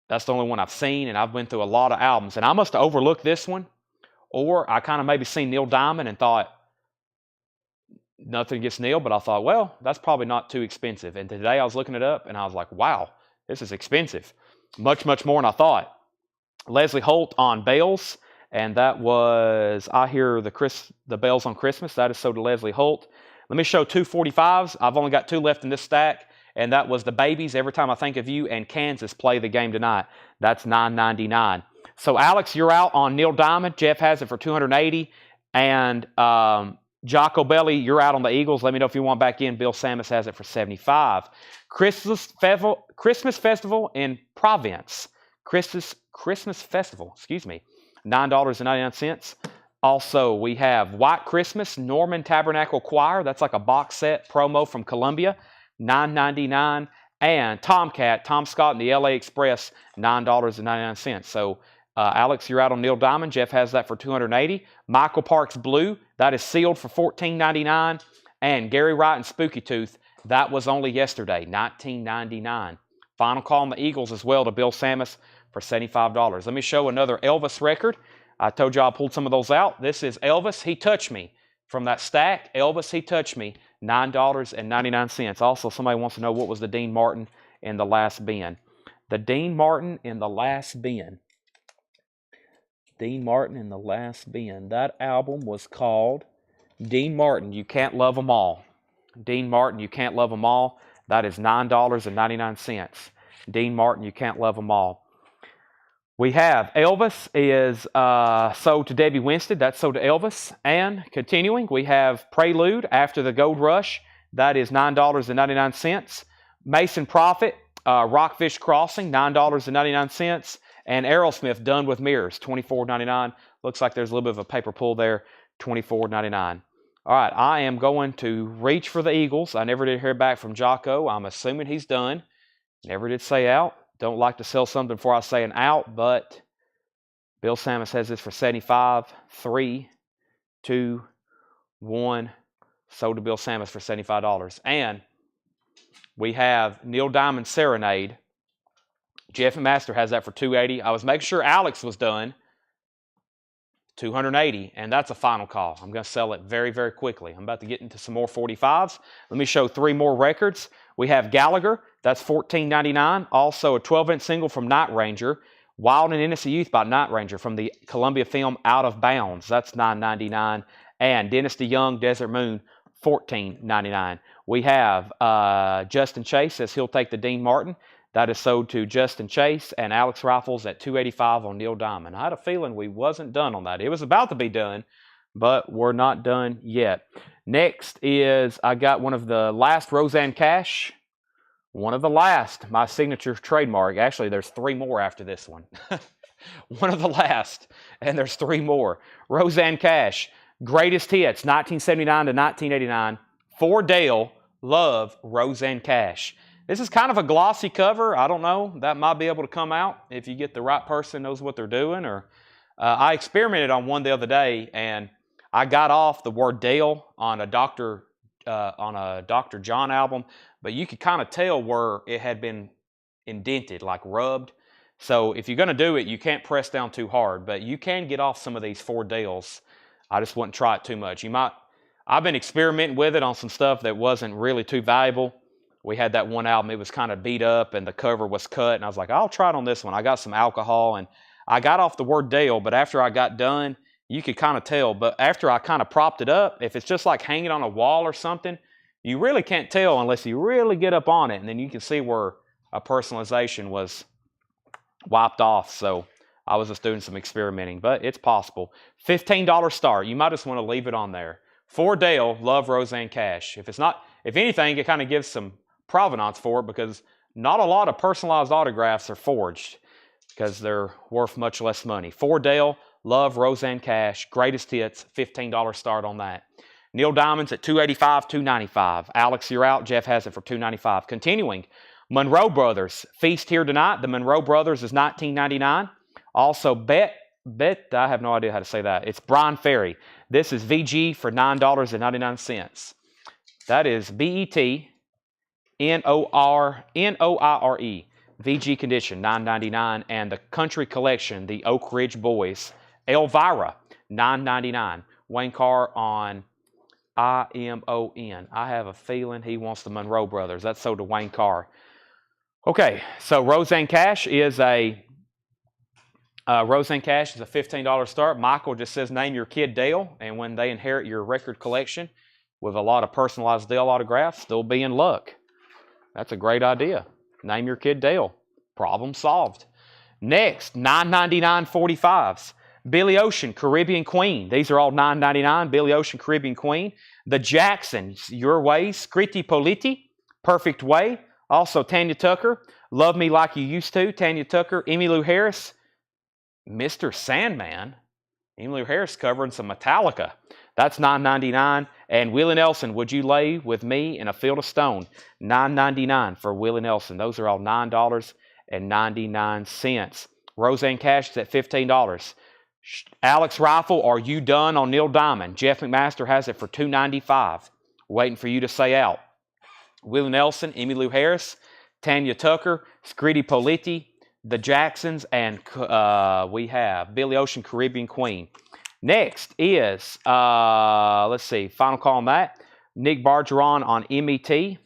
that's the only one I've seen, and I've been through a lot of albums. And I must have overlooked this one, or I kind of maybe seen Neil Diamond and thought, nothing against Neil, but I thought, well, that's probably not too expensive. And today I was looking it up, and I was like, wow, this is expensive. Much, much more than I thought. Leslie Holt on Bells, and that was I Hear the Bells on Christmas. That is sold to Leslie Holt. Let me show 2 45s. I've only got 2 left in this stack, and that was The Babies, Every Time I Think of You, and Kansas Play the Game Tonight. That's $9.99. So, Alex, you're out on Neil Diamond. Jeff has it for $280. And Jocko Belly, you're out on the Eagles. Let me know if you want back in. Bill Samus has it for $75. Christmas Festival in Province. Christmas Festival, $9.99. Also, we have White Christmas, Norman Tabernacle Choir. That's like a box set promo from Columbia, $9.99. And Tomcat, Tom Scott and the LA Express, $9.99. So, Alex, you're out on Neil Diamond. Jeff has that for $280. Michael Parks Blue, that is sealed for $14.99. And Gary Wright and Spooky Tooth, that was only yesterday, $19.99. Final call on the Eagles as well to Bill Samus for $75. Let me show another Elvis record. I told you I pulled some of those out. This is Elvis, He Touched Me. From that stack, Elvis, He Touched Me, $9.99. Also, somebody wants to know what was the Dean Martin in the last bin. The Dean Martin in the last bin. Dean Martin in the last bin. That album was called Dean Martin, You Can't Love 'Em All. Dean Martin, You Can't Love 'Em All. That is $9.99. Dean Martin, You Can't Love 'Em All. We have Elvis is sold to Debbie Winstead. That's sold to Elvis. And continuing, we have Prelude After the Gold Rush. That is $9.99. Mason Prophet, Rockfish Crossing, $9.99. And Aerosmith, Done with Mirrors, $24.99. Looks like there's a little bit of a paper pull there, $24.99. All right, I am going to reach for the Eagles. I never did hear back from Jocko. I'm assuming he's done. Never did say out. Don't like to sell something before I say an out, but Bill Samus has this for $75. 3, 2, 1. Sold to Bill Samus for $75. And we have Neil Diamond Serenade. Jeff and Master has that for $280. I was making sure Alex was done. $280, and that's a final call. I'm going to sell it very, very quickly. I'm about to get into some more 45s. Let me show 3 more records. We have Gallagher. That's $14.99. Also a 12-inch single from Night Ranger. Wild and Innocent Youth by Night Ranger from the Columbia film Out of Bounds. That's $9.99. And Dennis DeYoung, Desert Moon, $14.99. We have Justin Chase says he'll take the Dean Martin. That is sold to Justin Chase and Alex Rifles at $285 on Neil Diamond. I had a feeling we wasn't done on that. It was about to be done, but we're not done yet. Next is, I got one of the last Roseanne Cash. One of the last, my signature trademark. Actually, there's 3 more after this one. One of the last, and there's 3 more. Roseanne Cash, Greatest Hits, 1979 to 1989. For Dale, Love, Roseanne Cash. This is kind of a glossy cover. I don't know. That might be able to come out if you get the right person knows what they're doing. Or I experimented on one the other day, and I got off the word Dale on a Dr. John album, but you could kind of tell where it had been indented, like rubbed. So if you're going to do it, you can't press down too hard, but you can get off some of these 4 Dales. I just wouldn't try it too much. I've been experimenting with it on some stuff that wasn't really too valuable. We had that one album, it was kind of beat up and the cover was cut, and I was like, I'll try it on this one. I got some alcohol, and I got off the word Dale, but after I got done, you could kind of tell. But after I kind of propped it up, if it's just like hanging on a wall or something, you really can't tell unless you really get up on it, and then you can see where a personalization was wiped off. So I was just doing some experimenting, but it's possible. $15 start. You might just want to leave it on there. For Dale, Love, Roseanne Cash. If anything, it kind of gives some provenance for it, because not a lot of personalized autographs are forged because they're worth much less money. For Dale, Love, Roseanne Cash, Greatest Hits, $15 start on that. Neil Diamond's at $285, $295. Alex, you're out. Jeff has it for $295. Continuing, Monroe Brothers, Feast Here Tonight. The Monroe Brothers is $19.99. Also, Bet, I have no idea how to say that. It's Brian Ferry. This is VG for $9.99. That is BET. Noire, VG Condition, $9.99. And the Country Collection, the Oak Ridge Boys, Elvira, $9.99. Wayne Carr on IMON. I have a feeling he wants the Monroe Brothers. That's sold to Wayne Carr. Okay, so Roseanne Cash is a $15 start. Michael just says name your kid Dale, and when they inherit your record collection with a lot of personalized Dale autographs, they'll be in luck. That's a great idea. Name your kid Dale. Problem solved. Next, $9.99 45s. Billy Ocean, Caribbean Queen. These are all $9.99. Billy Ocean, Caribbean Queen. The Jacksons, Your Way. Scritti Politti, Perfect Way. Also Tanya Tucker, Love Me Like You Used To. Tanya Tucker. Emmylou Harris, Mr. Sandman. Emmylou Harris covering some Metallica. That's $9.99. And Willie Nelson, Would You Lay With Me in a Field of Stone? $9.99 for Willie Nelson. Those are all $9.99. Roseanne Cash is at $15. Alex Rifle, Are You Done on Neil Diamond? Jeff McMaster has it for $2.95. Waiting for you to say out. Willie Nelson, Emmylou Harris, Tanya Tucker, Scritti Politti, the Jacksons, and we have Billy Ocean, Caribbean Queen. Next is, let's see, final call on that. Nick Bargeron on MET.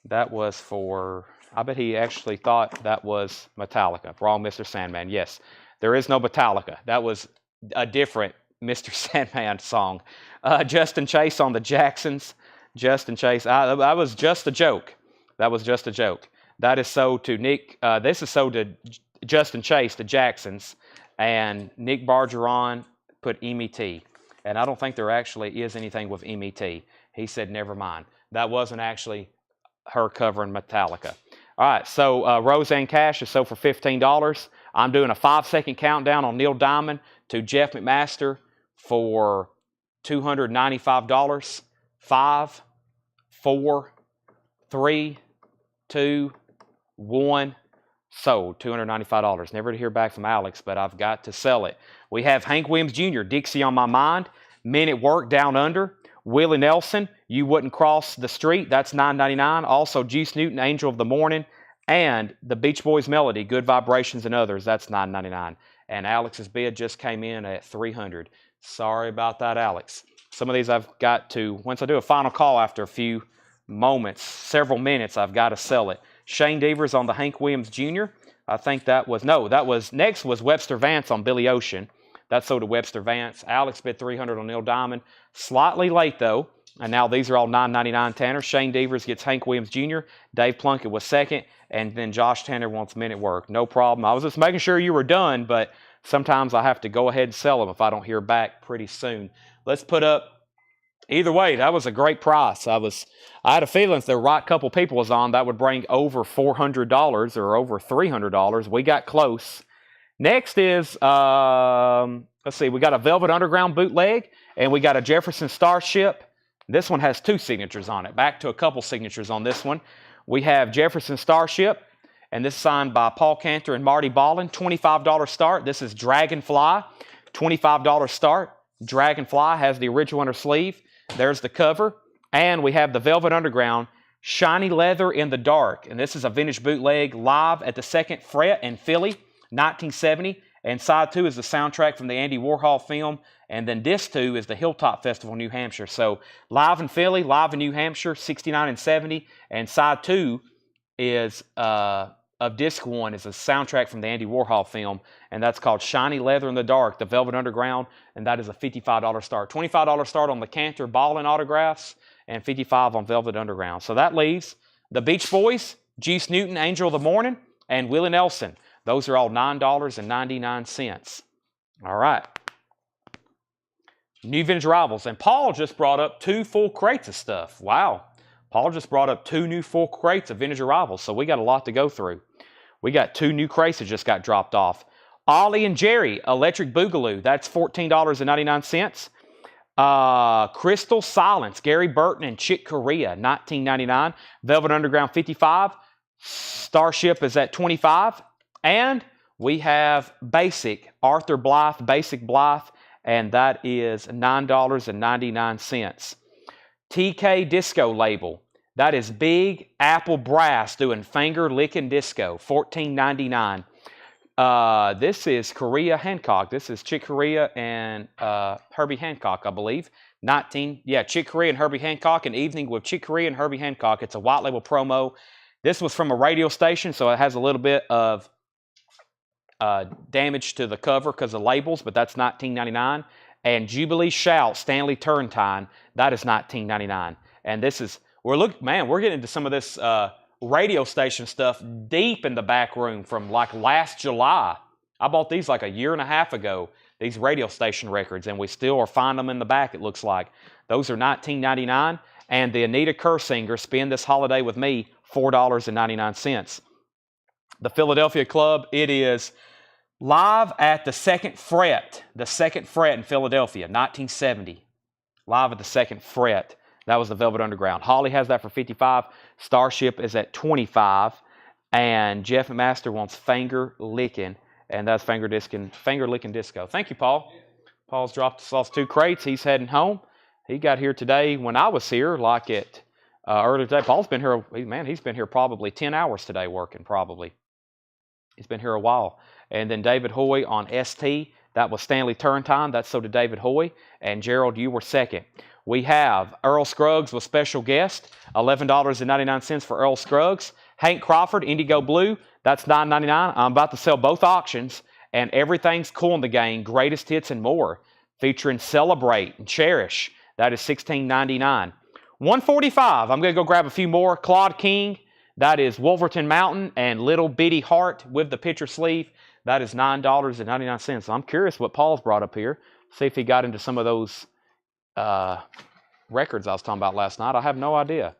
That was for, I bet he actually thought that was Metallica. Wrong, Mr. Sandman. Yes, there is no Metallica. That was a different Mr. Sandman song. Justin Chase on the Jacksons. Justin Chase, that was just a joke. That was just a joke. That is sold to Nick. This is sold to Justin Chase, the Jacksons, and Nick Bargeron put MET. And I don't think there actually is anything with MET. He said, never mind. That wasn't actually her covering Metallica. All right, so Roseanne Cash is sold for $15. I'm doing a 5-second countdown on Neil Diamond to Jeff McMaster for $295. 5, 4, 3, 2, 1. Sold. $295. Never to hear back from Alex, but I've got to sell it. We have Hank Williams Jr., Dixie on My Mind, Men at Work, Down Under, Willie Nelson, You Wouldn't Cross the Street. That's $9.99. Also, Juice Newton, Angel of the Morning, and the Beach Boys Melody, Good Vibrations and Others. That's $9.99. And Alex's bid just came in at $300. Sorry about that, Alex. Some of these I've got to, once I do a final call after a few moments, several minutes, I've got to sell it. Shane Devers on the Hank Williams Jr. I think that was, next was Webster Vance on Billy Ocean. That's sold to Webster Vance. Alex bid $300 on Neil Diamond. Slightly late, though. And now these are all $9.99 Tanner. Shane Devers gets Hank Williams Jr. Dave Plunkett was second. And then Josh Tanner wants Men at Work. No problem. I was just making sure you were done, but sometimes I have to go ahead and sell them if I don't hear back pretty soon. Let's put up, either way, that was a great price. I had a feeling if the right couple people was on, that would bring over $400 or over $300. We got close. Next is, let's see, we got a Velvet Underground bootleg, and we got a Jefferson Starship. This one has 2 signatures on it. Back to a couple signatures on this one. We have Jefferson Starship, and this is signed by Paul Cantor and Marty Ballin. $25 start. This is Dragonfly. $25 start. Dragonfly has the original inner sleeve. There's the cover. And we have the Velvet Underground, Shiny Leather in the Dark. And this is a vintage bootleg live at the 2nd Fret in Philly, 1970. And side 2 is the soundtrack from the Andy Warhol film. And then disc 2 is the Hilltop Festival, New Hampshire. So live in Philly, live in New Hampshire, 69 and 70. And side 2 is of disc 1 is a soundtrack from the Andy Warhol film. And that's called Shiny Leather in the Dark, the Velvet Underground. And that is a $55 start. $25 start on the Cantor Ballin autographs and $55 on Velvet Underground. So that leaves the Beach Boys, Juice Newton, Angel of the Morning, and Willie Nelson. Those are all $9.99. All right. New vintage arrivals. And Paul just brought up 2 full crates of stuff. Wow. Paul just brought up 2 new full crates of vintage arrivals. So we got a lot to go through. We got 2 new crates that just got dropped off. Ollie and Jerry, Electric Boogaloo. That's $14.99. Crystal Silence, Gary Burton and Chick Corea, $19.99. Velvet Underground, $55. Starship is at $25. And we have Basic, Arthur Blythe, Basic Blythe, and that is $9.99. TK Disco label, that is Big Apple Brass doing Finger Licking Disco, $14.99. This is Corea Hancock. This is Chick Corea and Herbie Hancock, I believe. Chick Corea and Herbie Hancock, An Evening with Chick Corea and Herbie Hancock. It's a white label promo. This was from a radio station, so it has a little bit of damage to the cover because of labels, but that's $19.99. And Jubilee Shout, Stanley Turrentine, that is $19.99. And this is, we're getting into some of this radio station stuff deep in the back room from like last July. I bought these like a year and a half ago, these radio station records, and we still are finding them in the back, it looks like. Those are $19.99. And the Anita Kersinger, Spend This Holiday With Me, $4.99. The Philadelphia Club, it is Live at the Second Fret in Philadelphia, 1970. Live at the Second Fret. That was the Velvet Underground. Holly has that for 55. Starship is at 25. And Jeff Master wants Finger Lickin'. And that's Finger Lickin' Disco. Thank you, Paul. Paul's dropped us off 2 crates. He's heading home. He got here today when I was here, like at earlier today. Paul's been here, man, he's been here probably 10 hours today working, probably. He's been here a while. And then David Hoy on ST. That was Stanley Turntime. That's so did David Hoy. And Gerald, you were second. We have Earl Scruggs with special guest. $11.99 for Earl Scruggs. Hank Crawford, Indigo Blue. That's $9.99. I'm about to sell both auctions. And Everything's Cool in the Game, Greatest Hits and More. Featuring Celebrate and Cherish. That is $16.99. $145. I'm going to go grab a few more. Claude King. That is Wolverton Mountain and Little Bitty Heart with the picture sleeve. That is $9.99. So I'm curious what Paul's brought up here. See if he got into some of those records I was talking about last night. I have no idea.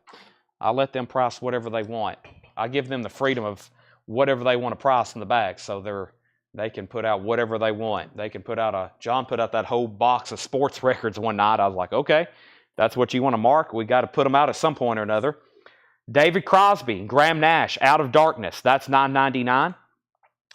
I'll let them price whatever they want. I give them the freedom of whatever they want to price in the back. So they can put out whatever they want. They can put out John put out that whole box of sports records one night. I was like, okay, that's what you want to mark. We got to put them out at some point or another. David Crosby, Graham Nash, Out of Darkness. That's $9.99.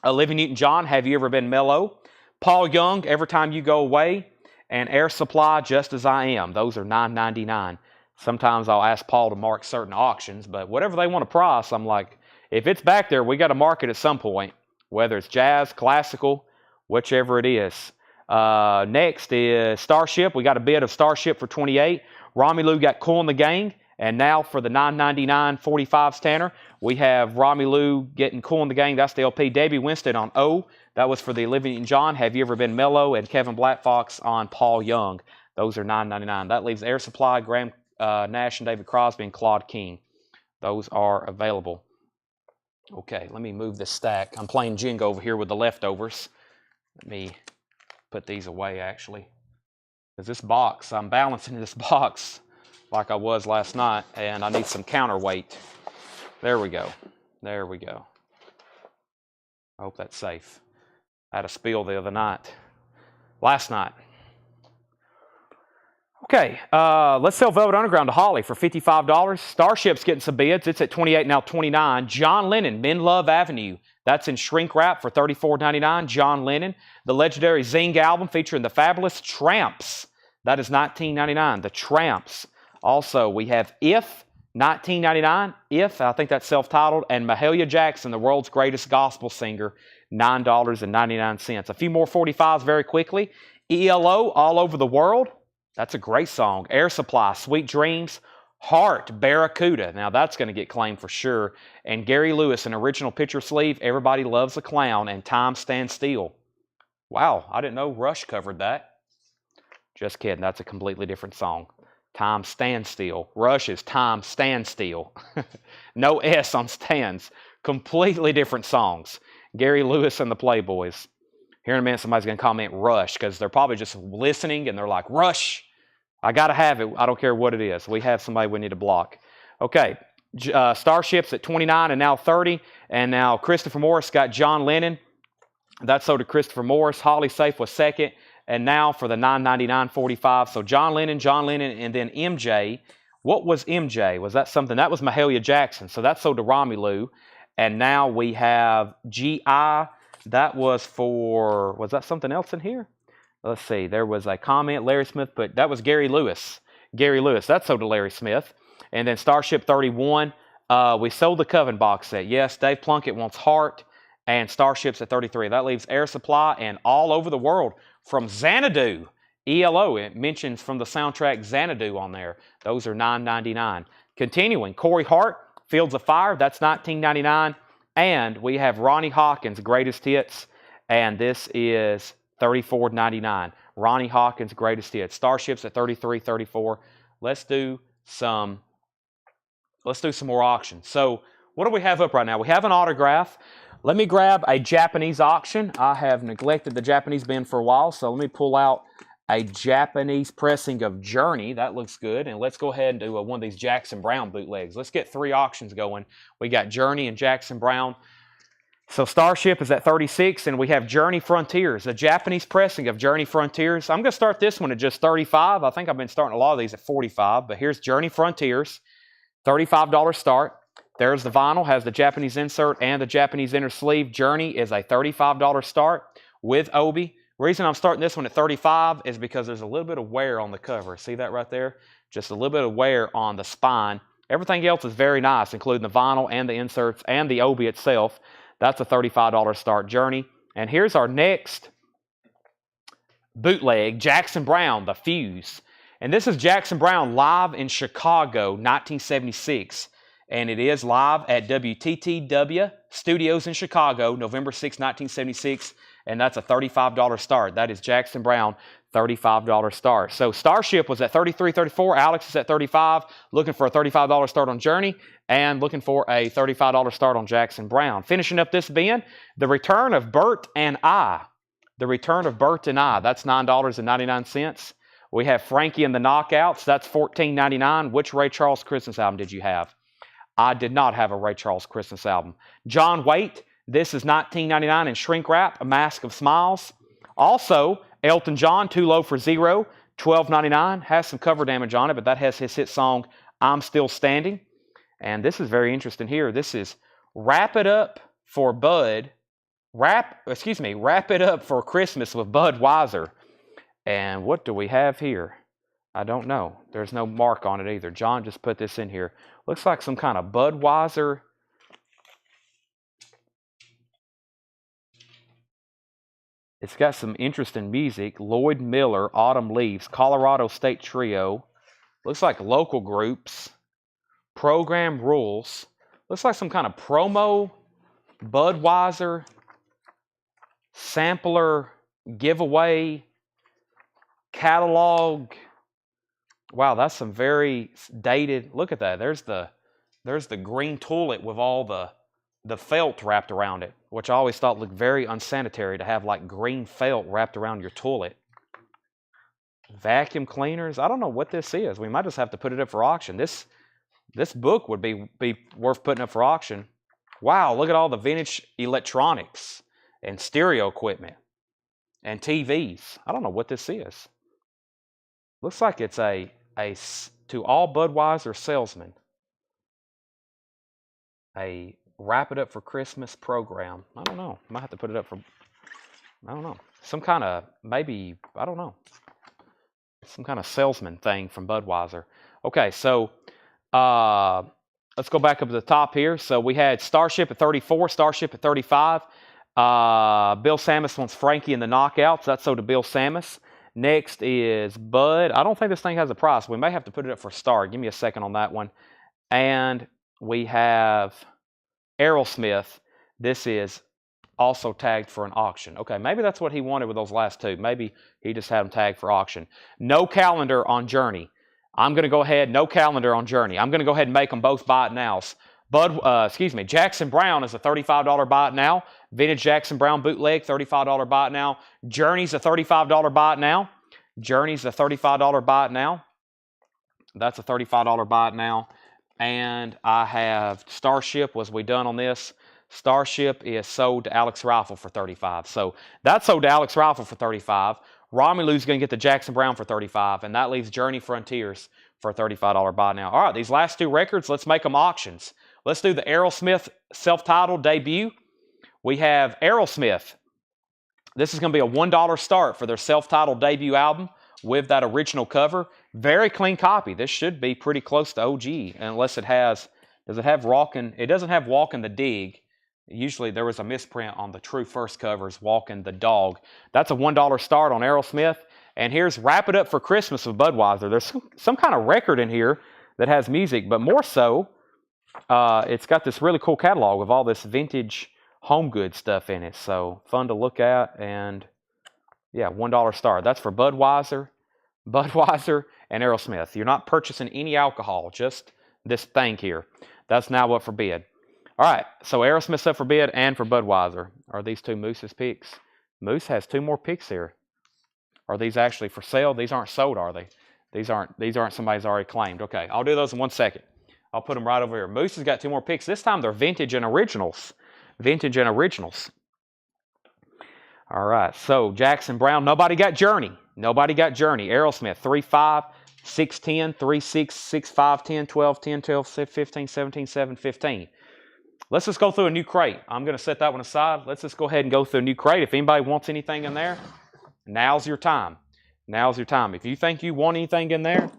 Olivia Newton-John, Have You Ever Been Mellow? Paul Young, Every Time You Go Away. And Air Supply, Just As I Am. Those are $9.99. Sometimes I'll ask Paul to mark certain auctions, but whatever they want to price, I'm like, if it's back there, we got to mark it at some point, whether it's jazz, classical, whichever it is. Next is Starship. We got a bid of Starship for $28. Romelu got Cool in the Gang. And now for the $9.99 45s, Tanner, we have Romelu getting Cool in the Gang. That's the LP. Davey Winston on O. That was for the Olivia and John. Have You Ever Been Mellow? And Kevin Blackfox on Paul Young. Those are $9.99. That leaves Air Supply, Graham Nash, and David Crosby, and Claude King. Those are available. Okay, let me move this stack. I'm playing Jenga over here with the leftovers. Let me put these away, actually. Because this box, I'm balancing this box like I was last night, and I need some counterweight. There we go. There we go. I hope that's safe. I had a spill the other night. Last night. Okay, let's sell Velvet Underground to Holly for $55. Starship's getting some bids. It's at $28, now $29. John Lennon, Men Love Avenue. That's in shrink wrap for $34.99. John Lennon. The legendary Zing album featuring the fabulous Tramps. That is $19.99. The Tramps. Also, we have If, $19.99. If, I think that's self-titled. And Mahalia Jackson, the world's greatest gospel singer, $9.99. A few more 45s very quickly. ELO, All Over the World. That's a great song. Air Supply, Sweet Dreams. Heart, Barracuda. Now, that's going to get claimed for sure. And Gary Lewis, an original picture sleeve, Everybody Loves a Clown, and Time Stands Still. Wow, I didn't know Rush covered that. Just kidding. That's a completely different song. Time Stands Still. Rush is Time Stands Still. No S on stands. Completely different songs. Gary Lewis and the Playboys. Here in a minute, somebody's going to comment Rush because they're probably just listening and they're like, Rush, I got to have it. I don't care what it is. We have somebody we need to block. Okay, Starship's at $29 and now $30. And now Christopher Morris got John Lennon. That's sold to Christopher Morris. Holly Safe was second. And now for the $9.99 45. So John Lennon, and then MJ. What was MJ? Was that something? That was Mahalia Jackson. So that's sold to Romelu. And now we have GI. That was for, was that something else in here? Let's see. There was a comment, Larry Smith, but that was Gary Lewis. Gary Lewis. That's sold to Larry Smith. And then Starship 31. We sold the Coven box set. Yes, Dave Plunkett wants Heart. And Starship's at 33. That leaves Air Supply and All Over the World from Xanadu. ELO, it mentions from the soundtrack Xanadu on there. Those are $9.99. Continuing, Corey Hart, Fields of Fire, that's $19.99. And we have Ronnie Hawkins, Greatest Hits, and this is $34.99. Ronnie Hawkins, Greatest Hits. Starship's at $33, $34. Let's do some more auctions. So what do we have up right now? We have an autograph. Let me grab a Japanese auction. I have neglected the Japanese bin for a while, so let me pull out a Japanese pressing of Journey. That looks good. And let's go ahead and do one of these Jackson Browne bootlegs. Let's get 3 auctions going. We got Journey and Jackson Browne. So Starship is at 36, and we have Journey Frontiers, a Japanese pressing of Journey Frontiers. I'm going to start this one at just 35. I think I've been starting a lot of these at 45, but here's Journey Frontiers, $35 start. There's the vinyl, has the Japanese insert and the Japanese inner sleeve. Journey is a $35 start with Obi. Reason I'm starting this one at 35 is because there's a little bit of wear on the cover. See that right there? Just a little bit of wear on the spine. Everything else is very nice, including the vinyl and the inserts and the Obi itself. That's a $35 start Journey. And here's our next bootleg, Jackson Browne, The Fuse. And this is Jackson Browne live in Chicago, 1976. And it is live at WTTW Studios in Chicago, November 6, 1976. And that's a $35 start. That is Jackson Browne, $35 start. So Starship was at 33, 34. Alex is at 35, looking for a $35 start on Journey and looking for a $35 start on Jackson Browne. Finishing up this bin, the return of Bert and I. The return of Bert and I. That's $9.99. We have Frankie and the Knockouts. That's $14.99. Which Ray Charles Christmas album did you have? I did not have a Ray Charles Christmas album. John Waite. This is $19.99 in shrink wrap, A Mask of Smiles. Also, Elton John, Too Low for Zero, $12.99. Has some cover damage on it, but that has his hit song, I'm Still Standing. And this is very interesting here. This is Wrap It Up for Bud. Wrap It Up for Christmas with Budweiser. And what do we have here? I don't know. There's no mark on it either. John just put this in here. Looks like some kind of Budweiser. It's got some interesting music. Lloyd Miller, Autumn Leaves, Colorado State Trio. Looks like local groups. Program Rules. Looks like some kind of promo. Budweiser. Sampler. Giveaway. Catalog. Wow, that's some very dated. Look at that. There's the green toilet with all the felt wrapped around it, which I always thought looked very unsanitary to have like green felt wrapped around your toilet. Vacuum cleaners. I don't know what this is. We might just have to put it up for auction. This book would be worth putting up for auction. Wow, look at all the vintage electronics and stereo equipment and TVs. I don't know what this is. Looks like it's a to all Budweiser salesmen. A Wrap It Up for Christmas program. I don't know. Might have to put it up for, I don't know. Some kind of, maybe, I don't know. Some kind of salesman thing from Budweiser. Okay, so let's go back up to the top here. So we had Starship at 34, Starship at 35. Bill Samus wants Frankie and the Knockouts. That's so to Bill Samus. Next is Bud. I don't think this thing has a price. We may have to put it up for start. Give me a second on that one. And we have Aerosmith. This is also tagged for an auction. Okay, maybe that's what he wanted with those last two. Maybe he just had them tagged for auction. No calendar on Journey. I'm going to go ahead, no calendar on Journey. I'm going to go ahead and make them both buy it nows. Jackson Browne is a $35 buy it now. Vintage Jackson Browne bootleg, $35 buy it now. Journey's a $35 buy it now. Journey's a $35 buy it now. That's a $35 buy it now. And I have Starship. Was we done on this? Starship is sold to Alex Rifle for $35. So that's sold to Alex Rifle for $35. Romulu's going to get the Jackson Browne for $35. And that leaves Journey Frontiers for a $35 buy now. All right, these last two records, let's make them auctions. Let's do the Aerosmith self-titled debut. We have Aerosmith. This is going to be a $1 start for their self-titled debut album with that original cover. Very clean copy. This should be pretty close to OG, unless it has, does it have Walkin'? It doesn't have Walkin' the Dig. Usually there was a misprint on the true first covers, Walkin' the Dog. That's a $1 start on Aerosmith. And here's Wrap It Up for Christmas with Budweiser. There's some kind of record in here that has music, but more so, it's got this really cool catalog with all this vintage home goods stuff in it. So fun to look at, and yeah, $1 start. That's for Budweiser and Aerosmith. You're not purchasing any alcohol, just this thing here. That's now up for bid. All right, so Aerosmith's up for bid and for Budweiser. Are these two Moose's picks? Moose has two more picks here. Are these actually for sale? These aren't sold, are they? These aren't somebody's already claimed. Okay, I'll do those in 1 second. I'll put them right over here. Moose has got two more picks. This time they're vintage and originals. Vintage and originals. All right, so Jackson Browne. Nobody got Journey. Nobody got Journey. Aerosmith, 3.5, 6.10, 3.6, 6.5, 10, 12, 10, 12, 15, 17, 7, 15. Let's just go through a new crate. I'm going to set that one aside. Let's just go ahead and go through a new crate. If anybody wants anything in there, now's your time. Now's your time. If you think you want anything in there,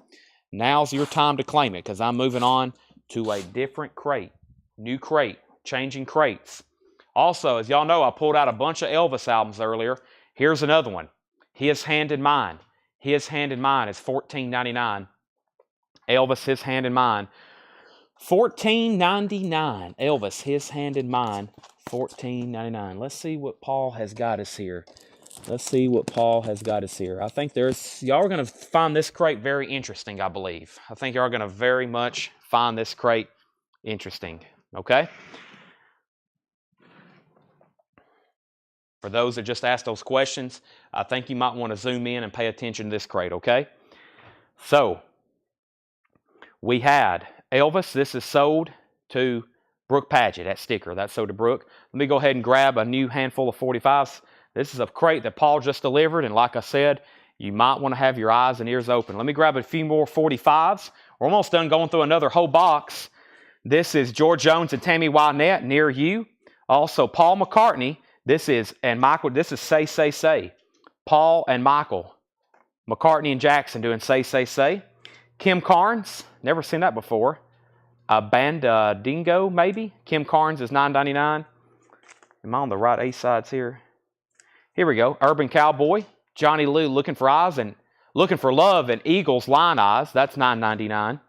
now's your time to claim it, because I'm moving on to a different crate. New crate. Changing crates. Also, as y'all know, I pulled out a bunch of Elvis albums earlier. Here's another one. His Hand in Mine. His Hand in Mine is $14.99. Elvis, His Hand in Mine. $14.99. Elvis, His Hand in Mine. $14.99. Let's see what Paul has got us here. Let's see what Paul has got us here. I think y'all are going to find this crate very interesting, I believe. I think y'all are going to very much find this crate interesting. Okay? For those that just asked those questions, I think you might want to zoom in and pay attention to this crate, okay? So, we had Elvis. This is sold to Brooke Padgett, that sticker. That's sold to Brooke. Let me go ahead and grab a new handful of 45s. This is a crate that Paul just delivered, and like I said, you might want to have your eyes and ears open. Let me grab a few more 45s. We're almost done going through another whole box. This is George Jones and Tammy Wynette, Near You. Also, Paul McCartney. This is Say, Say, Say. Paul and Michael. McCartney and Jackson doing Say, Say, Say. Kim Carnes. Never seen that before. Dingo, maybe. Kim Carnes is $9.99. Am I on the right A-sides here? Here we go. Urban Cowboy. Johnny Lou, Looking for Eyes and Looking for Love and Eagles Line Eyes. That's $9.99.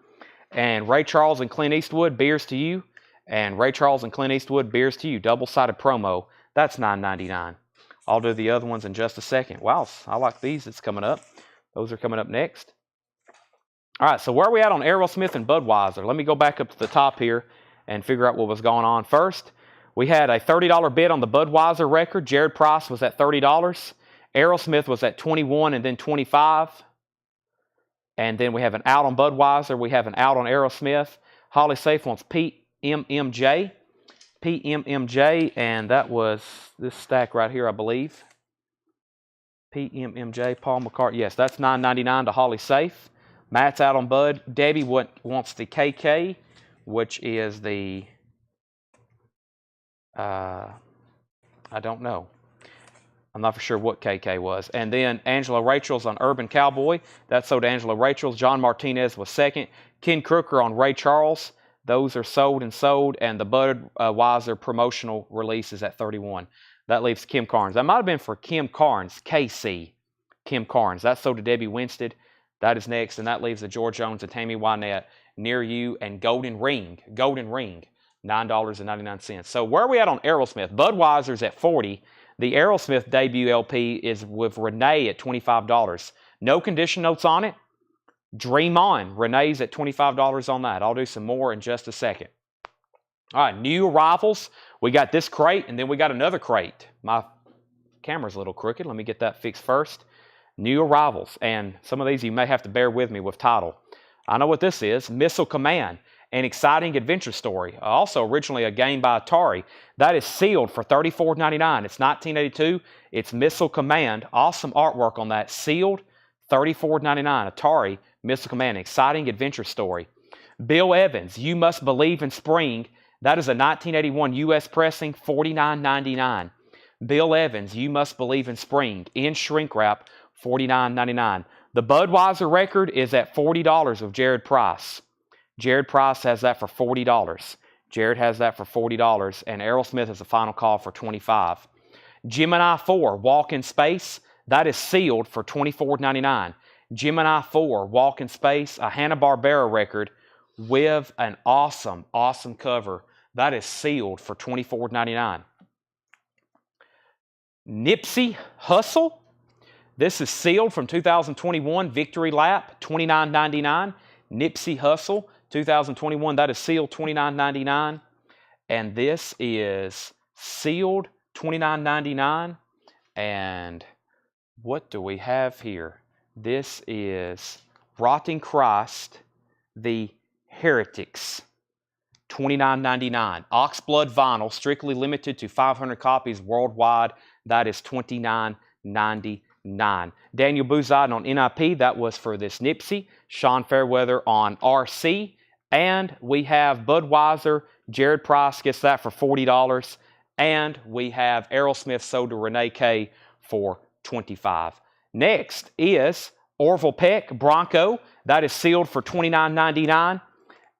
And Ray Charles and Clint Eastwood, Beers to You. And Ray Charles and Clint Eastwood, Beers to You. Double-sided promo. That's $9.99. I'll do the other ones in just a second. Wow, I like these that's coming up. Those are coming up next. All right, so where are we at on Aerosmith and Budweiser? Let me go back up to the top here and figure out what was going on. First, we had a $30 bid on the Budweiser record. Jared Price was at $30. Aerosmith was at $21 and then $25. And then we have an out on Budweiser. We have an out on Aerosmith. Holly Safe wants PMMJ. PMMJ, and that was this stack right here, I believe. PMMJ, Paul McCartney. Yes, that's $9.99 to Holly Safe. Matt's out on Bud. Debbie wants the KK, which is the, I don't know. I'm not for sure what KK was. And then Angela Rachel's on Urban Cowboy. That's sold to Angela Rachel's. John Martinez was second. Ken Crooker on Ray Charles. Those are sold, and the Budweiser promotional release is at $31. That leaves Kim Carnes. That might have been for Kim Carnes, KC. Kim Carnes. That's sold to Debbie Winstead. That is next, and that leaves the George Jones and Tammy Wynette, Near You, and Golden Ring. Golden Ring, $9.99. So where are we at on Aerosmith? Budweiser's at $40. The Aerosmith debut LP is with Renee at $25. No condition notes on it. Dream On. Renee's at $25 on that. I'll do some more in just a second. All right, new arrivals. We got this crate, and then we got another crate. My camera's a little crooked. Let me get that fixed first. New arrivals. And some of these you may have to bear with me with title. I know what this is. Missile Command. An exciting adventure story. Also originally a game by Atari. That is sealed for $34.99. It's 1982. It's Missile Command. Awesome artwork on that. Sealed, $34.99. Atari. Missile Command, exciting adventure story. Bill Evans, You Must Believe in Spring. That is a 1981 U.S. pressing, $49.99. Bill Evans, You Must Believe in Spring, in shrink wrap, $49.99. The Budweiser record is at $40 of Jared Price. Jared Price has that for $40. Jared has that for $40, and Aerosmith is the final call for $25. Gemini 4, Walk in Space, that is sealed for $24.99. Gemini 4, Walk in Space, a Hanna-Barbera record with an awesome, awesome cover. That is sealed for $24.99. Nipsey Hussle. This is sealed from 2021 Victory Lap, $29.99. Nipsey Hussle, 2021. That is sealed, $29.99. And this is sealed, $29.99. And what do we have here? This is Rotting Christ, the Heretics, $29.99. Oxblood vinyl, strictly limited to 500 copies worldwide. That is $29.99. Daniel Bouzade on NIP, that was for this Nipsey. Sean Fairweather on RC. And we have Budweiser. Jared Price gets that for $40. And we have Aerosmith sold to Renee K for $25. Next is Orville Peck Bronco. That is sealed for $29.99.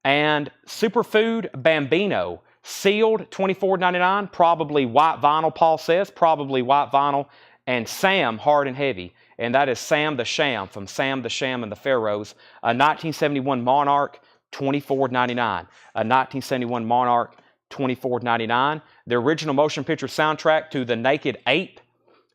And Superfood Bambino, sealed $24.99. Probably white vinyl, Paul says. Probably white vinyl. And Sam Hard and Heavy. And that is Sam the Sham from Sam the Sham and the Pharaohs. A 1971 Monarch, $24.99. A 1971 Monarch, $24.99. The original motion picture soundtrack to The Naked Ape.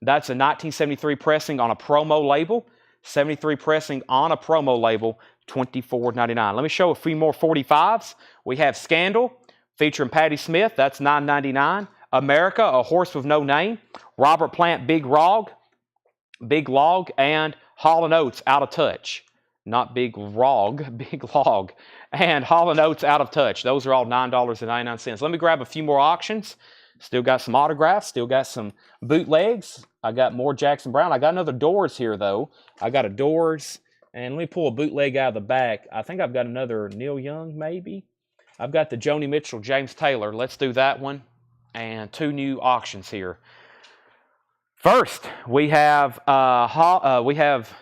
That's a 1973 pressing on a promo label. 73 pressing on a promo label, $24.99. Let me show a few more 45s. We have Scandal featuring Patti Smith. That's $9.99. America, A Horse with No Name. Robert Plant, Big Log, and Hall & Oates, Out of Touch. Not Big Rog, Big Log. And Hall & Oates, Out of Touch. Those are all $9.99. Let me grab a few more auctions. Still got some autographs. Still got some bootlegs. I got more Jackson Browne. I got another Doors here, though. I got a Doors. And let me pull a bootleg out of the back. I think I've got another Neil Young, maybe. I've got the Joni Mitchell, James Taylor. Let's do that one. And two new auctions here. First, we have,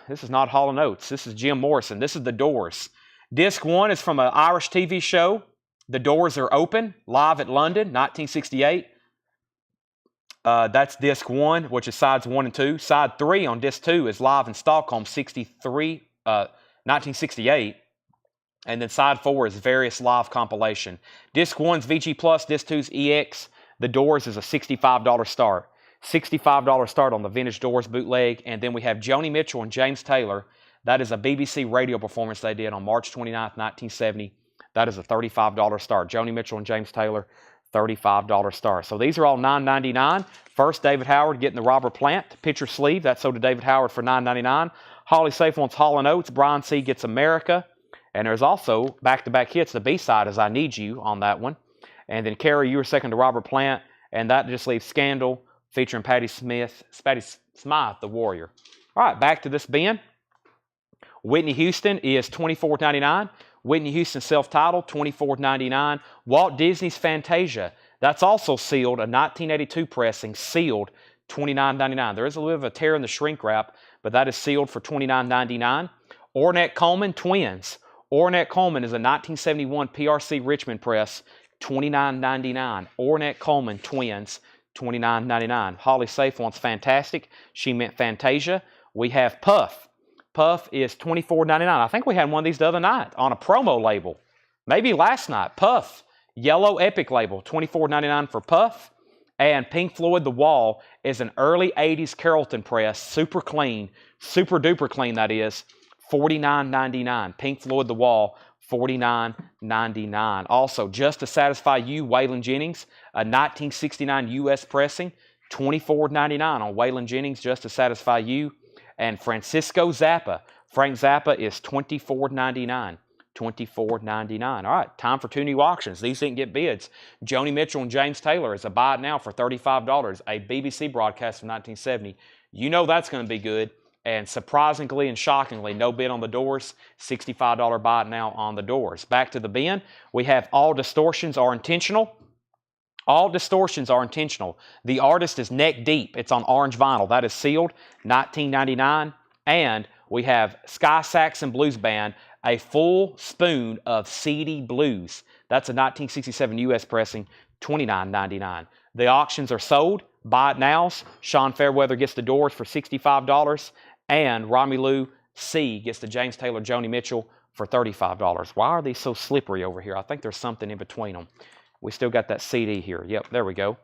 this is not Hall & Oates. This is Jim Morrison. This is The Doors. Disc 1 is from an Irish TV show. The Doors Are Open, live at London, 1968. That's disc 1, which is sides 1 and 2. Side 3 on disc 2 is live in Stockholm, 1968. And then side 4 is various live compilation. Disc 1's VG Plus, disc 2's EX. The Doors is a $65 start. $65 start on the vintage Doors bootleg. And then we have Joni Mitchell and James Taylor. That is a BBC radio performance they did on March 29th, 1970. That is a $35 start. Joni Mitchell and James Taylor, $35 start. So these are all $9.99. First, David Howard getting the Robert Plant picture sleeve. That's sold to David Howard for $9.99. Holly Safe wants Hall & Oates. Brian C. gets America. And there's also back-to-back hits. The B-side is I Need You on that one. And then Carrie, you were second to Robert Plant. And that just leaves Scandal featuring Patti Smythe, the Warrior. All right, back to this bin. Whitney Houston is $24.99. Whitney Houston self-titled, $24.99. Walt Disney's Fantasia, that's also sealed, a 1982 pressing, sealed, $29.99. There is a little bit of a tear in the shrink wrap, but that is sealed for $29.99. Ornette Coleman, Twins. Ornette Coleman is a 1971 PRC Richmond press, $29.99. Ornette Coleman, Twins, $29.99. Holly Safe wants Fantastic. She meant Fantasia. We have Puff. Puff is $24.99. I think we had one of these the other night on a promo label. Maybe last night. Puff. Yellow Epic label. $24.99 for Puff. And Pink Floyd The Wall is an early 80s Carrollton press. Super clean. Super duper clean, that is. $49.99. Pink Floyd The Wall. $49.99. Also, Just to Satisfy You, Waylon Jennings. A 1969 U.S. pressing. $24.99 on Waylon Jennings, Just to Satisfy You. And Francisco Zappa. Frank Zappa is $24.99. $24.99. All right, time for two new auctions. These didn't get bids. Joni Mitchell and James Taylor is a buy it now for $35. A BBC broadcast from 1970. You know that's going to be good. And surprisingly and shockingly, no bid on the Doors. $65 buy it now on the Doors. Back to the bin. We have All Distortions Are Intentional. All Distortions Are Intentional. The artist is Neck Deep. It's on orange vinyl. That is sealed, $19.99. And we have Sky Saxon Blues Band, a full spoon of CD blues. That's a 1967 U.S. pressing, $29.99. The auctions are sold. Buy it nows. Sean Fairweather gets the Doors for $65. And Romy Lou C. gets the James Taylor Joni Mitchell for $35. Why are these so slippery over here? I think there's something in between them. We still got that CD here. Yep, there we go.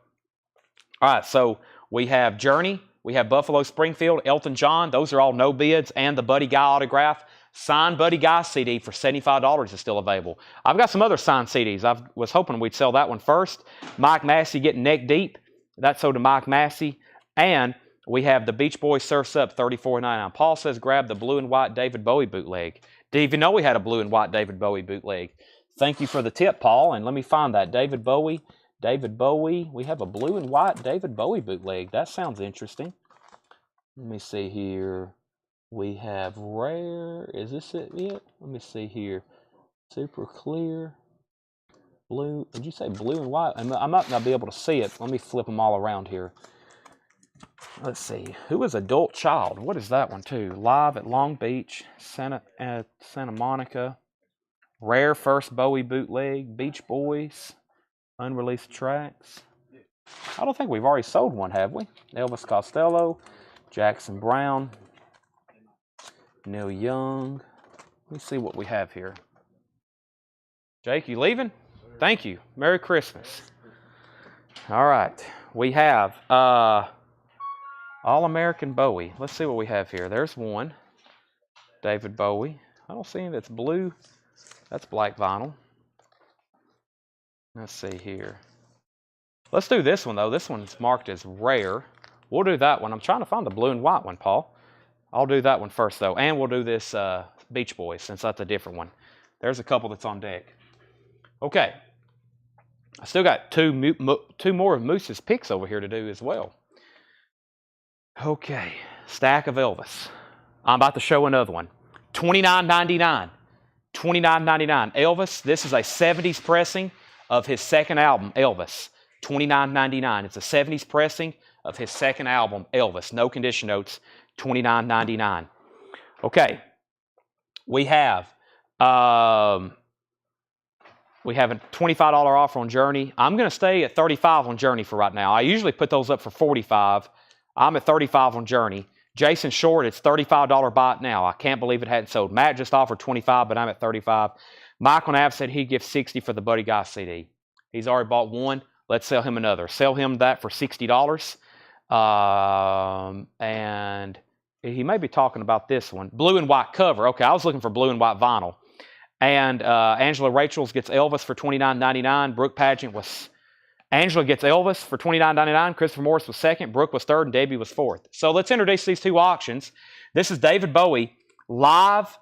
All right, so we have Journey. We have Buffalo Springfield, Elton John. Those are all no bids. And the Buddy Guy autograph. Signed Buddy Guy CD for $75 is still available. I've got some other signed CDs. I was hoping we'd sell that one first. Mike Massey getting Neck Deep. That's sold to Mike Massey. And we have the Beach Boys Surf's Up, $34.99. Paul says grab the blue and white David Bowie bootleg. Did you even know we had a blue and white David Bowie bootleg? Thank you for the tip, Paul. And let me find that. David Bowie. David Bowie. We have a blue and white David Bowie bootleg. That sounds interesting. Let me see here. We have rare. Is this it yet? Let me see here. Super clear. Blue. Did you say blue and white? I might not be able to see it. Let me flip them all around here. Let's see. Who is Adult Child? What is that one too? Live at Long Beach, Santa Monica. Rare first Bowie bootleg. Beach Boys. Unreleased tracks. I don't think we've already sold one, have we? Elvis Costello. Jackson Brown. Neil Young. Let me see what we have here. Jake, you leaving? Thank you. Merry Christmas. All right. We have All-American Bowie. Let's see what we have here. There's one. David Bowie. I don't see any that's blue. That's black vinyl. Let's see here. Let's do this one, though. This one's marked as rare. We'll do that one. I'm trying to find the blue and white one, Paul. I'll do that one first, though. And we'll do this Beach Boys, since that's a different one. There's a couple that's on deck. Okay. I still got two more of Moose's picks over here to do as well. Okay. Stack of Elvis. I'm about to show another one. $29.99. $29.99. Elvis, this is a 70s pressing of his second album, Elvis. $29.99. It's a 70s pressing of his second album, Elvis. No condition notes. $29.99. Okay. We have a $25 offer on Journey. I'm going to stay at $35 on Journey for right now. I usually put those up for $45. I'm at $35 on Journey. Jason Short, it's $35 buy it now. I can't believe it hadn't sold. Matt just offered $25, but I'm at $35. Michael Nav said he'd give $60 for the Buddy Guy CD. He's already bought one. Let's sell him another. Sell him that for $60. And he may be talking about this one. Blue and white cover. Okay, I was looking for blue and white vinyl. And Angela Rachels gets Elvis for $29.99. Brooke Pageant was... Angela gets Elvis for $29.99. Christopher Morris was second. Brooke was third. And Debbie was fourth. So let's introduce these two auctions. This is David Bowie live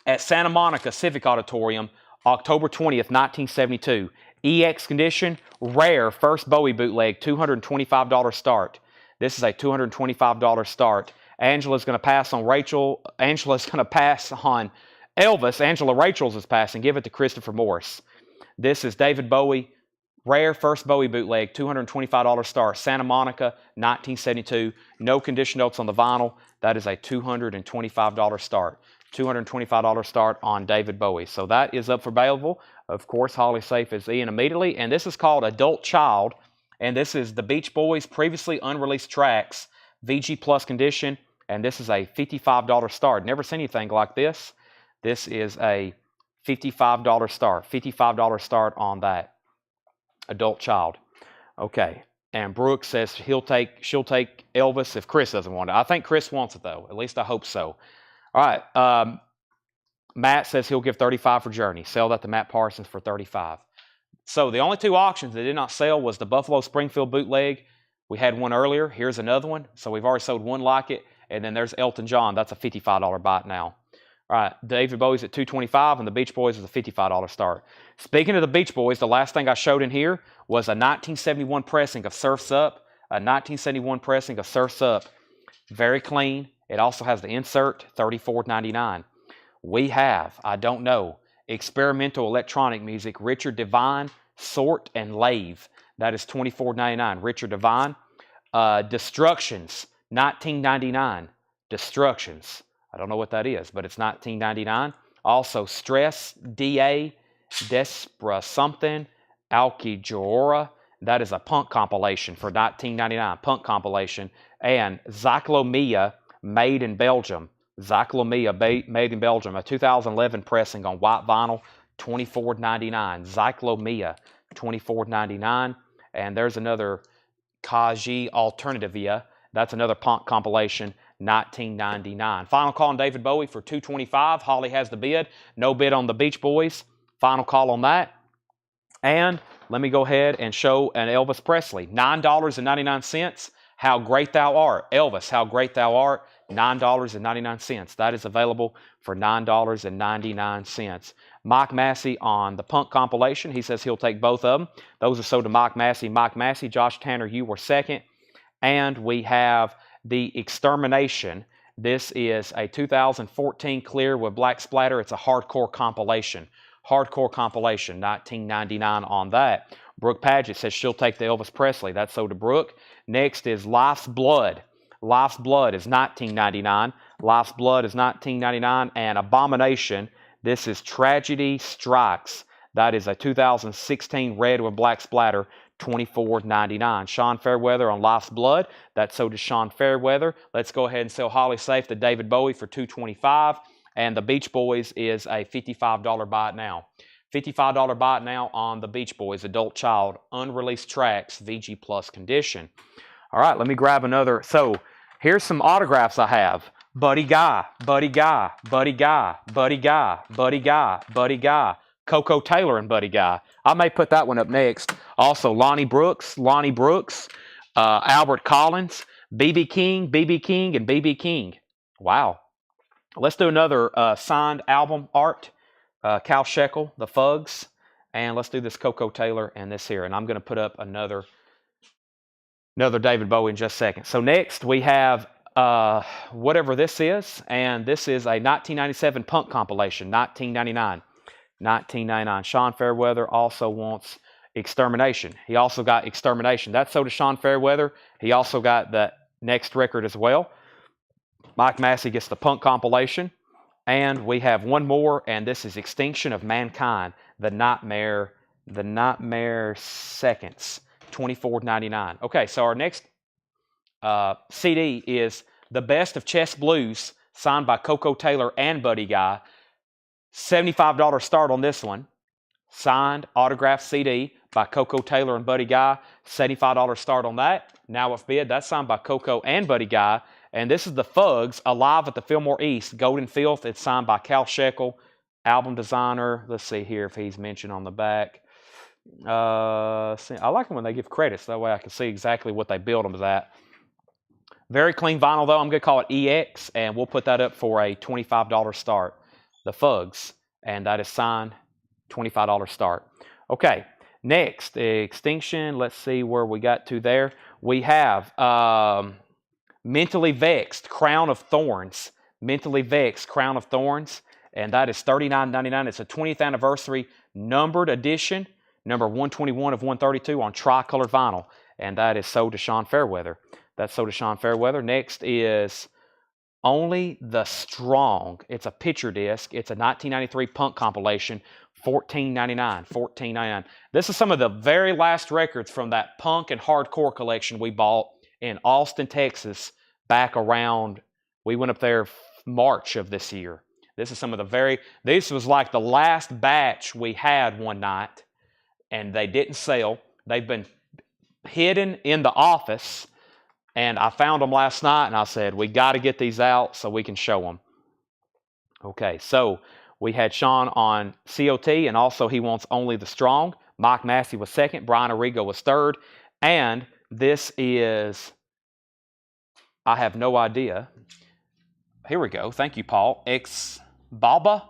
at Santa Monica Civic Auditorium, October 20th, 1972. EX condition, rare, first Bowie bootleg, $225 start. This is a $225 start. Angela's going to pass on Rachel. Angela's going to pass on Elvis. Angela Rachels is passing. Give it to Christopher Morris. This is David Bowie. Rare first Bowie bootleg, $225 start. Santa Monica, 1972. No condition notes on the vinyl. That is a $225 start. $225 start on David Bowie. So that is up for available. Of course, Holly Safe is in immediately. And this is called Adult Child. And this is the Beach Boys' previously unreleased tracks, VG Plus condition. And this is a $55 start. Never seen anything like this. This is a $55 start. $55 start on that. Adult Child. Okay. And Brooke says she'll take Elvis if Chris doesn't want it. I think Chris wants it, though. At least I hope so. All right. Matt says he'll give $35 for Journey. Sell that to Matt Parsons for $35. So the only two auctions that did not sell was the Buffalo Springfield bootleg. We had one earlier. Here's another one. So we've already sold one like it. And then there's Elton John. That's a $55 buy now. All right, David Bowie's at $225, and the Beach Boys is a $55 start. Speaking of the Beach Boys, the last thing I showed in here was a 1971 pressing of Surf's Up. A 1971 pressing of Surf's Up. Very clean. It also has the insert, $34.99. We have, I don't know, experimental electronic music, Richard Devine, Sort, and Lave. That is $24.99. Richard Devine. Destructions, $19.99. Destructions. I don't know what that is, but it's $19.99. Also, Stress, D.A., Despra something, Alki Jora. That is a punk compilation for $19.99. Punk compilation. And Zyklomia, made in Belgium. Zyklomia, made in Belgium. A 2011 pressing on white vinyl, $24.99. Zyklomia, $24.99. And there's another Kaji Alternativia. That's another punk compilation. $19.99. Final call on David Bowie for $225. Holly has the bid. No bid on the Beach Boys. Final call on that. And let me go ahead and show an Elvis Presley. $9.99. How Great Thou Art. Elvis, How Great Thou Art. $9.99. That is available for $9.99. Mike Massey on the Punk compilation. He says he'll take both of them. Those are sold to Mike Massey. Mike Massey, Josh Tanner, you were second. And we have the Extermination. This is a 2014 clear with black splatter. It's a hardcore compilation. Hardcore compilation, $19.99 on that. Brooke Paget says she'll take the Elvis Presley. That's sold to Brooke. Next is Life's Blood. Life's Blood is $19.99. Life's Blood is $19.99. And Abomination, this is Tragedy Strikes. That is a 2016 red with black splatter, $24.99. Sean Fairweather on Life's Blood. That's sold to Sean Fairweather. Let's go ahead and sell Holly Safe to David Bowie for $225. And the Beach Boys is a $55 buy it now. $55 buy it now on the Beach Boys, Adult Child, Unreleased Tracks, VG Plus condition. All right, let me grab another. So here's some autographs I have. Buddy Guy, Buddy Guy, Buddy Guy, Buddy Guy, Buddy Guy, Buddy Guy, Coco Taylor and Buddy Guy. I may put that one up next. Also, Lonnie Brooks, Albert Collins, B.B. King, and B.B. King. Wow. Let's do another signed album art. Cal Shekel, The Fugs. And let's do this Coco Taylor and this here. And I'm going to put up another David Bowie in just a second. So next we have whatever this is. And this is a 1997 Punk compilation, $19.99. Sean Fairweather also wants Extermination. He also got Extermination. That's so to Sean Fairweather. He also got the next record as well. Mike Massey gets the Punk compilation. And we have one more, and this is Extinction of Mankind, The Nightmare Seconds, $24.99. Okay, so our next CD is The Best of Chess Blues, signed by Coco Taylor and Buddy Guy. $75 start on this one. Signed, autographed CD by Coco Taylor and Buddy Guy. $75 start on that. Now with bid, that's signed by Coco and Buddy Guy. And this is the Fugs, Alive at the Fillmore East, Golden Filth. It's signed by Cal Shekel, album designer. Let's see here if he's mentioned on the back. I like them when they give credits. That way I can see exactly what they build them as at. Very clean vinyl, though. I'm going to call it EX, and we'll put that up for a $25 start. The Fugs, and that is signed, $25 start. Okay, next, Extinction. Let's see where we got to there. We have... Mentally Vexed, Crown of Thorns. Mentally Vexed, Crown of Thorns. And that is $39.99. It's a 20th anniversary numbered edition, number 121 of 132 on tricolored vinyl. And that is sold to Sean Fairweather. That's sold to Sean Fairweather. Next is Only the Strong. It's a picture disc. It's a 1993 Punk compilation, $14.99. $14.99. This is some of the very last records from that punk and hardcore collection we bought in Austin, Texas, back around, we went up there March of this year. This is some of the this was like the last batch we had one night, and they didn't sell. They've been hidden in the office, and I found them last night, and I said, we got to get these out so we can show them. Okay, so we had Sean on COT, and also he wants Only the Strong. Mike Massey was second. Brian Arrigo was third. And this is, I have no idea. Here we go. Thank you, Paul. G-Baba,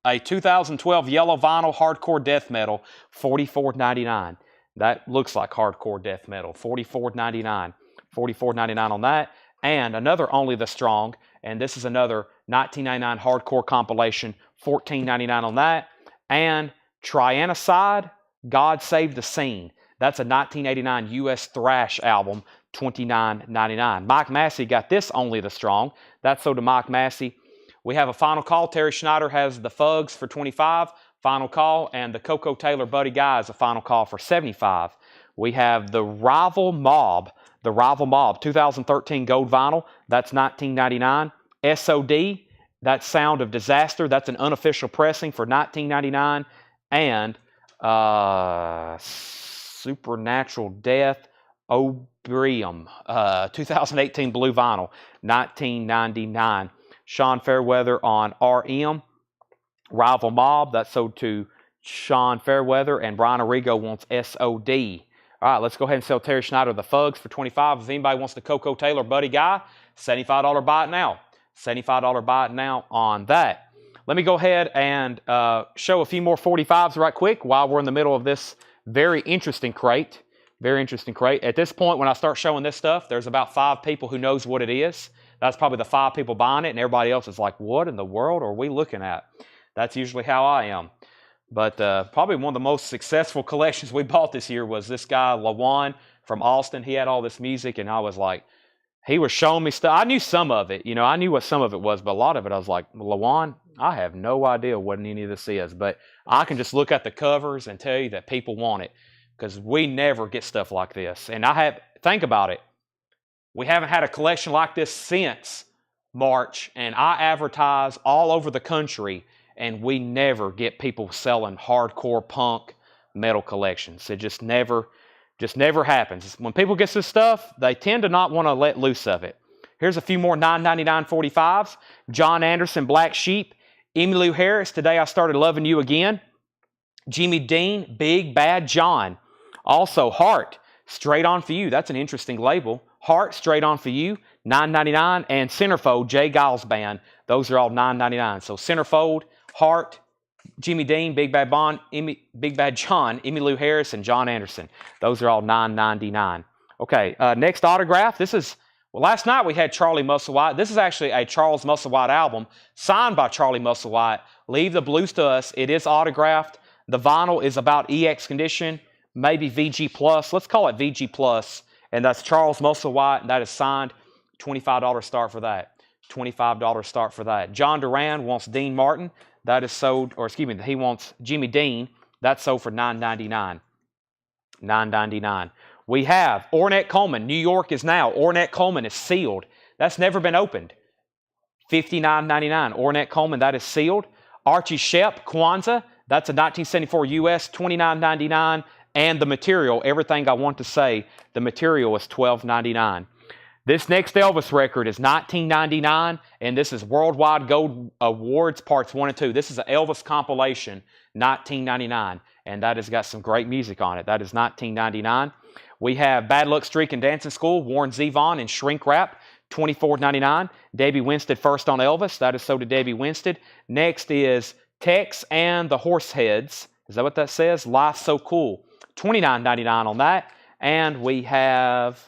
a 2012 yellow vinyl hardcore death metal, $44.99. That looks like hardcore death metal, $44.99. $44.99 on that. And another Only the Strong, and this is another 1999 hardcore compilation, $14.99 on that. And Trianicide, God Save the Scene. That's a 1989 U.S. thrash album, $29.99. Mike Massey got this Only the Strong. That's sold to Mike Massey. We have a final call. Terry Schneider has the Fugs for $25. Final call. And the Coco Taylor Buddy Guy is a final call for $75. We have the Rival Mob. The Rival Mob, 2013 gold vinyl. That's $19.99. SOD, that's Sound of Disaster. That's an unofficial pressing for $19.99. And Supernatural Death, Obrium, 2018 blue vinyl, $19.99. Sean Fairweather on RM. Rival Mob, that's sold to Sean Fairweather, and Brian Arrigo wants SOD. All right, let's go ahead and sell Terry Schneider the Fugs for $25. If anybody wants the Coco Taylor Buddy Guy, $75 buy it now. $75 buy it now on that. Let me go ahead and show a few more 45s right quick while we're in the middle of this very interesting crate. Very interesting crate. At this point, when I start showing this stuff, there's about 5 people who knows what it is. That's probably the 5 people buying it, and everybody else is like, what in the world are we looking at? That's usually how I am. But probably one of the most successful collections we bought this year was this guy, LaJuan from Austin. He had all this music, and I was like, he was showing me stuff. I knew some of it. You know, I knew what some of it was, but a lot of it, I was like, LaJuan, I have no idea what any of this is. But I can just look at the covers and tell you that people want it because we never get stuff like this. And think about it. We haven't had a collection like this since March, and I advertise all over the country, and we never get people selling hardcore punk metal collections. It just never happens. When people get this stuff, they tend to not want to let loose of it. Here's a few more $9.99 45s. John Anderson, Black Sheep. Emmylou Harris, Today I Started Loving You Again. Jimmy Dean, Big Bad John. Also, Heart, Straight On For You. That's an interesting label. Heart, Straight On For You, $9.99. And Centerfold, Jay Giles Band. Those are all $9.99. So Centerfold, Heart, Jimmy Dean, Big Bad John, Emmylou Harris, and John Anderson. Those are all $9.99. Okay, next autograph. Last night we had Charlie Musselwhite. This is actually a Charles Musselwhite album signed by Charlie Musselwhite. Leave the Blues to Us. It is autographed. The vinyl is about EX condition, maybe VG Plus. Let's call it VG Plus. And that's Charles Musselwhite, and that is signed. $25 start for that. $25 start for that. John Duran wants Dean Martin. That is sold, or excuse me, he wants Jimmy Dean. That's sold for $9.99. $9.99. We have Ornette Coleman. New York is now. Ornette Coleman is sealed. That's never been opened. $59.99. Ornette Coleman, that is sealed. Archie Shepp, Kwanzaa. That's a 1974 US, $29.99. And The Material, Everything I Want to Say, The Material is $12.99. This next Elvis record is $19.99, and this is Worldwide Gold Awards Parts 1 and 2. This is an Elvis compilation, $19.99, and that has got some great music on it. That is $19.99. We have Bad Luck Streak and Dancing School, Warren Zevon and Shrink Wrap, $24.99. Debbie Winstead First on Elvis. That is sold to Debbie Winstead. Next is Tex and the Horseheads. Is that what that says? Life's So Cool. $29.99 on that. And we have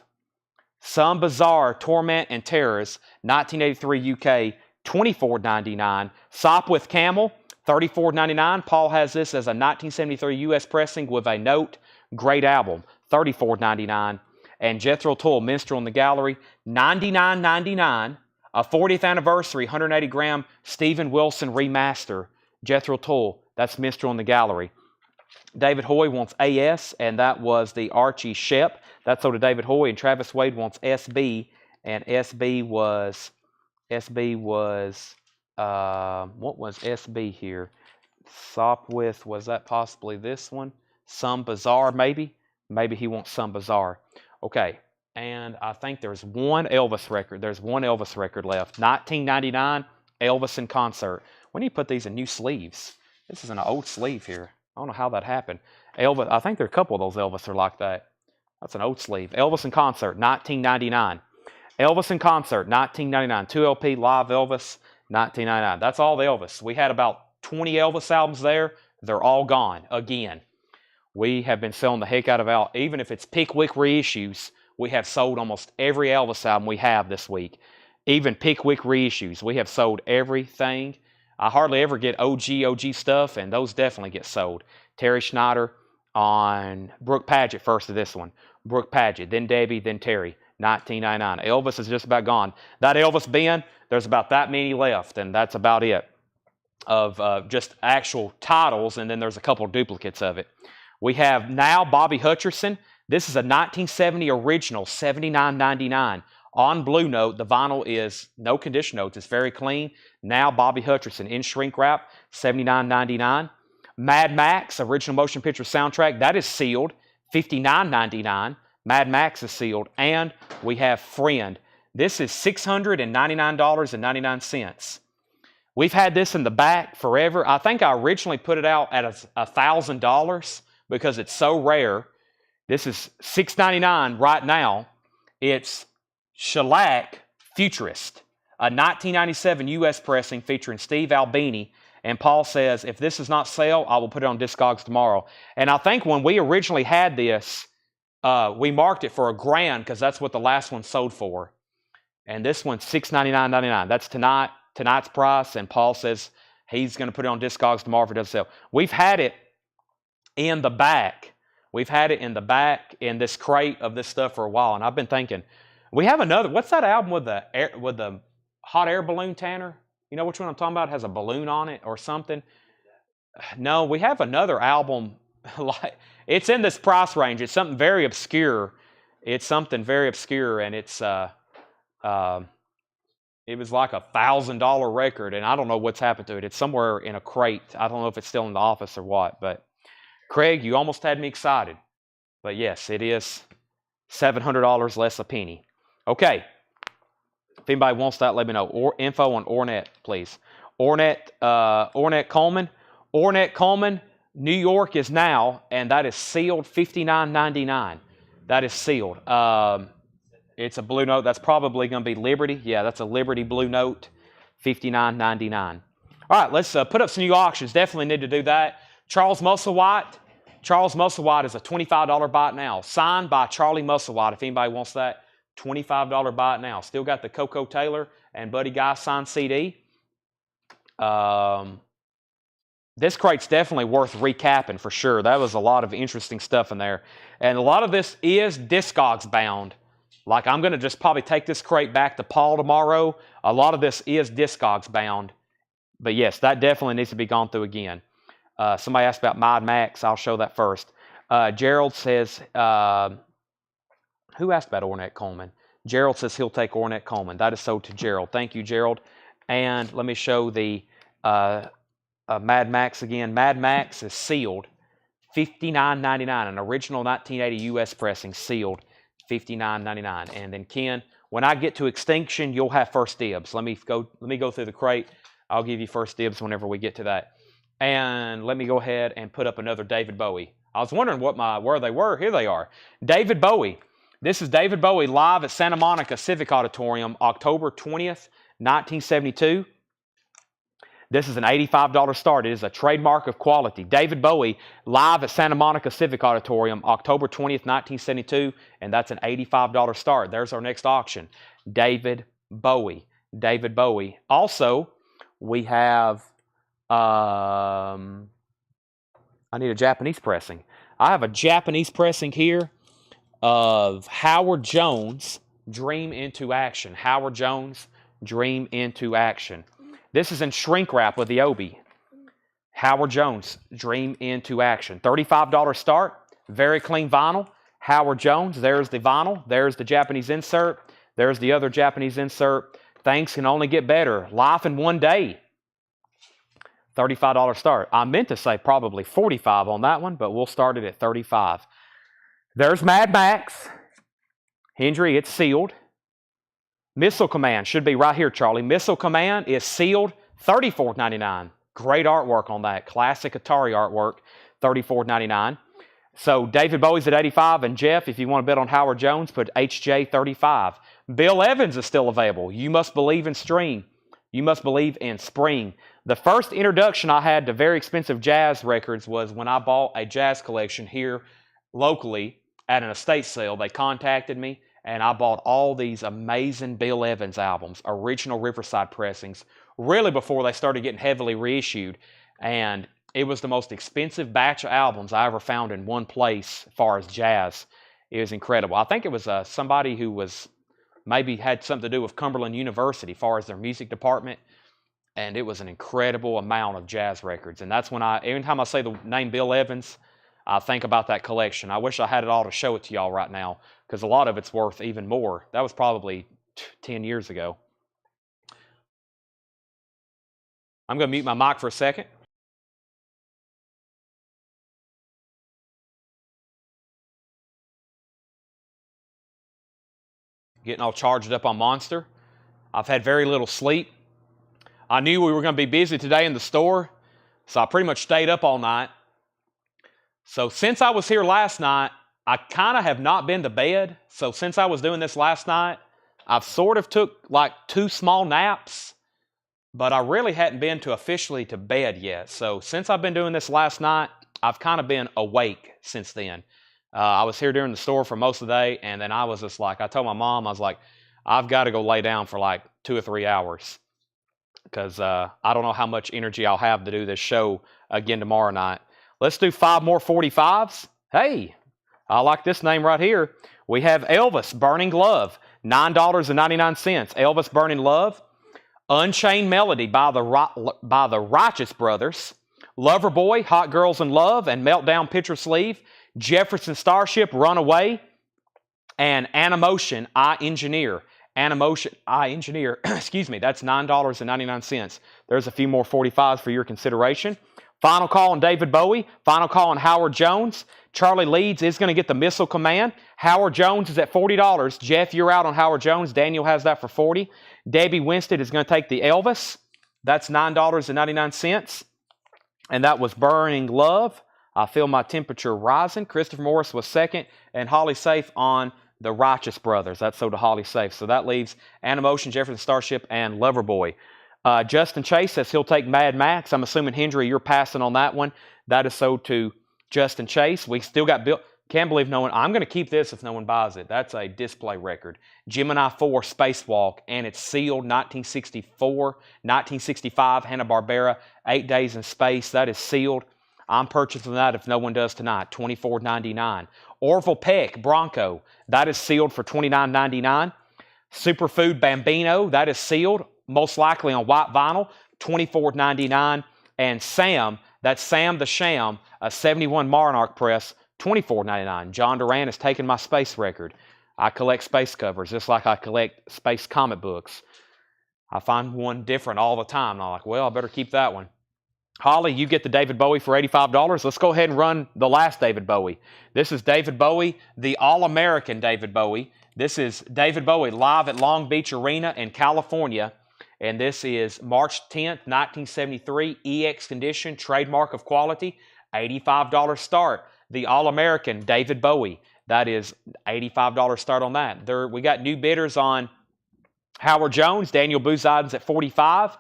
Some Bizarre, Torment and Terrors, 1983 UK, $24.99. Sopwith Camel, $34.99. Paul has this as a 1973 US pressing with a note. Great album, $34.99. And Jethro Tull, Minstrel in the Gallery, $99.99. A 40th anniversary, 180-gram Steven Wilson remaster. Jethro Tull, that's Minstrel in the Gallery. David Hoy wants AS, and that was the Archie Shepp. That's sold to David Hoy, and Travis Wade wants SB, and SB was, what was SB here? Sopwith, was that possibly this one? Some Bizarre, maybe? Maybe he wants Some Bizarre. Okay, and I think there's one Elvis record. There's one Elvis record left. 1999, Elvis in Concert. When do you put these in new sleeves? This is an old sleeve here. I don't know how that happened. Elvis, I think there are a couple of those Elvis are like that. That's an old sleeve. Elvis in Concert, 1999. Elvis in Concert, 1999. 2LP Live Elvis, 1999. That's all the Elvis. We had about 20 Elvis albums there. They're all gone again. We have been selling the heck out of even if it's Pickwick reissues, we have sold almost every Elvis album we have this week. Even Pickwick reissues, we have sold everything. I hardly ever get OG stuff, and those definitely get sold. Terry Schneider on Brooke Paget first to this one. Brooke Paget, then Debbie, then Terry, 1999. Elvis is just about gone. That Elvis bin, there's about that many left, and that's about it of just actual titles, and then there's a couple of duplicates of it. We have now Bobby Hutcherson. This is a 1970 original, $79.99. On Blue Note, the vinyl is no condition notes. It's very clean. Now Bobby Hutcherson in shrink wrap, $79.99. Mad Max, original motion picture soundtrack, that is sealed, $59.99. Mad Max is sealed. And we have Friend. This is $699.99. We've had this in the back forever. I think I originally put it out at $1,000 because it's so rare. This is $699 right now. It's Shellac Futurist, a 1997 U.S. pressing featuring Steve Albini. And Paul says, if this does not sell, I will put it on Discogs tomorrow. And I think when we originally had this, we marked it for $1,000 because that's what the last one sold for. And this one's $699.99. That's tonight's price. And Paul says he's going to put it on Discogs tomorrow if it doesn't sell. We've had it in the back. We've had it in the back in this crate of this stuff for a while. And I've been thinking, we have another. What's that album with the hot air balloon, Tanner? You know which one I'm talking about? It has a balloon on it or something? No, we have another album. It's in this price range. It's something very obscure. It's something very obscure, and it's it was like a $1,000 record, and I don't know what's happened to it. It's somewhere in a crate. I don't know if it's still in the office or what. But Craig, you almost had me excited. But yes, it is $700 less a penny. Okay. If anybody wants that, let me know. Or info on Ornette, please. Ornette Coleman. Ornette Coleman, New York is now, and that is sealed, $59.99. That is sealed. It's a blue note. That's probably going to be Liberty. Yeah, that's a Liberty blue note, $59.99. All right, let's put up some new auctions. Definitely need to do that. Charles Musselwhite. Charles Musselwhite is a $25 buy it now. Signed by Charlie Musselwhite, if anybody wants that. $25 buy it now. Still got the Coco Taylor and Buddy Guy signed CD. This crate's definitely worth recapping for sure. That was a lot of interesting stuff in there. And a lot of this is Discogs bound. Like I'm going to just probably take this crate back to Paul tomorrow. A lot of this is Discogs bound. But yes, that definitely needs to be gone through again. Somebody asked about Mad Max. I'll show that first. Gerald says... who asked about Ornette Coleman? Gerald says he'll take Ornette Coleman. That is sold to Gerald. Thank you, Gerald. And let me show the Mad Max again. Mad Max is sealed, $59.99. An original 1980 U.S. pressing, sealed, $59.99. And then Ken, when I get to extinction, you'll have first dibs. Let me go through the crate. I'll give you first dibs whenever we get to that. And let me go ahead and put up another David Bowie. I was wondering where they were. Here they are. David Bowie. This is David Bowie live at Santa Monica Civic Auditorium, October 20th, 1972. This is an $85 start. It is a trademark of quality. David Bowie live at Santa Monica Civic Auditorium, October 20th, 1972, and that's an $85 start. There's our next auction. David Bowie. David Bowie. Also, we have, I need a Japanese pressing. I have a Japanese pressing here of Howard Jones, Dream into Action. Howard Jones, Dream into Action. This is in shrink wrap with the Obi. Howard Jones, Dream into Action. $35 start, very clean vinyl. Howard Jones, there's the vinyl, there's the Japanese insert, there's the other Japanese insert. Things can only get better. Life in one day. $35 start. I meant to say probably $45 on that one, but we'll start it at $35. There's Mad Max. Hendry, it's sealed. Missile Command should be right here, Charlie. Missile Command is sealed, $34.99. Great artwork on that. Classic Atari artwork, $34.99. So David Bowie's at 85, and Jeff, if you want to bet on Howard Jones, put HJ 35. Bill Evans is still available. You Must Believe in Spring. You Must Believe in Spring. The first introduction I had to very expensive jazz records was when I bought a jazz collection here locally at an estate sale. They contacted me, and I bought all these amazing Bill Evans albums, original Riverside pressings, really before they started getting heavily reissued. And it was the most expensive batch of albums I ever found in one place as far as jazz. It was incredible. I think it was somebody who was maybe had something to do with Cumberland University as far as their music department. And it was an incredible amount of jazz records. And that's when every time I say the name Bill Evans, I think about that collection. I wish I had it all to show it to y'all right now, because a lot of it's worth even more. That was probably 10 years ago. I'm going to mute my mic for a second. Getting all charged up on Monster. I've had very little sleep. I knew we were going to be busy today in the store, so I pretty much stayed up all night. So since I was here last night, I kind of have not been to bed. So since I was doing this last night, I've sort of took like 2 small naps, but I really hadn't been officially to bed yet. So since I've been doing this last night, I've kind of been awake since then. I was here during the store for most of the day, and then I was just like, I told my mom, I was like, I've got to go lay down for like 2 or 3 hours because I don't know how much energy I'll have to do this show again tomorrow night. Let's do 5 more 45s. Hey, I like this name right here. We have Elvis, Burning Love, $9.99. Elvis, Burning Love. Unchained Melody by the Righteous Brothers. Loverboy, Hot Girls in Love, and Meltdown Picture Sleeve. Jefferson Starship, Runaway. And Animotion, I Engineer. Animotion, I Engineer, excuse me, that's $9.99. There's a few more 45s for your consideration. Final call on David Bowie. Final call on Howard Jones. Charlie Leeds is going to get the Missile Command. Howard Jones is at $40. Jeff, you're out on Howard Jones. Daniel has that for $40. Debbie Winstead is going to take the Elvis. That's $9.99. And that was Burning Love. I feel my temperature rising. Christopher Morris was second. And Holly Safe on the Righteous Brothers. That's so to Holly Safe. So that leaves Animotion, Jefferson Starship, and Loverboy. Justin Chase says he'll take Mad Max. I'm assuming, Hendry, you're passing on that one. That is so to Justin Chase. We still got Bill. Can't believe no one. I'm going to keep this if no one buys it. That's a display record. Gemini 4 Spacewalk, and it's sealed 1964, 1965, Hanna-Barbera, 8 Days in Space. That is sealed. I'm purchasing that if no one does tonight, $24.99. Orville Peck, Bronco, that is sealed for $29.99. Superfood Bambino, that is sealed, most likely on white vinyl, $24.99. And Sam, that's Sam the Sham, a 71 Monarch press, $24.99. John Duran has taken my space record. I collect space covers just like I collect space comic books. I find one different all the time, and I'm like, well, I better keep that one. Holly, you get the David Bowie for $85. Let's go ahead and run the last David Bowie. This is David Bowie, the All-American David Bowie. This is David Bowie live at Long Beach Arena in California. And this is March 10th, 1973, EX condition, trademark of quality, $85 start. The All-American David Bowie. That is $85 start on that. We got new bidders on Howard Jones. Daniel Booziden's at $45.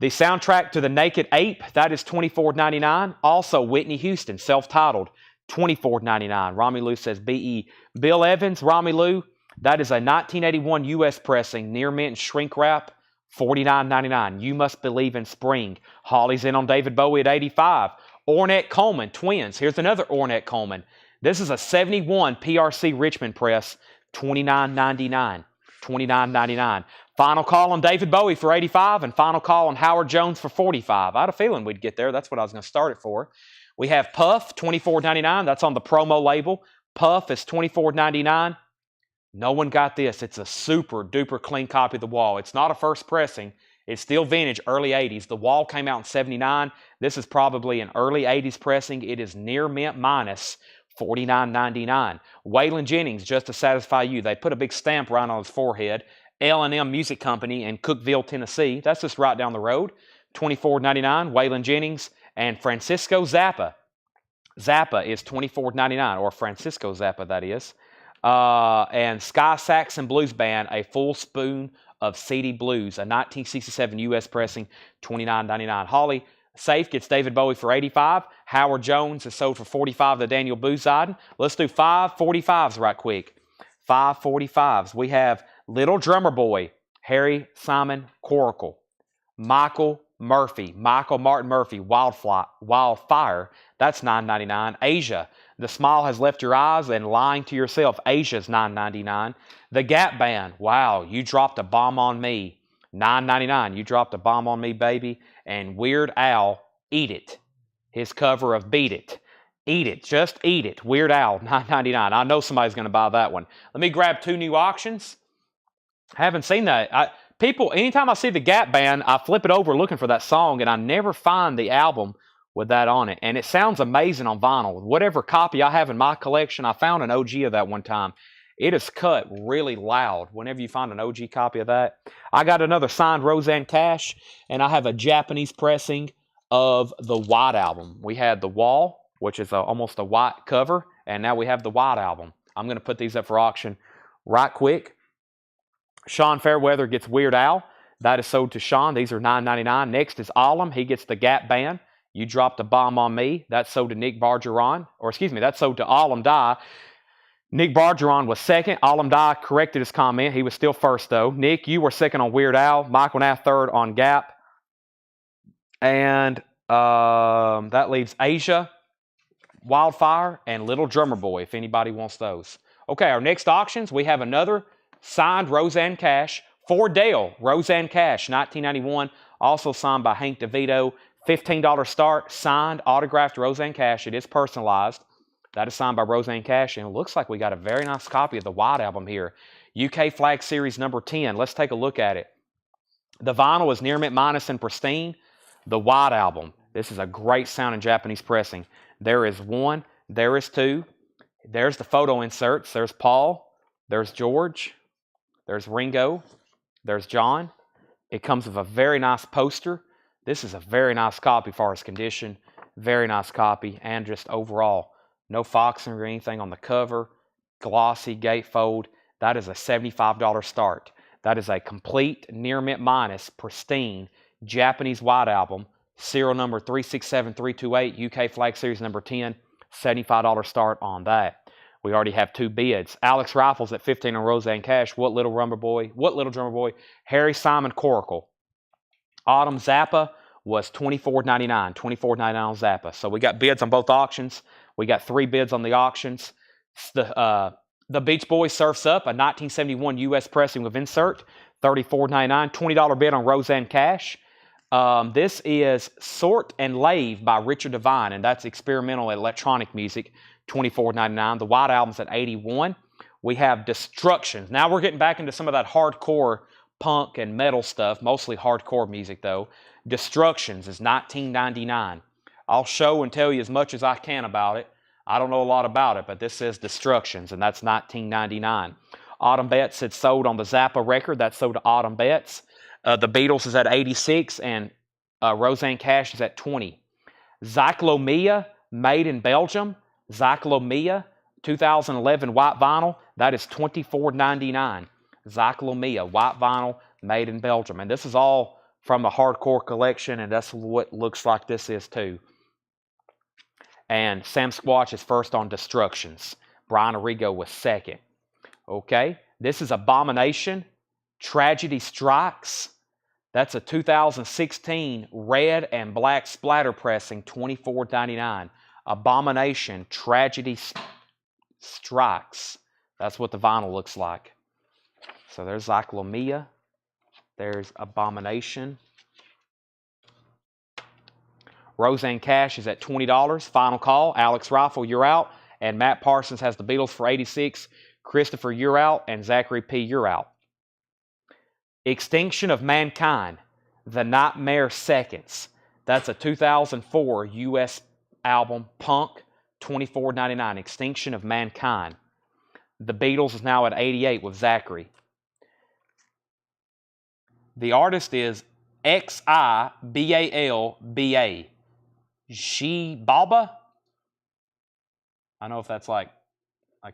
The soundtrack to The Naked Ape, that is $24.99. Also, Whitney Houston, self-titled, $24.99. Rami Lou says BE. Bill Evans, Rami Lou, that is a 1981 U.S. pressing, near mint and shrink wrap, $49.99. You Must Believe in Spring. Holly's in on David Bowie at $85. Ornette Coleman, Twins. Here's another Ornette Coleman. This is a 71 PRC Richmond press, $29.99. $29.99. Final call on David Bowie for $85 and final call on Howard Jones for $45. I had a feeling we'd get there. That's what I was going to start it for. We have Puff, $24.99. That's on the promo label. Puff is $24.99. No one got this. It's a super duper clean copy of The Wall. It's not a first pressing. It's still vintage, early 80s. The Wall came out in 79. This is probably an early 80s pressing. It is near mint minus $49.99. Waylon Jennings, Just to Satisfy You. They put a big stamp right on his forehead. L&M Music Company in Cookeville, Tennessee. That's just right down the road. $24.99. Waylon Jennings and Francisco Zappa. Zappa is $24.99, or Francisco Zappa, that is. And Sky Saxon Blues Band, A Full Spoon of CD Blues, a 1967 U.S. pressing, $29.99. Holly Safe gets David Bowie for $85. Howard Jones is sold for $45 to Daniel Booziden. Let's do 5 45s right quick. 5 45s. We have Little Drummer Boy, Harry Simon Coracle. Michael Murphy, Michael Martin Murphy, Wildfire, that's $9.99. Asia, The Smile Has Left Your Eyes and Lying to Yourself, Asia's $9.99. The Gap Band, wow, You Dropped a Bomb on Me, $9.99. You Dropped a Bomb on Me, Baby. And Weird Al, Eat It, his cover of Beat It. Eat It, just eat it. Weird Al, $9.99. I know somebody's going to buy that one. Let me grab 2 new auctions. Haven't seen that. People, anytime I see the Gap Band, I flip it over looking for that song, and I never find the album with that on it. And it sounds amazing on vinyl. Whatever copy I have in my collection, I found an OG of that one time. It is cut really loud whenever you find an OG copy of that. I got another signed Roseanne Cash, and I have a Japanese pressing of the White Album. We had The Wall, which is almost a white cover, and now we have the White Album. I'm going to put these up for auction right quick. Sean Fairweather gets Weird Al. That is sold to Sean. These are $9.99. Next is Alam. He gets the Gap Band. You dropped a bomb on me. That's sold to Nick Bargeron. Or excuse me, that's sold to Alam Dye. Nick Bargeron was second. Alam Dye corrected his comment. He was still first, though. Nick, you were second on Weird Al. Michael Nath third on Gap. And that leaves Asia, Wildfire, and Little Drummer Boy, if anybody wants those. Okay, our next auctions, we have another signed Roseanne Cash for Dale. Roseanne Cash, 1991, also signed by Hank DeVito. $15 start, signed, autographed Roseanne Cash. It is personalized. That is signed by Roseanne Cash, and it looks like we got a very nice copy of the White Album here. UK Flag Series number 10. Let's take a look at it. The vinyl is near mint minus and pristine. The White Album. This is a great sounding Japanese pressing. There is one. There is two. There's the photo inserts. There's Paul. There's George. There's Ringo. There's John. It comes with a very nice poster. This is a very nice copy as far as condition. Very nice copy. And just overall, no foxing or anything on the cover. Glossy gatefold. That is a $75 start. That is a complete near mint minus pristine Japanese White Album. Serial number 367328, UK Flag Series number 10, $75 start on that. We already have two bids. Alex Rifles at 15 on Roseanne Cash. What Little Drummer Boy? Harry Simon Coracle. Autumn Zappa was $24.99. $24.99 on Zappa. So we got bids on both auctions. We got three bids on the auctions. The Beach Boys Surfs Up, a 1971 U.S. pressing with insert, $34.99. $20 bid on Roseanne Cash. This is Sort and Lave by Richard Devine, and that's experimental electronic music, $24.99. The White Album's at $81. We have Destructions. Now we're getting back into some of that hardcore punk and metal stuff, mostly hardcore music though. Destructions is $19.99. I'll show and tell you as much as I can about it. I don't know a lot about it, but this says Destructions, and that's $19.99. Autumn Betts had sold on the Zappa record. That's sold to Autumn Betts. The Beatles is at 86, and Roseanne Cash is at 20. Zyklomia, made in Belgium. Zyklomia, 2011 white vinyl. That is $24.99. Zyklomia, white vinyl, made in Belgium. And this is all from the hardcore collection, and that's what looks like this is too. And Sam Squatch is first on Destructions. Brian Arrigo was second. Okay, this is Abomination, Tragedy Strikes. That's a 2016 red and black splatter pressing, $24.99. Abomination, Tragedy Strikes. That's what the vinyl looks like. So there's Zyklomia. There's Abomination. Roseanne Cash is at $20. Final call. Alex Rifle, you're out. And Matt Parsons has the Beatles for 86. Christopher, you're out. And Zachary P., you're out. Extinction of Mankind, The Nightmare Seconds. That's a 2004 U.S. album, punk, $24.99. Extinction of Mankind. The Beatles is now at 88 with Zachary. The artist is Xibalba. Xibalba? I don't know if that's like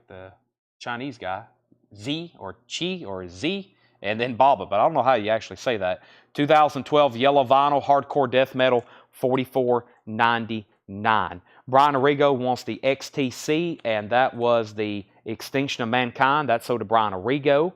the Chinese guy. Z or Chi or Z. And then Baba, but I don't know how you actually say that. 2012 yellow vinyl, hardcore death metal, $44.99. Brian Arrigo wants the XTC, and that was the Extinction of Mankind. That's sold to Brian Arrigo.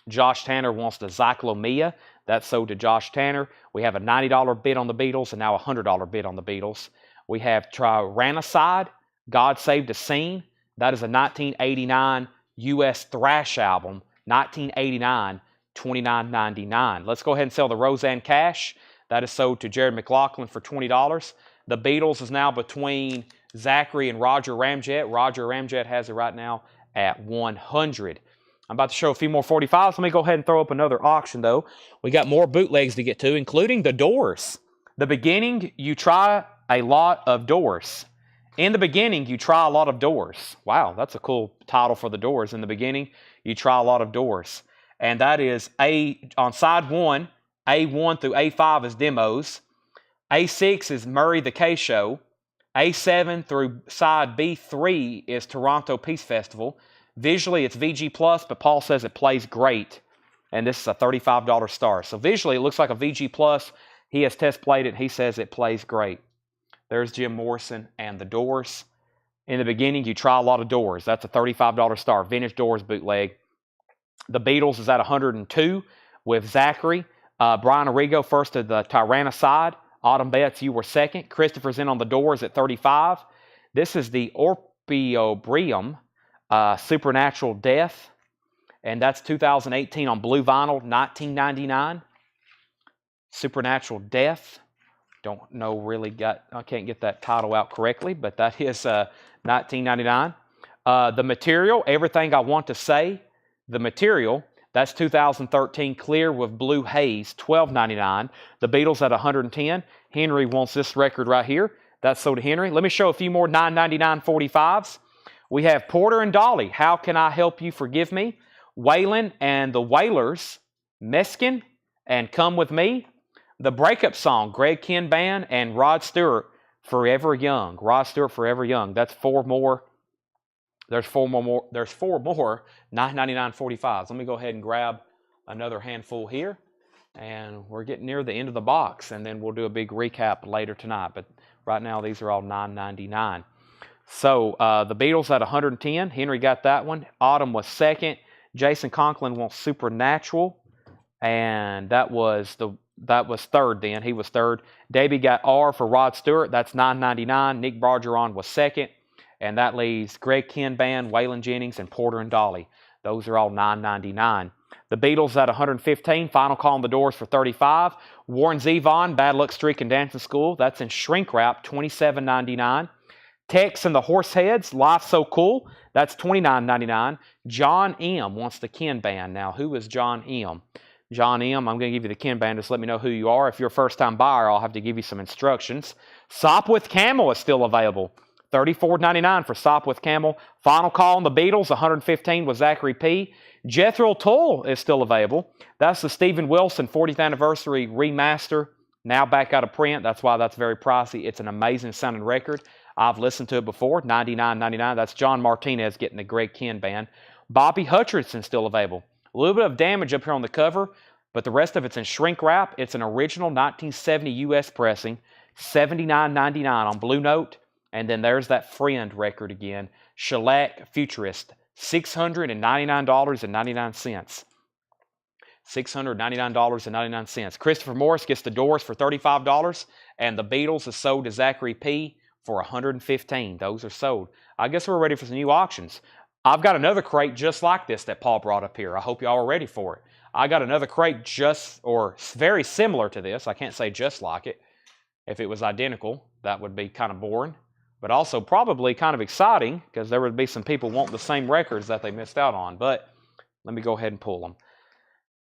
Josh Tanner wants the Zyklomia. That's sold to Josh Tanner. We have a $90 bid on the Beatles and now a $100 bid on the Beatles. We have Tyrannicide, God Saved a Scene. That is a 1989 U.S. thrash album. 1989, $29.99. Let's go ahead and sell the Roseanne Cash. That is sold to Jared McLaughlin for $20. The Beatles is now between Zachary and Roger Ramjet. Roger Ramjet has it right now at $100. I'm about to show a few more 45s. Let me go ahead and throw up another auction, though. We got more bootlegs to get to, including the Doors. The beginning, you try a lot of Doors. In the beginning, you try a lot of Doors. Wow, that's a cool title for the Doors. In the beginning, you try a lot of Doors. And that is on side 1, A1 through A5 is demos. A6 is Murray the K Show. A7 through side B3 is Toronto Peace Festival. Visually, it's VG+, but Paul says it plays great. and this is a $35 star. So visually, it looks like a VG Plus. He has test played it. He says it plays great. There's Jim Morrison and the Doors. In the beginning, you try a lot of Doors. That's a $35 star, vintage Doors bootleg. The Beatles is at 102 with Zachary. Brian Arrigo first to the Tyrannicide. Autumn Betts, you were second. Christopher's in on the Doors at 35. This is the Orpheobrium Supernatural Death, and that's 2018 on blue vinyl, 1999. Supernatural Death. Don't know really I can't get that title out correctly, but that is 1999. The Material, Everything I Want to Say. The Material, that's 2013 clear with blue haze, $12.99. The Beatles at 110. Henry wants this record right here. That's sold to Henry. Let me show a few more $9.99 45s. We have Porter and Dolly, How Can I Help You Forgive Me? Waylon and the Wailers, Meskin and Come With Me. The Breakup Song, Greg Kihn Band and Rod Stewart, Forever Young. Rod Stewart, Forever Young. That's four more. There's four more $9.99 45s. Let me go ahead and grab another handful here. And we're getting near the end of the box, and then we'll do a big recap later tonight. But right now, these are all $9.99. So the Beatles at 110. Henry got that one. Autumn was second. Jason Conklin wants Supernatural, and that was third then. He was third. Davey got R for Rod Stewart. That's $9.99. Nick Bargeron was second. And that leaves Greg Kihn Band, Waylon Jennings, and Porter and Dolly. Those are all $9.99. The Beatles at 115. Final Call on the Doors for 35. Warren Zevon, Bad Luck Streak and Dancing School. That's in shrink wrap, $27.99. Tex and the Horseheads, Life So Cool. That's $29.99. John M. wants the Kihn Band. Now, who is John M.? John M., I'm going to give you the Kihn Band. Just let me know who you are. If you're a first-time buyer, I'll have to give you some instructions. Sop with Camel is still available. $34.99 for Sop with Camel. Final Call on the Beatles, 115 with Zachary P. Jethro Tull is still available. That's the Stephen Wilson 40th Anniversary Remaster, now back out of print. That's why that's very pricey. It's an amazing sounding record. I've listened to it before, $99.99. That's John Martinez getting the Greg Kihn Band. Bobby Hutcherson still available. A little bit of damage up here on the cover, but the rest of it's in shrink wrap. It's an original 1970 U.S. pressing, $79.99 on Blue Note. And then there's that Friend record again, Shellac Futurist, $699.99. $699.99. Christopher Morris gets the Doors for $35, and the Beatles is sold to Zachary P. for $115. Those are sold. I guess we're ready for some new auctions. I've got another crate just like this that Paul brought up here. I hope y'all are ready for it. I got another crate very similar to this. I can't say just like it. If it was identical, that would be kind of boring. But also probably kind of exciting because there would be some people wanting the same records that they missed out on. But let me go ahead and pull them.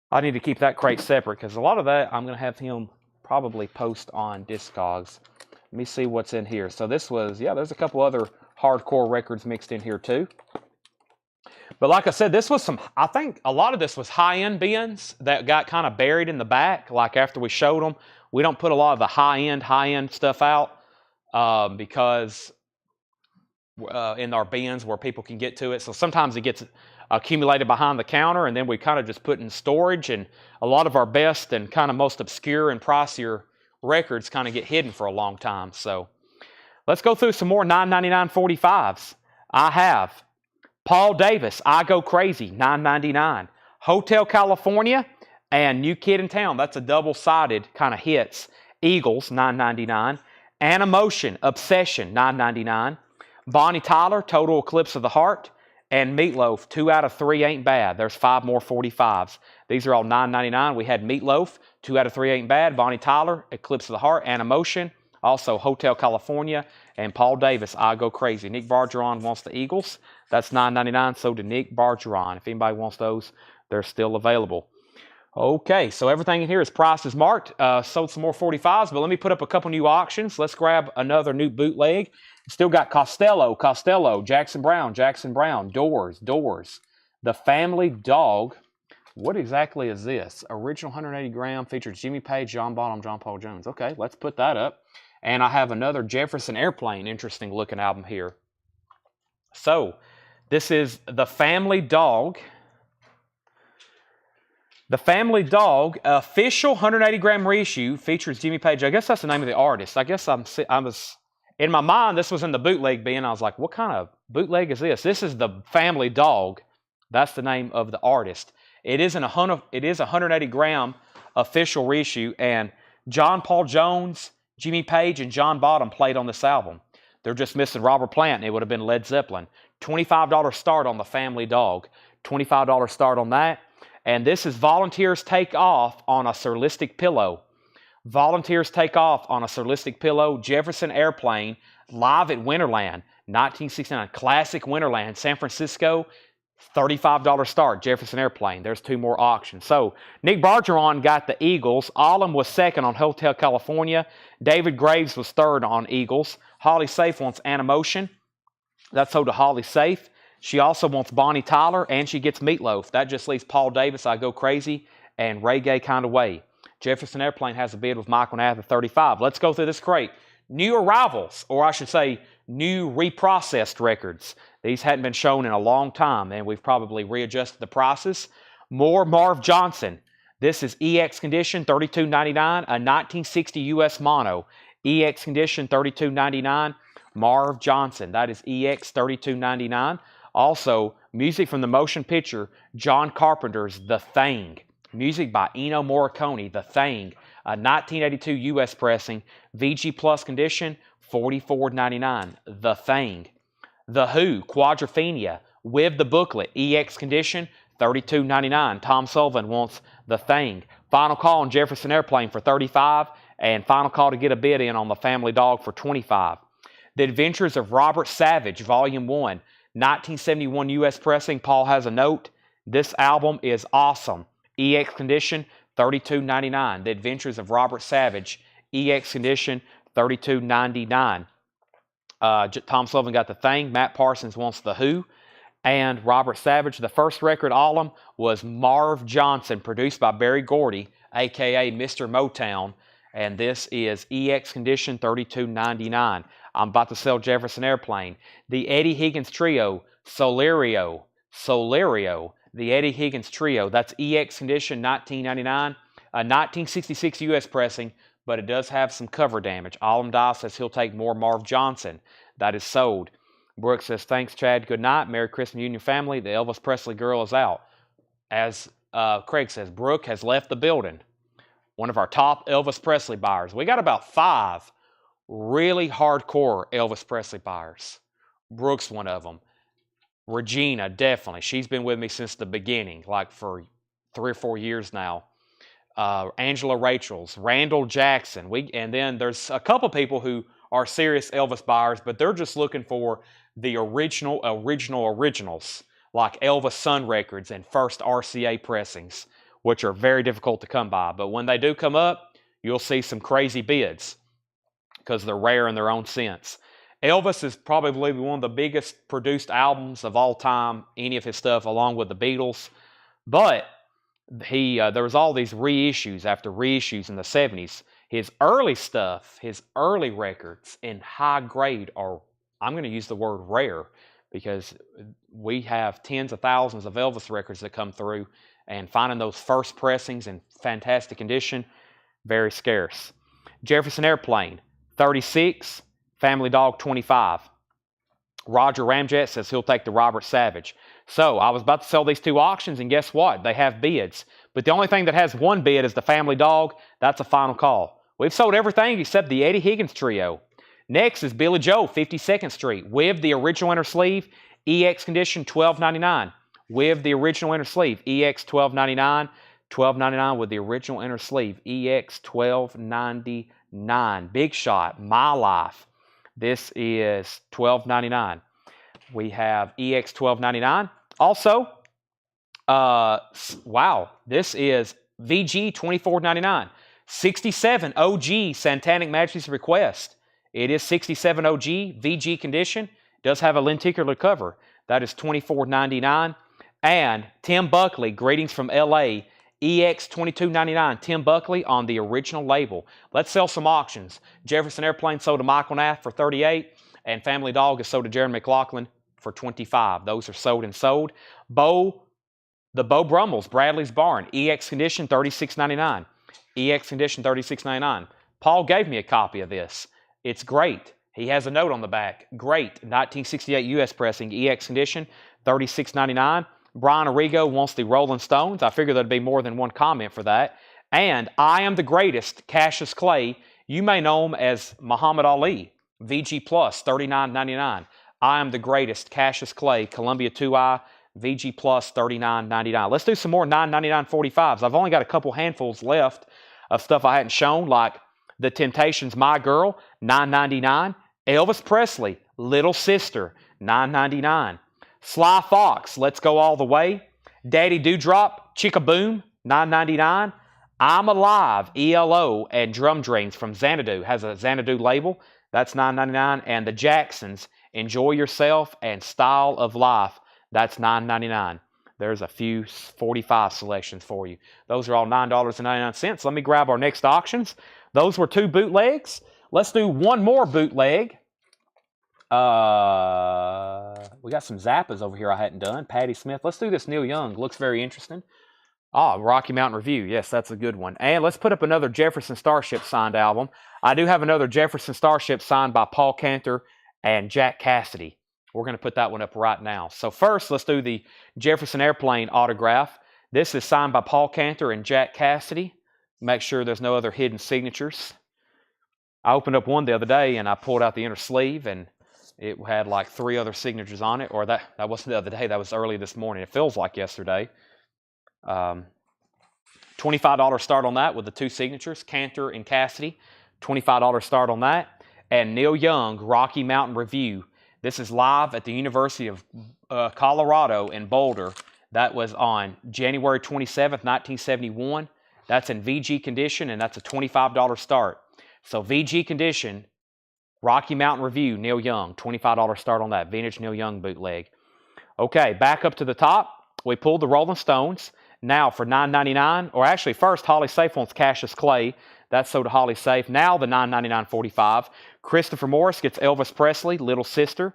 I need to keep that crate separate because a lot of that I'm going to have him probably post on Discogs. Let me see what's in here. So this was, there's a couple other hardcore records mixed in here too. But like I said, I think a lot of this was high-end bins that got kind of buried in the back. Like after we showed them, we don't put a lot of the high-end stuff out. Because in our bins where people can get to it. So sometimes it gets accumulated behind the counter, and then we kind of just put in storage, and a lot of our best and kind of most obscure and pricier records kind of get hidden for a long time. So let's go through some more $9.99 45s. I have Paul Davis, I Go Crazy, $9.99. Hotel California and New Kid in Town. That's a double-sided kind of hits. Eagles, $9.99. Animotion, Obsession, $9.99. Bonnie Tyler, Total Eclipse of the Heart. And Meatloaf, 2 out of 3 ain't bad. There's 5 more 45s. These are all $9.99. We had Meatloaf, 2 out of 3 ain't bad. Bonnie Tyler, Eclipse of the Heart. Animotion, also Hotel California. And Paul Davis, I Go Crazy. Nick Bargeron wants the Eagles. That's $9.99. So did Nick Bargeron. If anybody wants those, they're still available. Okay, so everything in here is priced as marked. Sold some more 45s, but let me put up a couple new auctions. Let's grab another new bootleg. Still got Costello, Jackson Brown, Doors. The Family Dog. What exactly is this? Original 180 gram, features Jimmy Page, John Bonham, John Paul Jones. Okay, let's put that up. And I have another Jefferson Airplane, interesting looking album here. So, this is The Family Dog. The Family Dog official 180 gram reissue features Jimmy Page. I guess that's the name of the artist. I guess I was in my mind. This was in the bootleg bin. I was like, what kind of bootleg is this? This is the Family Dog. That's the name of the artist. It is a 180 gram official reissue, and John Paul Jones, Jimmy Page, and John Bottom played on this album. They're just missing Robert Plant, and it would have been Led Zeppelin. $25 start on the Family Dog. $25 start on that. And this is Volunteers Take Off on a Surlistic Pillow. Volunteers Take Off on a Surlistic Pillow. Jefferson Airplane, live at Winterland, 1969. Classic Winterland, San Francisco. $35 start, Jefferson Airplane. There's 2 more auctions. So Nick Bargeron got the Eagles. Allum was second on Hotel California. David Graves was third on Eagles. Holly Safe wants Animotion. That's sold to Holly Safe. She also wants Bonnie Tyler, and she gets Meatloaf. That just leaves Paul Davis, I Go Crazy, and Reggae Kind of Way. Jefferson Airplane has a bid with Michael Nath at 35. Let's go through this crate. New arrivals, or I should say new reprocessed records. These hadn't been shown in a long time, and we've probably readjusted the prices. More Marv Johnson. This is EX Condition, $32.99, a 1960 US mono. EX Condition, $32.99. Marv Johnson. That is EX, $32.99. Also, music from the motion picture, John Carpenter's The Thing. Music by Ennio Morricone, The Thing. A 1982 US pressing, VG Plus condition, $44.99. The Thing. The Who, Quadrophenia, with the booklet, EX condition, $32.99. Tom Sullivan wants The Thing. Final call on Jefferson Airplane for $35, and final call to get a bid in on the Family Dog for $25. The Adventures of Robert Savage, Volume 1, 1971 US pressing. Paul has a note. This album is awesome. EX condition, $32.99. The Adventures of Robert Savage, EX condition, $32.99. Tom Sullivan got The Thing. Matt Parsons wants The Who. And Robert Savage. The first record album was Marv Johnson, produced by Berry Gordy, a.k.a. Mr. Motown. And this is EX condition, $32.99. I'm about to sell Jefferson Airplane. The Eddie Higgins Trio, Solerio. The Eddie Higgins Trio. That's EX condition, $19.99. A 1966 US pressing, but it does have some cover damage. Allum Dye says he'll take more Marv Johnson. That is sold. Brooks says, thanks, Chad. Good night. Merry Christmas, Union family. The Elvis Presley girl is out. As Craig says, Brooke has left the building. One of our top Elvis Presley buyers. We got about 5 really hardcore Elvis Presley buyers. Brooks, one of them. Regina, definitely. She's been with me since the beginning, like for 3 or 4 years now. Angela Rachels, Randall Jackson. And then there's a couple people who are serious Elvis buyers, but they're just looking for the originals, like Elvis Sun Records and first RCA pressings, which are very difficult to come by. But when they do come up, you'll see some crazy bids because they're rare in their own sense. Elvis is probably one of the biggest produced albums of all time, any of his stuff, along with the Beatles. But there was all these reissues after reissues in the 70s. His early stuff, his early records in high grade are, I'm going to use the word rare, because we have tens of thousands of Elvis records that come through, and finding those first pressings in fantastic condition, very scarce. Jefferson Airplane, 36. Family Dog, 25. Roger Ramjet says he'll take the Robert Savage. So I was about to sell these 2 auctions, and guess what? They have bids. But the only thing that has 1 bid is the Family Dog. That's a final call. We've sold everything except the Eddie Higgins Trio. Next is Billy Joe, 52nd Street, with the original inner sleeve, EX condition, $12.99. With the original inner sleeve, EX, $12.99. $12.99 with the original inner sleeve, EX, $12.99. Big Shot, My Life. This is $12.99. We have EX $12.99. Also, wow, this is VG $24.99. 67 OG Santanic Majesty's Request. It is 67 OG VG condition. Does have a lenticular cover. That is $24.99. And Tim Buckley, Greetings from LA. EX $22.99. Tim Buckley on the original label. Let's sell some auctions. Jefferson Airplane sold to Michael Nath for $38, and Family Dog is sold to Jaron McLaughlin for $25. Those are sold and sold. Bo The Beau Brummels, Bradley's Barn, EX condition, $36.99. EX condition, $36.99. Paul gave me a copy of this. It's great. He has a note on the back. Great. 1968 U.S. pressing, EX condition, $36.99. Brian Arrigo wants the Rolling Stones. I figure there'd be more than one comment for that. And I Am the Greatest, Cassius Clay. You may know him as Muhammad Ali. VG Plus, $39.99. I Am the Greatest, Cassius Clay, Columbia 2i, VG Plus, $39.99. Let's do some more $9.99 45s. I've only got a couple handfuls left of stuff I hadn't shown, like The Temptations' My Girl, $9.99. Elvis Presley, Little Sister, $9.99. Sly Fox, Let's Go All the Way. Daddy Dewdrop, Chickaboom, $9.99. I'm Alive, ELO, and Drum Dreams from Xanadu. Has a Xanadu label. That's $9.99. And the Jacksons, Enjoy Yourself and Style of Life. That's $9.99. There's a few 45 selections for you. Those are all $9.99. Let me grab our next auctions. Those were 2 bootlegs. Let's do one more bootleg. We got some Zappas over here I hadn't done. Patti Smith. Let's do this Neil Young. Looks very interesting. Rocky Mountain Review. Yes, that's a good one. And let's put up another Jefferson Starship signed album. I do have another Jefferson Starship signed by Paul Cantor and Jack Cassidy. We're going to put that one up right now. So first, let's do the Jefferson Airplane autograph. This is signed by Paul Cantor and Jack Cassidy. Make sure there's no other hidden signatures. I opened up one the other day and I pulled out the inner sleeve and it had like 3 other signatures on it. Or that wasn't the other day, that was early this morning. It feels like yesterday. $25 start on that with the 2 signatures, Cantor and Cassidy. $25 start on that. And Neil Young, Rocky Mountain Review. This is live at the University of Colorado in Boulder. That was on January 27th, 1971. That's in VG condition, and that's a $25 start. So VG condition, Rocky Mountain Review, Neil Young, $25 start on that. Vintage Neil Young bootleg. Okay, back up to the top. We pulled the Rolling Stones. Now for $9.99, or actually first, Holly Safe wants Cassius Clay. That's sold to Holly Safe. Now the $9.99 45. Christopher Morris gets Elvis Presley, Little Sister.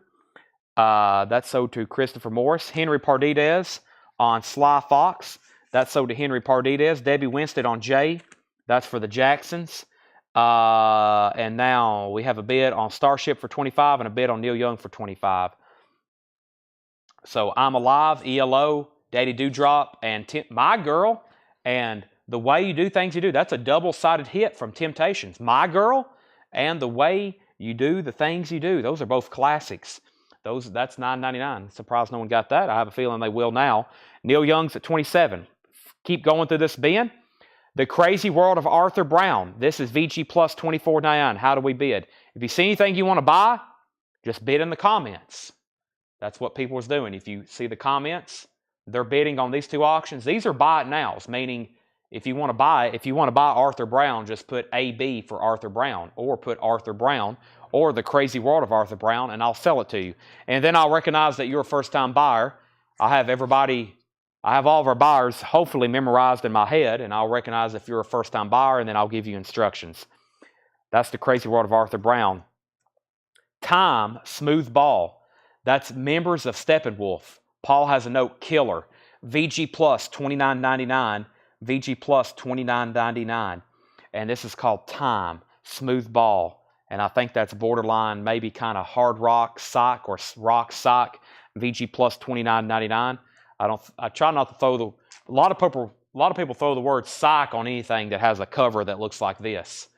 That's sold to Christopher Morris. Henry Pardides on Sly Fox. That's sold to Henry Pardides. Debbie Winstead on Jay. That's for the Jacksons. And now we have a bid on Starship for $25 and a bid on Neil Young for $25. So I'm Alive, ELO, Daddy Dewdrop, and My Girl, and The Way You Do Things You Do. That's a double-sided hit from Temptations. My Girl and The Way You Do the Things You Do. Those are both classics. That's $9.99. Surprised no one got that. I have a feeling they will now. Neil Young's at $27. Keep going through this bin. The Crazy World of Arthur Brown. This is VG Plus $24.99. How do we bid? If you see anything you want to buy, just bid in the comments. That's what people is doing. If you see the comments, they're bidding on these 2 auctions. These are buy it nows, meaning if you want to buy Arthur Brown, just put AB for Arthur Brown, or put Arthur Brown, or The Crazy World of Arthur Brown, and I'll sell it to you. And then I'll recognize that you're a first-time buyer. I have all of our buyers hopefully memorized in my head, and I'll recognize if you're a first-time buyer, and then I'll give you instructions. That's The Crazy World of Arthur Brown. Time, Smooth Ball. That's members of Steppenwolf. Paul has a note, Killer. VG Plus $29.99. VG Plus $29.99. And this is called Time, Smooth Ball. And I think that's borderline, maybe kind of hard rock sock or rock sock. VG Plus $29.99. I try not to throw a lot of people throw the word sock on anything that has a cover that looks like this.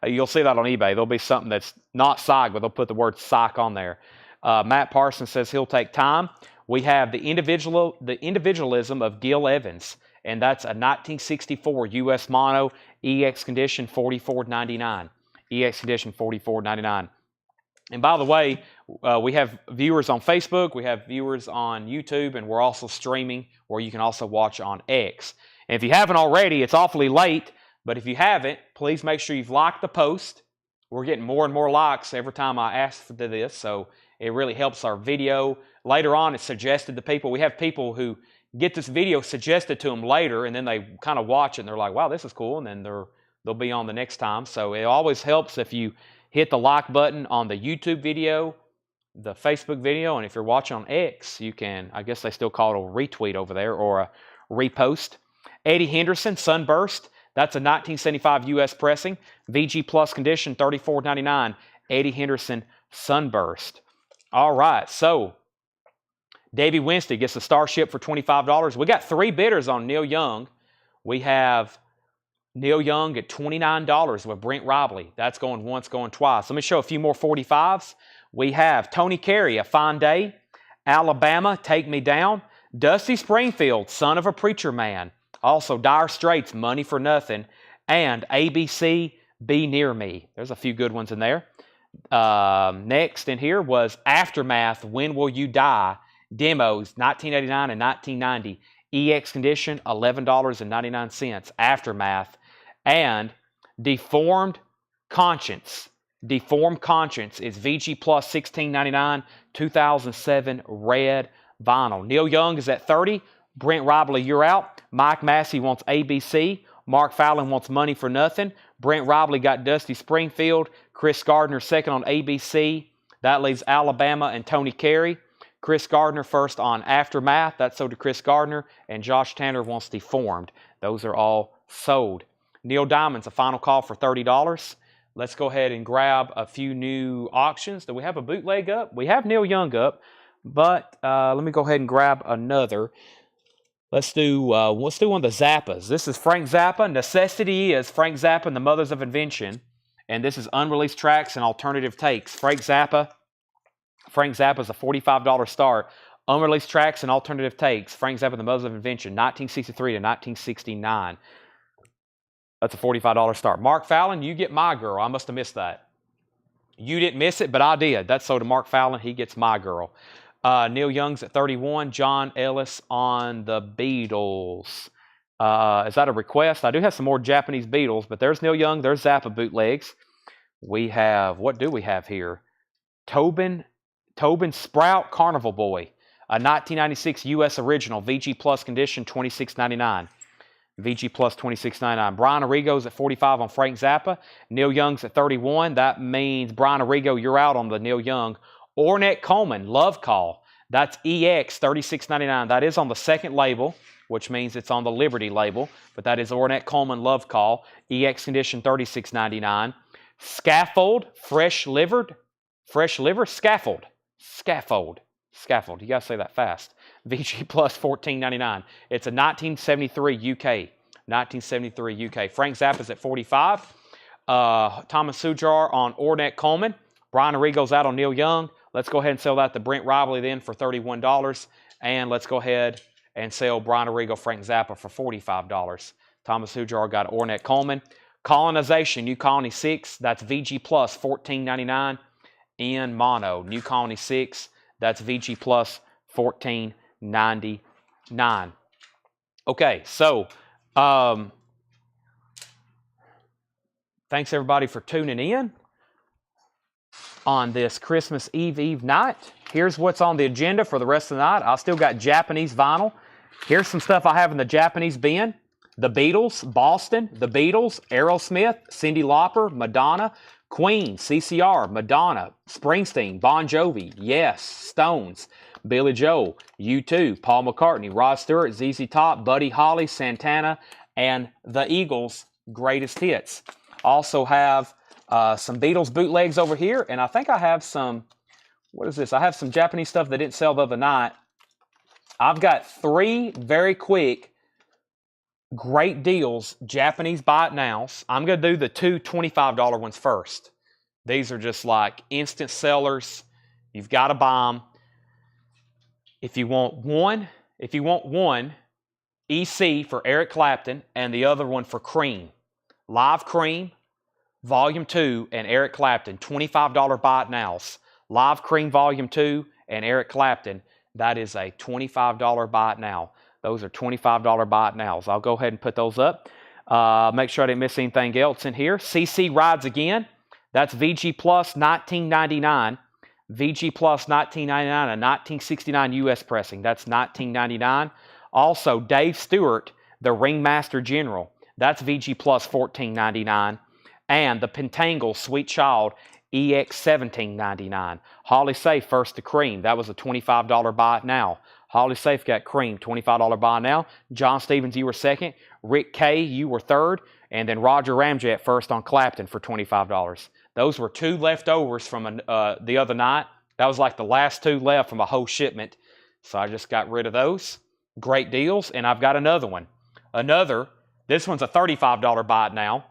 You'll see that on eBay. There'll be something that's not sock, but they'll put the word sock on there. Matt Parsons says he'll take Time. We have the individualism of Gil Evans, and that's a 1964 U.S. mono, EX condition, $44.99. EX condition, $44.99. And by the way, we have viewers on Facebook, we have viewers on YouTube, and we're also streaming where you can also watch on X. And if you haven't already, it's awfully late, but if you haven't, please make sure you've liked the post. We're getting more and more likes every time I ask for this, so it really helps our video. Later on, it's suggested to people. We have people who get this video suggested to them later, and then they kind of watch it, and they're like, wow, this is cool, and then they'll be on the next time. So it always helps if you hit the like button on the YouTube video the Facebook video, and if you're watching on X, you can, I guess they still call it a retweet over there or a repost. Eddie Henderson, Sunburst. That's a 1975 U.S. pressing. VG Plus condition, $34.99. Eddie Henderson, Sunburst. All right, so Davey Winstead gets the Starship for $25. We got 3 bidders on Neil Young. We have Neil Young at $29 with Brent Robley. That's going once, going twice. Let me show a few more 45s. We have Tony Carey, A Fine Day. Alabama, Take Me Down. Dusty Springfield, Son of a Preacher Man. Also, Dire Straits, Money for Nothing. And ABC, Be Near Me. There's a few good ones in there. Next in here was Aftermath, When Will You Die? Demos, 1989 and 1990. EX condition, $11.99. Aftermath. And Deformed Conscience. Deformed Conscience is VG Plus, $16.99. 2007 red vinyl. Neil Young is at $30. Brent Robley, you're out. Mike Massey wants ABC. Mark Fallon wants Money for Nothing. Brent Robley got Dusty Springfield. Chris Gardner second on ABC. That leaves Alabama and Tony Carey. Chris Gardner first on Aftermath. That's sold to Chris Gardner. And Josh Tanner wants Deformed. Those are all sold. Neil Diamond's a final call for $30. Let's go ahead and grab a few new auctions. Do we have a bootleg up? We have Neil Young up, but let me go ahead and grab another. Let's do one of the Zappas. This is Frank Zappa. Necessity is Frank Zappa and the Mothers of Invention. And this is unreleased tracks and alternative takes. Frank Zappa is a $45 start. Unreleased tracks and alternative takes. Frank Zappa and the Mothers of Invention, 1963 to 1969. That's a $45 start. Mark Fallon, you get My Girl. I must have missed that. You didn't miss it, but I did. That's sold to Mark Fallon. He gets My Girl. Neil Young's at $31. John Ellis on the Beatles. Is that a request? I do have some more Japanese Beatles, but there's Neil Young. There's Zappa bootlegs. We have, what do we have here? Tobin Sprout, Carnival Boy. A 1996 U.S. original. VG Plus condition, $26.99. VG Plus, $26.99. Brian Arrigo's at $45 on Frank Zappa. Neil Young's at $31. That means, Brian Arrigo, you're out on the Neil Young. Ornette Coleman, Love Call. That's EX, $36.99. That is on the second label, which means it's on the Liberty label. But that is Ornette Coleman, Love Call. EX condition, $36.99. Scaffold, Fresh Liver, Scaffold. You got to say that fast. VG Plus, $14.99. It's a 1973 UK. 1973 UK. Frank Zappa's at $45. Thomas Sujar on Ornette Coleman. Brian Arrigo's out on Neil Young. Let's go ahead and sell that to Brent Robley then for $31. And let's go ahead and sell Brian Arrigo, Frank Zappa for $45. Thomas Sujar got Ornette Coleman. Colonization, New Colony 6. That's VG Plus, $14.99 in mono. New Colony 6. That's VG Plus, $14.99. Okay, so thanks everybody for tuning in on this Christmas Eve night. Here's what's on the agenda for the rest of the night. I still got Japanese vinyl. Here's some stuff I have in the Japanese bin. The Beatles, Boston, The Beatles, Aerosmith, Cyndi Lauper, Madonna, Queen, CCR, Madonna, Springsteen, Bon Jovi, Yes, Stones, Billy Joel, U2, Paul McCartney, Rod Stewart, ZZ Top, Buddy Holly, Santana, and the Eagles' greatest hits. Also have some Beatles bootlegs over here, and I think I have some, what is this? I have some Japanese stuff that didn't sell the other night. I've got 3 very quick, great deals, Japanese buy it nows. I'm going to do the 2 $25 ones first. These are just like instant sellers. You've got to buy them. If you want one EC for Eric Clapton and the other one for Cream. Live Cream, Volume 2 and Eric Clapton, $25 buy it nows. Live Cream Volume 2 and Eric Clapton, that is a $25 buy it now. Those are $25 buy it nows. I'll go ahead and put those up. Make sure I didn't miss anything else in here. CC Rides Again. That's VG Plus, $19.99. VG Plus, $19.99. A 1969 U.S. pressing. That's $19.99. Also, Dave Stewart, the Ringmaster General. That's VG Plus, $14.99. And the Pentangle Sweet Child EX $17.99. Holly Safe first to Cream. That was a $25 buy it now. Holly Safe got Cream, $25 buy now. John Stevens, you were second. Rick K, you were third. And then Roger Ramjet first on Clapton for $25. Those were two leftovers from the other night. That was like the last two left from a whole shipment. So I just got rid of those. Great deals. And I've got another one. This one's a $35 buy it now.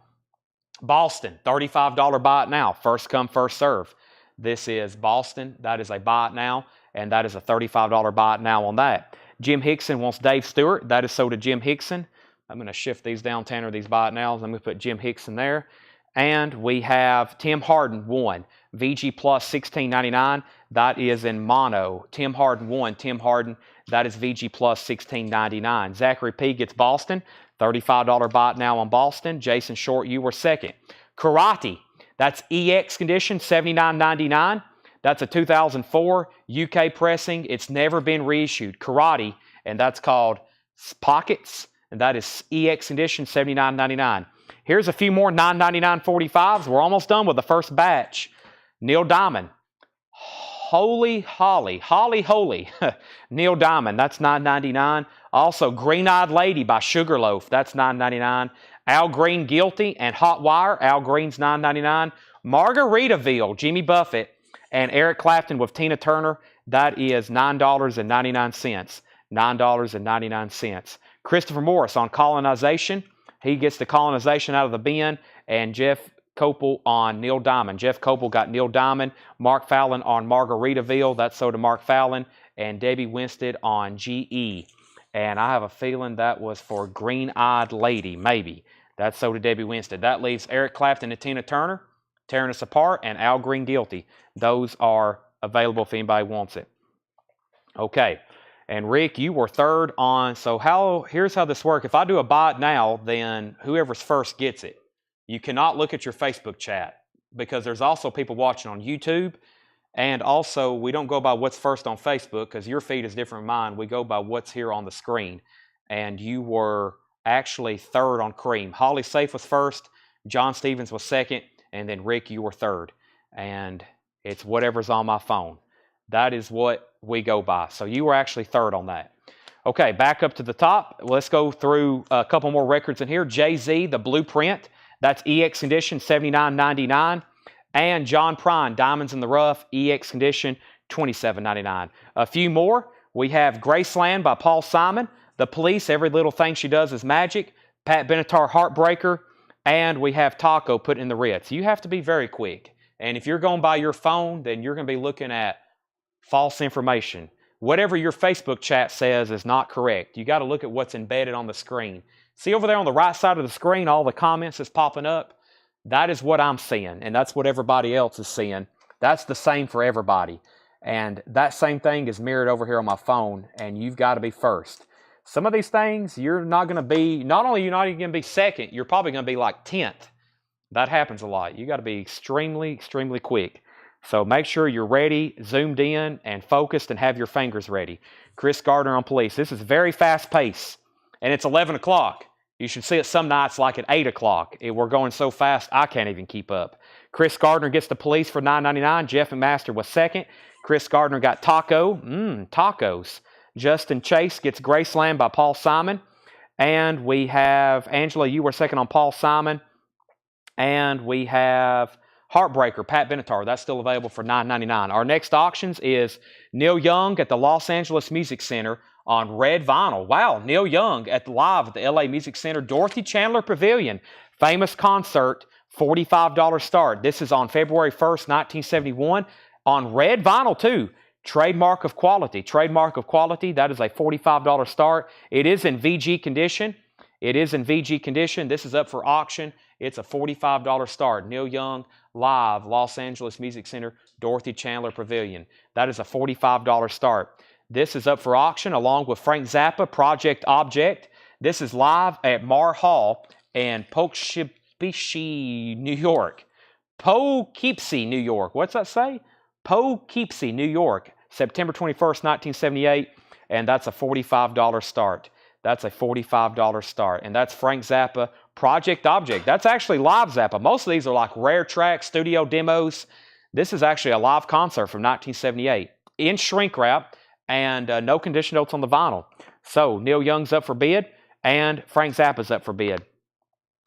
Boston, $35 buy it now. First come, first serve. This is Boston. That is a buy it now. And that is a $35 buy it now on that. Jim Hickson wants Dave Stewart. That is so to Jim Hickson. I'm going to shift these down, Tanner, these buy it nows. I'm going to put Jim Hickson there. And we have Tim Harden won. VG Plus $16.99. That is in mono. Tim Harden won. Tim Harden, that is VG Plus $16.99. Zachary P gets Boston. $35 buy it now on Boston. Jason Short, you were second. Karate, that's EX condition, $79.99. That's a 2004 UK pressing. It's never been reissued. Karate, and that's called Pockets, and that is EX condition, $79.99. Here's a few more $9.99 45s. We're almost done with the first batch. Neil Diamond. Holy Holly. Neil Diamond, that's $9.99. Also, Green Eyed Lady by Sugarloaf, that's $9.99. Al Green, Guilty, and Hot Wire, Al Green's $9.99. Margaritaville, Jimmy Buffett, and Eric Clapton with Tina Turner, that is $9.99. $9.99. Christopher Morris on Colonization. He gets the Colonization out of the bin. And Jeff Copel on Neil Diamond. Jeff Copel got Neil Diamond. Mark Fallon on Margaritaville. That's so to Mark Fallon. And Debbie Winstead on GE. And I have a feeling that was for Green Eyed Lady, maybe. That's so to Debbie Winstead. That leaves Eric Clapton and Tina Turner, Tearing Us Apart, and Al Green, Guilty. Those are available if anybody wants it. Okay. And Rick, you were third on. So here's how this works. If I do a buy it now, then whoever's first gets it. You cannot look at your Facebook chat because there's also people watching on YouTube. And also, we don't go by what's first on Facebook because your feed is different from mine. We go by what's here on the screen. And you were actually third on Cream. Holly Safe was first. John Stevens was second. And then Rick, you were third. And it's whatever's on my phone. That is what we go by. So you were actually third on that. Okay, back up to the top. Let's go through a couple more records in here. Jay-Z, The Blueprint. That's EX condition, $79.99. And John Prine, Diamonds in the Rough, EX condition, $27.99. A few more. We have Graceland by Paul Simon. The Police, Every Little Thing She Does Is Magic. Pat Benatar, Heartbreaker. And we have Taco put in the Ritz. You have to be very quick. And if you're going by your phone, then you're going to be looking at false information. Whatever your Facebook chat says is not correct. You got to look at what's embedded on the screen. See over there on the right side of the screen, all the comments that's popping up? That is what I'm seeing, and that's what everybody else is seeing. That's the same for everybody. And that same thing is mirrored over here on my phone, and you've got to be first. Some of these things, you're not going to be, not only you're not even going to be second, you're probably going to be like 10th. That happens a lot. You got to be extremely, extremely quick. So make sure you're ready, zoomed in, and focused, and have your fingers ready. Chris Gardner on Police. This is very fast pace, and it's 11 o'clock. You should see it some nights like at 8 o'clock. We're going so fast, I can't even keep up. Chris Gardner gets the Police for $9.99. Jeff McMaster was second. Chris Gardner got Taco. Tacos. Justin Chase gets Graceland by Paul Simon. And we have, Angela, you were second on Paul Simon. And we have Heartbreaker, Pat Benatar. That's still available for $9.99. Our next auctions is Neil Young at the Los Angeles Music Center on red vinyl. Wow, Neil Young at the live at the LA Music Center, Dorothy Chandler Pavilion. Famous concert, $45 start. This is on February 1st, 1971. On red vinyl too. Trademark of quality. Trademark of quality. That is a $45 start. It is in VG condition. This is up for auction. It's a $45 start. Neil Young, live, Los Angeles Music Center, Dorothy Chandler Pavilion. That is a $45 start. This is up for auction along with Frank Zappa, Project Object. This is live at Mar Hall in Poughkeepsie, New York. Poughkeepsie, New York. What's that say? Poughkeepsie, New York. September 21st, 1978. And that's a $45 start. That's a $45 start. And that's Frank Zappa, Project Object. That's actually live Zappa. Most of these are like rare tracks, studio demos. This is actually a live concert from 1978 in shrink wrap and no condition notes on the vinyl. So Neil Young's up for bid and Frank Zappa's up for bid.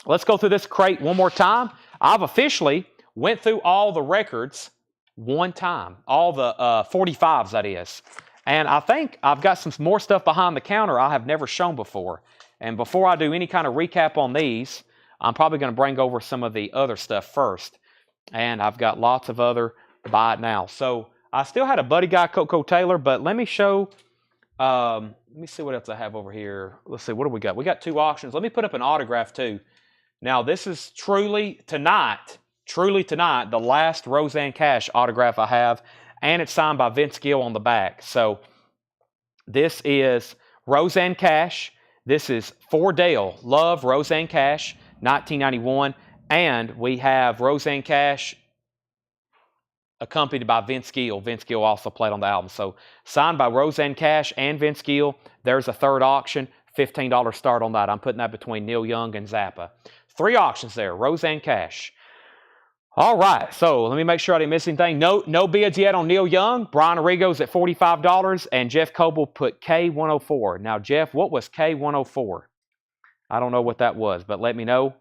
Let's go through this crate one more time. I've officially went through all the records one time, all the 45s that is. And I think I've got some more stuff behind the counter I have never shown before. And before I do any kind of recap on these, I'm probably going to bring over some of the other stuff first. And I've got lots of other buy it now. So I still had a Buddy Guy Coco Taylor, but let me show, let me see what else I have over here. Let's see, what do we got? We got 2 auctions. Let me put up an autograph too. Now this is truly tonight, the last Roseanne Cash autograph I have, and it's signed by Vince Gill on the back. So this is Roseanne Cash. This is For Dale. Love, Roseanne Cash, 1991. And we have Roseanne Cash accompanied by Vince Gill. Vince Gill also played on the album. So signed by Roseanne Cash and Vince Gill. There's a third auction, $15 start on that. I'm putting that between Neil Young and Zappa. 3 auctions there, Roseanne Cash. All right, so let me make sure I didn't miss anything. No bids yet on Neil Young. Brian Arrigo's at $45, and Jeff Coble put K104. Now, Jeff, what was K104? I don't know what that was, but let me know.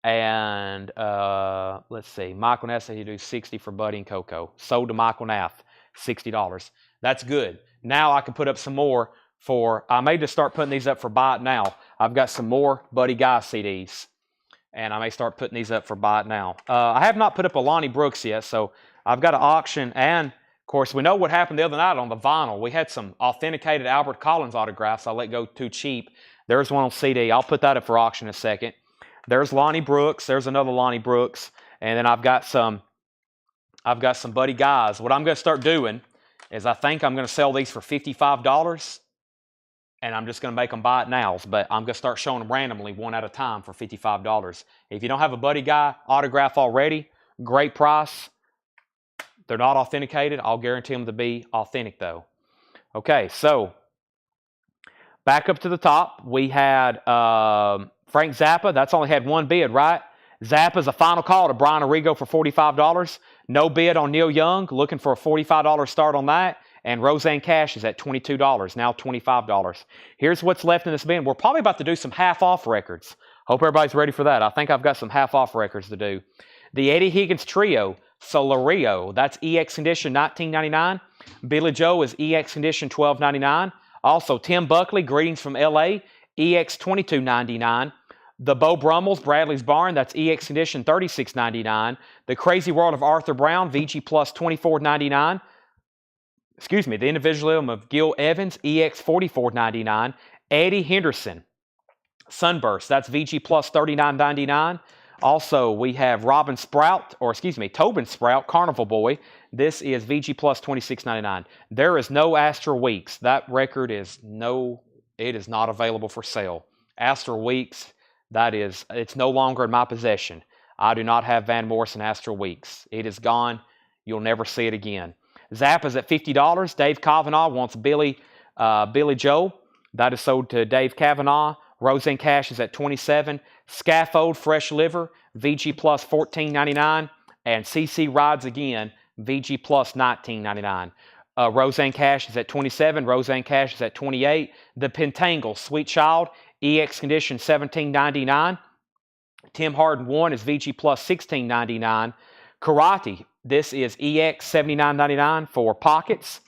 And let's see. Michael Nath said he'd do $60 for Buddy and Coco. Sold to Michael Nath, $60. That's good. Now I can put up some more for, I may just start putting these up for buy it now. I've got some more Buddy Guy CDs, and I may start putting these up for buy it now. I have not put up a Lonnie Brooks yet, so I've got an auction, and of course we know what happened the other night on the vinyl. We had some authenticated Albert Collins autographs I let go too cheap. There's one on CD. I'll put that up for auction in a second. There's Lonnie Brooks. There's another Lonnie Brooks, and then I've got some Buddy Guys. What I'm going to start doing is I think I'm going to sell these for $55. And I'm just going to make them buy it nows, but I'm going to start showing them randomly one at a time for $55. If you don't have a Buddy Guy autograph already, great price. They're not authenticated. I'll guarantee them to be authentic though. Okay, so back up to the top, we had Frank Zappa. That's only had 1 bid, right? Zappa's a final call to Brian Arrigo for $45. No bid on Neil Young, looking for a $45 start on that. And Roseanne Cash is at $22, now $25. Here's what's left in this bin. We're probably about to do some half-off records. Hope everybody's ready for that. I think I've got some half-off records to do. The Eddie Higgins Trio, Solario, that's EX Edition $19.99. Billy Joe is EX Edition $12.99. Also, Tim Buckley, Greetings from L.A., EX $22.99. The Beau Brummels, Bradley's Barn, that's EX Edition $36.99. The Crazy World of Arthur Brown, VG Plus $24.99. Excuse me, the Individualism of Gil Evans, EX $44.99. Eddie Henderson, Sunburst, that's VG Plus $39.99. Also, we have Tobin Sprout, Carnival Boy. This is VG Plus $26.99. There is no Astor Weeks. That record is not available for sale. Astor Weeks, it's no longer in my possession. I do not have Van Morrison Astor Weeks. It is gone. You'll never see it again. Zappa's at $50. Dave Kavanaugh wants Billy Joe. That is sold to Dave Kavanaugh. Roseanne Cash is at $27. Scaffold Fresh Liver, VG Plus $14.99. And CC Rides Again, VG Plus $19.99. Roseanne Cash is at $27. Roseanne Cash is at $28. The Pentangle Sweet Child, EX Condition $17.99. Tim Harden 1 is VG Plus $16.99. Karate, this is EX $79.99 for pockets.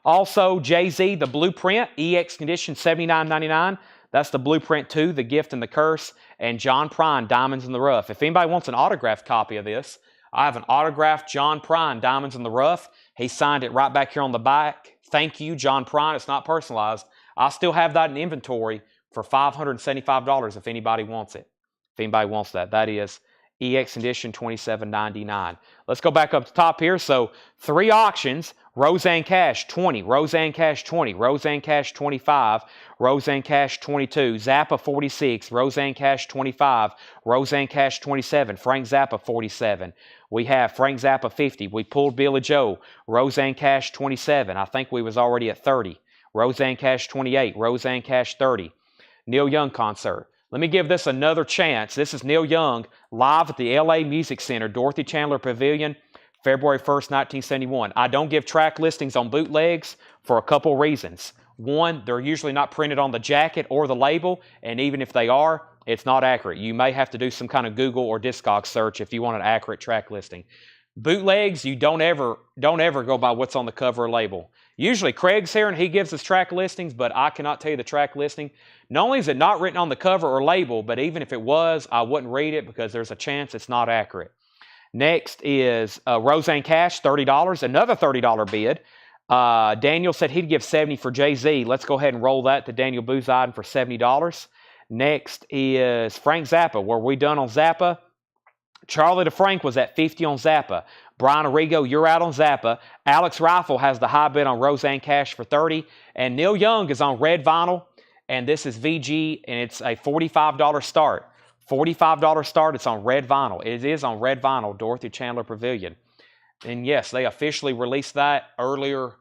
Also, Jay-Z, The Blueprint, EX Condition $79.99. That's the Blueprint 2, The Gift and the Curse. And John Prine, Diamonds in the Rough. If anybody wants an autographed copy of this, I have an autographed John Prine, Diamonds in the Rough. He signed it right back here on the back. Thank you, John Prine. It's not personalized. I still have that in inventory for $575 if anybody wants it. If anybody wants that, that is EX Edition $27.99. Let's go back up to top here. So 3 auctions. Roseanne Cash 20, Roseanne Cash 20, Roseanne Cash 25, Roseanne Cash 22, Zappa 46, Roseanne Cash 25, Roseanne Cash 27, Frank Zappa 47. We have Frank Zappa 50. We pulled Billy Joe, Roseanne Cash 27. I think we was already at 30. Roseanne Cash 28, Roseanne Cash 30. Neil Young concert. Let me give this another chance. This is Neil Young live at the LA Music Center, Dorothy Chandler Pavilion, February 1st, 1971. I don't give track listings on bootlegs for a couple reasons. One, they're usually not printed on the jacket or the label, and even if they are, it's not accurate. You may have to do some kind of Google or Discogs search if you want an accurate track listing. Bootlegs, you don't ever go by what's on the cover or label. Usually Craig's here and he gives us track listings, but I cannot tell you the track listing. Not only is it not written on the cover or label, but even if it was, I wouldn't read it because there's a chance it's not accurate. Next is Roseanne Cash, $30, another $30 bid. Daniel said he'd give $70 for Jay-Z. Let's go ahead and roll that to Daniel Booziden for $70. Next is Frank Zappa. Were we done on Zappa? Charlie DeFrank was at $50 on Zappa. Brian Arrigo, you're out on Zappa. Alex Rifle has the high bid on Roseanne Cash for $30. And Neil Young is on red vinyl. And this is VG, and it's a $45 start. $45 start, it's on red vinyl. It is on red vinyl, Dorothy Chandler Pavilion. And yes, they officially released that earlier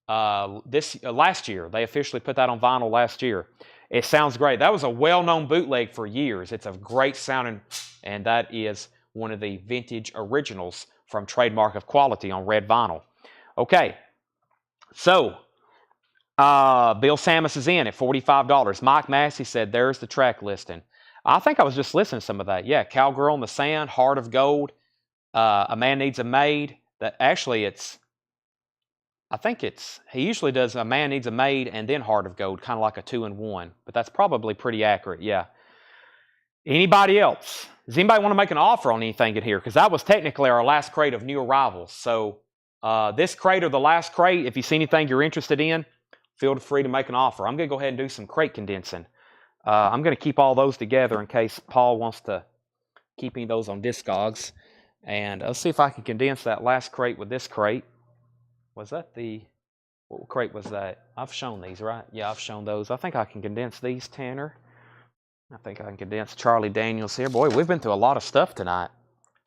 last year. They officially put that on vinyl last year. It sounds great. That was a well-known bootleg for years. It's a great sounding, and that is one of the vintage originals from Trademark of Quality on red vinyl. Okay, so Bill Samus is in at $45. Mike Massey said, there's the track listing. I think I was just listening to some of that. Yeah, Cowgirl in the Sand, Heart of Gold, A Man Needs a Maid. That actually he usually does A Man Needs a Maid and then Heart of Gold, kind of like a 2-in-1. But that's probably pretty accurate, yeah. Anybody else? Does anybody want to make an offer on anything in here? Because that was technically our last crate of new arrivals. So this crate or the last crate, if you see anything you're interested in, feel free to make an offer. I'm going to go ahead and do some crate condensing. I'm going to keep all those together in case Paul wants to keep any of those on Discogs. And let's see if I can condense that last crate with this crate. Was that what crate was that? I've shown these, right? Yeah, I've shown those. I think I can condense these, Tanner. I think I can condense Charlie Daniels here. Boy, we've been through a lot of stuff tonight.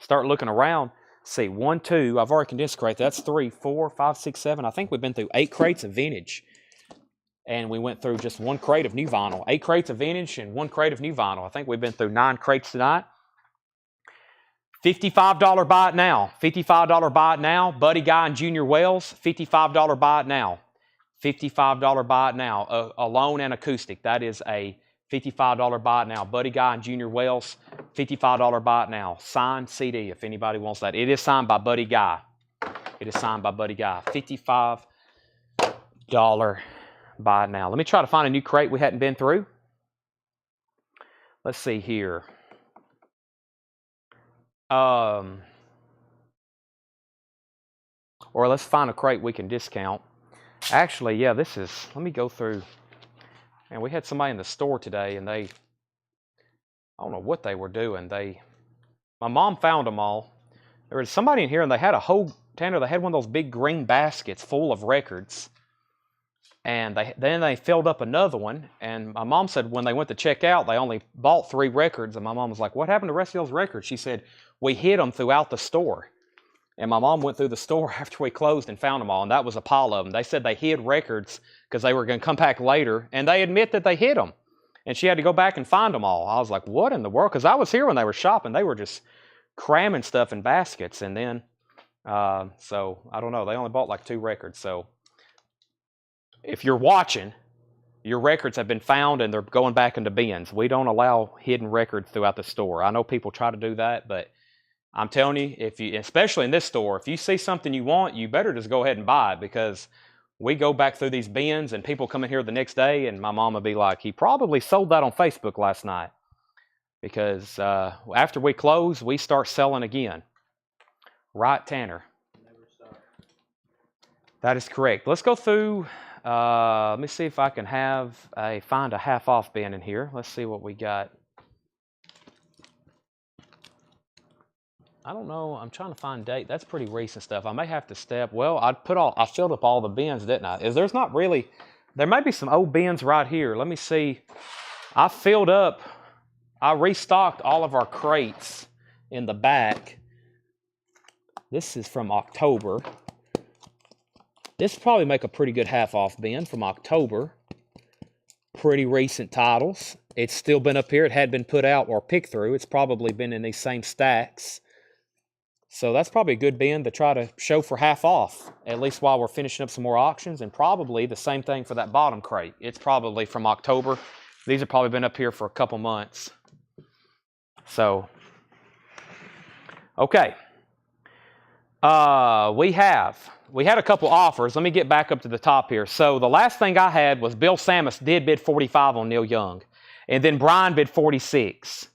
Start looking around. See, 1, 2. I've already condensed crate. That's 3, 4, 5, 6, 7. I think we've been through 8 crates of vintage. And we went through just 1 crate of new vinyl. 8 crates of vintage and 1 crate of new vinyl. I think we've been through 9 crates tonight. $55 buy it now. $55 buy it now. Buddy Guy and Junior Wells, $55 buy it now. $55 buy it now. Alone and acoustic. That is a $55 buy it now. Buddy Guy and Junior Wells, $55 buy it now. Signed CD if anybody wants that. It is signed by Buddy Guy. It is signed by Buddy Guy. $55 buy it now. Let me try to find a new crate we hadn't been through. Let's see here. Or let's find a crate we can discount. Actually, yeah, let me go through. And we had somebody in the store today, and I don't know what they were doing. My mom found them all. There was somebody in here, and they had Tanner, they had one of those big green baskets full of records. And then they filled up another one, and my mom said when they went to check out, they only bought 3 records, and my mom was like, what happened to the rest of those records? She said, we hid them throughout the store. And my mom went through the store after we closed and found them all, and that was a pile of them. They said they hid records because they were going to come back later, and they admit that they hid them. And she had to go back and find them all. I was like, what in the world? Because I was here when they were shopping. They were just cramming stuff in baskets. And then, so, I don't know. They only bought like 2 records. So, if you're watching, your records have been found and they're going back into bins. We don't allow hidden records throughout the store. I know people try to do that, but I'm telling you, especially in this store, if you see something you want, you better just go ahead and buy it, because we go back through these bins and people come in here the next day and my mom will be like, he probably sold that on Facebook last night. Because after we close, we start selling again. Right, Tanner? Never stop. That is correct. Let's go through. Let me see if I can find a half off bin in here. Let's see what we got. I don't know. I'm trying to find date. That's pretty recent stuff. I may have to step. Well, I filled up all the bins, didn't I? There's not really. There might be some old bins right here. Let me see. I restocked all of our crates in the back. This is from October. This will probably make a pretty good half off bin from October. pretty recent titles. It's still been up here. It had been put out or picked through. It's probably been in these same stacks. So that's probably a good bin to try to show for half off, at least while we're finishing up some more auctions, and probably the same thing for that bottom crate. It's probably from October. These have probably been up here for a couple months. So, okay. We had a couple offers. Let me get back up to the top here. So the last thing I had was Bill Samus did bid 45 on Neil Young. And then Brian bid 46.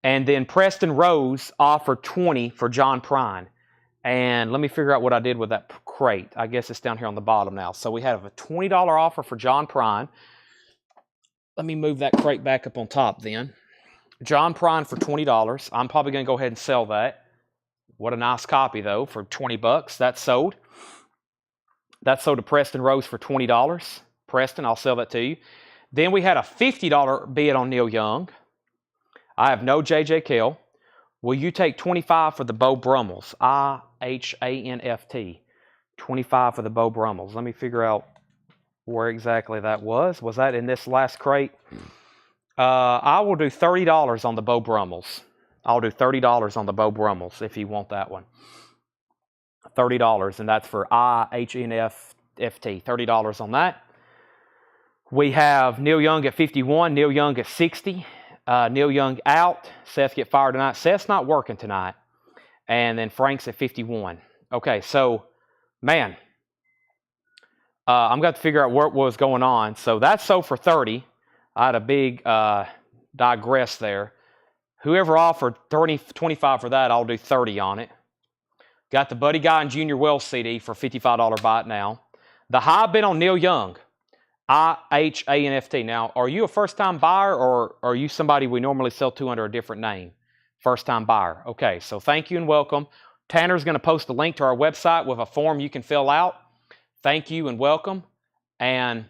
And then Preston Rose offered 20 for John Prine. And let me figure out what I did with that crate. I guess it's down here on the bottom now. So we have a $20 offer for John Prine. Let me move that crate back up on top then. John Prine for $20. I'm probably going to go ahead and sell that. What a nice copy, though, for 20 bucks. That's sold. That's sold to Preston Rose for $20. Preston, I'll sell that to you. Then we had a $50 bid on Neil Young. I have no J.J. Kell. Will you take 25 for the Beau Brummels? IHANFT. 25 for the Beau Brummels. Let me figure out where exactly that was. Was that in this last crate? I will do $30 on the Beau Brummels. I'll do $30 on the Beau Brummels if you want that one. $30, and that's for IHNFT. $30 on that. We have Neil Young at 51, Neil Young at 60. Neil Young out. Seth get fired tonight. Seth's not working tonight. And then Frank's at 51. Okay, so, man, I'm going to figure out what was going on. So that's sold for 30. I had a big digress there. Whoever offered 25 for that, I'll do 30 on it. Got the Buddy Guy and Junior Wells CD for $55 buy it now. The high bid on Neil Young, IHANFT. Now, are you a first-time buyer or are you somebody we normally sell to under a different name? First-time buyer. Okay, so thank you and welcome. Tanner's going to post a link to our website with a form you can fill out. Thank you and welcome. And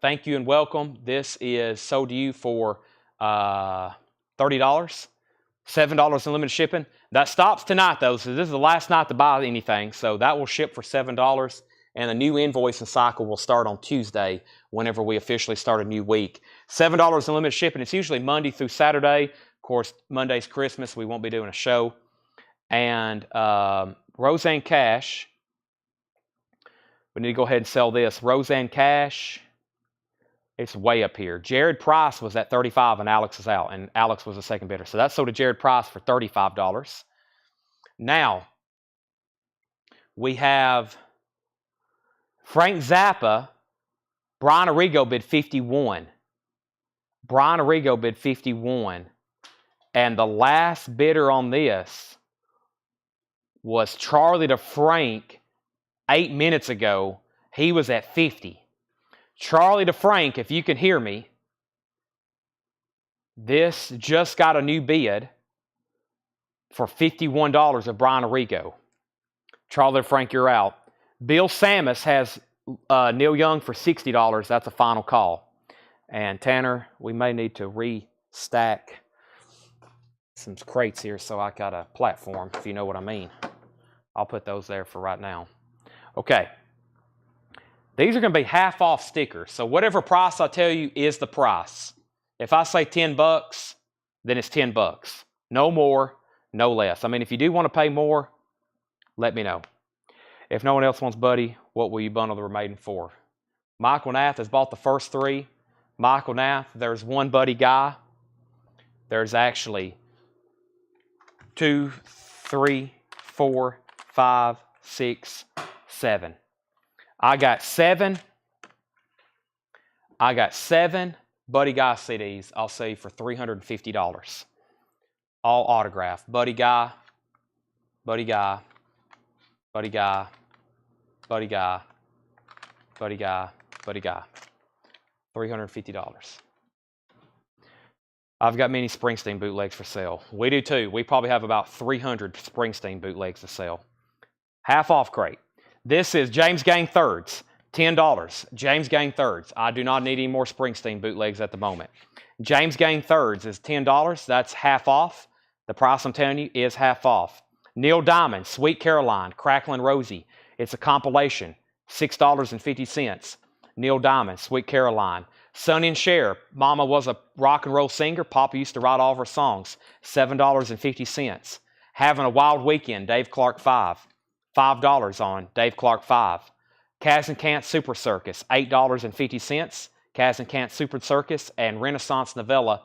thank you and welcome. This is sold to you for $30. $7 in limited shipping. That stops tonight, though, so this is the last night to buy anything. So that will ship for $7, and the new invoicing cycle will start on Tuesday whenever we officially start a new week. $7 in limited shipping. It's usually Monday through Saturday. Of course, Monday's Christmas. We won't be doing a show. And Roseanne Cash. We need to go ahead and sell this. Roseanne Cash. It's way up here. Jared Price was at 35 and Alex is out. And Alex was the second bidder. So that's sold to Jared Price for $35. Now, we have Frank Zappa. Brian Arrigo bid 51. Brian Arrigo bid 51. And the last bidder on this was Charlie DeFrank 8 minutes ago. He was at 50. Charlie DeFrank, if you can hear me, this just got a new bid for $51 of Brian Arrigo. Charlie DeFrank, you're out. Bill Samus has Neil Young for $60. That's a final call. And Tanner, we may need to restack some crates here so I got a platform, if you know what I mean. I'll put those there for right now. Okay. These are going to be half off stickers. So whatever price I tell you is the price. If I say 10 bucks, then it's 10 bucks. No more, no less. I mean, if you do want to pay more, let me know. If no one else wants Buddy, what will you bundle the remaining for? Michael Nath has bought the first 3. Michael Nath, there's one Buddy Guy. There's actually 2, 3, 4, 5, 6, 7. I got 7 Buddy Guy CDs I'll sell you for $350. All autographed. Buddy Guy, Buddy Guy, Buddy Guy, Buddy Guy, Buddy Guy, Buddy Guy. $350. I've got many Springsteen bootlegs for sale. We do too. We probably have about 300 Springsteen bootlegs to sell. Half off crate. This is James Gang Thirds, $10. James Gang Thirds. I do not need any more Springsteen bootlegs at the moment. James Gang Thirds is $10. That's half off. The price I'm telling you is half off. Neil Diamond, Sweet Caroline, Cracklin' Rosie. It's a compilation, $6.50. Neil Diamond, Sweet Caroline. Sonny and Cher. Mama was a rock and roll singer. Papa used to write all of her songs. $7.50. Having a Wild Weekend. Dave Clark 5. $5 on Dave Clark 5. Kaz and Kant Super Circus. $8.50. Kaz and Kant Super Circus and Renaissance Novella.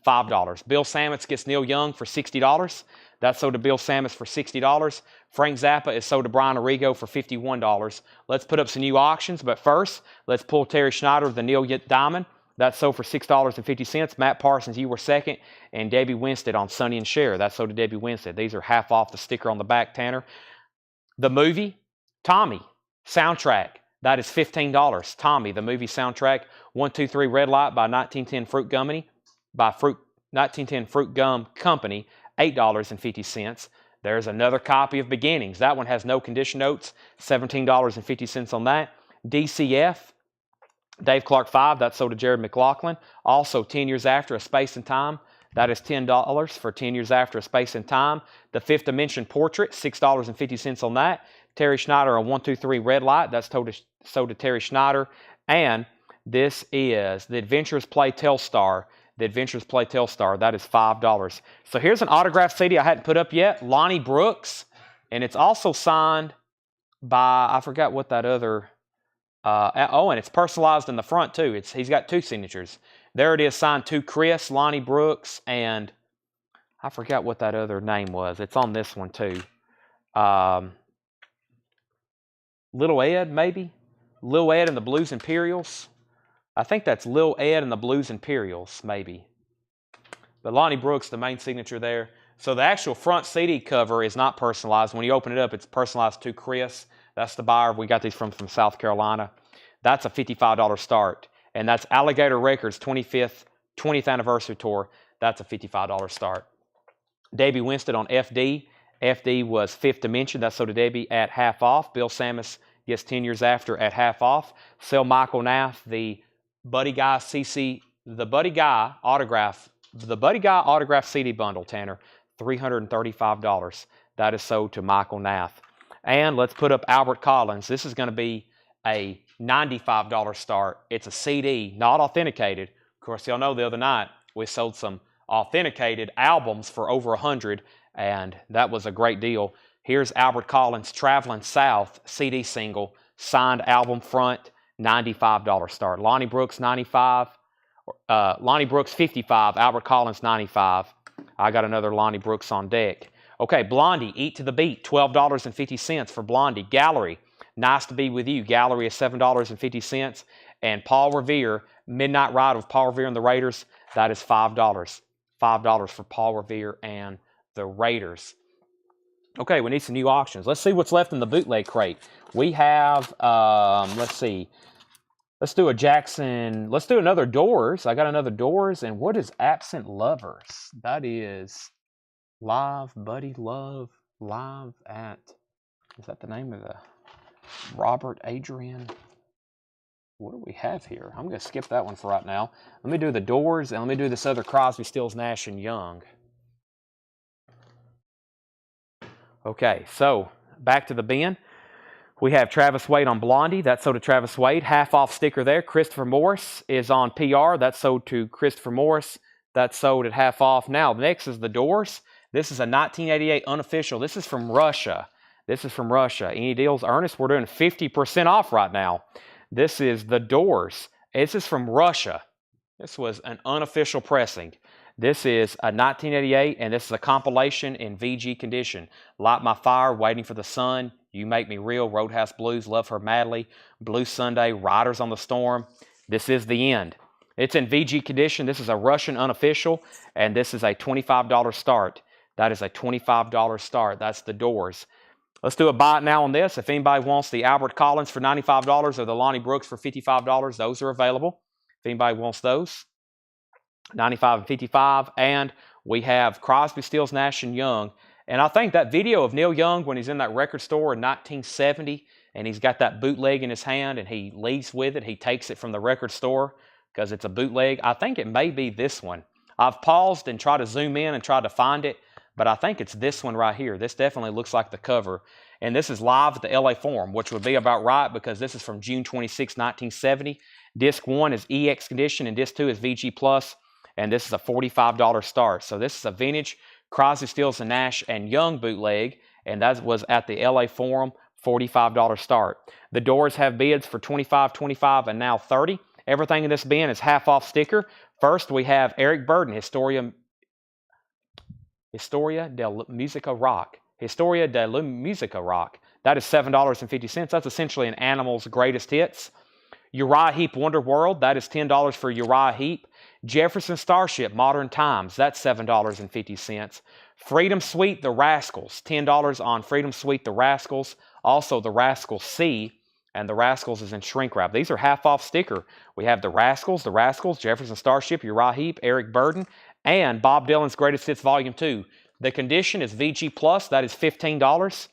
$5. Bill Sammons gets Neil Young for $60. That's sold to Bill Sammons for $60. Frank Zappa is sold to Brian Arrigo for $51. Let's put up some new auctions, but first, let's pull Terry Schneider of the Neil Diamond. That's sold for $6.50. Matt Parsons, you were second. And Debbie Winstead on Sonny and Cher. That's sold to Debbie Winstead. These are half off the sticker on the back, Tanner. The movie, Tommy, soundtrack. That is $15. Tommy, the movie soundtrack. 123 Red Light by 1910 Fruit Gum Company. $8.50. There's another copy of Beginnings. That one has no condition notes. $17.50 on that. DCF, Dave Clark 5. That's sold to Jared McLaughlin. Also, 10 Years After a Space and Time. That is $10 for 10 Years After a Space and Time. The Fifth Dimension Portrait, $6.50 on that. Terry Schneider on 123 Red Light. That's sold to Terry Schneider. And this is The Adventures Play Telstar. The Adventures Play Telstar. That is $5. So here's an autographed CD I hadn't put up yet. Lonnie Brooks. And it's also signed by, I forgot what that other... and it's personalized in the front too. He's got two signatures. There it is, signed to Chris, Lonnie Brooks, and I forgot what that other name was. It's on this one too. Little Ed, maybe? Lil Ed and the Blues Imperials. I think that's Lil Ed and the Blues Imperials, maybe. But Lonnie Brooks, the main signature there. So the actual front CD cover is not personalized. When you open it up, it's personalized to Chris. That's the buyer. We got these from South Carolina. That's a $55 start. And that's Alligator Records 20th Anniversary Tour. That's a $55 start. Debbie Winstead on FD. FD was Fifth Dimension. That's sold to Debbie at half off. Bill Sammons gets 10 Years After at half off. Sell Michael Nath the Buddy Guy autograph CD bundle, Tanner. $335. That is sold to Michael Nath. And let's put up Albert Collins. This is going to be a $95 start. It's a CD, not authenticated. Of course, y'all know the other night we sold some authenticated albums for over $100, and that was a great deal. Here's Albert Collins' Traveling South CD single, signed album front, $95 start. Lonnie Brooks, $95. Lonnie Brooks, $55. Albert Collins, $95. I got another Lonnie Brooks on deck. Okay, Blondie, Eat to the Beat, $12.50 for Blondie. Gallery, Nice to Be With You. Gallery is $7.50. And Paul Revere, Midnight Ride with Paul Revere and the Raiders, that is $5. $5 for Paul Revere and the Raiders. Okay, we need some new auctions. Let's see what's left in the bootleg crate. We have, let's see. Let's do a Jackson. Let's do another Doors. I got another Doors. And what is Absent Lovers? That is Live, Buddy Love, Live at, is that the name of the Robert Adrian? What do we have here? I'm going to skip that one for right now. Let me do the Doors, and let me do this other Crosby, Stills, Nash, and Young. Okay, so back to the bin. We have Travis Wade on Blondie. That's sold to Travis Wade. Half off sticker there. Christopher Morris is on PR. That's sold to Christopher Morris. That's sold at half off. Now, next is the Doors. This is a 1988 unofficial. This is from Russia. This is from Russia. Any deals, Ernest? We're doing 50% off right now. This is the Doors. This is from Russia. This was an unofficial pressing. This is a 1988, and this is a compilation in VG condition. Light My Fire, Waiting for the Sun, You Make Me Real, Roadhouse Blues, Love Her Madly, Blue Sunday, Riders on the Storm. This is the end. It's in VG condition. This is a Russian unofficial, and this is a $25 start. That is a $25 start. That's the Doors. Let's do a buy it now on this. If anybody wants the Albert Collins for $95 or the Lonnie Brooks for $55, those are available. If anybody wants those, $95 and $55. And we have Crosby, Stills, Nash, and Young. And I think that video of Neil Young when he's in that record store in 1970 and he's got that bootleg in his hand and he leaves with it, he takes it from the record store because it's a bootleg. I think it may be this one. I've paused and tried to zoom in and tried to find it, but I think it's this one right here. This definitely looks like the cover. And this is live at the LA Forum, which would be about right because this is from June 26, 1970. Disc 1 is EX condition, and Disc 2 is VG Plus, and this is a $45 start. So this is a vintage Crosby, Stills, and Nash and Young bootleg, and that was at the LA Forum, $45 start. The doors have bids for $25, $25, and now $30. Everything in this bin is half off sticker. First, we have Eric Burden, Historia del Musica Rock. Historia de la Musica Rock. That is $7.50. That's essentially an Animal's greatest hits. Uriah Heep Wonder World. That is $10 for Uriah Heep. Jefferson Starship Modern Times. That's $7.50. Freedom Suite The Rascals. $10 on Freedom Suite The Rascals. Also the Rascals C. And the Rascals is in shrink wrap. These are half off sticker. We have the Rascals, Jefferson Starship, Uriah Heep, Eric Burden, and Bob Dylan's Greatest Hits Volume 2. The condition is VG Plus. That is $15.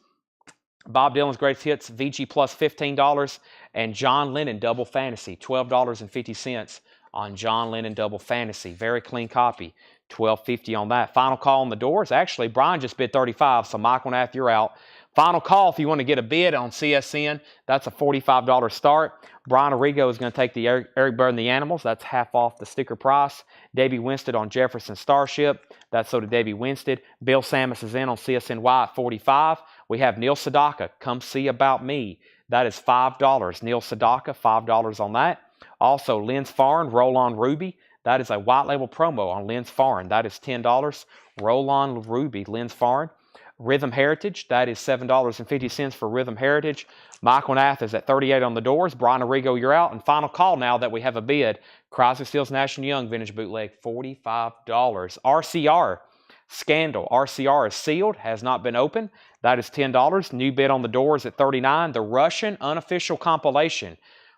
Bob Dylan's Greatest Hits VG Plus $15. And John Lennon Double Fantasy, $12.50 on John Lennon Double Fantasy. Very clean copy. $12.50 on that. Final call on the doors. Actually, Brian just bid $35, so Michael Nath, you're out. Final call if you want to get a bid on CSN. That's a $45 start. Brian Arrigo is going to take the Eric Burden The Animals. That's half off the sticker price. Davey Winstead on Jefferson Starship. That's so to Davey Winstead. Bill Samus is in on CSNY at $45. We have Neil Sedaka, Come See About Me. That is $5. Neil Sedaka, $5 on that. Also, Lynn's Foreign, Roll On Ruby. That is a white label promo on Lynn's Foreign. That is $10. Roll On Ruby, Lynn's Foreign. Rhythm Heritage, that is $7.50 for Rhythm Heritage. Michael Nath is at $38 on the doors. Brian Arrigo, you're out. And final call now that we have a bid. Crosby, Stills, Nash & Young Vintage Bootleg, $45. RCR, Scandal. RCR is sealed, has not been opened. That is $10. New bid on the doors at $39. The Russian Unofficial Compilation.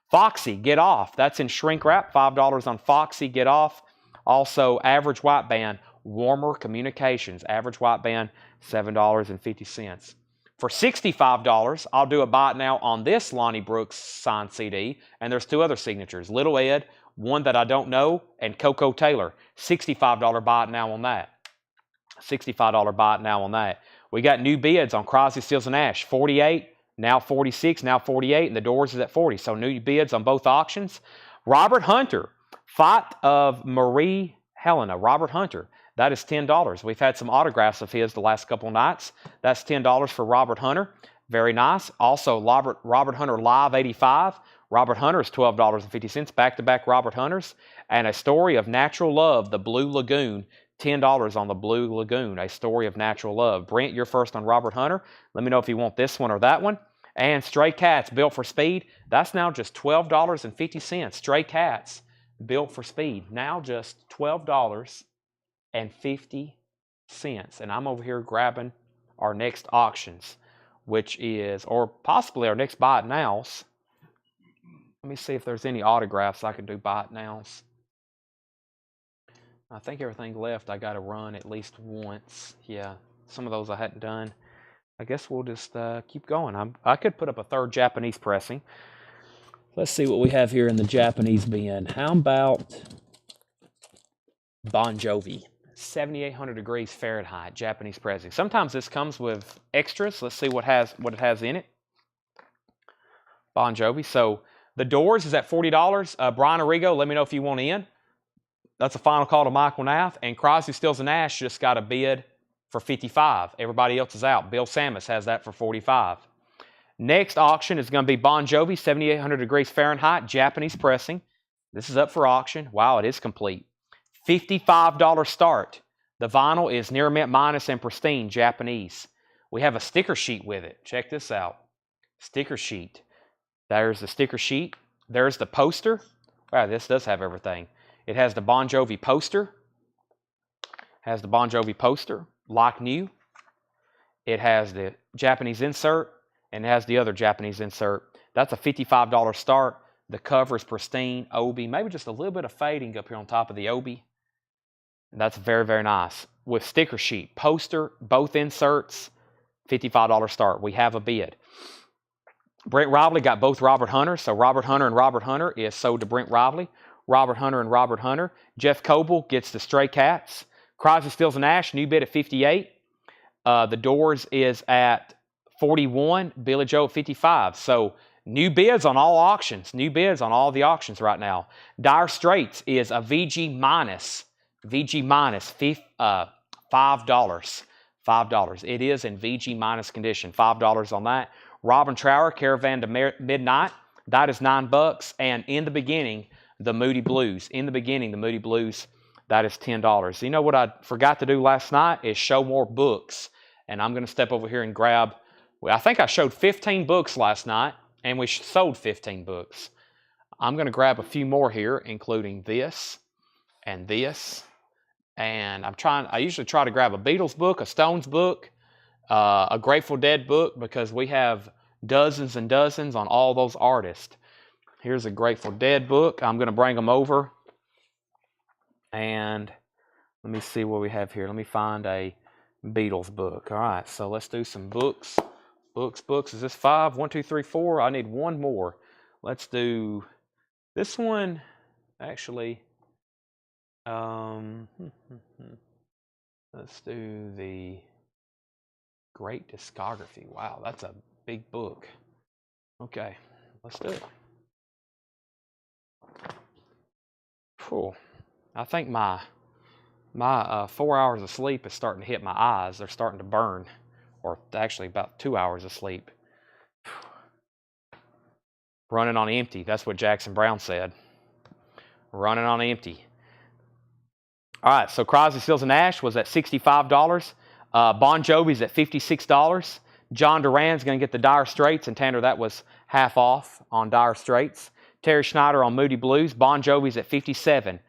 Foxy, Get Off. That's in shrink wrap. $5 on Foxy, Get Off. Also, Average White Band, Warmer Communications. Average White Band, $7.50. For $65, I'll do a buy it now on this Lonnie Brooks signed CD. And there's two other signatures. Little Ed, one that I don't know, and Coco Taylor. $65 buy it now on that. $65 buy it now on that. We got new bids on Crosby, Stills, and Nash. 48, now 46, now 48, and the doors is at 40. So new bids on both auctions. Robert Hunter, Fight of Marie Helena. Robert Hunter. That is $10. We've had some autographs of his the last couple nights. That's $10 for Robert Hunter. Very nice. Also, Robert Hunter Live 85. Robert Hunter is $12.50. Back-to-back Robert Hunters. And A Story of Natural Love, The Blue Lagoon. $10 on The Blue Lagoon, A Story of Natural Love. Brent, you're first on Robert Hunter. Let me know if you want this one or that one. And Stray Cats, Built for Speed. That's now just $12.50. Stray Cats, Built for Speed. Now just $12.50. And I'm over here grabbing our next auctions, which is, or possibly our next buy it nows. Let me see if there's any autographs I can do buy it nows. I think everything left I got to run at least once. Yeah, some of those I hadn't done. I guess we'll just keep going. I could put up a third Japanese pressing. Let's see what we have here in the Japanese bin. How about Bon Jovi? 7,800 degrees Fahrenheit, Japanese pressing. Sometimes this comes with extras. Let's see what it has in it. Bon Jovi. So the doors is at $40. Brian Arrigo, let me know if you want in. That's a final call to Michael Nath. And Crosby, Stills, and Nash just got a bid for $55. Everybody else is out. Bill Samus has that for $45. Next auction is going to be Bon Jovi, 7,800 degrees Fahrenheit, Japanese pressing. This is up for auction. Wow, it is complete. $55 start. The vinyl is near mint minus and pristine, Japanese. We have a sticker sheet with it. Check this out. Sticker sheet. There's the sticker sheet. There's the poster. Wow, this does have everything. It has the Bon Jovi poster. Has the Bon Jovi poster, like new. It has the Japanese insert, and it has the other Japanese insert. That's a $55 start. The cover is pristine, obi, maybe just a little bit of fading up here on top of the obi. And that's very, very nice. With sticker sheet, poster, both inserts, $55 start. We have a bid. Brent Rively got both Robert Hunters, so Robert Hunter and Robert Hunter is sold to Brent Rively. Robert Hunter and Robert Hunter. Jeff Coble gets the Stray Cats. Crosby, Stills, and Nash, new bid at $58. The doors is at $41. Billy Joe at $55. So New bids on all auctions. New bids on all the auctions right now. Dire Straits is a VG minus. VG minus $5. $5. It is in VG minus condition. $5 on that. Robin Trower, Caravan to Midnight. That is $9. And in the beginning, the Moody Blues. In the beginning, the Moody Blues, that is $10. You know what I forgot to do last night is show more books. And I'm going to step over here and grab, well, I think I showed 15 books last night, and we sold 15 books. I'm going to grab a few more here, including this and this. And I usually try to grab a Beatles book, a Stones book, a Grateful Dead book, because we have dozens and dozens on all those artists. Here's a Grateful Dead book. I'm going to bring them over. And let me see what we have here. Let me find a Beatles book. All right, so let's do some books. Books. Is this 5? 1, 2, 3, 4. I need one more. Let's do this one. Actually, let's do the Great Discography. Wow, that's a big book. Okay, let's do it. Cool. I think my 4 hours of sleep is starting to hit my eyes. They're starting to burn, or actually about 2 hours of sleep. Running on empty. That's what Jackson Brown said. Running on empty. All right, so Crosby, Stills, and Nash was at $65. Bon Jovi's at $56. John Duran's going to get the Dire Straits, and Tanner, that was half off on Dire Straits. Terry Schneider on Moody Blues. Bon Jovi's at $57.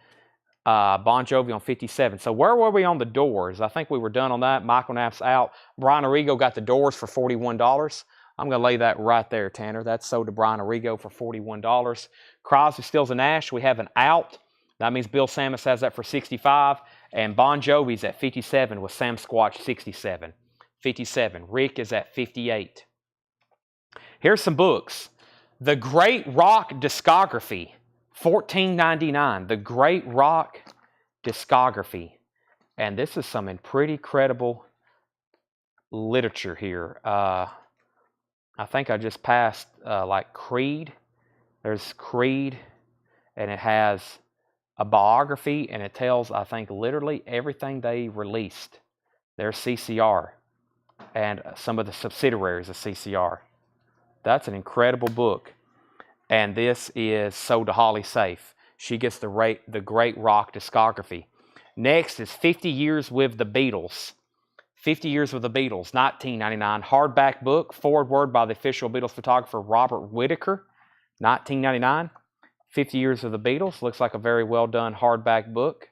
Bon Jovi on $57. So where were we on the Doors? I think we were done on that. Michael Knapp's out. Brian Arrigo got the Doors for $41. I'm going to lay that right there, Tanner. That's sold to Brian Arrigo for $41. Crosby, Stills, and Nash, we have an out. That means Bill Samus has that for $65. And Bon Jovi's at $57 with Sam Squatch $67. $57. Rick is at $58. Here's some books. The Great Rock Discography, $14.99. The Great Rock Discography. And this is some pretty credible literature here. I think I just passed like Creed. There's Creed, and it has a biography, and it tells, I think, literally everything they released. There's CCR and some of the subsidiaries of CCR. That's an incredible book. And this is sold to Holly Safe. She gets the Great Rock Discography. Next is 50 Years with the Beatles. 50 Years with the Beatles, $19.99. Hardback book, forward by the official Beatles photographer Robert Whitaker, $19.99. 50 Years of the Beatles. Looks like a very well done hardback book.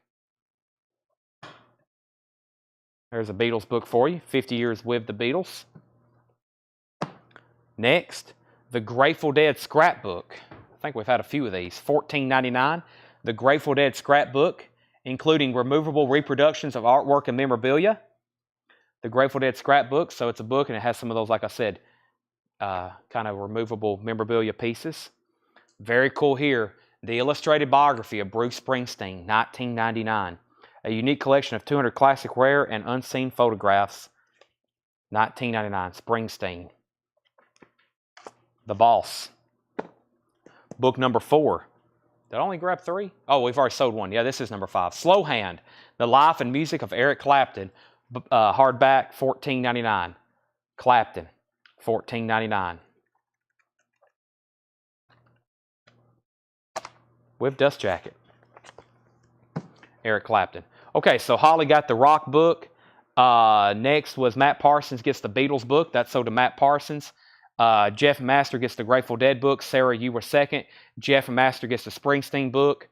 There's a Beatles book for you. 50 Years with the Beatles. Next, the Grateful Dead scrapbook. I think we've had a few of these. $14.99. The Grateful Dead scrapbook, including removable reproductions of artwork and memorabilia. The Grateful Dead scrapbook. So it's a book, and it has some of those, like I said, kind of removable memorabilia pieces. Very cool here. The Illustrated Biography of Bruce Springsteen, $19.99. A unique collection of 200 classic, rare, and unseen photographs, $19.99. Springsteen. The Boss. Book number 4. Did I only grab 3? Oh, we've already sold one. Yeah, this is number 5. Slow Hand. The Life and Music of Eric Clapton. Hardback, $14.99. Clapton, $14.99. With dust jacket. Eric Clapton. Okay, so Holly got the rock book. Next was Matt Parsons gets the Beatles book. That's sold to Matt Parsons. Jeff Master gets the Grateful Dead book. Sarah, you were second. Jeff Master gets the Springsteen book.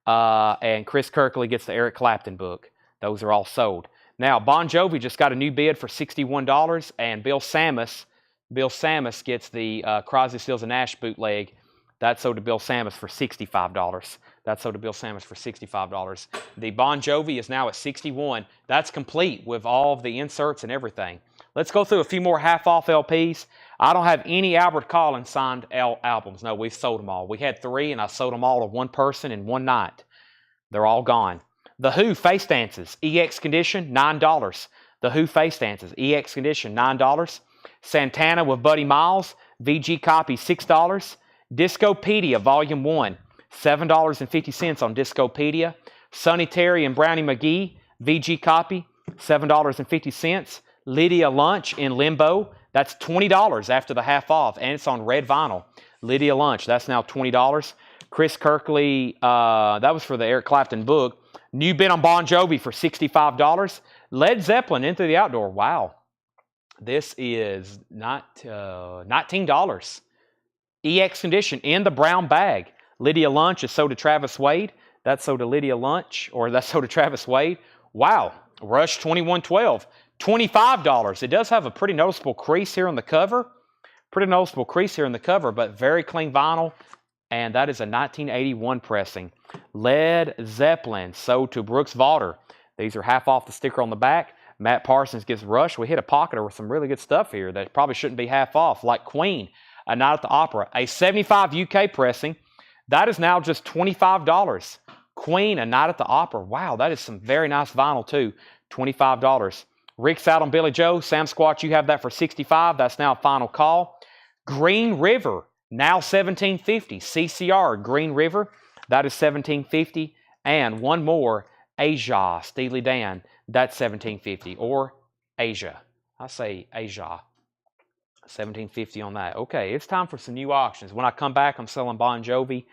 And Chris Kirkley gets the Eric Clapton book. Those are all sold. Now, Bon Jovi just got a new bid for $61. And Bill Samus gets the Crosby, Stills, and Nash bootleg. That's sold to Bill Samus for $65. That's sold to Bill Samus for $65. The Bon Jovi is now at $61. That's complete with all of the inserts and everything. Let's go through a few more half-off LPs. I don't have any Albert Collins signed albums. No, we've sold them all. We had 3, and I sold them all to one person in one night. They're all gone. The Who Face Dances, EX Condition, $9. The Who Face Dances, EX Condition, $9. Santana with Buddy Miles. VG copy, $6. Discopedia, Volume 1, $7.50 on Discopedia. Sonny Terry and Brownie McGee, VG copy, $7.50. Lydia Lunch in Limbo, that's $20 after the half off, and it's on red vinyl. Lydia Lunch, that's now $20. Chris Kirkley, that was for the Eric Clapton book. New bit on Bon Jovi for $65. Led Zeppelin, Into the Outdoor, wow. This is not $19. EX condition in the brown bag. Lydia Lunch is sold to Travis Wade. That's sold to Lydia Lunch, or that's sold to Travis Wade. Wow. Rush 2112, $25. It does have a pretty noticeable crease here on the cover. But very clean vinyl. And that is a 1981 pressing. Led Zeppelin, sold to Brooks Valder. These are half off the sticker on the back. Matt Parsons gets Rush. We hit a pocket with some really good stuff here that probably shouldn't be half off, like Queen, A Night at the Opera. A 75 UK pressing. That is now just $25. Queen, A Night at the Opera. Wow, that is some very nice vinyl too. $25. Rick's out on Billy Joe. Sam Squatch, you have that for $65. That's now a final call. Green River, now $17.50. CCR, Green River, that is $17.50. And one more, Asia, Steely Dan, that's $17.50. Or Asia. I say Asia. $17.50 on that. Okay, it's time for some new auctions. When I come back, I'm selling Bon Jovi.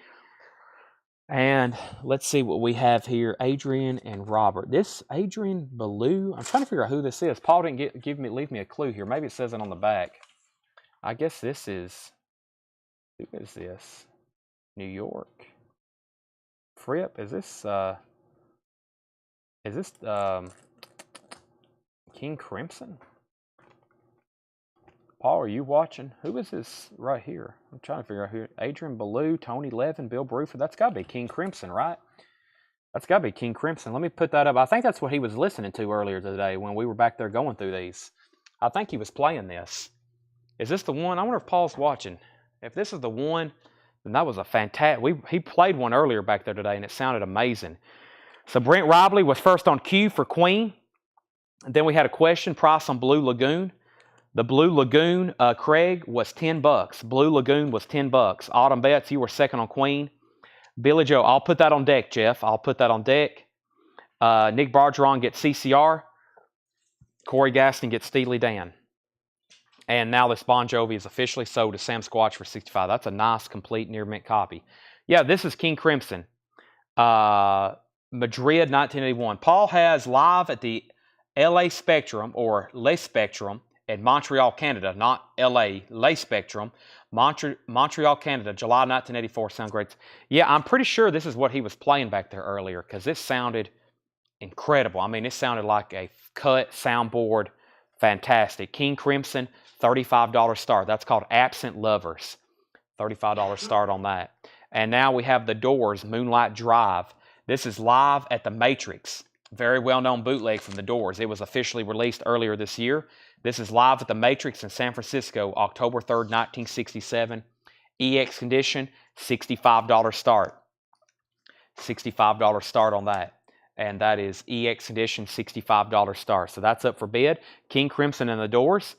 And let's see what we have here. Adrian and Robert. This Adrian Ballou, I'm trying to figure out who this is. Paul didn't leave me a clue here. Maybe it says it on the back. I guess this is, who is this? New York. Fripp, is this King Crimson? Paul, are you watching? Who is this right here? I'm trying to figure out who. Adrian Ballou, Tony Levin, Bill Bruford. That's got to be King Crimson, right? That's got to be King Crimson. Let me put that up. I think that's what he was listening to earlier today when we were back there going through these. I think he was playing this. Is this the one? I wonder if Paul's watching. If this is the one, then that was a fantastic. He played one earlier back there today, and it sounded amazing. So Brent Robley was first on cue for Queen. And then we had a question, price on Blue Lagoon. The Blue Lagoon, Craig, was $10. Blue Lagoon was $10. Autumn Betts, you were second on Queen. Billy Joe, I'll put that on deck, Jeff. I'll put that on deck. Nick Bargeron gets CCR. Corey Gaston gets Steely Dan. And now this Bon Jovi is officially sold to Sam Squatch for $65. That's a nice, complete, near mint copy. Yeah, this is King Crimson. Madrid, 1981. Paul has live at the LA Spectrum, or Les Spectrum, in Montreal, Canada. Not LA, Les Spectrum. Montreal, Canada, July 1984. Sound great. Yeah, I'm pretty sure this is what he was playing back there earlier, because this sounded incredible. I mean, it sounded like a cut soundboard. Fantastic. King Crimson, $35 start. That's called Absent Lovers. $35 start on that. And now we have the Doors, Moonlight Drive. This is live at the Matrix. Very well-known bootleg from the Doors. It was officially released earlier this year. This is live at the Matrix in San Francisco, October 3rd, 1967. EX condition, $65 start. $65 start on that. And that is EX condition, $65 start. So that's up for bid. King Crimson and the Doors.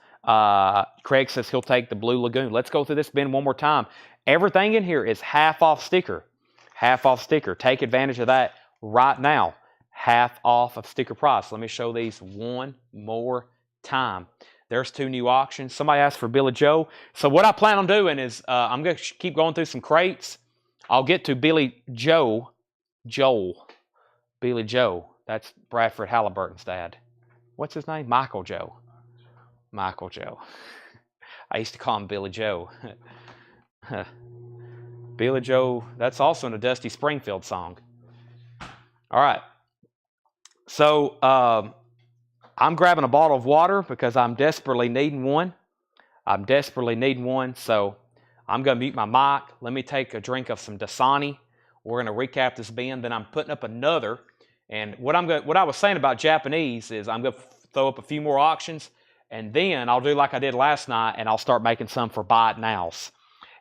Craig says he'll take the Blue Lagoon. Let's go through this bin one more time. Everything in here is half off sticker. Half off sticker. Take advantage of that right now. Half off of sticker price. Let me show these one more time. There's two new auctions. Somebody asked for Billy Joe. So what I plan on doing is I'm going to keep going through some crates. I'll get to Billy Joe. Billy Joe. That's Bradford Halliburton's dad. What's his name? Michael Joe. Michael Joe. I used to call him Billy Joe. Billy Joe, that's also in a Dusty Springfield song. All right. So I'm grabbing a bottle of water because I'm desperately needing one. So I'm going to mute my mic. Let me take a drink of some Dasani. We're going to recap this bin. Then I'm putting up another. And what I was saying about Japanese is I'm going to throw up a few more auctions. And then I'll do like I did last night, and I'll start making some for buy it nows.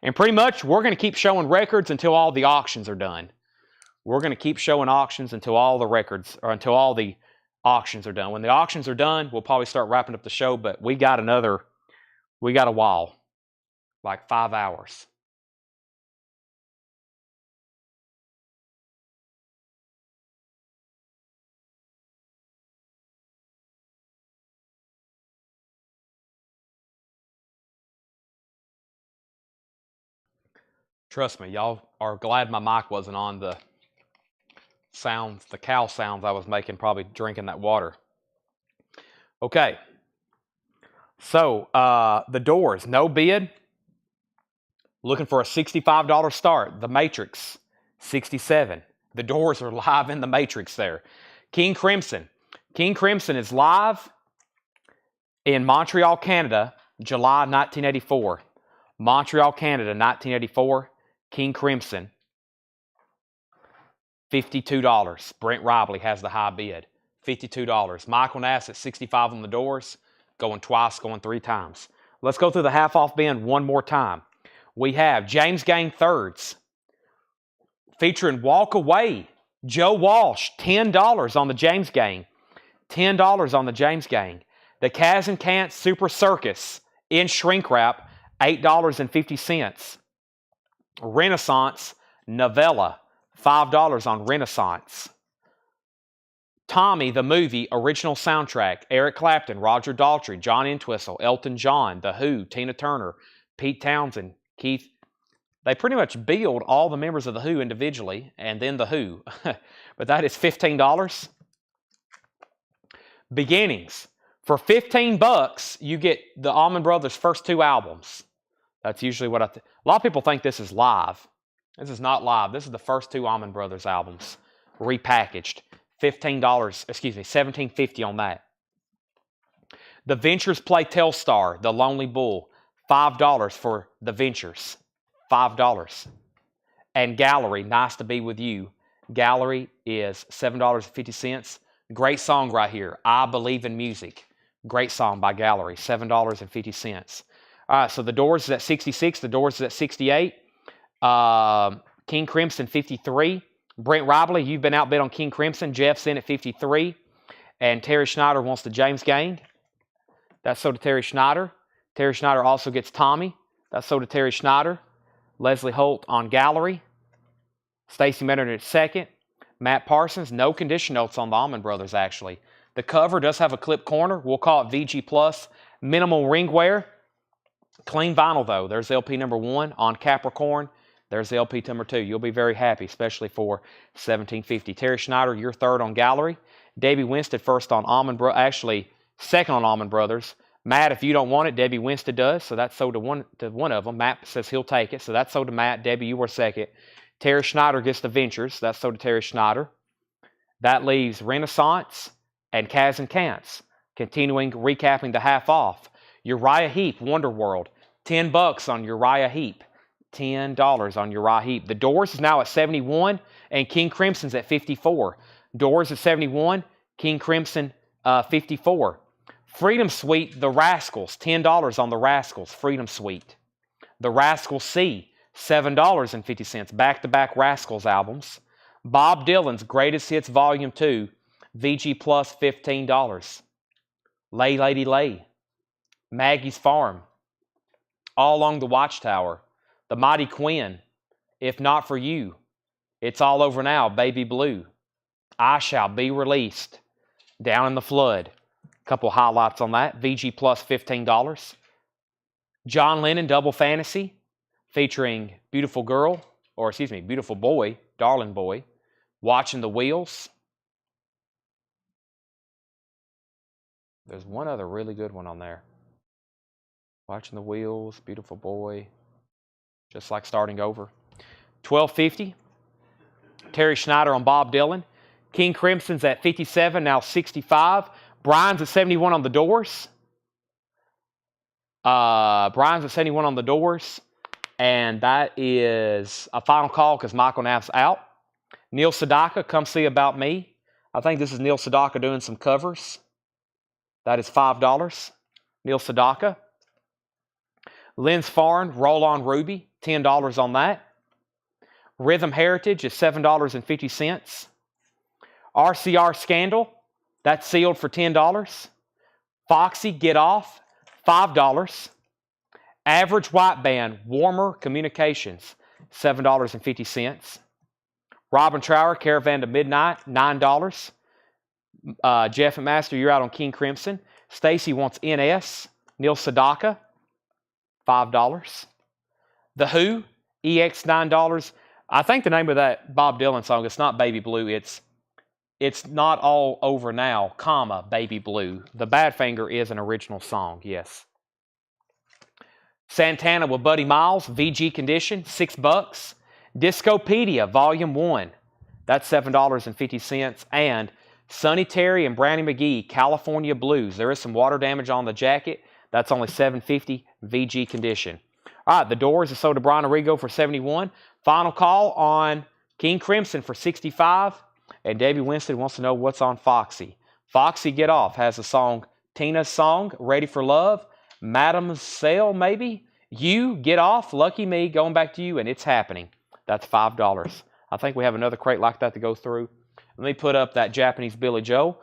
And pretty much we're going to keep showing records until all the auctions are done. We're going to keep showing auctions until all the records, or until all the auctions are done. When the auctions are done, we'll probably start wrapping up the show, but we got a while. like 5 hours. Trust me, y'all are glad my mic wasn't on the sounds, the cow sounds I was making probably drinking that water. Okay. So, the doors, no bid. Looking for a $65 start. The Matrix, $67. The doors are live in the Matrix there. King Crimson. King Crimson is live in Montreal, Canada, July 1984. Montreal, Canada, 1984. King Crimson, $52. Brent Ribley has the high bid. $52. Michael Nass at 65 on the doors. Going twice, going 3 times. Let's go through the half-off bin one more time. We have James Gang Thirds featuring Walk Away. Joe Walsh, $10 on the James Gang. $10 on the James Gang. The Kaz and Kant Super Circus in shrink wrap, $8.50. Renaissance Novella, $5 on Renaissance. Tommy, the movie, original soundtrack, Eric Clapton, Roger Daltrey, John Entwistle, Elton John, The Who, Tina Turner, Pete Townsend, Keith. They pretty much billed all the members of The Who individually, and then The Who. But that is $15. Beginnings. For $15, you get the Allman Brothers' first 2 albums. That's usually what a lot of people think this is live. This is not live. This is the first 2 Allman Brothers albums, repackaged. $17.50 on that. The Ventures play Telstar, The Lonely Bull, $5 for The Ventures. $5. And Gallery, Nice to Be With You. Gallery is $7.50. Great song right here, I Believe in Music. Great song by Gallery, $7.50. All right, so the Doors is at 66. The Doors is at 68. King Crimson, 53. Brent Ribley, you've been outbid on King Crimson. Jeff's in at 53. And Terry Schneider wants the James Gang. That's sold to Terry Schneider. Terry Schneider also gets Tommy. That's sold to Terry Schneider. Leslie Holt on Gallery. Stacy Metternich at second. Matt Parsons, no condition notes on the Allman Brothers, actually. The cover does have a clip corner. We'll call it VG+. Minimal ring wear. Clean vinyl, though. There's LP number 1 on Capricorn. There's the LP number 2. You'll be very happy, especially for $17.50. Terry Schneider, you're third on Gallery. Debbie Winstead first on Allman Brothers. Actually, second on Allman Brothers. Matt, if you don't want it, Debbie Winstead does. So that's sold to one of them. Matt says he'll take it. So that's sold to Matt. Debbie, you were second. Terry Schneider gets the Ventures. That's sold to Terry Schneider. That leaves Renaissance and Kaz and Kants. Continuing, recapping the half off. Uriah Heep, Wonderworld. $10 on Uriah Heep. $10 on Uriah Heep. The Doors is now at 71, and King Crimson's at 54. Doors at 71, King Crimson 54. Freedom Suite, The Rascals, $10 on The Rascals, Freedom Suite. The Rascals C, $7.50, back-to-back Rascals albums. Bob Dylan's Greatest Hits Volume 2, VG+, $15. Lay Lady Lay. Maggie's Farm. All Along the Watchtower. The Mighty Quinn, If Not For You. It's All Over Now, Baby Blue. I Shall Be Released. Down in the Flood. A couple highlights on that. VG+, $15. John Lennon, Double Fantasy, featuring Beautiful Boy, Darling Boy. Watching the Wheels. There's one other really good one on there. Watching the Wheels, Beautiful Boy. Just like Starting Over. $12.50. Terry Schneider on Bob Dylan. King Crimson's at 57, now 65. Brian's at 71 on the Doors. Brian's at 71 on the Doors. And that is a final call because Michael Knapp's out. Neil Sedaka, Come See About Me. I think this is Neil Sedaka doing some covers. That is $5. Neil Sedaka. Lynn's Farn, Roll On Ruby, $10 on that. Rhythm Heritage is $7.50. RCR Scandal, that's sealed for $10. Foxy, Get Off, $5. Average white band, Warmer Communications, $7.50. Robin Trower, Caravan to Midnight, $9. Jeff and Master, you're out on King Crimson. Stacy wants NS. Neil Sedaka, $5. The Who, EX, $9. I think the name of that Bob Dylan song, it's not Baby Blue, it's Not All Over Now, comma, Baby Blue. The Badfinger is an original song, yes. Santana with Buddy Miles, VG Condition, $6. Discopedia, Volume 1, that's $7.50. And Sonny Terry and Brownie McGee, California Blues. There is some water damage on the jacket. That's only $7.50, VG Condition. All right, The Doors, is sold to Brian Arrigo for $71. Final call on King Crimson for $65. And Debbie Winston wants to know what's on Foxy. Foxy Get Off has a song, Tina's song, Ready for Love. Madam's Sale, maybe. You, Get Off, Lucky Me, Going Back to You, and It's Happening. That's $5. I think we have another crate like that to go through. Let me put up that Japanese Billy Joe.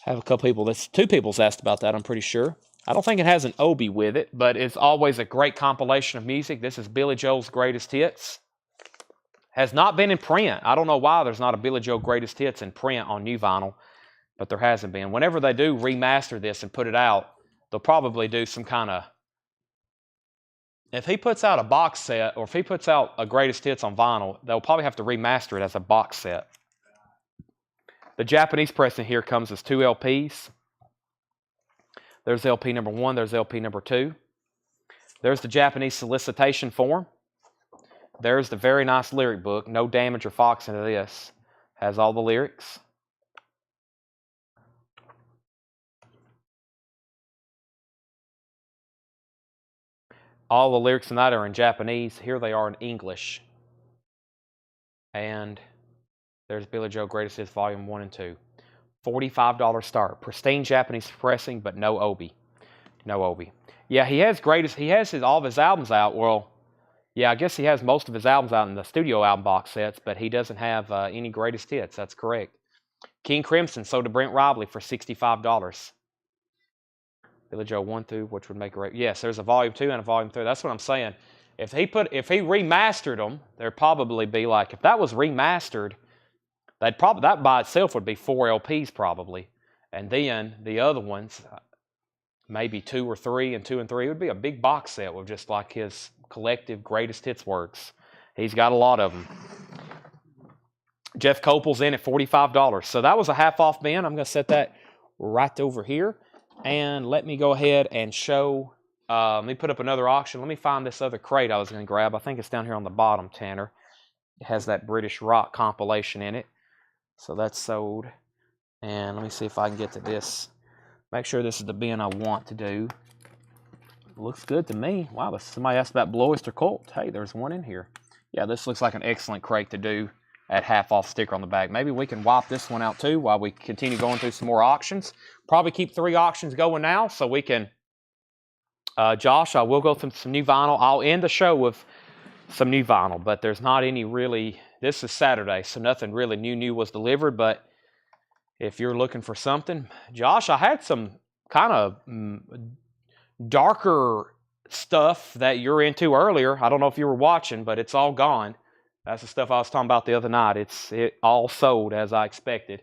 I have a couple people, two people's asked about that, I'm pretty sure. I don't think it has an Obi with it, but it's always a great compilation of music. This is Billy Joel's Greatest Hits. Has not been in print. I don't know why there's not a Billy Joel Greatest Hits in print on new vinyl, but there hasn't been. Whenever they do remaster this and put it out, they'll probably do some kind of... If he puts out a box set, or if he puts out a Greatest Hits on vinyl, they'll probably have to remaster it as a box set. The Japanese pressing here comes as 2 LPs. There's LP number 1, there's LP number 2. There's the Japanese solicitation form. There's the very nice lyric book. No damage or fox into this. Has all the lyrics. All the lyrics in that are in Japanese. Here they are in English. And there's Billy Joel Greatest Hits Volume 1 and 2. $45 start. Pristine Japanese pressing, but no Obi. No Obi. Yeah, he has all of his albums out. Well, yeah, I guess he has most of his albums out in the studio album box sets, but he doesn't have any Greatest Hits. That's correct. King Crimson sold to Brent Robley for $65. Billy Joel 1 through, which would make a great... Yes, there's a Volume 2 and a Volume 3. That's what I'm saying. If he remastered them, there'd probably be like... If that was remastered, that by itself would be 4 LPs probably. And then the other ones, maybe 2 or 3 and 2 and 3. It would be a big box set with just like his collective Greatest Hits works. He's got a lot of them. Jeff Copel's in at $45. So that was a half off bin. I'm going to set that right over here. And let me go ahead and show, let me put up another auction. Let me find this other crate I was going to grab. I think it's down here on the bottom, Tanner. It has that British rock compilation in it. So that's sold. And let me see if I can get to this. Make sure this is the bin I want to do. Looks good to me. Wow, somebody asked about Blue Oyster Cult. Hey, there's one in here. Yeah, this looks like an excellent crate to do at half off sticker on the back. Maybe we can wipe this one out too while we continue going through some more auctions. Probably keep 3 auctions going now so we can... Josh, I will go through some new vinyl. I'll end the show with some new vinyl, but there's not any really... This is Saturday, so nothing really new was delivered, but if you're looking for something... Josh, I had some kind of darker stuff that you're into earlier. I don't know if you were watching, but it's all gone. That's the stuff I was talking about the other night. It all sold as I expected.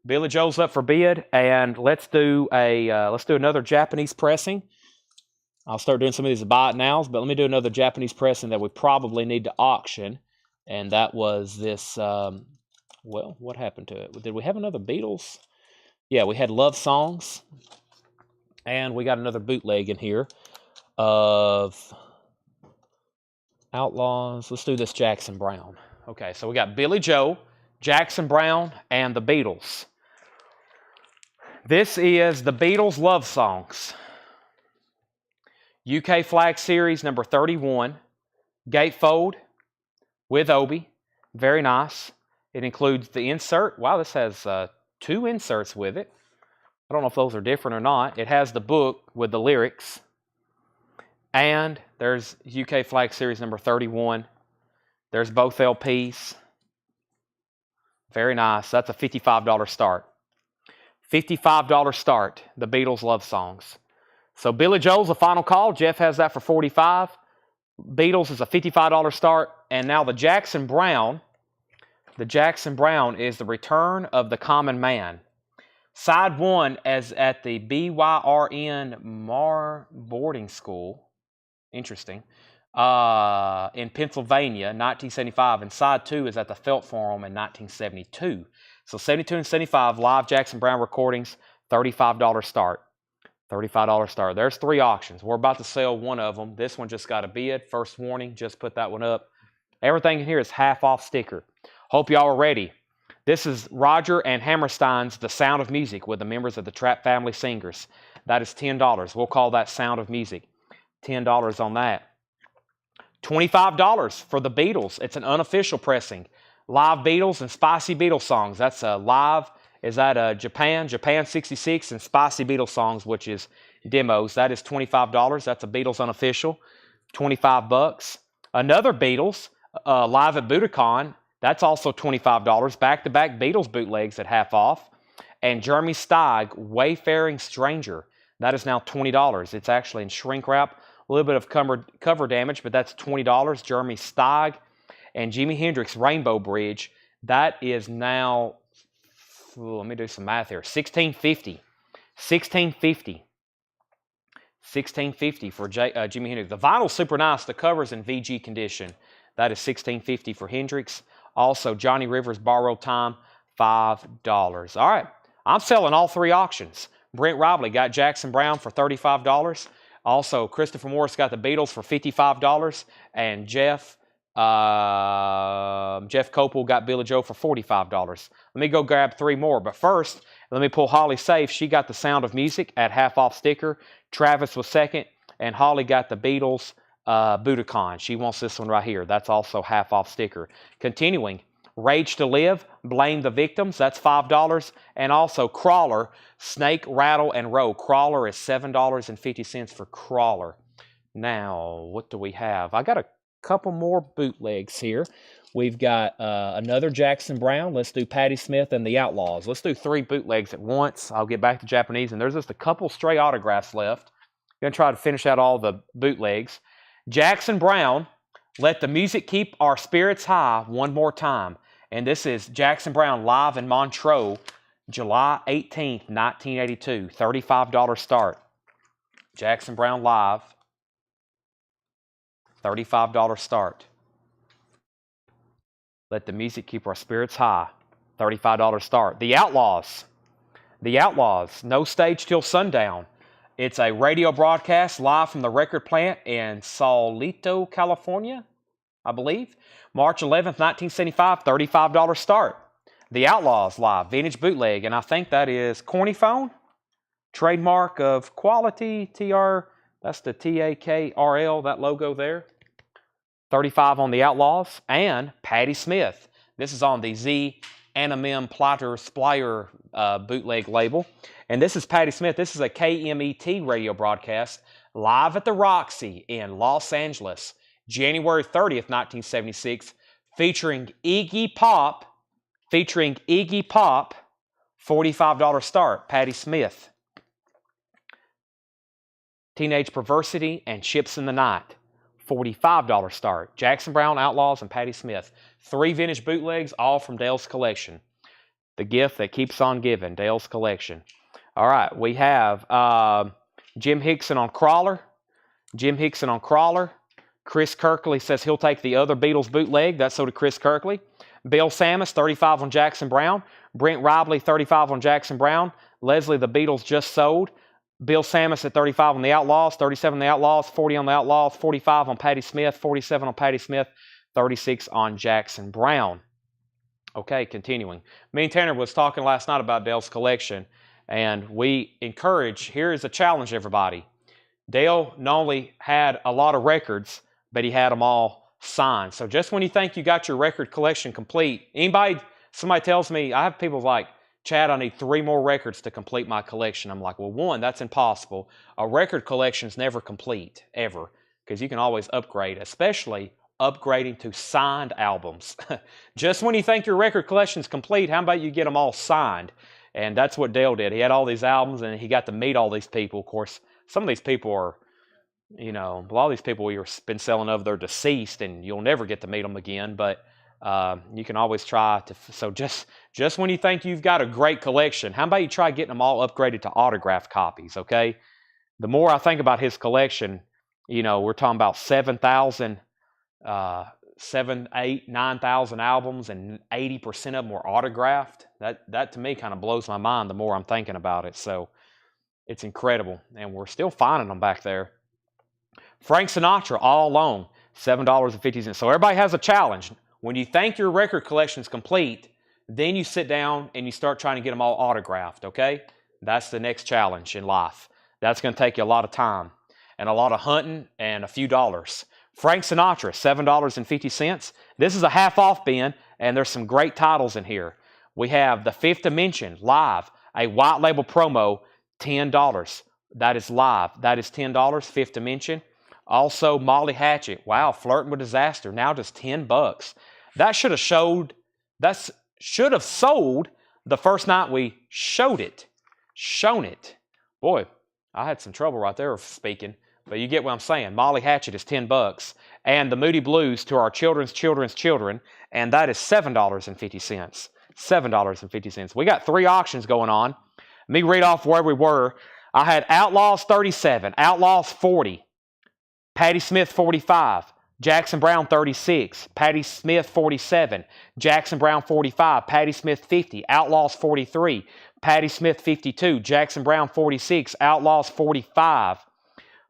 Billy Joel's up for bid, and let's do another Japanese pressing. I'll start doing some of these buy it nows, but let me do another Japanese pressing that we probably need to auction, and that was this. Well, what happened to it? Did we have another Beatles? Yeah, we had Love Songs, and we got another bootleg in here of Outlaws. Let's do this Jackson Browne. Okay, so we got Billy Joel, Jackson Browne, and the Beatles. This is the Beatles Love Songs. UK Flag Series number 31. Gatefold with Obi. Very nice. It includes the insert. Wow, this has 2 inserts with it. I don't know if those are different or not. It has the book with the lyrics. And there's UK Flag Series number 31. There's both LPs. Very nice. That's a $55 start. $55 start, the Beatles Love Songs. So Billy Joel's the final call. Jeff has that for 45. Beatles is a $55 start. And now the Jackson Brown. The Jackson Brown is the Return of the Common Man. Side 1 as at the BYRN Mar Boarding School. Interesting. In Pennsylvania, 1975. And side 2 is at the Felt Forum in 1972. So 72 and 75 live Jackson Brown recordings, $35 start. $35 start. There's 3 auctions. We're about to sell one of them. This one just got a bid. First warning, just put that one up. Everything in here is half off sticker. Hope y'all are ready. This is Roger and Hammerstein's The Sound of Music with the members of the Trapp Family Singers. That is $10. We'll call that Sound of Music. $10 on that. $25 for the Beatles. It's an unofficial pressing. Live Beatles and Spicy Beatles songs. That's a live. Is that Japan 66 and Spicy Beatles songs, which is demos. That is $25. That's a Beatles unofficial. $25. Another Beatles live at Budokan. That's also $25. Back-to-back Beatles bootlegs at half off. And Jeremy Steig, Wayfaring Stranger. That is now $20. It's actually in shrink wrap. A little bit of cover damage, but that's $20. Jeremy Steig. And Jimi Hendrix, Rainbow Bridge. That is now, let me do some math here, $16.50. $16.50. $16.50 for Jimi Hendrix. The vinyl's super nice. The cover's in VG condition. That is $16.50 for Hendrix. Also, Johnny Rivers, Borrowed Time, $5. All right, I'm selling all 3 auctions. Brent Robley got Jackson Brown for $35. Also, Christopher Morris got the Beatles for $55. And Jeff Copel got Billy Joe for $45. Let me go grab 3 more. But first, let me pull Holly safe. She got The Sound of Music at half off sticker. Travis was second. And Holly got the Beatles Budokan. She wants this one right here. That's also half off sticker. Continuing, Rage to Live, Blame the Victims. That's $5. And also Crawler, Snake, Rattle, and Roll. Crawler is $7.50 for Crawler. Now, what do we have? I got a couple more bootlegs here. We've got another Jackson Brown. Let's do Patti Smith and the Outlaws. Let's do 3 bootlegs at once. I'll get back to Japanese. And there's just a couple stray autographs left. I'm going to try to finish out all the bootlegs. Jackson Brown, Let the Music Keep Our Spirits High one more time. And this is Jackson Brown live in Montreux, July 18th, 1982. $35 start. Jackson Brown live. $35 start. Let the Music Keep Our Spirits High. $35 start. The Outlaws. The Outlaws. No Stage Till Sundown. It's a radio broadcast live from the record plant in Solito, California, I believe. March 11th, 1975, $35 start. The Outlaws live, vintage bootleg, and I think that is Corny Phone, trademark of quality, TR, that's the TAKRL, that logo there. 35 on the Outlaws, and Patti Smith. This is on the Z Animem Platter Splier bootleg label. And this is Patti Smith. This is a KMET radio broadcast live at the Roxy in Los Angeles, January 30th, 1976, featuring Iggy Pop, $45 start, Patti Smith. Teenage Perversity and Ships in the Night, $45 start. Jackson Brown, Outlaws, and Patti Smith. 3 vintage bootlegs, all from Dale's collection. The gift that keeps on giving, Dale's collection. All right, we have Jim Hickson on Crawler. Chris Kirkley says he'll take the other Beatles bootleg. That's so to Chris Kirkley. Bill Sammis, 35 on Jackson Brown. Brent Robley, 35 on Jackson Brown. Leslie, the Beatles just sold. Bill Sammis at 35 on the Outlaws, 37 on the Outlaws, 40 on the Outlaws, 45 on Patti Smith, 47 on Patti Smith, 36 on Jackson Brown. Okay, continuing. Me and Tanner was talking last night about Dale's collection, and we encourage, here is a challenge, everybody. Dale not only had a lot of records, but he had them all signed. So just when you think you got your record collection complete, somebody tells me, I have people like, Chad, I need 3 more records to complete my collection. I'm like, well, 1, that's impossible. A record collection is never complete, ever, because you can always upgrade, especially upgrading to signed albums. Just when you think your record collection is complete, how about you get them all signed? And that's what Dale did. He had all these albums, and he got to meet all these people. Of course, some of these people are, a lot of these people you've been selling of, they're deceased, and you'll never get to meet them again. But you can always try to. So just when you think you've got a great collection, how about you try getting them all upgraded to autographed copies? Okay. The more I think about his collection, we're talking about 7,000, 7, 8, 9,000 albums, and 80% of them were autographed. That to me kind of blows my mind the more I'm thinking about it. So it's incredible, and we're still finding them back there. Frank Sinatra, all alone, $7.50. So everybody has a challenge. When you think your record collection is complete, then you sit down and you start trying to get them all autographed, okay? That's the next challenge in life. That's going to take you a lot of time and a lot of hunting and a few dollars. Frank Sinatra, $7.50. This is a half-off bin, and there's some great titles in here. We have The Fifth Dimension, live, a white label promo, $10. That is live. That is $10, Fifth Dimension. Also, Molly Hatchet, wow, Flirting with Disaster, now just $10. That should have sold the first night we shown it. Boy, I had some trouble right there speaking, but you get what I'm saying. Molly Hatchet is $10. And the Moody Blues, To Our Children's Children, and that is $7.50. $7.50. We got 3 auctions going on. Let me read off where we were. I had Outlaws 37, Outlaws 40, Patti Smith 45, Jackson Browne 36, Patti Smith 47, Jackson Browne 45, Patti Smith 50, Outlaws 43, Patti Smith 52, Jackson Browne 46, Outlaws 45,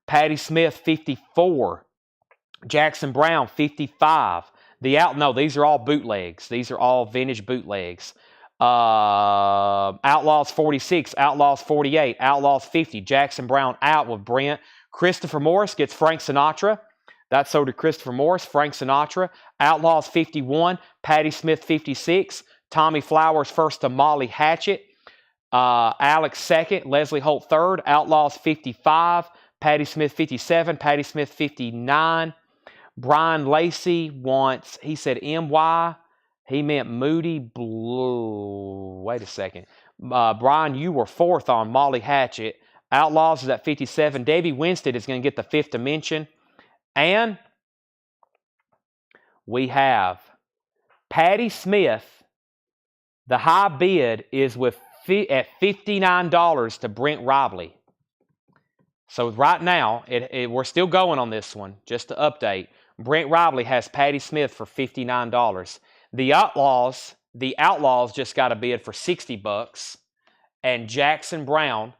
Patti Smith 54, Jackson Browne 55. These are all bootlegs. These are all vintage bootlegs. Outlaws 46, Outlaws 48, Outlaws 50, Jackson Browne out with Brent. Christopher Morris gets Frank Sinatra. That's sold to Christopher Morris, Frank Sinatra. Outlaws 51, Patti Smith 56, Tommy Flowers first to Molly Hatchet. Alex second, Leslie Holt third. Outlaws 55, Patti Smith 57, Patti Smith 59. Brian Lacey wants, he said MY. He meant Moody Blue. Wait a second. Brian, you were fourth on Molly Hatchet. Outlaws is at 57. Davey Winstead is going to get the Fifth Dimension. And we have Patti Smith. The high bid is at $59 to Brent Robley. So right now, we're still going on this one, just to update. Brent Robley has Patti Smith for $59. The Outlaws just got a bid for $60. And Jackson Browne,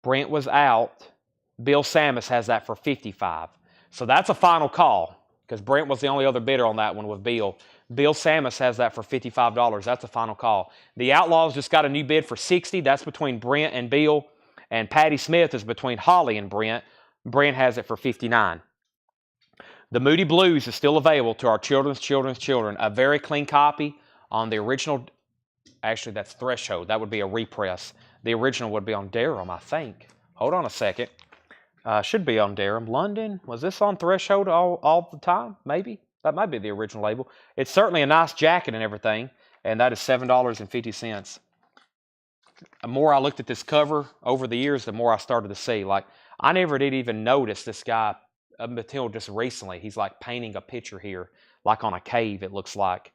Brent was out. Bill Samus has that for $55. So that's a final call, because Brent was the only other bidder on that one with Bill. Bill Samus has that for $55. That's a final call. The Outlaws just got a new bid for $60. That's between Brent and Bill. And Patti Smith is between Holly and Brent. Brent has it for $59. The Moody Blues is still available to our children's children. A very clean copy on the original. Actually, that's Threshold. That would be a repress. The original would be on Durham, I think. Hold on a second. Should be on Durham. London. Was this on Threshold all the time? Maybe. That might be the original label. It's certainly a nice jacket and everything. And that is $7.50. The more I looked at this cover over the years, the more I started to see. Like, I never did even notice this guy until just recently. He's like painting a picture here, like on a cave, it looks like.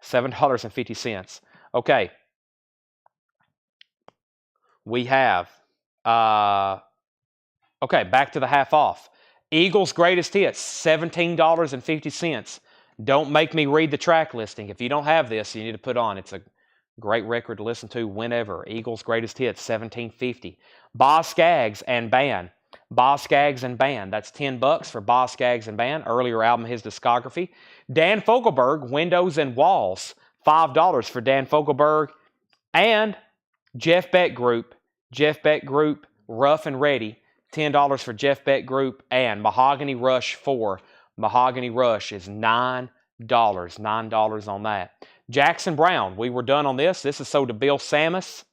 $7.50. Okay. We have, okay, back to the half off. Eagles Greatest Hits, $17.50. Don't make me read the track listing. If you don't have this, you need to put on. It's a great record to listen to whenever. Eagles Greatest Hits, $17.50. Boz Scaggs and Band. Boz Scaggs and Band. That's $10 for Boz Scaggs and Band. Earlier album, his discography. Dan Fogelberg, Windows and Walls. $5 for Dan Fogelberg. And Jeff Beck Group, Rough and Ready, $10 for Jeff Beck Group, and Mahogany Rush 4. Mahogany Rush is $9. $9 on that. Jackson Browne, we were done on this. This is sold to Bill Samus.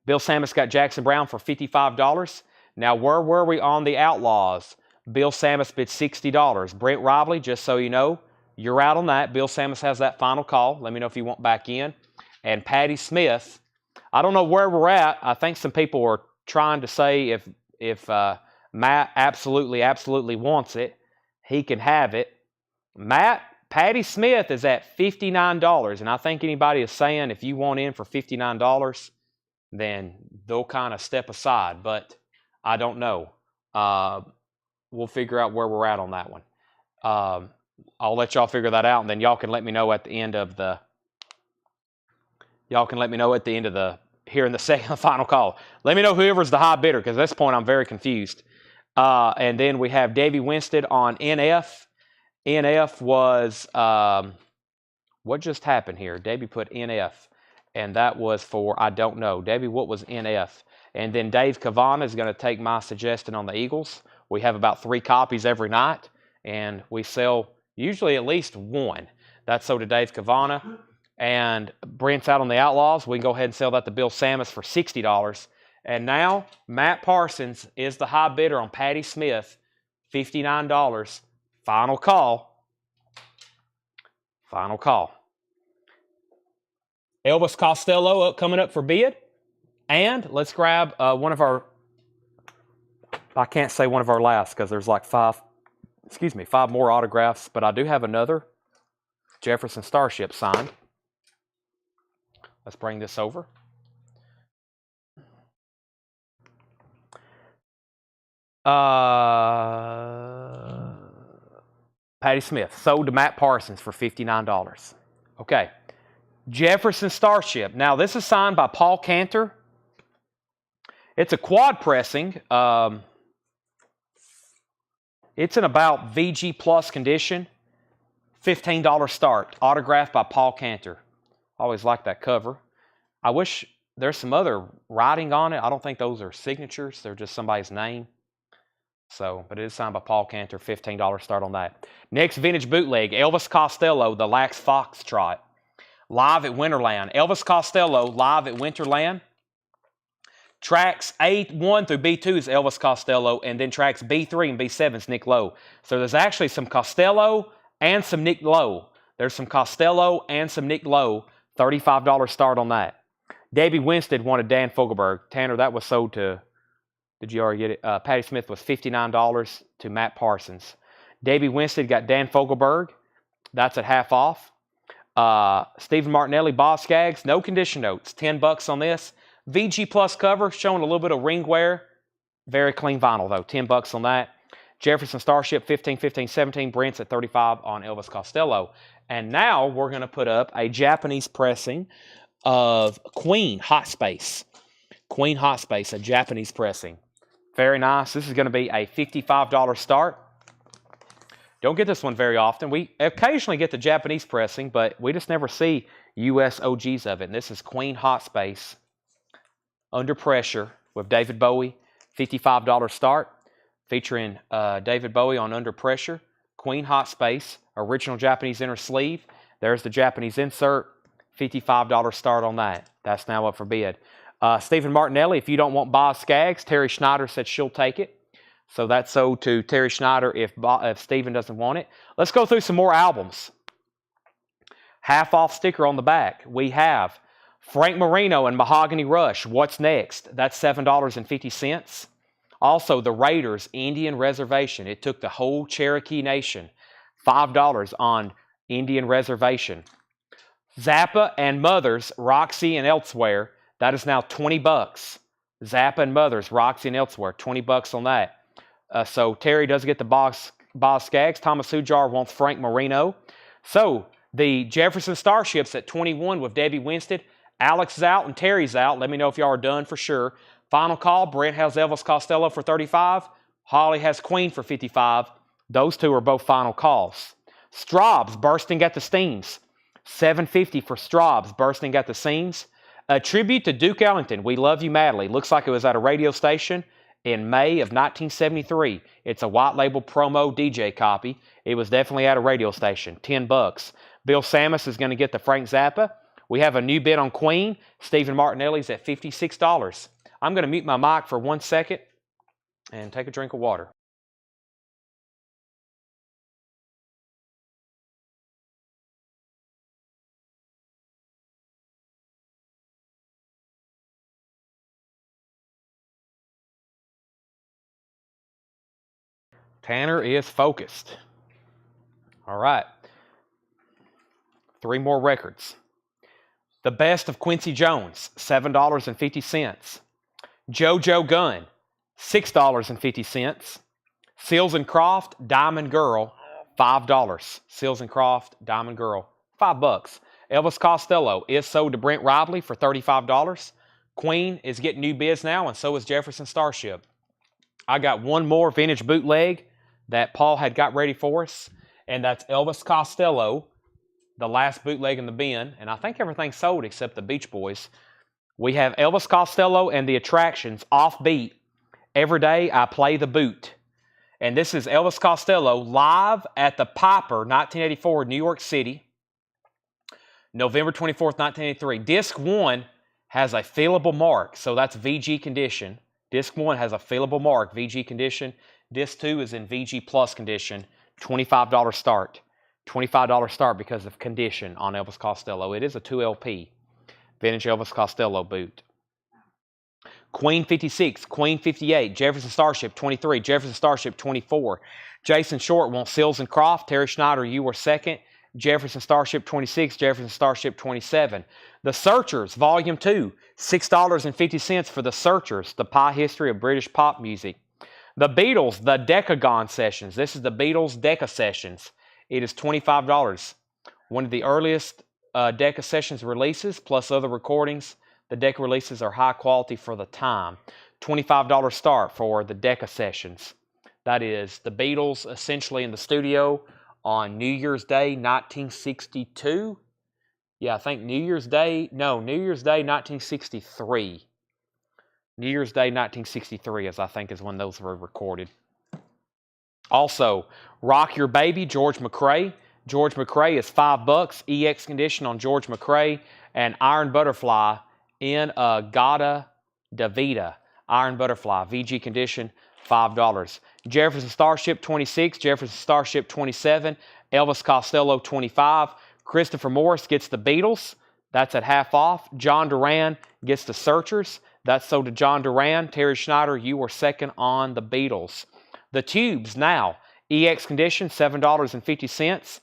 Bill Samus got Jackson Browne for $55. Now, where were we on the Outlaws? Bill Samus bid $60. Brent Robley, just so you know, you're out on that. Bill Samus has that final call. Let me know if you want back in. and Patty Smith. I don't know where we're at. I think some people are trying to say if Matt absolutely wants it, he can have it. Patty Smith is at $59, and I think anybody is saying if you want in for $59, then they'll kind of step aside, but I don't know. We'll figure out where we're at on that one. I'll let y'all figure that out, and then y'all can let me know at the end of the here in the second final call. Let me know whoever's the high bidder, because at this point I'm very confused. And then we have Davey Winstead on NF. NF was what just happened here? Davey put NF, and that was for I don't know. Davey, what was NF? And then Dave Cavana is going to take my suggestion on the Eagles. We have about 3 copies every night, and we sell usually at least one. That's so to Dave Cavana. And Brent's out on the Outlaws. We can go ahead and sell that to Bill Samus for $60. And now Matt Parsons is the high bidder on Patty Smith, $59. Final call. Final call. Elvis Costello coming up for bid. And let's grab one of our, I can't say one of our last because there's like 5 more autographs, but I do have another Jefferson Starship signed. Let's bring this over. Patty Smith, sold to Matt Parsons for $59. Okay. Jefferson Starship. Now, this is signed by Paul Cantor. It's a quad pressing. It's in about VG Plus condition. $15 start. Autographed by Paul Cantor. Always like that cover. I wish there's some other writing on it. I don't think those are signatures. They're just somebody's name. So, but it is signed by Paul Cantor. $15 start on that. Next vintage bootleg. Elvis Costello, the Lax Foxtrot. Live at Winterland. Elvis Costello, live at Winterland. Tracks A1 through B2 is Elvis Costello, and then tracks B3 and B7 is Nick Lowe. So there's actually some Costello and some Nick Lowe. There's some Costello and some Nick Lowe. $35 start on that. Davey Winstead wanted Dan Fogelberg. Tanner, that was sold to, did you already get it? Patty Smith was $59 to Matt Parsons. Davey Winstead got Dan Fogelberg. That's at half off. Stephen Martinelli, Boss Skaggs, no condition notes. $10 on this. VG Plus cover, showing a little bit of ring wear. Very clean vinyl, though. $10 on that. Jefferson Starship, 15, 15, 17. Brent's at 35 on Elvis Costello. And now we're going to put up a Japanese pressing of Queen Hot Space. Queen Hot Space, a Japanese pressing. Very nice. This is going to be a $55 start. Don't get this one very often. We occasionally get the Japanese pressing, but we just never see U.S. OGs of it. And this is Queen Hot Space. Under Pressure with David Bowie, $55 start, featuring David Bowie on Under Pressure. Queen Hot Space, original Japanese inner sleeve. There's the Japanese insert, $55 start on that. That's now up for bid. Stephen Martinelli, if you don't want Boz Skaggs, Terry Schneider said she'll take it. So that's sold to Terry Schneider if Stephen doesn't want it. Let's go through some more albums. Half off sticker on the back. We have Frank Marino and Mahogany Rush, What's Next? That's $7.50. Also, the Raiders, Indian Reservation. It took the whole Cherokee Nation. $5 on Indian Reservation. Zappa and Mothers, Roxy and Elsewhere. That is now $20. Zappa and Mothers, Roxy and Elsewhere. $20 on that. So Terry does get the Boz Skaggs. Thomas Hujar wants Frank Marino. So the Jefferson Starships at 21 with Debbie Winstead. Alex is out and Terry's out. Let me know if y'all are done for sure. Final call. Brent has Elvis Costello for 35. Holly has Queen for 55. Those two are both final calls. Straubs bursting at the seams. $7.50 for Straubs bursting at the seams. A tribute to Duke Ellington. We love you madly. Looks like it was at a radio station in May of 1973. It's a white label promo DJ copy. It was definitely at a radio station. $10. Bill Samus is going to get the Frank Zappa. We have a new bid on Queen. Stephen Martinelli's at $56. I'm going to mute my mic for 1 second and take a drink of water. Tanner is focused. All right. 3 more records. The Best of Quincy Jones, $7.50. JoJo Gunn, $6.50. Seals and Croft, Diamond Girl, $5. Seals and Croft, Diamond Girl, $5. Elvis Costello is sold to Brent Ribley for $35. Queen is getting new bids now, and so is Jefferson Starship. I got one more vintage bootleg that Paul had got ready for us, and that's Elvis Costello, the last bootleg in the bin, and I think everything's sold except the Beach Boys. We have Elvis Costello and the Attractions, Offbeat. Every Day I Play the Boot. And this is Elvis Costello live at the Piper, 1984, New York City, November 24th, 1983. Disc 1 has a fillable mark, so that's VG condition. Disc 1 has a fillable mark, VG condition. Disc 2 is in VG plus condition, $25 start. $25 start because of condition on Elvis Costello. It is a 2LP, vintage Elvis Costello boot. Queen 56, Queen 58, Jefferson Starship 23, Jefferson Starship 24. Jason Short wants Seals and Croft. Terry Schneider, you were second. Jefferson Starship 26, Jefferson Starship 27. The Searchers, Volume 2, $6.50 for The Searchers, the pie history of British pop music. The Beatles, the Decagon Sessions. This is the Beatles Decca Sessions. It is $25. One of the earliest Decca Sessions releases, plus other recordings. The Decca releases are high quality for the time. $25 start for the Decca Sessions. That is the Beatles essentially in the studio on New Year's Day, 1962. Yeah, I think New Year's Day 1963. New Year's Day 1963 I think is when those were recorded. Also, Rock Your Baby, George McCrae. George McCrae is $5. EX condition on George McCrae. And Iron Butterfly in Gata Davida. Iron Butterfly, VG condition, $5. Jefferson Starship 26, Jefferson Starship 27, Elvis Costello 25. Christopher Morris gets the Beatles. That's at half off. John Duran gets the Searchers. That's sold to John Duran. Terry Schneider, you were second on the Beatles. The Tubes now, EX condition, $7.50.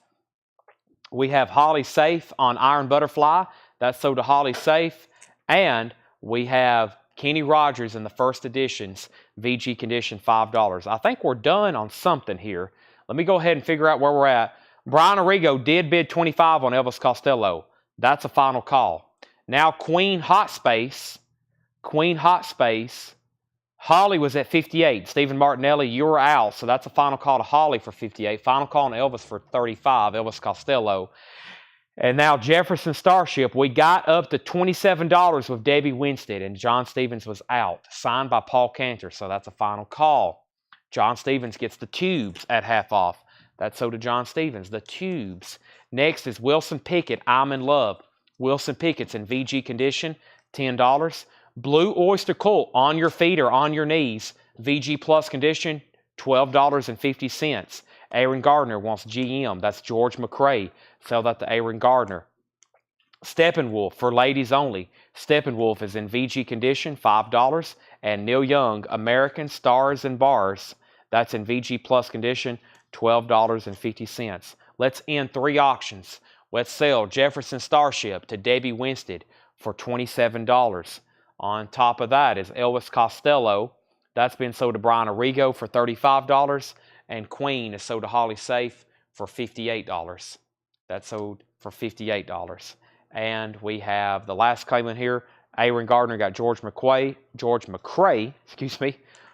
We have Holly Safe on Iron Butterfly. That's sold to Holly Safe. And we have Kenny Rogers in the first editions, VG condition, $5. I think we're done on something here. Let me go ahead and figure out where we're at. Brian Arrigo did bid $25 on Elvis Costello. That's a final call. Now Queen Hot Space. Holly was at 58. Stephen Martinelli, you were out, so that's a final call to Holly for 58. Final call on Elvis for 35, Elvis Costello. And now Jefferson Starship, we got up to $27 with Debbie Winstead, and John Stevens was out. Signed by Paul Cantor, so that's a final call. John Stevens gets the Tubes at half off. That's so to John Stevens, the Tubes. Next is Wilson Pickett, I'm in Love. Wilson Pickett's in VG condition, $10. Blue Oyster Cult, On Your Feet or On Your Knees, VG plus condition, $12.50. Aaron Gardner wants GM. That's George McCrae. Sell that to Aaron Gardner. Steppenwolf for ladies only. Steppenwolf is in VG condition, $5. And Neil Young, American Stars and Bars. That's in VG plus condition, $12.50. Let's end 3 auctions. Let's sell Jefferson Starship to Debbie Winstead for $27. On top of that is Elvis Costello. That's been sold to Brian Arrigo for $35. And Queen is sold to Holly Safe for $58. That's sold for $58. And we have the last claimant here. Aaron Gardner got George McCrae,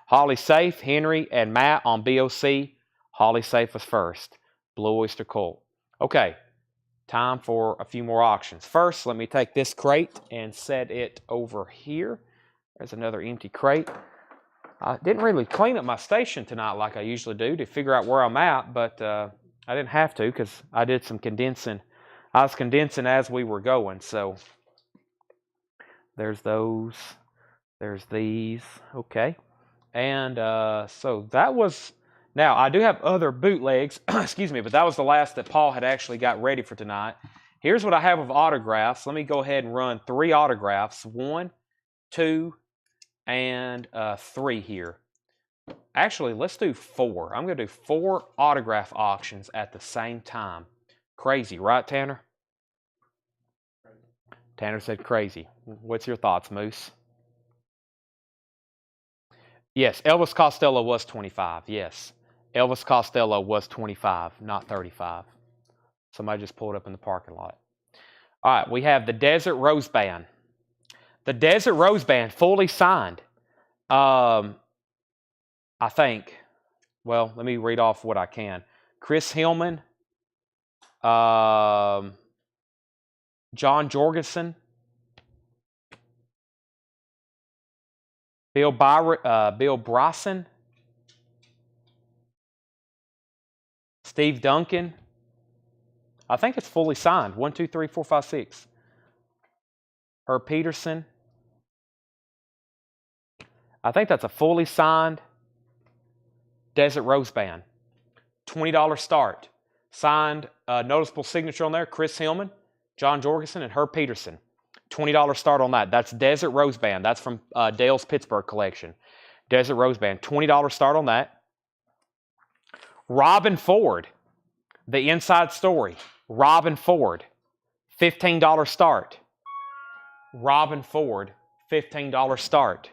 Holly Safe, Henry, and Matt on BOC. Holly Safe was first. Blue Oyster Cult. Okay, time for a few more auctions. First, let me take this crate and set it over here. There's another empty crate. I didn't really clean up my station tonight like I usually do to figure out where I'm at, but I didn't have to because I did some condensing. I was condensing as we were going, so there's those. There's these. Okay. And so that was... Now, I do have other bootlegs, excuse me, but that was the last that Paul had actually got ready for tonight. Here's what I have of autographs. Let me go ahead and run 3 autographs. 1, 2, and 3 here. Actually, let's do 4. I'm going to do 4 autograph auctions at the same time. Crazy, right, Tanner? Tanner said crazy. What's your thoughts, Moose? Yes, Elvis Costello was 25. Yes, Elvis Costello was 25, not 35. Somebody just pulled up in the parking lot. All right, we have the Desert Rose Band. The Desert Rose Band, fully signed. I think. Well, let me read off what I can. Chris Hillman, John Jorgensen, Bill Bryson, Steve Duncan. I think it's fully signed. 1, 2, 3, 4, 5, 6. Herb Peterson. I think that's a fully signed Desert Rose Band. $20 start. Signed, noticeable signature on there, Chris Hillman, John Jorgensen, and Herb Peterson. $20 start on that. That's Desert Rose Band. That's from Dale's Pittsburgh collection. Desert Rose Band. $20 start on that. Robin Ford. The Inside Story. Robin Ford. $15 start. Robin Ford. $15 start.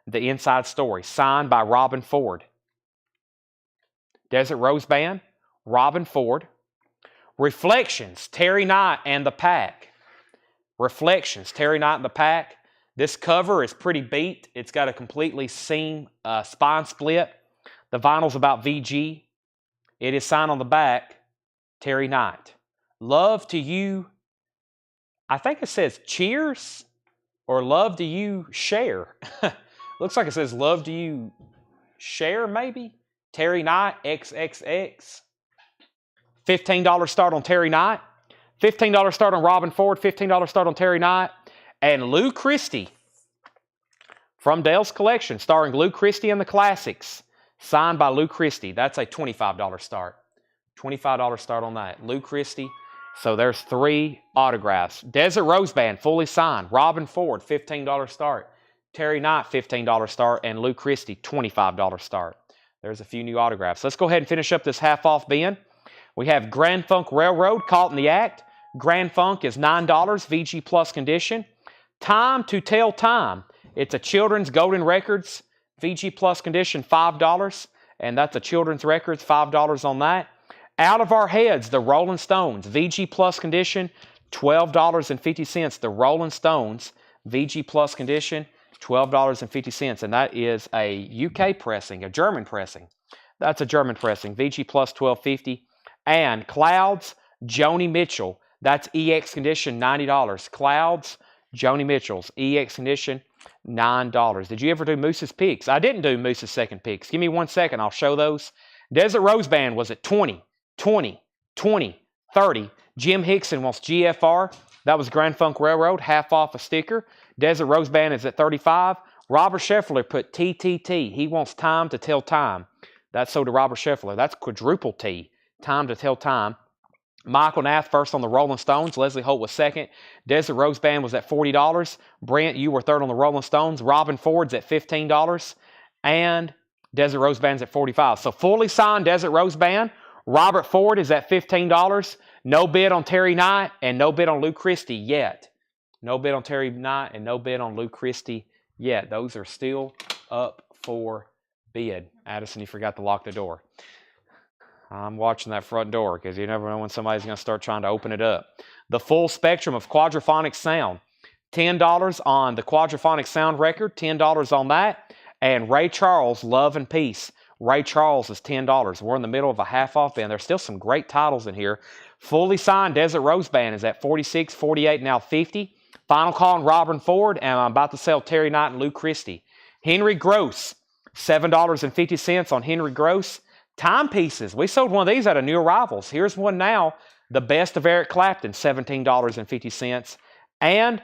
The Inside Story. Signed by Robin Ford. Desert Rose Band. Robin Ford. Reflections. Terry Knight and the Pack. Reflections. Terry Knight and the Pack. This cover is pretty beat. It's got a completely seam spine split. The vinyl's about VG. It is signed on the back. Terry Knight. Love to you. I think it says cheers or love to you share. Looks like it says love to you share maybe. Terry Knight XXX. $15 start on Terry Knight. $15 start on Robin Ford. $15 start on Terry Knight. And Lou Christie from Dale's collection, starring Lou Christie and the Classics. Signed by Lou Christie. That's a $25 start. $25 start on that. Lou Christie. So there's 3 autographs. Desert Rose Band, fully signed. Robin Ford, $15 start. Terry Knight, $15 start. And Lou Christie, $25 start. There's a few new autographs. Let's go ahead and finish up this half-off bin. We have Grand Funk Railroad, Caught in the Act. Grand Funk is $9, VG Plus condition. Time to Tell Time. It's a Children's Golden Records, VG Plus condition, $5. And that's a Children's Records, $5 on that. Out of Our Heads, the Rolling Stones, VG Plus condition, $12.50. The Rolling Stones, VG Plus condition, $12.50. And that is a UK pressing, a German pressing. That's a German pressing, VG Plus $12.50. And Clouds, Joni Mitchell, that's EX condition, $90. Clouds, Joni Mitchell's EX condition, $9. Did you ever do Moose's picks? I didn't do Moose's second picks. Give me 1 second, I'll show those. Desert Rose Band was at 20, 20, 20, 30. Jim Hickson wants GFR. That was Grand Funk Railroad, half off a sticker. Desert Rose Band is at 35. Robert Scheffler put TTT. He wants Time to Tell Time. That's so to Robert Scheffler. That's quadruple T. Time to Tell Time. Michael Nath first on the Rolling Stones. Leslie Holt was second. Desert Rose Band was at $40. Brent, you were third on the Rolling Stones. Robin Ford's at $15. And Desert Rose Band's at $45. So fully signed Desert Rose Band. Robert Ford is at $15. No bid on Terry Knight and no bid on Lou Christie yet. No bid on Terry Knight and no bid on Lou Christie yet. Those are still up for bid. Addison, you forgot to lock the door. I'm watching that front door because you never know when somebody's going to start trying to open it up. The full spectrum of quadraphonic sound. $10 on the quadraphonic sound record. $10 on that. And Ray Charles, Love and Peace. Ray Charles is $10. We're in the middle of a half-off band. There's still some great titles in here. Fully signed Desert Rose Band is at $46, $48, now $50. Final call on Robin Ford, and I'm about to sell Terry Knight and Lou Christie. Henry Gross, $7.50 on Henry Gross. Timepieces. We sold one of these out of New Arrivals. Here's one now. The Best of Eric Clapton, $17.50. And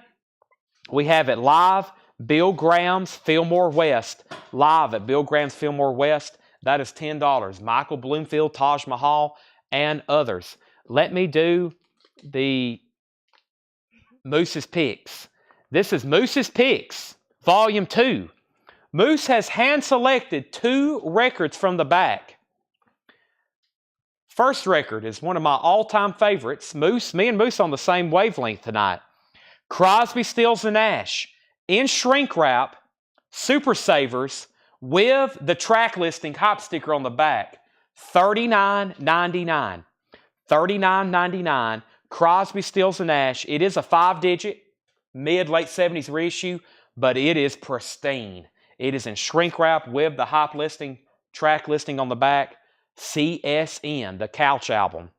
we have it live, Bill Graham's Fillmore West. Live at Bill Graham's Fillmore West. That is $10. Michael Bloomfield, Taj Mahal, and others. Let me do the Moose's Picks. This is Moose's Picks, Volume 2. Moose has hand-selected 2 records from the back. First record is one of my all-time favorites. Moose, me and Moose on the same wavelength tonight. Crosby, Stills, and Nash in shrink wrap, Super Savers, with the track listing hop sticker on the back. $39.99. $39.99. Crosby, Stills, and Nash. It is a 5-digit, mid-late 70s reissue, but it is pristine. It is in shrink wrap with the hop listing, track listing on the back. CSN, the Couch album.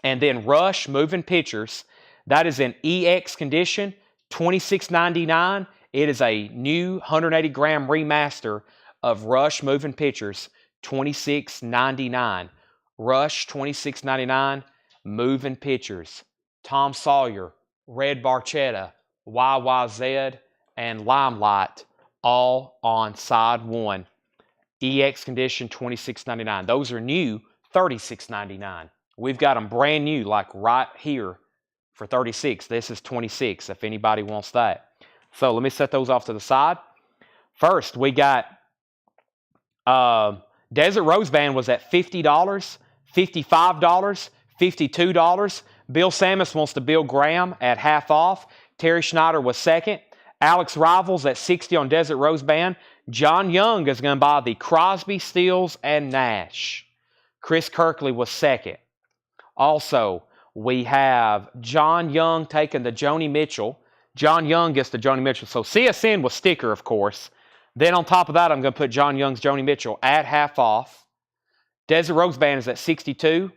And then Rush, Moving Pictures. That is in EX condition, $26.99. It is a new 180-gram remaster of Rush, Moving Pictures, $26.99. Rush, $26.99. Moving Pictures. Tom Sawyer, Red Barchetta, YYZ, and Limelight, all on side 1. EX condition, $26.99. Those are new, $36.99. We've got them brand new, like right here for $36. This is $26 if anybody wants that. So let me set those off to the side. First, we got Desert Rose Band was at $50, $55, $52. Bill Samus wants to Bill Graham at half off. Terry Schneider was second. Alex Rivals at $60 on Desert Rose Band. John Young is going to buy the Crosby, Stills, and Nash. Chris Kirkley was second. Also, we have John Young taking the Joni Mitchell. John Young gets the Joni Mitchell. So CSN was sticker, of course. Then on top of that, I'm going to put John Young's Joni Mitchell at half off. Desert Rose Band is at $62.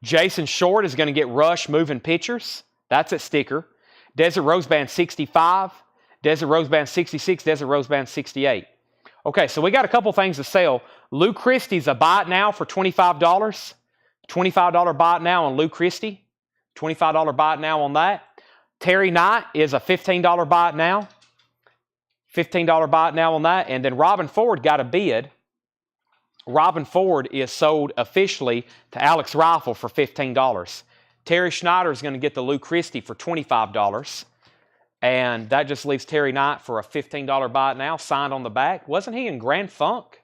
Jason Short is going to get Rush, Moving Pictures. That's at sticker. Desert Rose Band, $65. Desert Rose Band, $66. Desert Rose Band, $68. Okay, so we got a couple things to sell. Lou Christie's a buy it now for $25. $25 buy it now on Lou Christie. $25 buy it now on that. Terry Knight is a $15 buy it now. $15 buy it now on that. And then Robin Ford got a bid. Robin Ford is sold officially to Alex Rifle for $15. Terry Schneider is going to get the Lou Christie for $25. And that just leaves Terry Knight for a $15 buy it now, signed on the back. Wasn't he in Grand Funk?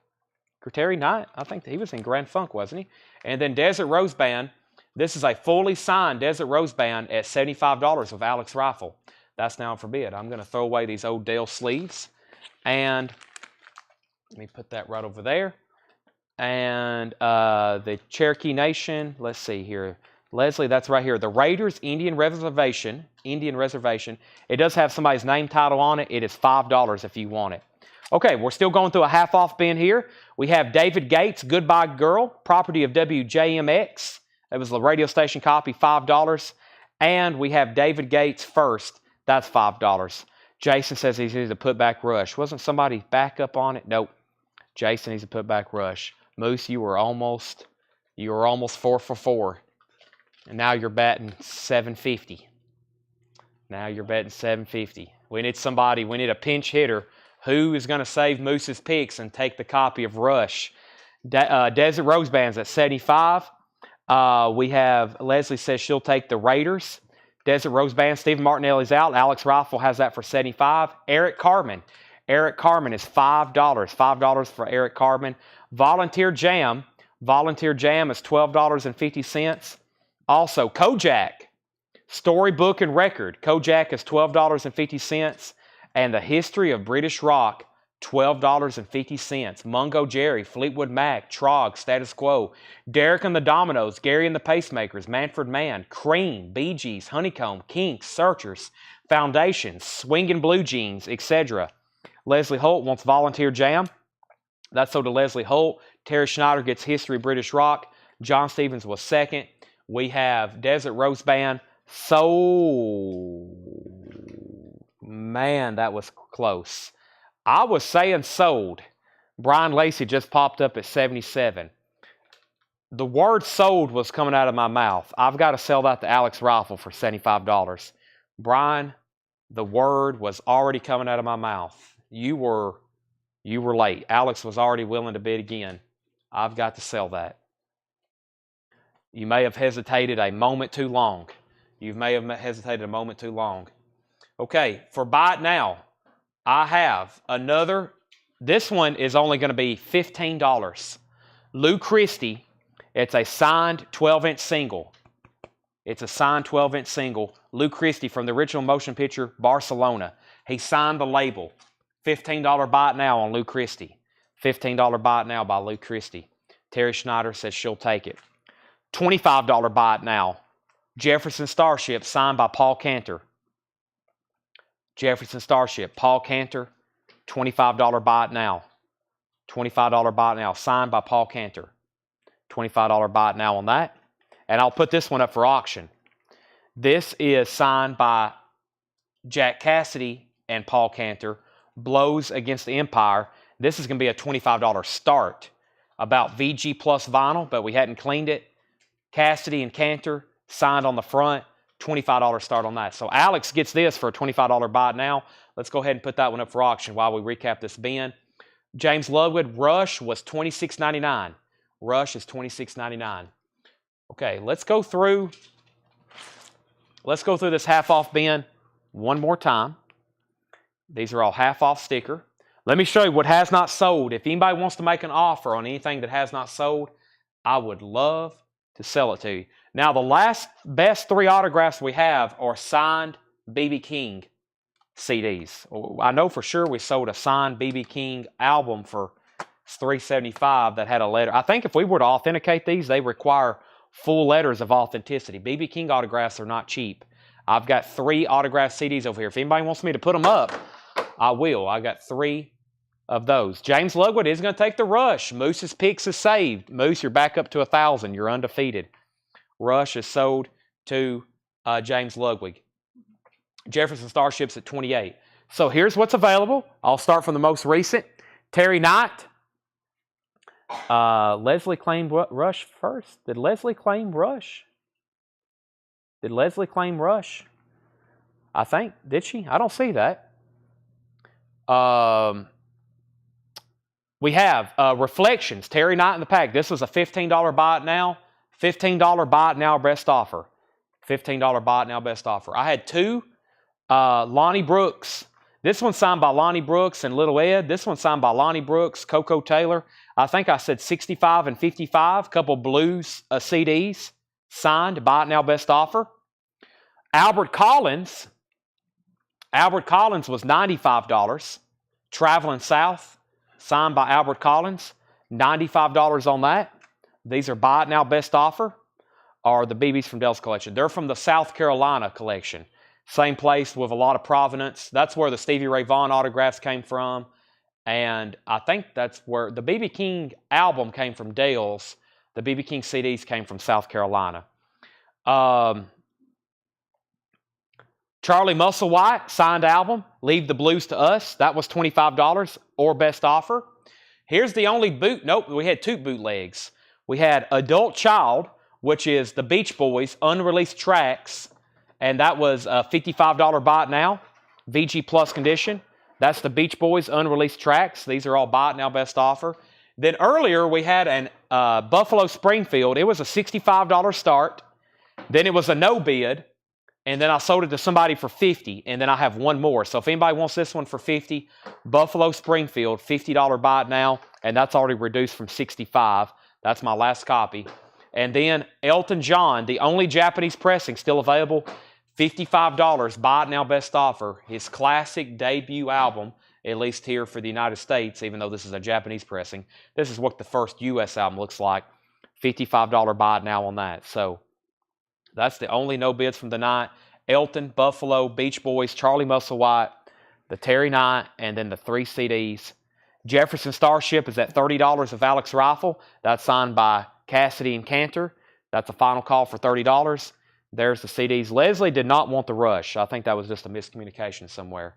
Terry Knight? I think he was in Grand Funk, wasn't he? And then Desert Rose Band. This is a fully signed Desert Rose Band at $75 with Alex Rifle. That's now for bid. I'm going to throw away these old Dale sleeves. And let me put that right over there. And the Cherokee Nation, let's see here. Leslie, that's right here. The Raiders Indian Reservation. It does have somebody's name title on it. It is $5 if you want it. Okay, we're still going through a half-off bin here. We have David Gates, Goodbye Girl, property of WJMX. It was the radio station copy, $5. And we have David Gates First. That's $5. Jason says he needs to put back Rush. Wasn't somebody back up on it? Nope. Jason needs to put back Rush. Moose, you were almost 4 for 4. And now you're batting 750. Now you're betting 750. We need somebody, we need a pinch hitter who is going to save Moose's picks and take the copy of Rush. Desert Rose Band's at 75. We have, Leslie says she'll take the Raiders. Desert Rose Band, Stephen Martinelli's out. Alex Rifle has that for 75. Eric Carmen. Eric Carmen is $5. $5 for Eric Carmen. Volunteer Jam. Volunteer Jam is $12.50. Also, Kojak. Storybook and Record. Kojak is $12.50. And the History of British Rock, $12.50. Mungo Jerry, Fleetwood Mac, Trog, Status Quo, Derek and the Dominoes, Gary and the Pacemakers, Manfred Mann, Cream, Bee Gees, Honeycomb, Kinks, Searchers, Foundations, Swingin' Blue Jeans, etc. Leslie Holt wants Volunteer Jam. That's sold to Leslie Holt. Terry Schneider gets History of British Rock. John Stevens was second. We have Desert Rose Band. Man, that was close. I was saying sold. Brian Lacey just popped up at 77. The word sold was coming out of my mouth. I've got to sell that to Alex Rifle for $75. Brian, the word was already coming out of my mouth. You were late. Alex was already willing to bid again. I've got to sell that. You may have hesitated a moment too long. You may have hesitated a moment too long. Okay, for buy it now, I have another. This one is only going to be $15. Lou Christie. It's a signed 12-inch single. It's a signed 12-inch single. Lou Christie from the original motion picture Barcelona. He signed the label. $15 buy it now on Lou Christie. $15 buy it now by Lou Christie. Terry Schneider says she'll take it. $25 buy it now. Jefferson Starship signed by Paul Cantor. Jefferson Starship, Paul Cantor, $25 buy it now. $25 buy it now, signed by Paul Cantor. $25 buy it now on that. And I'll put this one up for auction. This is signed by Jack Cassidy and Paul Cantor. Blows Against the Empire. This is going to be a $25 start. About VG Plus vinyl, but we hadn't cleaned it. Cassidy and Cantor signed on the front. $25 start on that. So Alex gets this for a $25 buy it now. Let's go ahead and put that one up for auction while we recap this bin. James Ludwig Rush was $26.99. Rush is $26.99. Okay, let's go through this half off bin one more time. These are all half off sticker. Let me show you what has not sold. If anybody wants to make an offer on anything that has not sold, I would love to sell it to you. Now, the best 3 autographs we have are signed B.B. King CDs. I know for sure we sold a signed B.B. King album for $375 that had a letter. I think if we were to authenticate these, they require full letters of authenticity. B.B. King autographs are not cheap. I've got 3 autographed CDs over here. If anybody wants me to put them up, I will. I got 3 of those. James Ludwig is going to take the Rush. Moose's picks is saved. Moose, you're back up to 1,000. You're undefeated. Rush is sold to James Ludwig. Jefferson Starship's at 28. So here's what's available. I'll start from the most recent. Terry Knight. Leslie claimed Rush first. Did Leslie claim Rush? Did Leslie claim Rush? I think. Did she? I don't see that. We have Reflections. Terry Knight in the pack. This was a $15 buy it now. $15 buy it now best offer. $15 buy it now best offer. I had 2 Lonnie Brooks. This one's signed by Lonnie Brooks and Little Ed. This one's signed by Lonnie Brooks, Coco Taylor. I think I said 65 and 55. Couple blues CDs signed. Buy it now best offer. Albert Collins. Albert Collins was $95. Traveling South. Signed by Albert Collins. $95 on that. These are buy it now best offer, or the BBs from Dell's collection. They're from the South Carolina collection. Same place with a lot of provenance. That's where the Stevie Ray Vaughan autographs came from. And I think that's where the B.B. King album came from Dell's. The B.B. King CDs came from South Carolina. Charlie Musselwhite, signed album, Leave the Blues to Us. That was $25 or best offer. Here's the only boot. Nope, we had 2 bootlegs. We had Adult Child, which is the Beach Boys, unreleased tracks, and that was a $55 buy it now, VG Plus condition. That's the Beach Boys, unreleased tracks. These are all buy it now best offer. Then earlier we had an Buffalo Springfield. It was a $65 start. Then it was a no bid, and then I sold it to somebody for $50, and then I have one more. So if anybody wants this one for $50, Buffalo Springfield, $50 buy it now, and that's already reduced from $65. That's my last copy. And then Elton John, the only Japanese pressing still available, $55, buy it now best offer. His classic debut album, at least here for the United States, even though this is a Japanese pressing. This is what the first U.S. album looks like. $55 buy it now on that. So that's the only no bids from the night. Elton, Buffalo, Beach Boys, Charlie Musselwhite, the Terry Knight, and then the 3 CDs. Jefferson Starship is at $30 of Alex Rifle. That's signed by Cassidy and Cantor. That's a final call for $30. There's the CDs. Leslie did not want the Rush. I think that was just a miscommunication somewhere.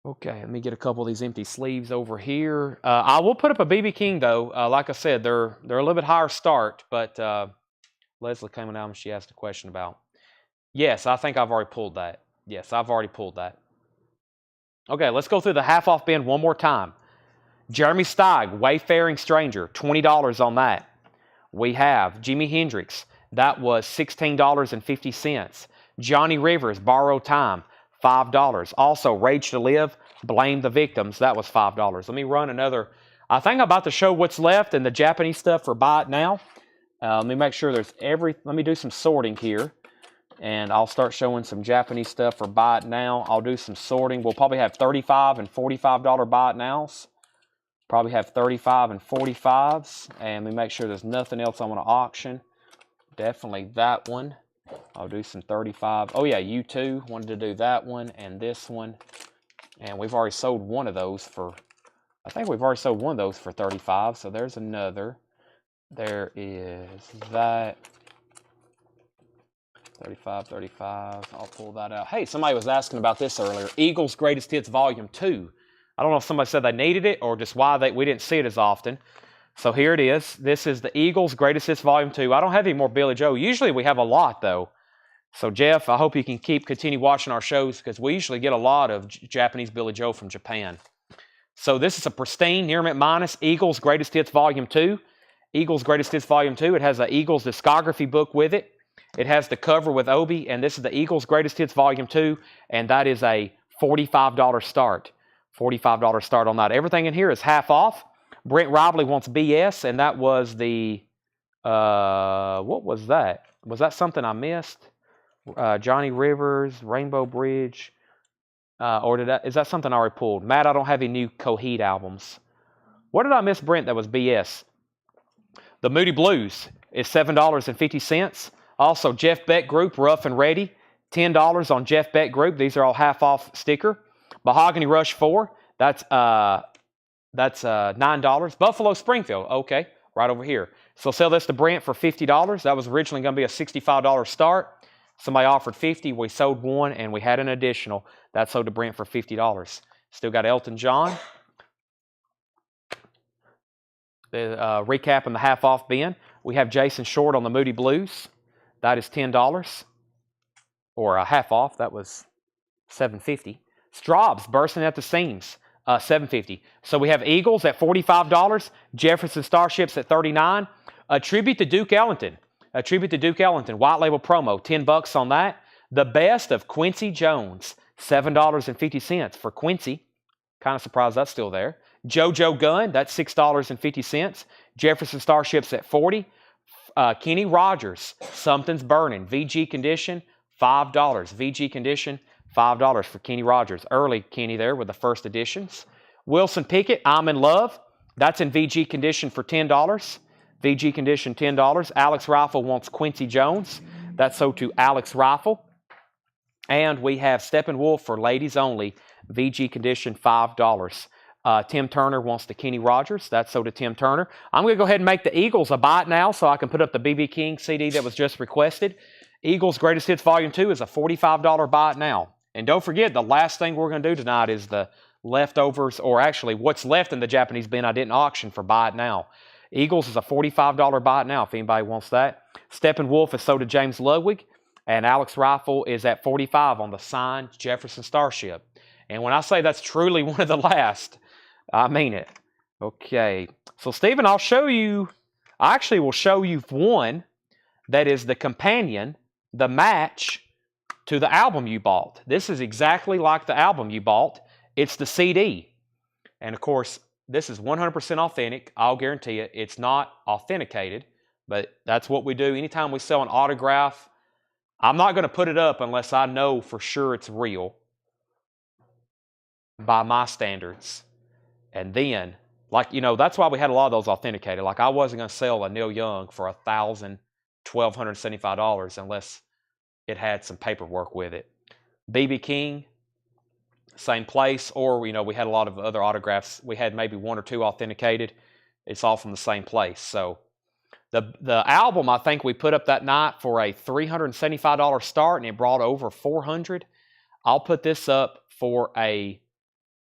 Okay, let me get a couple of these empty sleeves over here. I will put up a BB King, though. Like I said, they're a little bit higher start, but Leslie came on out and she asked a question about. Yes, I think I've already pulled that. Yes, I've already pulled that. Okay, let's go through the half-off bin one more time. Jeremy Steig, Wayfaring Stranger, $20 on that. We have Jimi Hendrix. That was $16.50. Johnny Rivers, Borrowed Time, $5. Also, Rage to Live, Blame the Victims, that was $5. Let me run another. I think I'm about to show what's left in the Japanese stuff for Buy It Now. Let me make sure there's let me do some sorting here. And I'll start showing some Japanese stuff for Buy It Now. I'll do some sorting. We'll probably have $35 and $45 Buy It Nows. Probably have 35 and 45s. And let me make sure there's nothing else I want to auction. Definitely that one. I'll do some 35. Oh yeah, U2. Wanted to do that one and this one. And we've already sold one of those for, I think we've already sold one of those for 35. So there's another. There is that. 35, 35. I'll pull that out. Hey, somebody was asking about this earlier. Eagles Greatest Hits Volume 2. I don't know if somebody said they needed it or just why we didn't see it as often. So here it is. This is the Eagles Greatest Hits Volume 2. I don't have any more Billy Joe. Usually we have a lot, though. So, Jeff, I hope you can continue watching our shows because we usually get a lot of Japanese Billy Joe from Japan. So this is a pristine, near mint minus, Eagles Greatest Hits Volume 2. Eagles Greatest Hits Volume 2. It has an Eagles discography book with it. It has the cover with Obi, and this is the Eagles Greatest Hits Volume 2, and that is a $45 start. $45 start on that. Everything in here is half off. Brent Robley wants BS, and that was the, what was that? Was that something I missed? Johnny Rivers, Rainbow Bridge, or is that something I already pulled? Matt, I don't have any new Coheed albums. What did I miss, Brent, that was BS? The Moody Blues is $7.50. Also, Jeff Beck Group, Rough and Ready, $10 on Jeff Beck Group. These are all half-off sticker. Mahogany Rush 4, that's $9. Buffalo Springfield, okay, right over here. So sell this to Brent for $50. That was originally going to be a $65 start. Somebody offered $50. We sold one, and we had an additional. That sold to Brent for $50. Still got Elton John. Recapping the half-off bin. We have Jason Short on the Moody Blues. That is $10. Or a half off. That was $7.50. Straub's bursting at the seams. $7.50. So we have Eagles at $45. Jefferson Starships at $39. A tribute to Duke Ellington. A tribute to Duke Ellington. White label promo. $10 on that. The best of Quincy Jones. $7.50 for Quincy. Kind of surprised that's still there. JoJo Gunn. That's $6.50. Jefferson Starships at $40. Kenny Rogers, Something's Burning, VG Condition, $5. VG Condition, $5 for Kenny Rogers. Early Kenny there with the first editions. Wilson Pickett, I'm in Love. That's in VG Condition for $10. VG Condition, $10. Alex Rifle wants Quincy Jones. That's sold to Alex Rifle. And we have Steppenwolf for ladies only, VG Condition, $5. Tim Turner wants the Kenny Rogers. That's sold to Tim Turner. I'm going to go ahead and make the Eagles a Buy It Now so I can put up the B.B. King CD that was just requested. Eagles Greatest Hits Volume 2 is a $45 Buy It Now. And don't forget, the last thing we're going to do tonight is the leftovers, or actually what's left in the Japanese bin I didn't auction for Buy It Now. Eagles is a $45 Buy It Now if anybody wants that. Steppenwolf is sold to James Ludwig. And Alex Rifle is at $45 on the signed Jefferson Starship. And when I say that's truly one of the last, I mean it. Okay. So, Stephen, I'll show you. I actually will show you one that is the companion, the match to the album you bought. This is exactly like the album you bought. It's the CD. And, of course, this is 100% authentic. I'll guarantee it. It's not authenticated, but that's what we do. Anytime we sell an autograph, I'm not going to put it up unless I know for sure it's real by my standards. And then, like, you know, that's why we had a lot of those authenticated. Like, I wasn't going to sell a Neil Young for $1,275 unless it had some paperwork with it. B.B. King, same place. Or, you know, we had a lot of other autographs. We had maybe one or two authenticated. It's all from the same place. So, the album, I think we put up that night for a $375 start, and it brought over $400. I'll put this up for a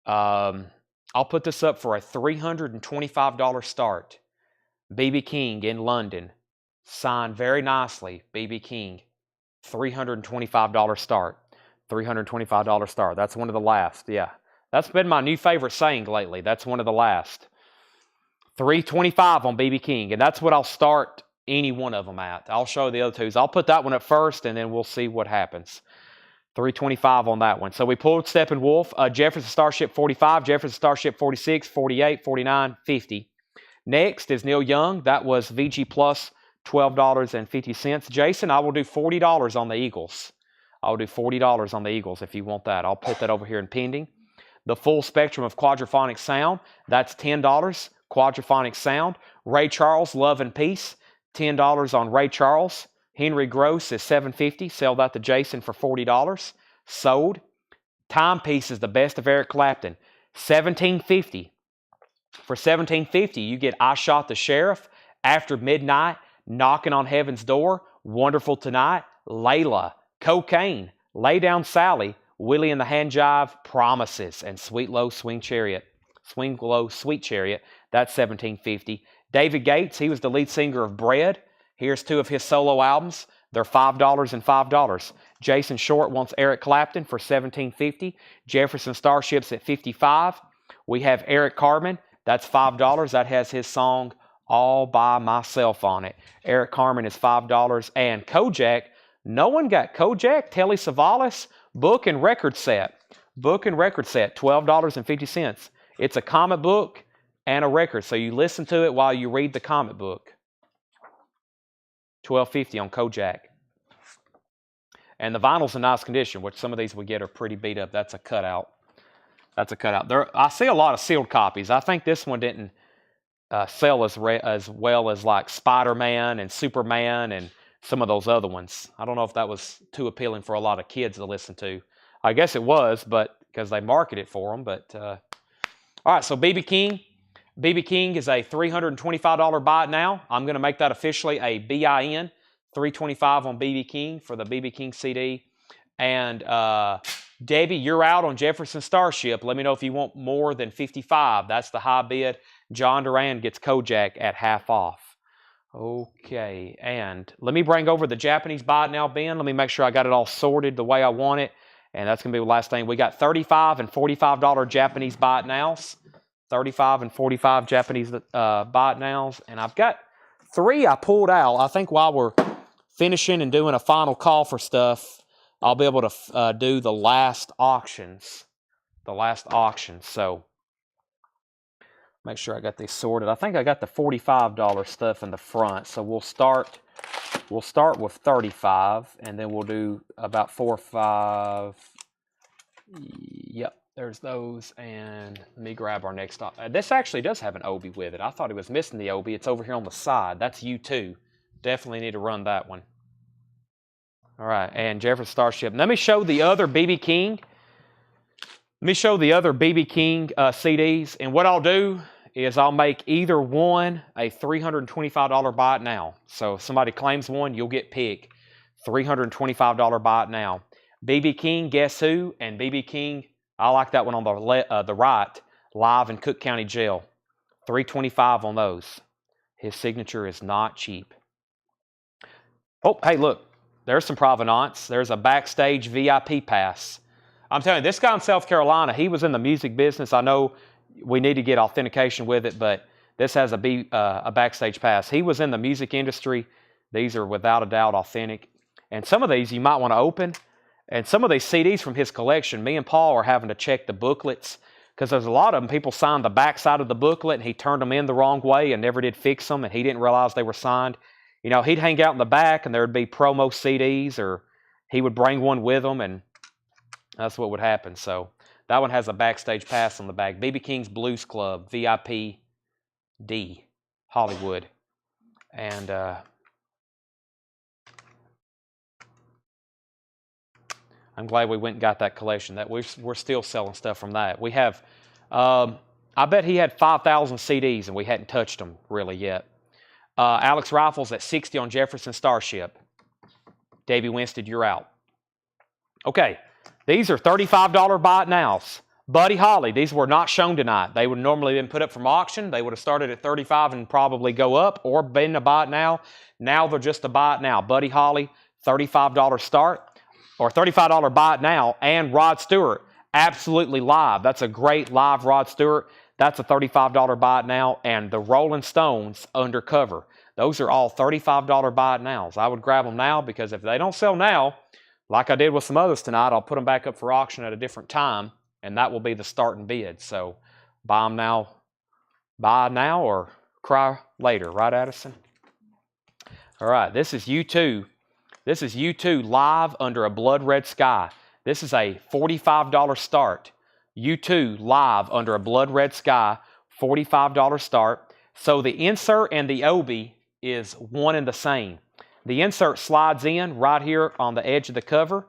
$325 start. B.B. King in London. Signed very nicely, B.B. King. $325 start. $325 start. That's one of the last, yeah. That's been my new favorite saying lately. That's one of the last. $325 on B.B. King, and that's what I'll start any one of them at. I'll show the other twos. I'll put that one up first, and then we'll see what happens. $325 on that one. So we pulled Steppenwolf, Jefferson Starship 45, Jefferson Starship 46, 48, 49, 50. Next is Neil Young. That was VG Plus, $12.50. Jason, I will do $40 on the Eagles. I'll do $40 on the Eagles if you want that. I'll put that over here in pending. The full spectrum of quadraphonic sound, that's $10. Quadraphonic sound. Ray Charles, Love and Peace, $10 on Ray Charles. Henry Gross is $7.50. Sell that to Jason for $40. Sold. Timepiece is the best of Eric Clapton, $17.50. For $17.50, you get I Shot the Sheriff, After Midnight, Knocking on Heaven's Door, Wonderful Tonight, Layla, Cocaine, Lay Down Sally, Willie and the Hand Jive, Promises, and Sweet Low Swing Chariot. Swing Low Sweet Chariot, that's $17.50. David Gates, he was the lead singer of Bread. Here's two of his solo albums. They're $5 and $5. Jason Short wants Eric Clapton for $17.50. Jefferson Starships at $55. We have Eric Carmen. That's $5. That has his song All By Myself on it. Eric Carmen is $5. And Kojak, no one got Kojak. Telly Savalas, book and record set. Book and record set, $12.50. It's a comic book and a record. So you listen to it while you read the comic book. $12.50 on Kojak. And the vinyl's in nice condition, which some of these we get are pretty beat up. That's a cutout. That's a cutout. I see a lot of sealed copies. I think this one didn't sell as well as like Spider-Man and Superman and some of those other ones. I don't know if that was too appealing for a lot of kids to listen to. I guess it was, but because they market it for them. But all right, so BB King. BB King is a $325 buy it now. I'm going to make that officially a BIN. $325 on BB King for the BB King CD. And Debbie, you're out on Jefferson Starship. Let me know if you want more than $55. That's the high bid. John Duran gets Kojak at half off. Okay, and let me bring over the Japanese buy it now bin. Let me make sure I got it all sorted the way I want it. And that's going to be the last thing. We got $35 and $45 Japanese buy it nows. 35 and 45 Japanese buy it nows. And I've got 3 I pulled out. I think while we're finishing and doing a final call for stuff, I'll be able to do the last auctions. So make sure I got these sorted. I think I got the $45 stuff in the front. So we'll start with 35, and then we'll do about 4 or 5. Yep, there's those. And let me grab our next. This actually does have an Obi with it. I thought it was missing the Obi. It's over here on the side. That's U2. Definitely need to run that one. All right, and Jefferson Starship. Let me show the other BB King. Let me show the other BB King CDs. And what I'll do is I'll make either one a $325 buy it now. So if somebody claims one, you'll get picked. $325 buy it now. BB King, Guess Who? And BB King, I like that one on the right, live in Cook County Jail. $325 on those. His signature is not cheap. Oh, hey, look. There's some provenance. There's a backstage VIP pass. I'm telling you, this guy in South Carolina, he was in the music business. I know we need to get authentication with it, but this has a backstage pass. He was in the music industry. These are without a doubt authentic. And some of these you might want to open. And some of these CDs from his collection, me and Paul are having to check the booklets because there's a lot of them. People signed the back side of the booklet and he turned them in the wrong way and never did fix them, and he didn't realize they were signed. You know, he'd hang out in the back and there would be promo CDs, or he would bring one with him, and that's what would happen. So that one has a backstage pass on the back. BB King's Blues Club, VIP D, Hollywood. And I'm glad we went and got that collection. That we're still selling stuff from that. We have, I bet he had 5,000 CDs and we hadn't touched them really yet. Alex Rifles at 60 on Jefferson Starship. Davey Winstead, you're out. Okay, these are $35 buy it nows. Buddy Holly, these were not shown tonight. They would normally have been put up from auction. They would have started at $35 and probably go up, or been a buy it now. Now they're just a buy it now. Buddy Holly, $35 start, or $35 buy it now. And Rod Stewart, absolutely live. That's a great live Rod Stewart. That's a $35 buy it now. And the Rolling Stones, Undercover. Those are all $35 buy it nows. I would grab them now because if they don't sell now, like I did with some others tonight, I'll put them back up for auction at a different time, and that will be the starting bid. So buy them now, buy now or cry later, right, Addison? All right, this is U2. This is U2 live under a blood red sky. This is a $45 start. U2 live under a blood red sky, $45 start. So the insert and the obi is one and the same. The insert slides in right here on the edge of the cover,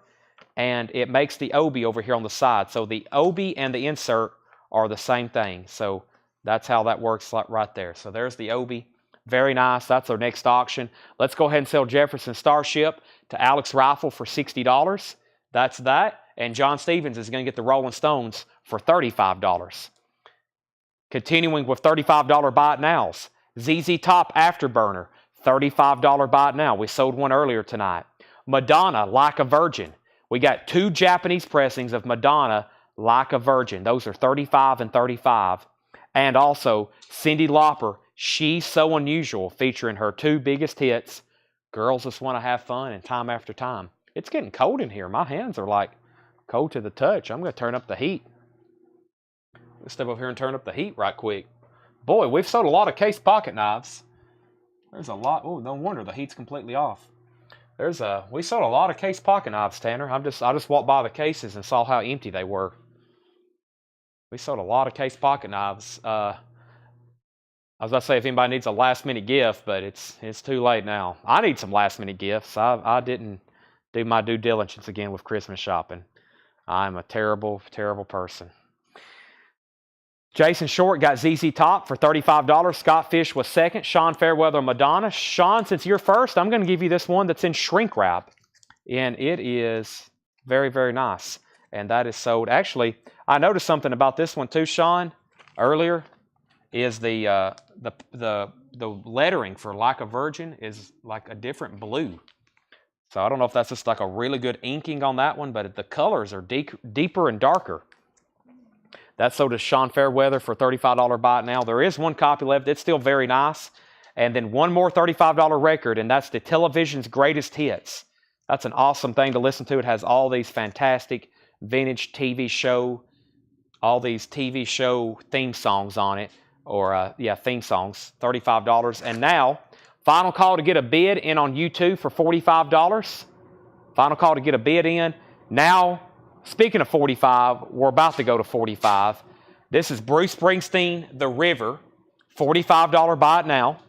and it makes the obi over here on the side. So the obi and the insert are the same thing. So that's how that works right there. So there's the obi. Very nice. That's our next auction. Let's go ahead and sell Jefferson Starship to Alex Rifle for $60. That's that. And John Stevens is going to get the Rolling Stones for $35. Continuing with $35 buy it nows. ZZ Top Afterburner, $35 buy it now. We sold one earlier tonight. Madonna, Like a Virgin. We got 2 Japanese pressings of Madonna, Like a Virgin. Those are $35 and $35. And also Cyndi Lauper, She's So Unusual, featuring her 2 biggest hits, Girls Just Want to Have Fun and Time After Time. It's getting cold in here. My hands are like cold to the touch. I'm going to turn up the heat. Let's step over here and turn up the heat right quick. Boy, we've sold a lot of case pocket knives. There's a lot. Oh, no wonder the heat's completely off. We sold a lot of case pocket knives, Tanner. I just walked by the cases and saw how empty they were. We sold a lot of case pocket knives. I was about to say if anybody needs a last-minute gift, but it's too late now. I need some last-minute gifts. I didn't do my due diligence again with Christmas shopping. I'm a terrible, terrible person. Jason Short got ZZ Top for $35. Scott Fish was second. Sean Fairweather, Madonna. Sean, since you're first, I'm going to give you this one that's in shrink wrap. And it is very, very nice. And that is sold. Actually, I noticed something about this one too, Sean, earlier, is the lettering for Like a Virgin is like a different blue. So I don't know if that's just like a really good inking on that one, but the colors are deeper and darker. That's sold to Sean Fairweather for $35 buy it now. There is one copy left. It's still very nice. And then one more $35 record, and that's the Television's Greatest Hits. That's an awesome thing to listen to. It has all these fantastic vintage TV show, all these TV show theme songs on it. Or, theme songs, $35. And now, final call to get a bid in on U2 for $45. Final call to get a bid in. Now, speaking of 45, we're about to go to 45. This is Bruce Springsteen, The River, $45 buy it now.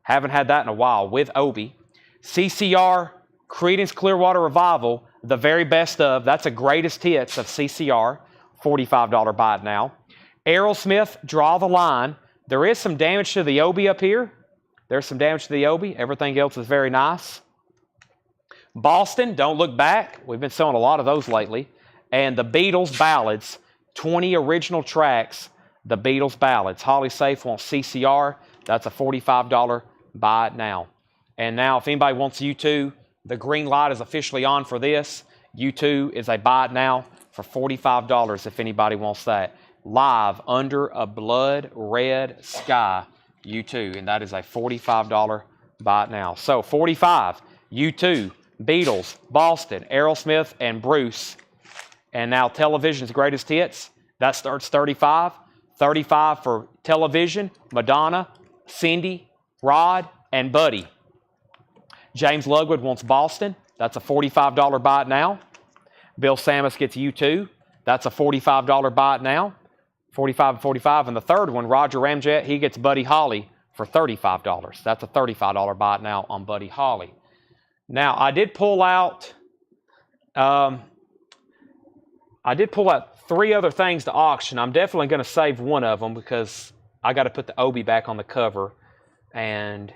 Haven't had that in a while with Obi. CCR, Creedence Clearwater Revival, The Very Best Of. That's a greatest hits of CCR, $45 buy it now. Aerosmith, Draw the Line. There is some damage to the obi up here. There's some damage to the obi. Everything else is very nice. Boston, Don't Look Back. We've been selling a lot of those lately. And the Beatles Ballads, 20 original tracks. The Beatles Ballads. Holly Safe wants CCR. That's a $45 buy it now. And now if anybody wants U2, the green light is officially on for this. U2 is a buy it now for $45 if anybody wants that. Live under a blood red sky, U2, and that is a $45 buy it now. So 45, U2, Beatles, Boston, Aerosmith, and Bruce. And now Television's Greatest Hits, that starts 35. 35 for Television, Madonna, Cindy, Rod, and Buddy. James Ludwig wants Boston. That's a $45 buy it now. Bill Samus gets U2. That's a $45 buy it now. 45 and 45. And the third one, Roger Ramjet, he gets Buddy Holly for $35. That's a $35 buy it now on Buddy Holly. Now, I did pull out 3 other things to auction. I'm definitely going to save one of them because I got to put the Obi back on the cover, and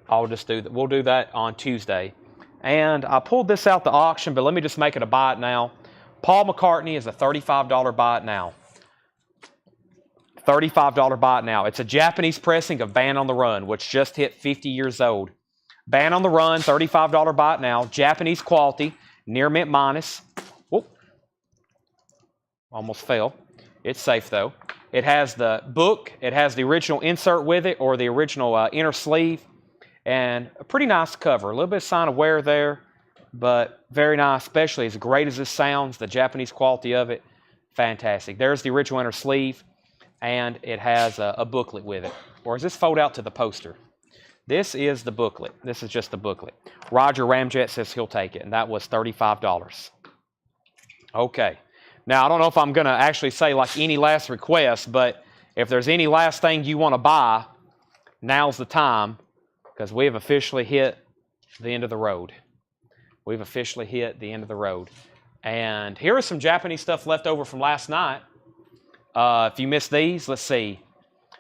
I'll just do that. We'll do that on Tuesday. And I pulled this out the auction, but let me just make it a buy it now. Paul McCartney is a $35 buy it now. $35 buy it now. It's a Japanese pressing of Band on the Run, which just hit 50 years old. Band on the Run, $35 buy it now. Japanese quality, near mint minus. Whoop. Almost fell. It's safe though. It has the book. It has the original insert with it, or the original inner sleeve. And a pretty nice cover. A little bit of sign of wear there, but very nice, especially as great as this sounds, the Japanese quality of it, fantastic. There's the original inner sleeve, and it has a booklet with it. Or does this fold out to the poster? This is the booklet. This is just the booklet. Roger Ramjet says he'll take it, and that was $35. Okay. Now, I don't know if I'm going to actually say like any last request, but if there's any last thing you want to buy, now's the time, because we have officially hit the end of the road. We've officially hit the end of the road. And here is some Japanese stuff left over from last night. If you missed these, let's see.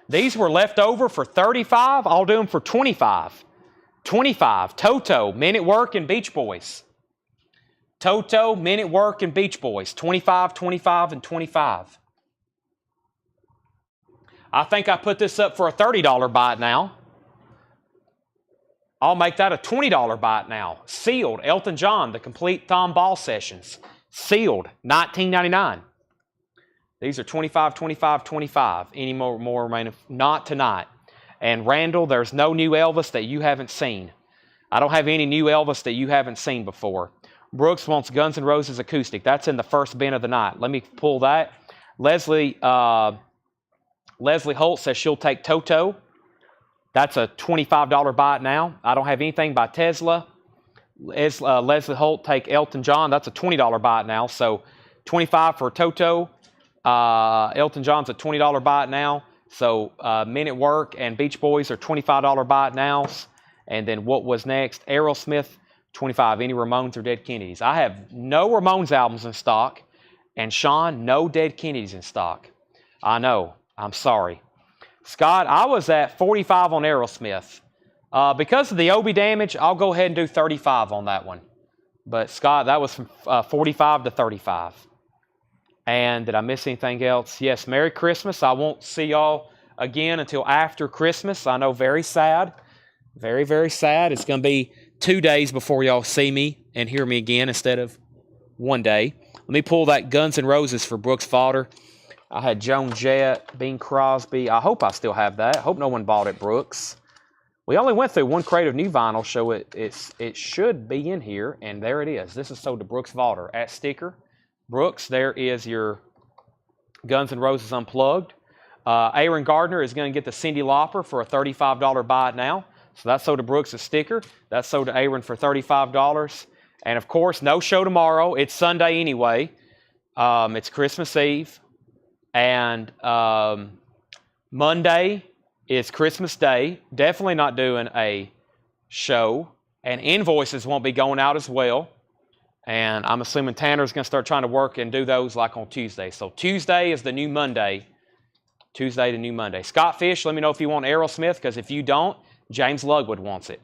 These were left over for $35. I'll do them for $25. $25. Toto, Men at Work, and Beach Boys. Toto, Men at Work, and Beach Boys. $25, $25, and $25. I think I put this up for a $30 buy it now. I'll make that a $20 buy it now. Sealed, Elton John, the complete Thom Ball sessions. Sealed, $19.99. These are $25, $25, $25. Any more remaining? Not tonight. And Randall, there's no new Elvis that you haven't seen. I don't have any new Elvis that you haven't seen before. Brooks wants Guns N' Roses acoustic. That's in the first bin of the night. Let me pull that. Leslie Holt says she'll take Toto. That's a $25 buy it now. I don't have anything by Tesla. Leslie Holt take Elton John. That's a $20 buy it now. So $25 for Toto. Elton John's a $20 buy it now. So Men at Work and Beach Boys are $25 buy it nows. And then what was next? Aerosmith, $25. Any Ramones or Dead Kennedys? I have no Ramones albums in stock. And Sean, no Dead Kennedys in stock. I know. I'm sorry. Scott, I was at 45 on Aerosmith. Because of the Obi damage, I'll go ahead and do 35 on that one. But Scott, that was from 45 to 35. And did I miss anything else? Yes, Merry Christmas. I won't see y'all again until after Christmas. I know, very sad. Very, very sad. It's going to be 2 days before y'all see me and hear me again instead of 1 day. Let me pull that Guns N' Roses for Brooks Fodder. I had Joan Jett, Bing Crosby. I hope I still have that. I hope no one bought it, Brooks. We only went through one crate of new vinyl, so it should be in here, and there it is. This is sold to Brooks Fodder at Sticker. Brooks, there is your Guns N' Roses Unplugged. Aaron Gardner is going to get the Cyndi Lauper for a $35 buy it now. So that's sold to Brooks as Sticker. That's sold to Aaron for $35. And of course, no show tomorrow. It's Sunday anyway. It's Christmas Eve. And Monday is Christmas Day. Definitely not doing a show. And Invoices won't be going out as well. And I'm assuming Tanner's going to start trying to work and do those like on Tuesday. So Tuesday is the new Monday. Tuesday to new Monday. Scott Fish, let me know if you want Aerosmith, because if you don't, James Lugwood wants it.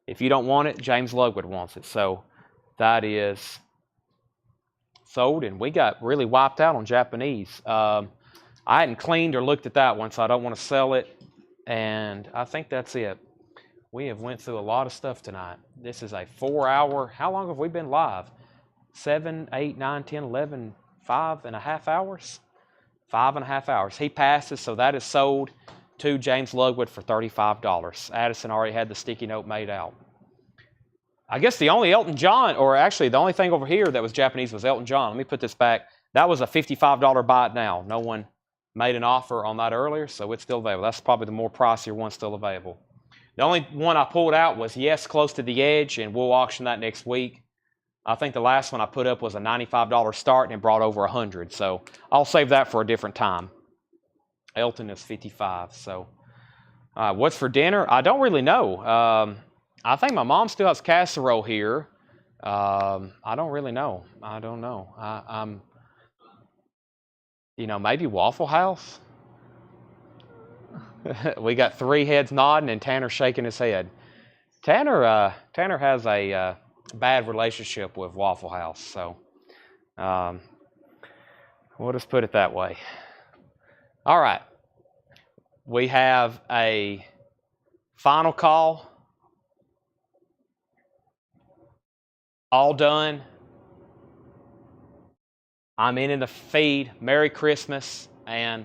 If you don't want it, James Lugwood wants it. So that is sold, and we got really wiped out on Japanese. I hadn't cleaned or looked at that one, so I don't want to sell it. And I think that's it. We have went through a lot of stuff tonight. This is a 4-hour. How long have we been live? 7, 8, 9, 10, 11, 5.5 hours? 5.5 hours. He passes, so that is sold to James Lugwood for $35. Addison already had the sticky note made out. I guess the only Elton John, or actually the only thing over here that was Japanese was Elton John. Let me put this back. That was a $55 buy it now. No one made an offer on that earlier, so it's still available. That's probably the more pricier one still available. The only one I pulled out was Yes, Close to the Edge, and we'll auction that next week. I think the last one I put up was a $95 start, and it brought over 100. So I'll save that for a different time. Elton is 55. So what's for dinner? I don't really know. I think my mom still has casserole here. I don't really know. I don't know. I'm, maybe Waffle House. We got 3 heads nodding and Tanner shaking his head. Tanner has a bad relationship with Waffle House, so we'll just put it that way. All right. We have a final call. All done. I'm in the feed. Merry Christmas, and